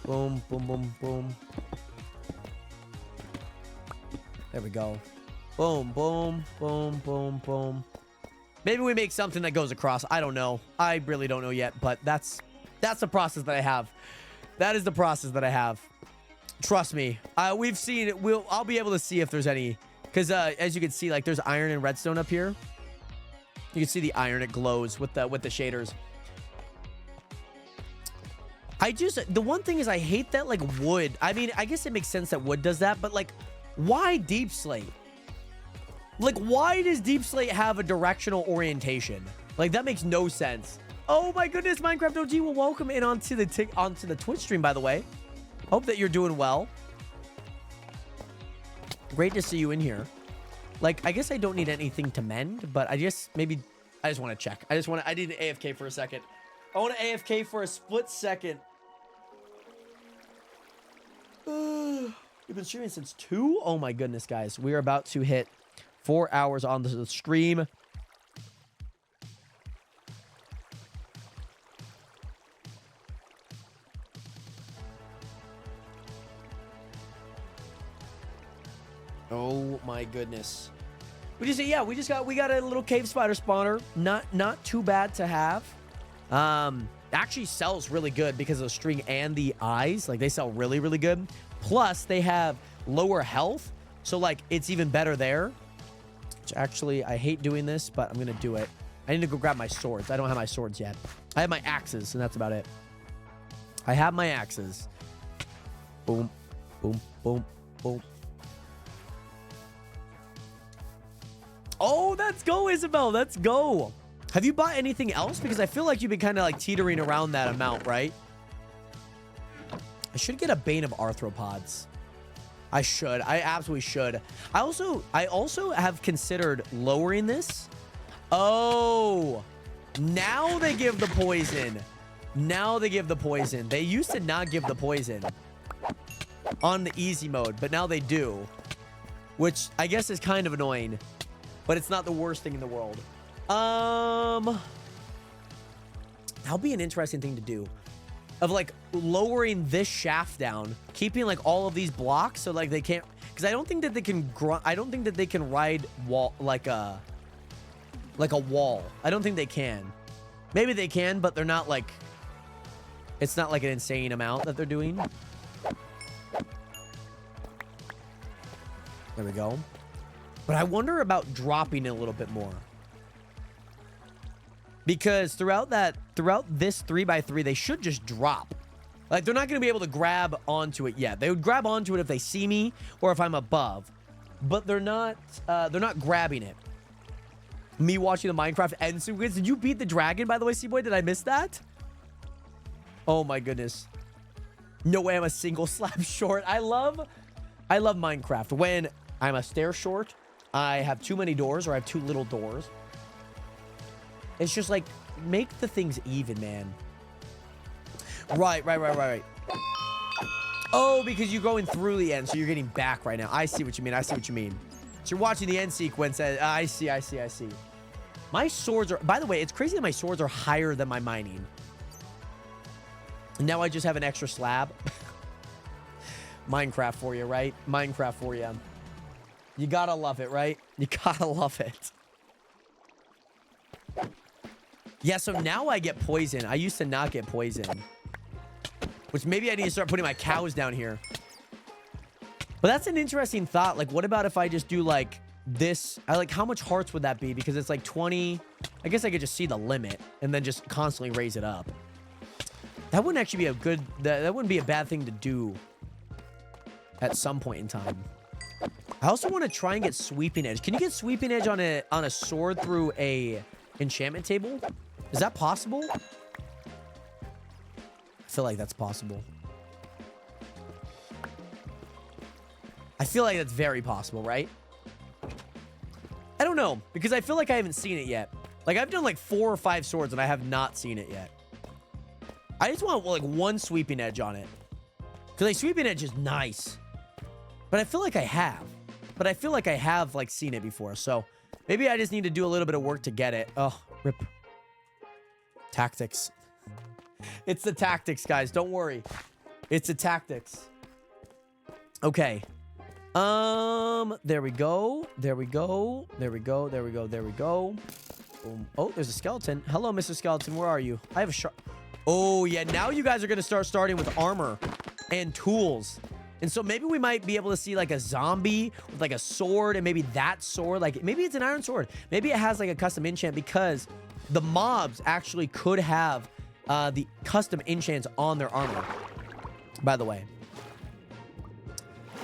C: Boom, boom, boom, boom. There we go. Boom, boom, boom, boom, boom. Maybe we make something that goes across. I don't know. I really don't know yet, but that's the process that I have. That is the process that I have. Trust me. We've seen it. I'll be able to see if there's any, because as you can see, like there's iron and redstone up here. You can see the iron, it glows with the shaders. The one thing is I hate that like wood. I mean, I guess it makes sense that wood does that, but like why deep slate? Like why does deep slate have a directional orientation? Like that makes no sense. Oh my goodness, Minecraft OG will welcome in onto the Twitch stream, by the way. Hope that you're doing well. Great to see you in here. Like, I guess I don't need anything to mend, but I just want to check. I need an AFK for a second. I want to AFK for a split second. We've been streaming since 2? Oh my goodness, guys. We are about to hit 4 hours on the stream. Oh my goodness. We got a little cave spider spawner. Not too bad to have. Actually sells really good because of the string and the eyes. Like they sell really, really good. Plus they have lower health. So like it's even better there. Which actually I hate doing this, but I'm gonna do it. I need to go grab my swords. I don't have my swords yet. I have my axes, and that's about it. I have my axes. Boom, boom, boom, boom. Oh, let's go, Isabel. Let's go. Have you bought anything else? Because I feel like you've been kind of like teetering around that amount, right? I should get a Bane of Arthropods. I should. I absolutely should. I also have considered lowering this. Oh, now they give the poison. Now they give the poison. They used to not give the poison on the easy mode, but now they do, which I guess is kind of annoying, but it's not the worst thing in the world. That'll be an interesting thing to do, of like lowering this shaft down, keeping like all of these blocks so like they can't, because I don't think that they can I don't think that they can ride wall like a wall. I don't think they can. Maybe they can, but they're not like, it's not like an insane amount that they're doing. There we go. But I wonder about dropping it a little bit more. Because throughout this 3x3, they should just drop. Like, they're not going to be able to grab onto it yet. They would grab onto it if they see me or if I'm above. But they're not grabbing it. Me watching the Minecraft end sequence. Did you beat the dragon, by the way, C-Boy? Did I miss that? Oh, my goodness. No way I'm a single slab short. I love Minecraft. When I'm a stair short, I have too many doors or I have too little doors. It's just like, make the things even, man. Right. Oh, because you're going through the end, so you're getting back right now. I see what you mean. So you're watching the end sequence. I see. My swords are, by the way, it's crazy that my swords are higher than my mining. And now I just have an extra slab. Minecraft for you, right? Minecraft for you. You gotta love it, right? You gotta love it. Yeah, so now I get poison. I used to not get poison. Which maybe I need to start putting my cows down here. But that's an interesting thought. Like, what about if I just do, like, this? Like, how much hearts would that be? Because it's, like, 20. I guess I could just see the limit and then just constantly raise it up. That wouldn't actually be a good... That wouldn't be a bad thing to do at some point in time. I also want to try and get Sweeping Edge. Can you get Sweeping Edge on a sword through a enchantment table? Is that possible? I feel like that's possible. I feel like that's very possible, right? I don't know, because I feel like I haven't seen it yet. Like, I've done like 4 or 5 swords and I have not seen it yet. I just want like one Sweeping Edge on it. Because like Sweeping Edge is nice. But I feel like I have. But I feel like I have like seen it before. So maybe I just need to do a little bit of work to get it. Oh, rip. Tactics. It's the tactics, guys. Don't worry. It's the tactics. Okay. There we go. Boom. Oh, there's a skeleton. Hello, Mr. Skeleton. Where are you? I have a sharp... Oh, yeah. Now you guys are going to starting with armor and tools. And so maybe we might be able to see like a zombie with like a sword, and maybe that sword, like maybe it's an iron sword. Maybe it has like a custom enchant, because the mobs actually could have the custom enchants on their armor, by the way.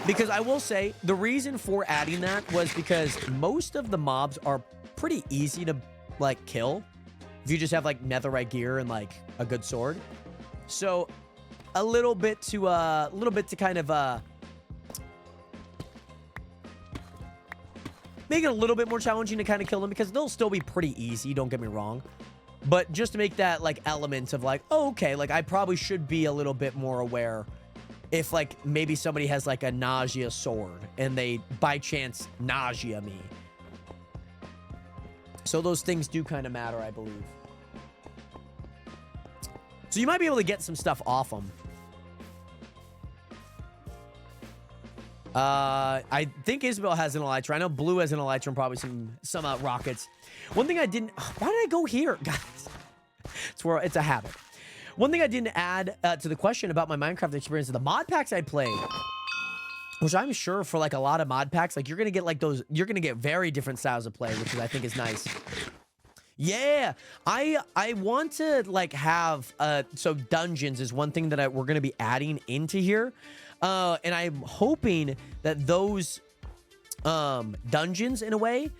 C: Because I will say the reason for adding that was because most of the mobs are pretty easy to like kill if you just have like netherite gear and like a good sword. So a little bit to kind of make it a little bit more challenging to kind of kill them, because they'll still be pretty easy, don't get me wrong, but just to make that like element of like, oh, okay, like I probably should be a little bit more aware if like maybe somebody has like a nausea sword and they by chance nausea me. So those things do kind of matter, I believe. So you might be able to get some stuff off them. I think Isabel has an elytra. I know Blue has an elytra and probably some rockets. One thing I didn't... Why did I go here? Guys, it's a habit. One thing I didn't add to the question about my Minecraft experience is the mod packs I played. Which I'm sure for like a lot of mod packs, like you're going to get like those... You're going to get very different styles of play, which I think is nice. Yeah, I want to like have... So dungeons is one thing that we're going to be adding into here. And I'm hoping that those dungeons, in a way,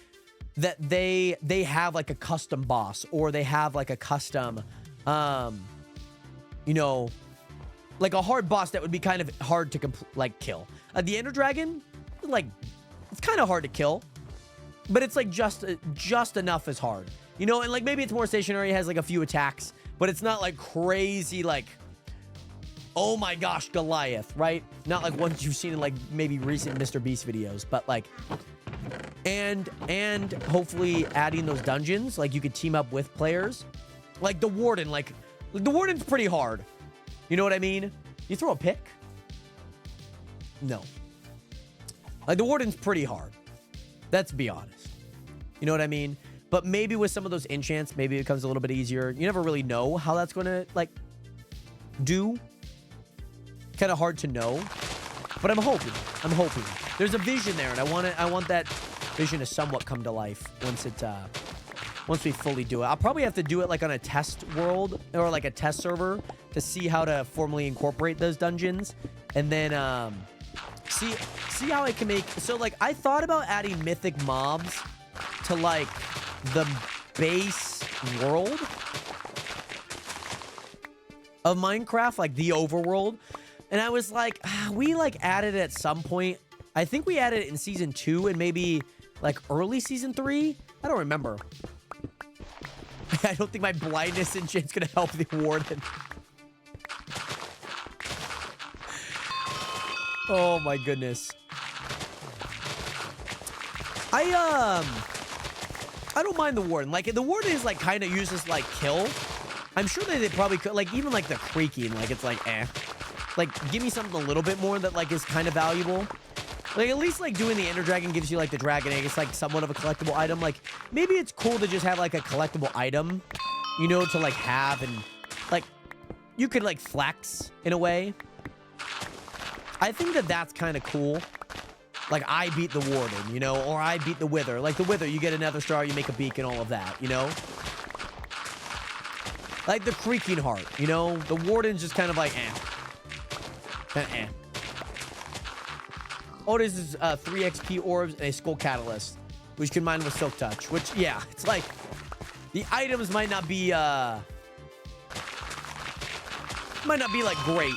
C: that they have like a custom boss, or they have like a custom, you know, like a hard boss that would be kind of hard to kill. The Ender Dragon, like, it's kind of hard to kill, but it's like just enough as hard, you know. And like maybe it's more stationary, it has like a few attacks, but it's not like crazy, like, oh my gosh, Goliath, right? Not like ones you've seen in like maybe recent Mr. Beast videos, but like, and hopefully adding those dungeons, like you could team up with players, like the Warden. Like the Warden's pretty hard, you know what I mean? You throw a pick? No. Like the Warden's pretty hard. Let's be honest. You know what I mean? But maybe with some of those enchants, maybe it becomes a little bit easier. You never really know how that's going to like do. Kind of hard to know, but I'm hoping. There's a vision there, and I want that vision to somewhat come to life once we fully do it. I'll probably have to do it like on a test world or like a test server to see how to formally incorporate those dungeons, and then see how I can make. So like I thought about adding mythic mobs to like the base world of Minecraft, like the overworld. And I was like, we like added it at some point. I think we added it in season 2 and maybe like early season 3. I don't remember. I don't think my blindness enchant's gonna help the Warden. Oh my goodness. I don't mind the Warden. Like the Warden is like kind of useless, like kill. I'm sure that they probably could, like even like the creaking, like it's like eh. Like, give me something a little bit more that, like, is kind of valuable. Like, at least, like, doing the Ender Dragon gives you, like, the Dragon Egg. It's, like, somewhat of a collectible item. Like, maybe it's cool to just have, like, a collectible item, you know, to, like, have. And, like, you could, like, flex in a way. I think that that's kind of cool. Like, I beat the Warden, you know, or I beat the Wither. Like, the Wither, you get another star, you make a beacon, all of that, you know? Like, the Creaking Heart, you know? The Warden's just kind of like, eh. Oh, this is 3 XP orbs and a skull catalyst, which combined with silk touch. Which, yeah, it's like the items might not be like great.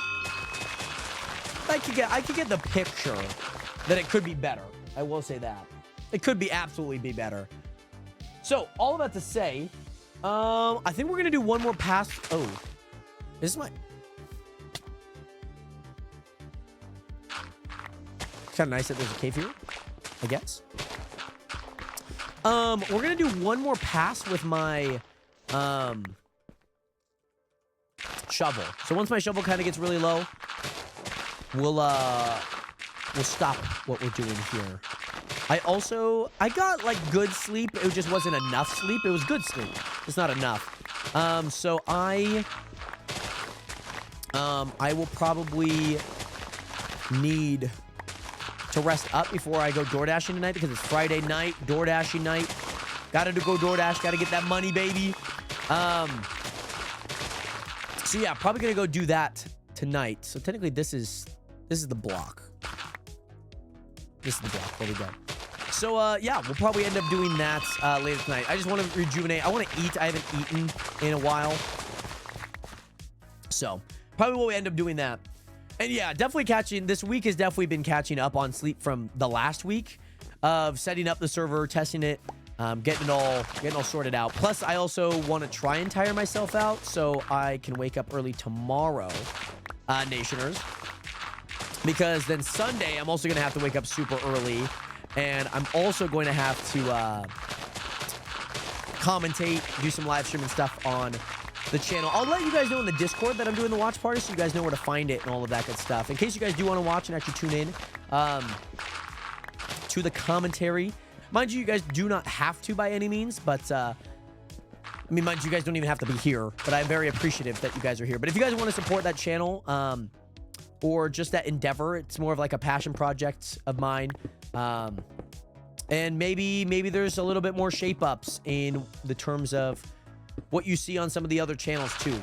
C: I could get the picture that it could be better. I will say that it could be absolutely be better. So all of that to say, I think we're gonna do one more pass. Oh, this is my. Kind of nice that there's a cave here, I guess. We're gonna do one more pass with my shovel. So once my shovel kind of gets really low, we'll stop what we're doing here. I got like good sleep. It just wasn't enough sleep. It was good sleep. It's not enough. So I will probably need to rest up before I go door dashing tonight, because it's Friday night, door dashing night. Gotta go door dash, gotta get that money, baby. So yeah, probably gonna go do that tonight. So technically this is the block. This is the block. There we go. So yeah, we'll probably end up doing that later tonight. I just want to rejuvenate. I want to eat. I haven't eaten in a while. So probably we'll end up doing that. And yeah, definitely this week has definitely been catching up on sleep from the last week of setting up the server, testing it, getting it all sorted out. Plus, I also want to try and tire myself out so I can wake up early tomorrow, Nationers. Because then Sunday, I'm also going to have to wake up super early. And I'm also going to have to commentate, do some live streaming stuff on the channel. I'll let you guys know in the Discord that I'm doing the watch party, so you guys know where to find it and all of that good stuff. In case you guys do want to watch and actually tune in to the commentary. Mind you, you guys do not have to by any means, but I mean, mind you, you guys don't even have to be here, but I'm very appreciative that you guys are here. But if you guys want to support that channel or just that endeavor, it's more of like a passion project of mine. And maybe there's a little bit more shape ups in the terms of what you see on some of the other channels too,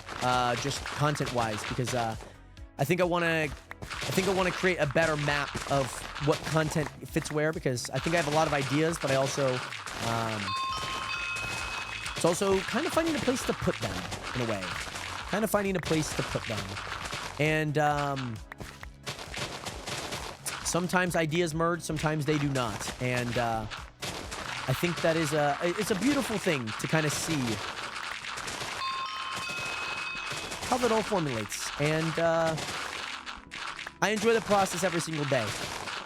C: just content wise, because I think I want to I think I want to create a better map of what content fits where, because I think I have a lot of ideas, but I also, it's also kind of finding a place to put them in a way. Kind of finding a place to put them. And sometimes ideas merge, sometimes they do not. And I think that is it's a beautiful thing to kind of see how that all formulates. And I enjoy the process every single day,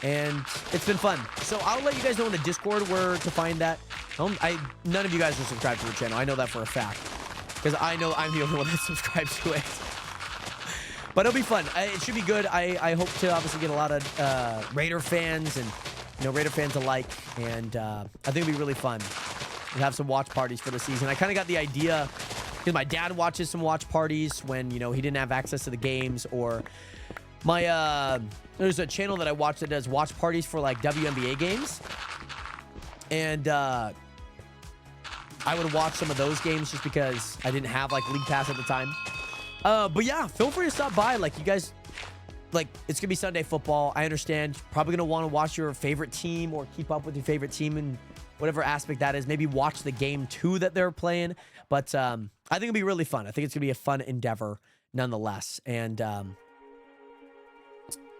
C: and it's been fun. So I'll let you guys know in the Discord where to find that. None of you guys are subscribed to the channel. I know that for a fact, because I know I'm the only one that's subscribed to it. But it'll be fun. It should be good. I hope to obviously get a lot of Raider fans and Raider fans alike, and I think it'll be really fun. We'll have some watch parties for the season. I kind of got the idea because my dad watches some watch parties when he didn't have access to the games, or my there's a channel that I watch that does watch parties for like WNBA games, and I would watch some of those games just because I didn't have like League Pass at the time. But yeah, feel free to stop by. Like, you guys, like, it's gonna be Sunday football. I understand. Probably gonna want to watch your favorite team or keep up with your favorite team in whatever aspect that is. Maybe watch the game too that they're playing. But I think it'll be really fun. I think it's gonna be a fun endeavor nonetheless. And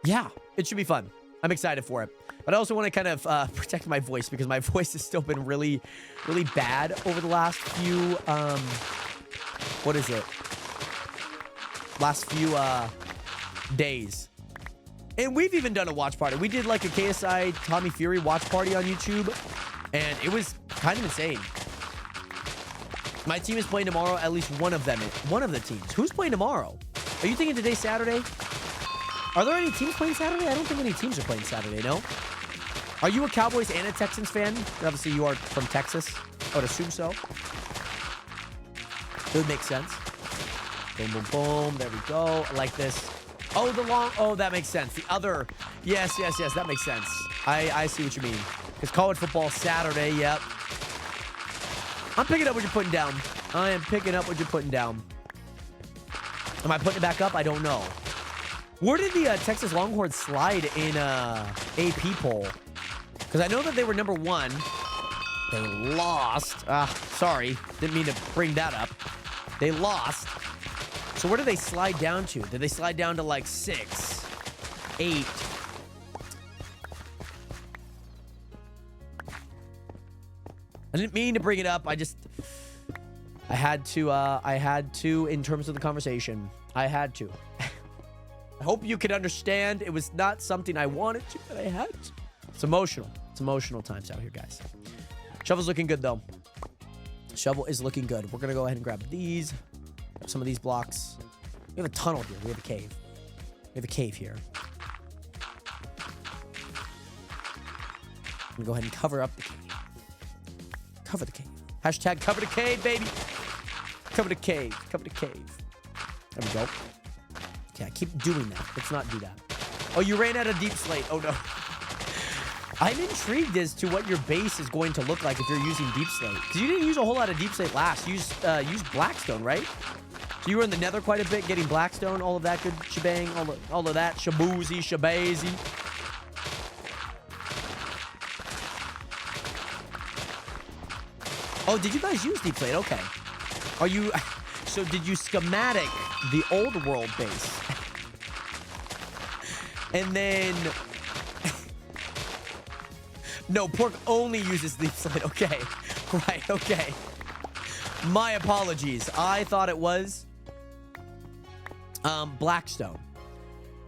C: yeah, it should be fun. I'm excited for it. But I also want to kind of protect my voice, because my voice has still been really, really bad over the last few, what is it? Last few days. And we've even done a watch party. We did like a KSI Tommy Fury watch party on YouTube, and it was kind of insane. My team is playing tomorrow, at least one of them. One of the teams. Who's playing tomorrow? Are you thinking today's Saturday? Are there any teams playing Saturday? I don't think any teams are playing Saturday, no? Are you a Cowboys and a Texans fan? Obviously, you are from Texas. I would assume so. It would make sense. Boom, boom, boom. There we go. I like this. Oh, the long... Oh, that makes sense. The other... Yes, yes, yes. That makes sense. I see what you mean. Because college football Saturday, yep. I'm picking up what you're putting down. I am picking up what you're putting down. Am I putting it back up? I don't know. Where did the Texas Longhorns slide in AP poll? Because I know that they were number 1. They lost. Sorry. Didn't mean to bring that up. They lost. So where did they slide down to? Did they slide down to like 6, 8? I didn't mean to bring it up. I had to in terms of the conversation. I had to. I hope you can understand. It was not something I wanted to, but I had to. It's emotional. It's emotional times out here, guys. Shovel's looking good, though. Shovel is looking good. We're going to go ahead and grab these. Some of these blocks. We have a tunnel here. We have a cave. We have a cave here. I'm going to go ahead and cover up the cave. Cover the cave. Hashtag cover the cave, baby. Cover the cave. Cover the cave. There we go. Okay, I keep doing that. Let's not do that. Oh, you ran out of deep slate. Oh, no. I'm intrigued as to what your base is going to look like if you're using deep slate. Because you didn't use a whole lot of deep slate last. You used Blackstone, right? So you were in the nether quite a bit, getting Blackstone, all of that good shebang, all of that shaboozy, shabazy. Oh, did you guys use deep slate? Okay. Are you... So did you schematic the old world base? And then... No, Pork only uses deep slate. Okay. Right, okay. My apologies. I thought it was Blackstone.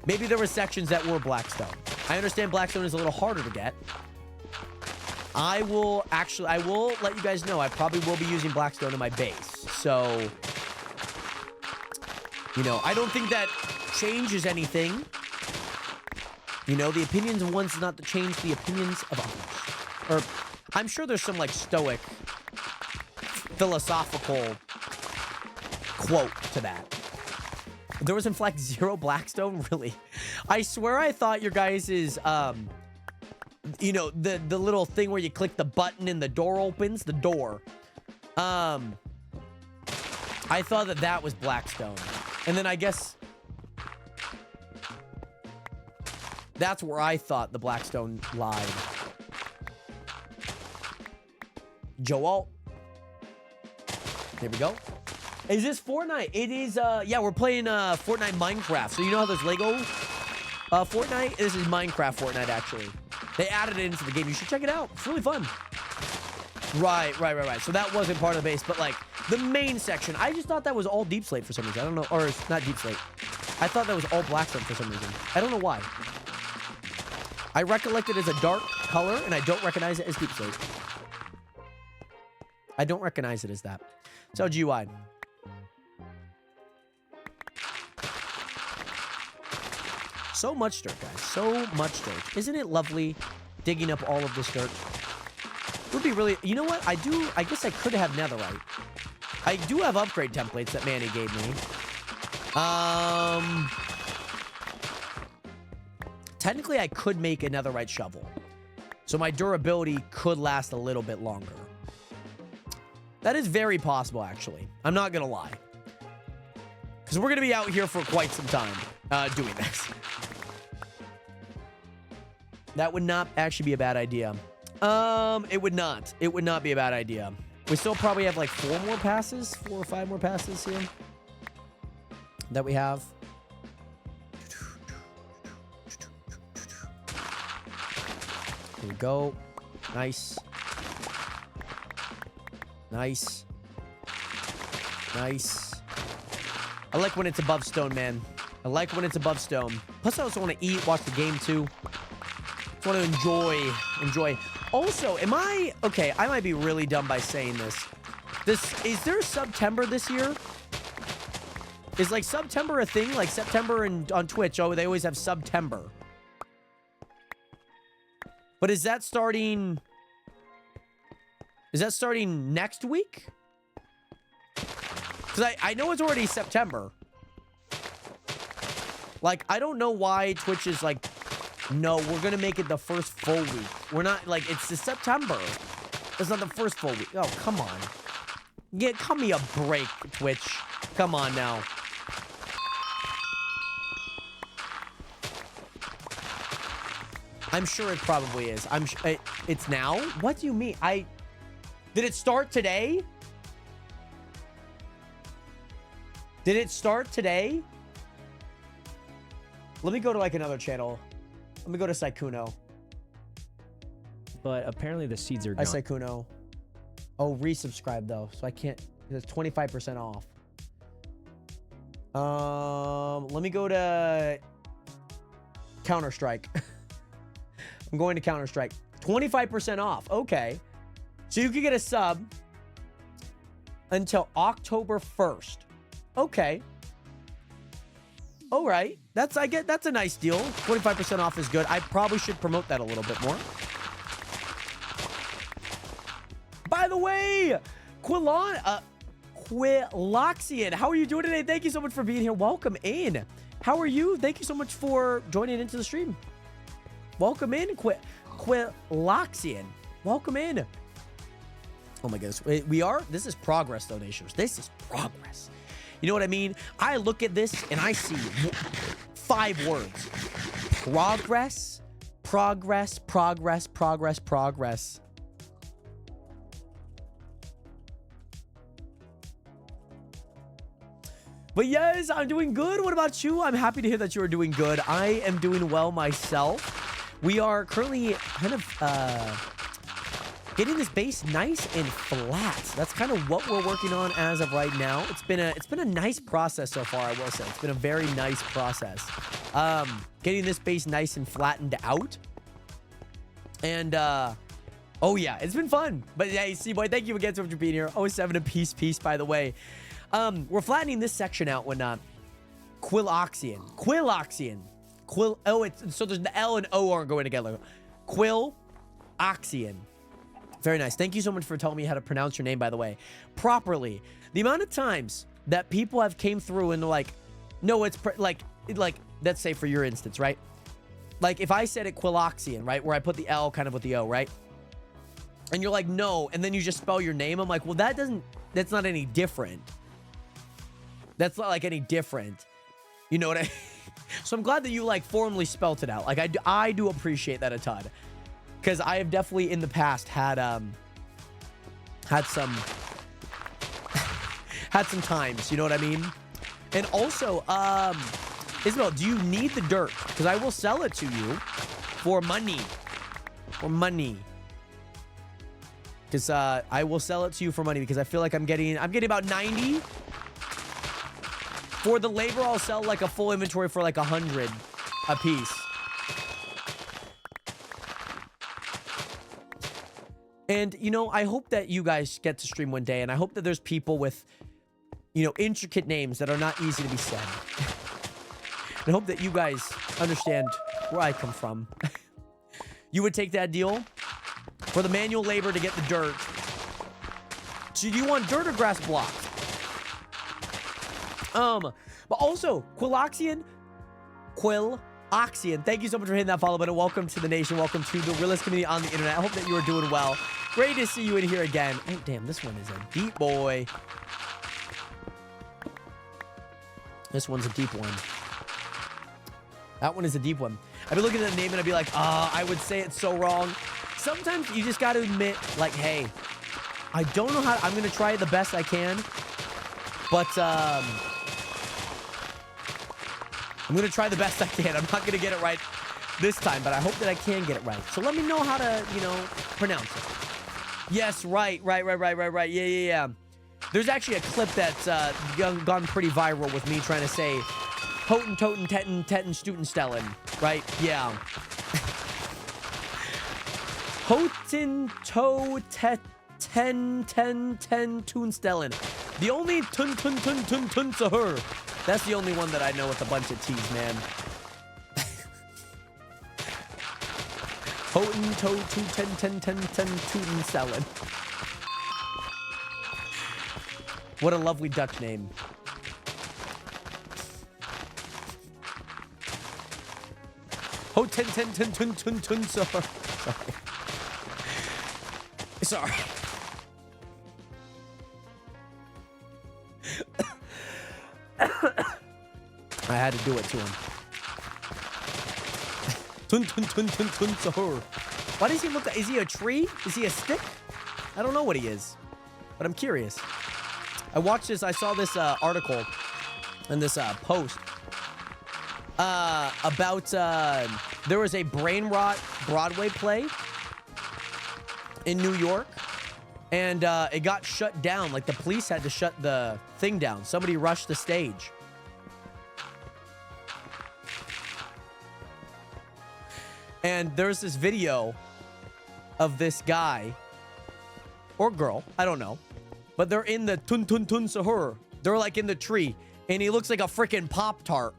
C: Maybe there were sections that were Blackstone. I understand Blackstone is a little harder to get. I will let you guys know I probably will be using Blackstone in my base. So, I don't think that changes anything. The opinions of one's not to change the opinions of others. Or, I'm sure there's some, like, stoic, philosophical quote to that. There was, in fact, 0 Blackstone? Really? I swear I thought your guys' is, the little thing where you click the button and the door opens, the door. I thought that was Blackstone. And then I guess... That's where I thought the Blackstone lied. Joel. Here we go. Is this Fortnite? It is, yeah, we're playing Fortnite Minecraft. So you know how there's Lego Fortnite? This is Minecraft Fortnite, actually. They added it into the game. You should check it out. It's really fun. Right. So that wasn't part of the base, but like the main section. I just thought that was all Deep Slate for some reason. I don't know, or it's not Deep Slate. I thought that was all Blackstone for some reason. I don't know why. I recollect it as a dark color, and I don't recognize it as Deep Slate. I don't recognize it as that. So GUI. So much dirt, guys. So much dirt. Isn't it lovely digging up all of this dirt? It would be really... You know what? I guess I could have netherite. I do have upgrade templates that Manny gave me. Technically, I could make a netherite shovel. So my durability could last a little bit longer. That is very possible, actually. I'm not going to lie. Because we're going to be out here for quite some time doing this. That would not actually be a bad idea. It would not. It would not be a bad idea. We still probably have like 4 or 5 more passes here. That we have. Here we go. Nice. Nice. Nice. I like when it's above stone, man. I like when it's above stone. Plus, I also want to eat, watch the game, too. Just want to enjoy. Also, okay, I might be really dumb by saying this. Is there September this year? Is, like, September a thing? Like, September on Twitch, oh, they always have September. But is that starting... Is that starting next week? Because I know it's already September. Like, I don't know why Twitch is like, no, we're going to make it the first full week. We're not, like, it's the September. It's not the first full week. Oh, come on. Cut me a break, Twitch. Come on now. I'm sure it probably is. It's now? What do you mean? Did it start today? Did it start today? Let me go to like another channel. Let me go to Saikuno.
F: But apparently the seeds are gone.
C: I Saikuno. Oh, resubscribe though. So I can't. It's 25% off. Let me go to Counter-Strike. I'm going to Counter-Strike. 25% off. Okay. So you can get a sub until October 1st. Okay. All right. That's a nice deal. 25% off is good. I probably should promote that a little bit more. By the way, Quiloxian, how are you doing today? Thank you so much for being here. Welcome in. How are you? Thank you so much for joining into the stream. Welcome in, Quiloxian. Welcome in. Oh my goodness. This is progress, donations. This is progress. You know what I mean? I look at this and I see 5 words. Progress, progress, progress, progress, progress. But yes, I'm doing good. What about you? I'm happy to hear that you are doing good. I am doing well myself. We are currently kind of getting this base nice and flat. That's kind of what we're working on as of right now. It's been a nice process so far, I will say. It's been a very nice process. Getting this base nice and flattened out. And oh yeah, it's been fun. But yeah, C-Boy, thank you again so much for being here. 07 and peace, by the way. We're flattening this section out when Quiloxian. So there's the L and O aren't going together. Quiloxian. Very nice. Thank you so much for telling me how to pronounce your name, by the way, properly. The amount of times that people have came through and they're like, no, it's like, let's say for your instance, right? Like if I said it Quiloxian, right? Where I put the L kind of with the O, right? And you're like, no. And then you just spell your name. I'm like, well, that's not any different. That's not like any different. You know what I So I'm glad that you like formally spelt it out. Like I do appreciate that a ton, because I have definitely in the past had some had some times. You know what I mean? And also, Isabel, do you need the dirt? Because I will sell it to you for money. For money. Because I will sell it to you for money because I feel like I'm getting about 90. For the labor, I'll sell like a full inventory for like 100 a piece. And, you know, I hope that you guys get to stream one day, and I hope that there's people with, you know, intricate names that are not easy to be said. I hope that you guys understand where I come from. You would take that deal for the manual labor to get the dirt. So do you want dirt or grass block? But also, Quiloxian, thank you so much for hitting that follow button. Welcome to the nation. Welcome to the realist community on the internet. I hope that you are doing well. Great to see you in here again. Oh, damn, this one is a deep boy. This one's a deep one. That one is a deep one. I'd be looking at the name and I'd be like, I would say it so wrong. Sometimes you just got to admit, like, hey, I don't know how, I'm going to try it the best I can. But, I'm going to try the best I can. I'm not going to get it right this time, but I hope that I can get it right. So let me know how to, you know, pronounce it. Yes, right. Yeah. There's actually a clip that's gone pretty viral with me trying to say Hoten, Toten, Tetten, Tetten, Stuten, Stellen. Right? Yeah. Hoten, To, Tet, Ten, Tun, Stellen. The only Tun, to her. That's the only one that I know with a bunch of T's, man. Hoten, To, Ten, Tuten, Stellen. What a lovely Dutch name. Hoten, Tun, sorry. Sorry. I had to do it to him. Tun, sahur. Why does he look like, is he a tree? Is he a stick? I don't know what he is, but I'm curious. I watched this, I saw this article and this post about, there was a brain rot Broadway play in New York, and it got shut down. Like the police had to shut the thing down. Somebody rushed the stage. And there's this video of this guy or girl, I don't know, but they're in the tun sahur. They're like in the tree, and he looks like a freaking Pop-Tart.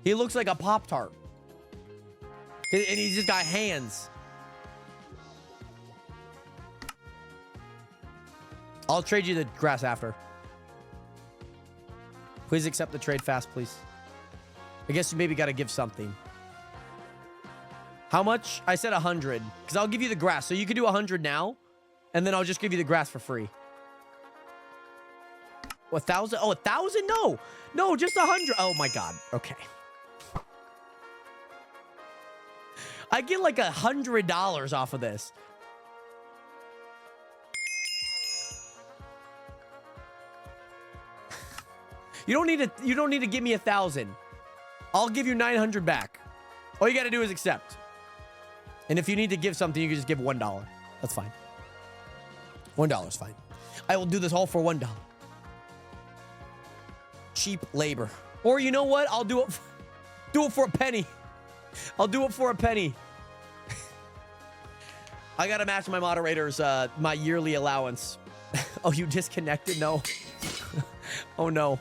C: He looks like a Pop-Tart. And he's just got hands. I'll trade you the grass after. Please accept the trade fast, please. I guess you maybe got to give something. How much? I said 100. Because I'll give you the grass. So you can do 100 now. And then I'll just give you the grass for free. 1,000? Oh, 1,000? No. No, just 100. Oh, my God. Okay. I get like $100 off of this. You don't need to give me 1,000. I'll give you 900 back. All you got to do is accept. And if you need to give something, you can just give $1. That's fine. $1 is fine. I will do this all for $1. Cheap labor. Or you know what? I'll do it for a penny. I'll do it for a penny. I gotta match my moderator's my yearly allowance. Oh, you disconnected? No. Oh no.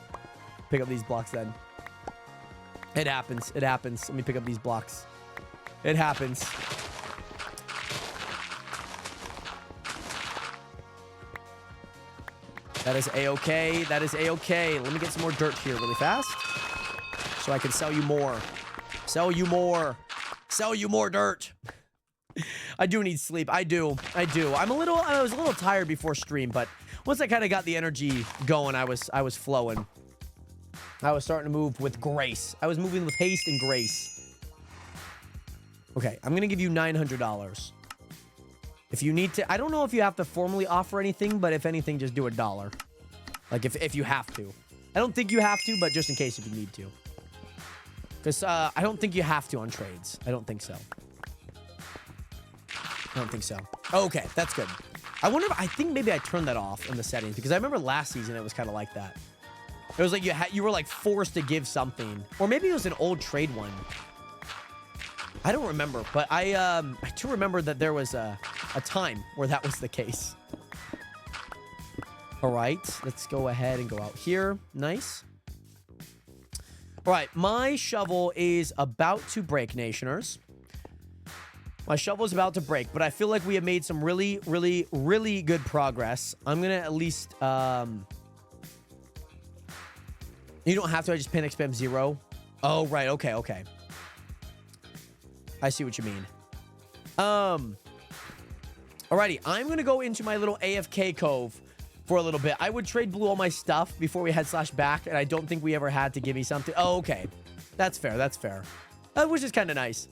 C: Pick up these blocks then. It happens. It happens. Let me pick up these blocks. It happens. That is a-okay. That is a-okay. Let me get some more dirt here really fast so I can sell you more. Sell you more. Sell you more dirt. I do need sleep. I do. I was a little tired before stream, but once I kind of got the energy going, I was flowing. I was starting to move with grace. I was moving with haste and grace. Okay, I'm going to give you $900. If you need to, I don't know if you have to formally offer anything, but if anything, just do $1. Like if you have to. I don't think you have to, but just in case if you need to. Because I don't think you have to on trades. I don't think so. I don't think so. Okay, that's good. I think maybe I turned that off in the settings because I remember last season it was kind of like that. It was like you were like forced to give something, or maybe it was an old trade one. I don't remember, but I do remember that there was a time where that was the case. All right, let's go ahead and go out here. Nice. All right, my shovel is about to break, Nationers. My shovel is about to break, but I feel like we have made some really, really, really good progress. I'm going to at least... You don't have to. I just panic spam 0. Oh, right. Okay, okay. I see what you mean. Alrighty. I'm going to go into my little AFK cove for a little bit. I would trade blue all my stuff before we had /back, and I don't think we ever had to give me something. Oh, okay. That's fair. That's fair. Which is kind of nice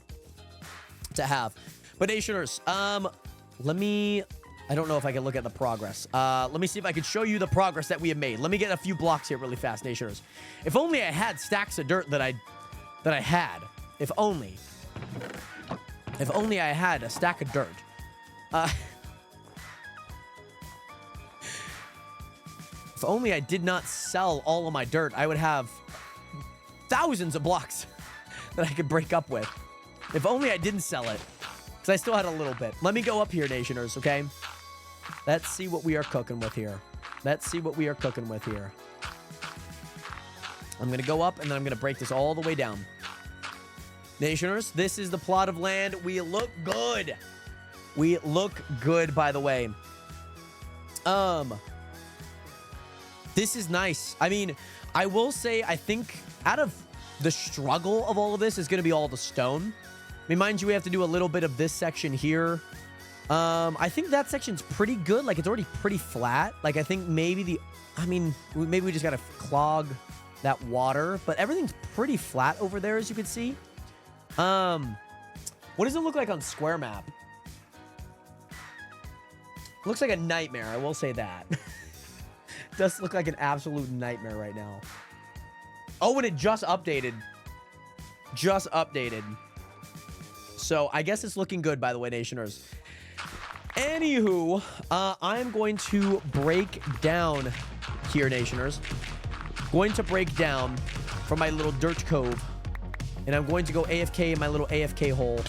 C: to have. But Nationers, let me... I don't know if I can look at the progress. Let me see if I can show you the progress that we have made. Let me get a few blocks here really fast, Nationers. If only I had stacks of dirt that I had. If only. If only I had a stack of dirt. If only I did not sell all of my dirt, I would have thousands of blocks that I could break up with. If only I didn't sell it. Because I still had a little bit. Let me go up here, Nationers, okay? Let's see what we are cooking with here. Let's see what we are cooking with here. I'm going to go up, and then I'm going to break this all the way down. Nationers, this is the plot of land. We look good. We look good, by the way. This is nice. I mean, I will say, I think out of the struggle of all of this is going to be all the stone. I mean, mind you, we have to do a little bit of this section here. I think that section's pretty good. Like, it's already pretty flat. Like, I think maybe maybe we just got to clog that water. But everything's pretty flat over there, as you can see. What does it look like on square map? Looks like a nightmare, I will say that. Does look like an absolute nightmare right now. Oh, and it just updated. Just updated. So, I guess it's looking good, by the way, Nationers. Anywho, I'm going to break down here, Nationers. Going to break down from my little dirt cove. And I'm going to go AFK in my little AFK hole.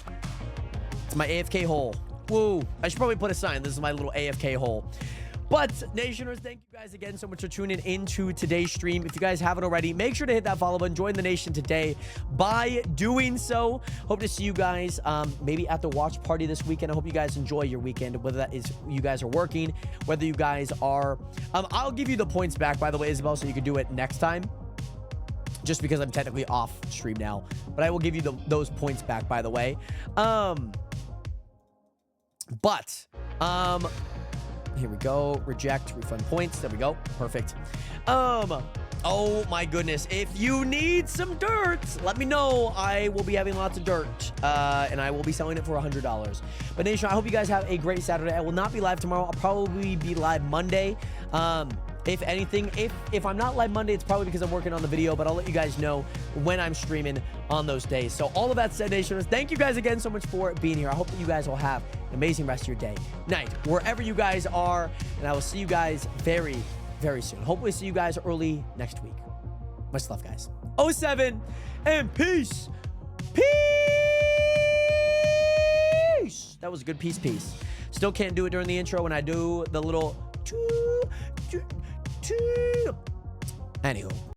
C: It's my AFK hole. Whoa. I should probably put a sign. This is my little AFK hole. But, Nationers, thank you guys again so much for tuning into today's stream. If you guys haven't already, make sure to hit that follow button. Join the nation today by doing so. Hope to see you guys maybe at the watch party this weekend. I hope you guys enjoy your weekend, whether that is you guys are working, whether you guys are... I'll give you the points back, by the way, Isabel, so you can do it next time. Just because I'm technically off stream now. But I will give you those points back, by the way. Here we go. Reject, refund points. There we go. Perfect. Oh my goodness. If you need some dirt, let me know. I will be having lots of dirt. And I will be selling it for $100. But Nation, I hope you guys have a great Saturday. I will not be live tomorrow. I'll probably be live Monday. If anything, if I'm not live Monday, it's probably because I'm working on the video, but I'll let you guys know when I'm streaming on those days. So all of that said, Nationers, thank you guys again so much for being here. I hope that you guys will have an amazing rest of your day, night, wherever you guys are, and I will see you guys very, very soon. Hopefully see you guys early next week. Much love, guys. 07 and peace. Peace. That was a good peace. Still can't do it during the intro when I do the little... Anywho.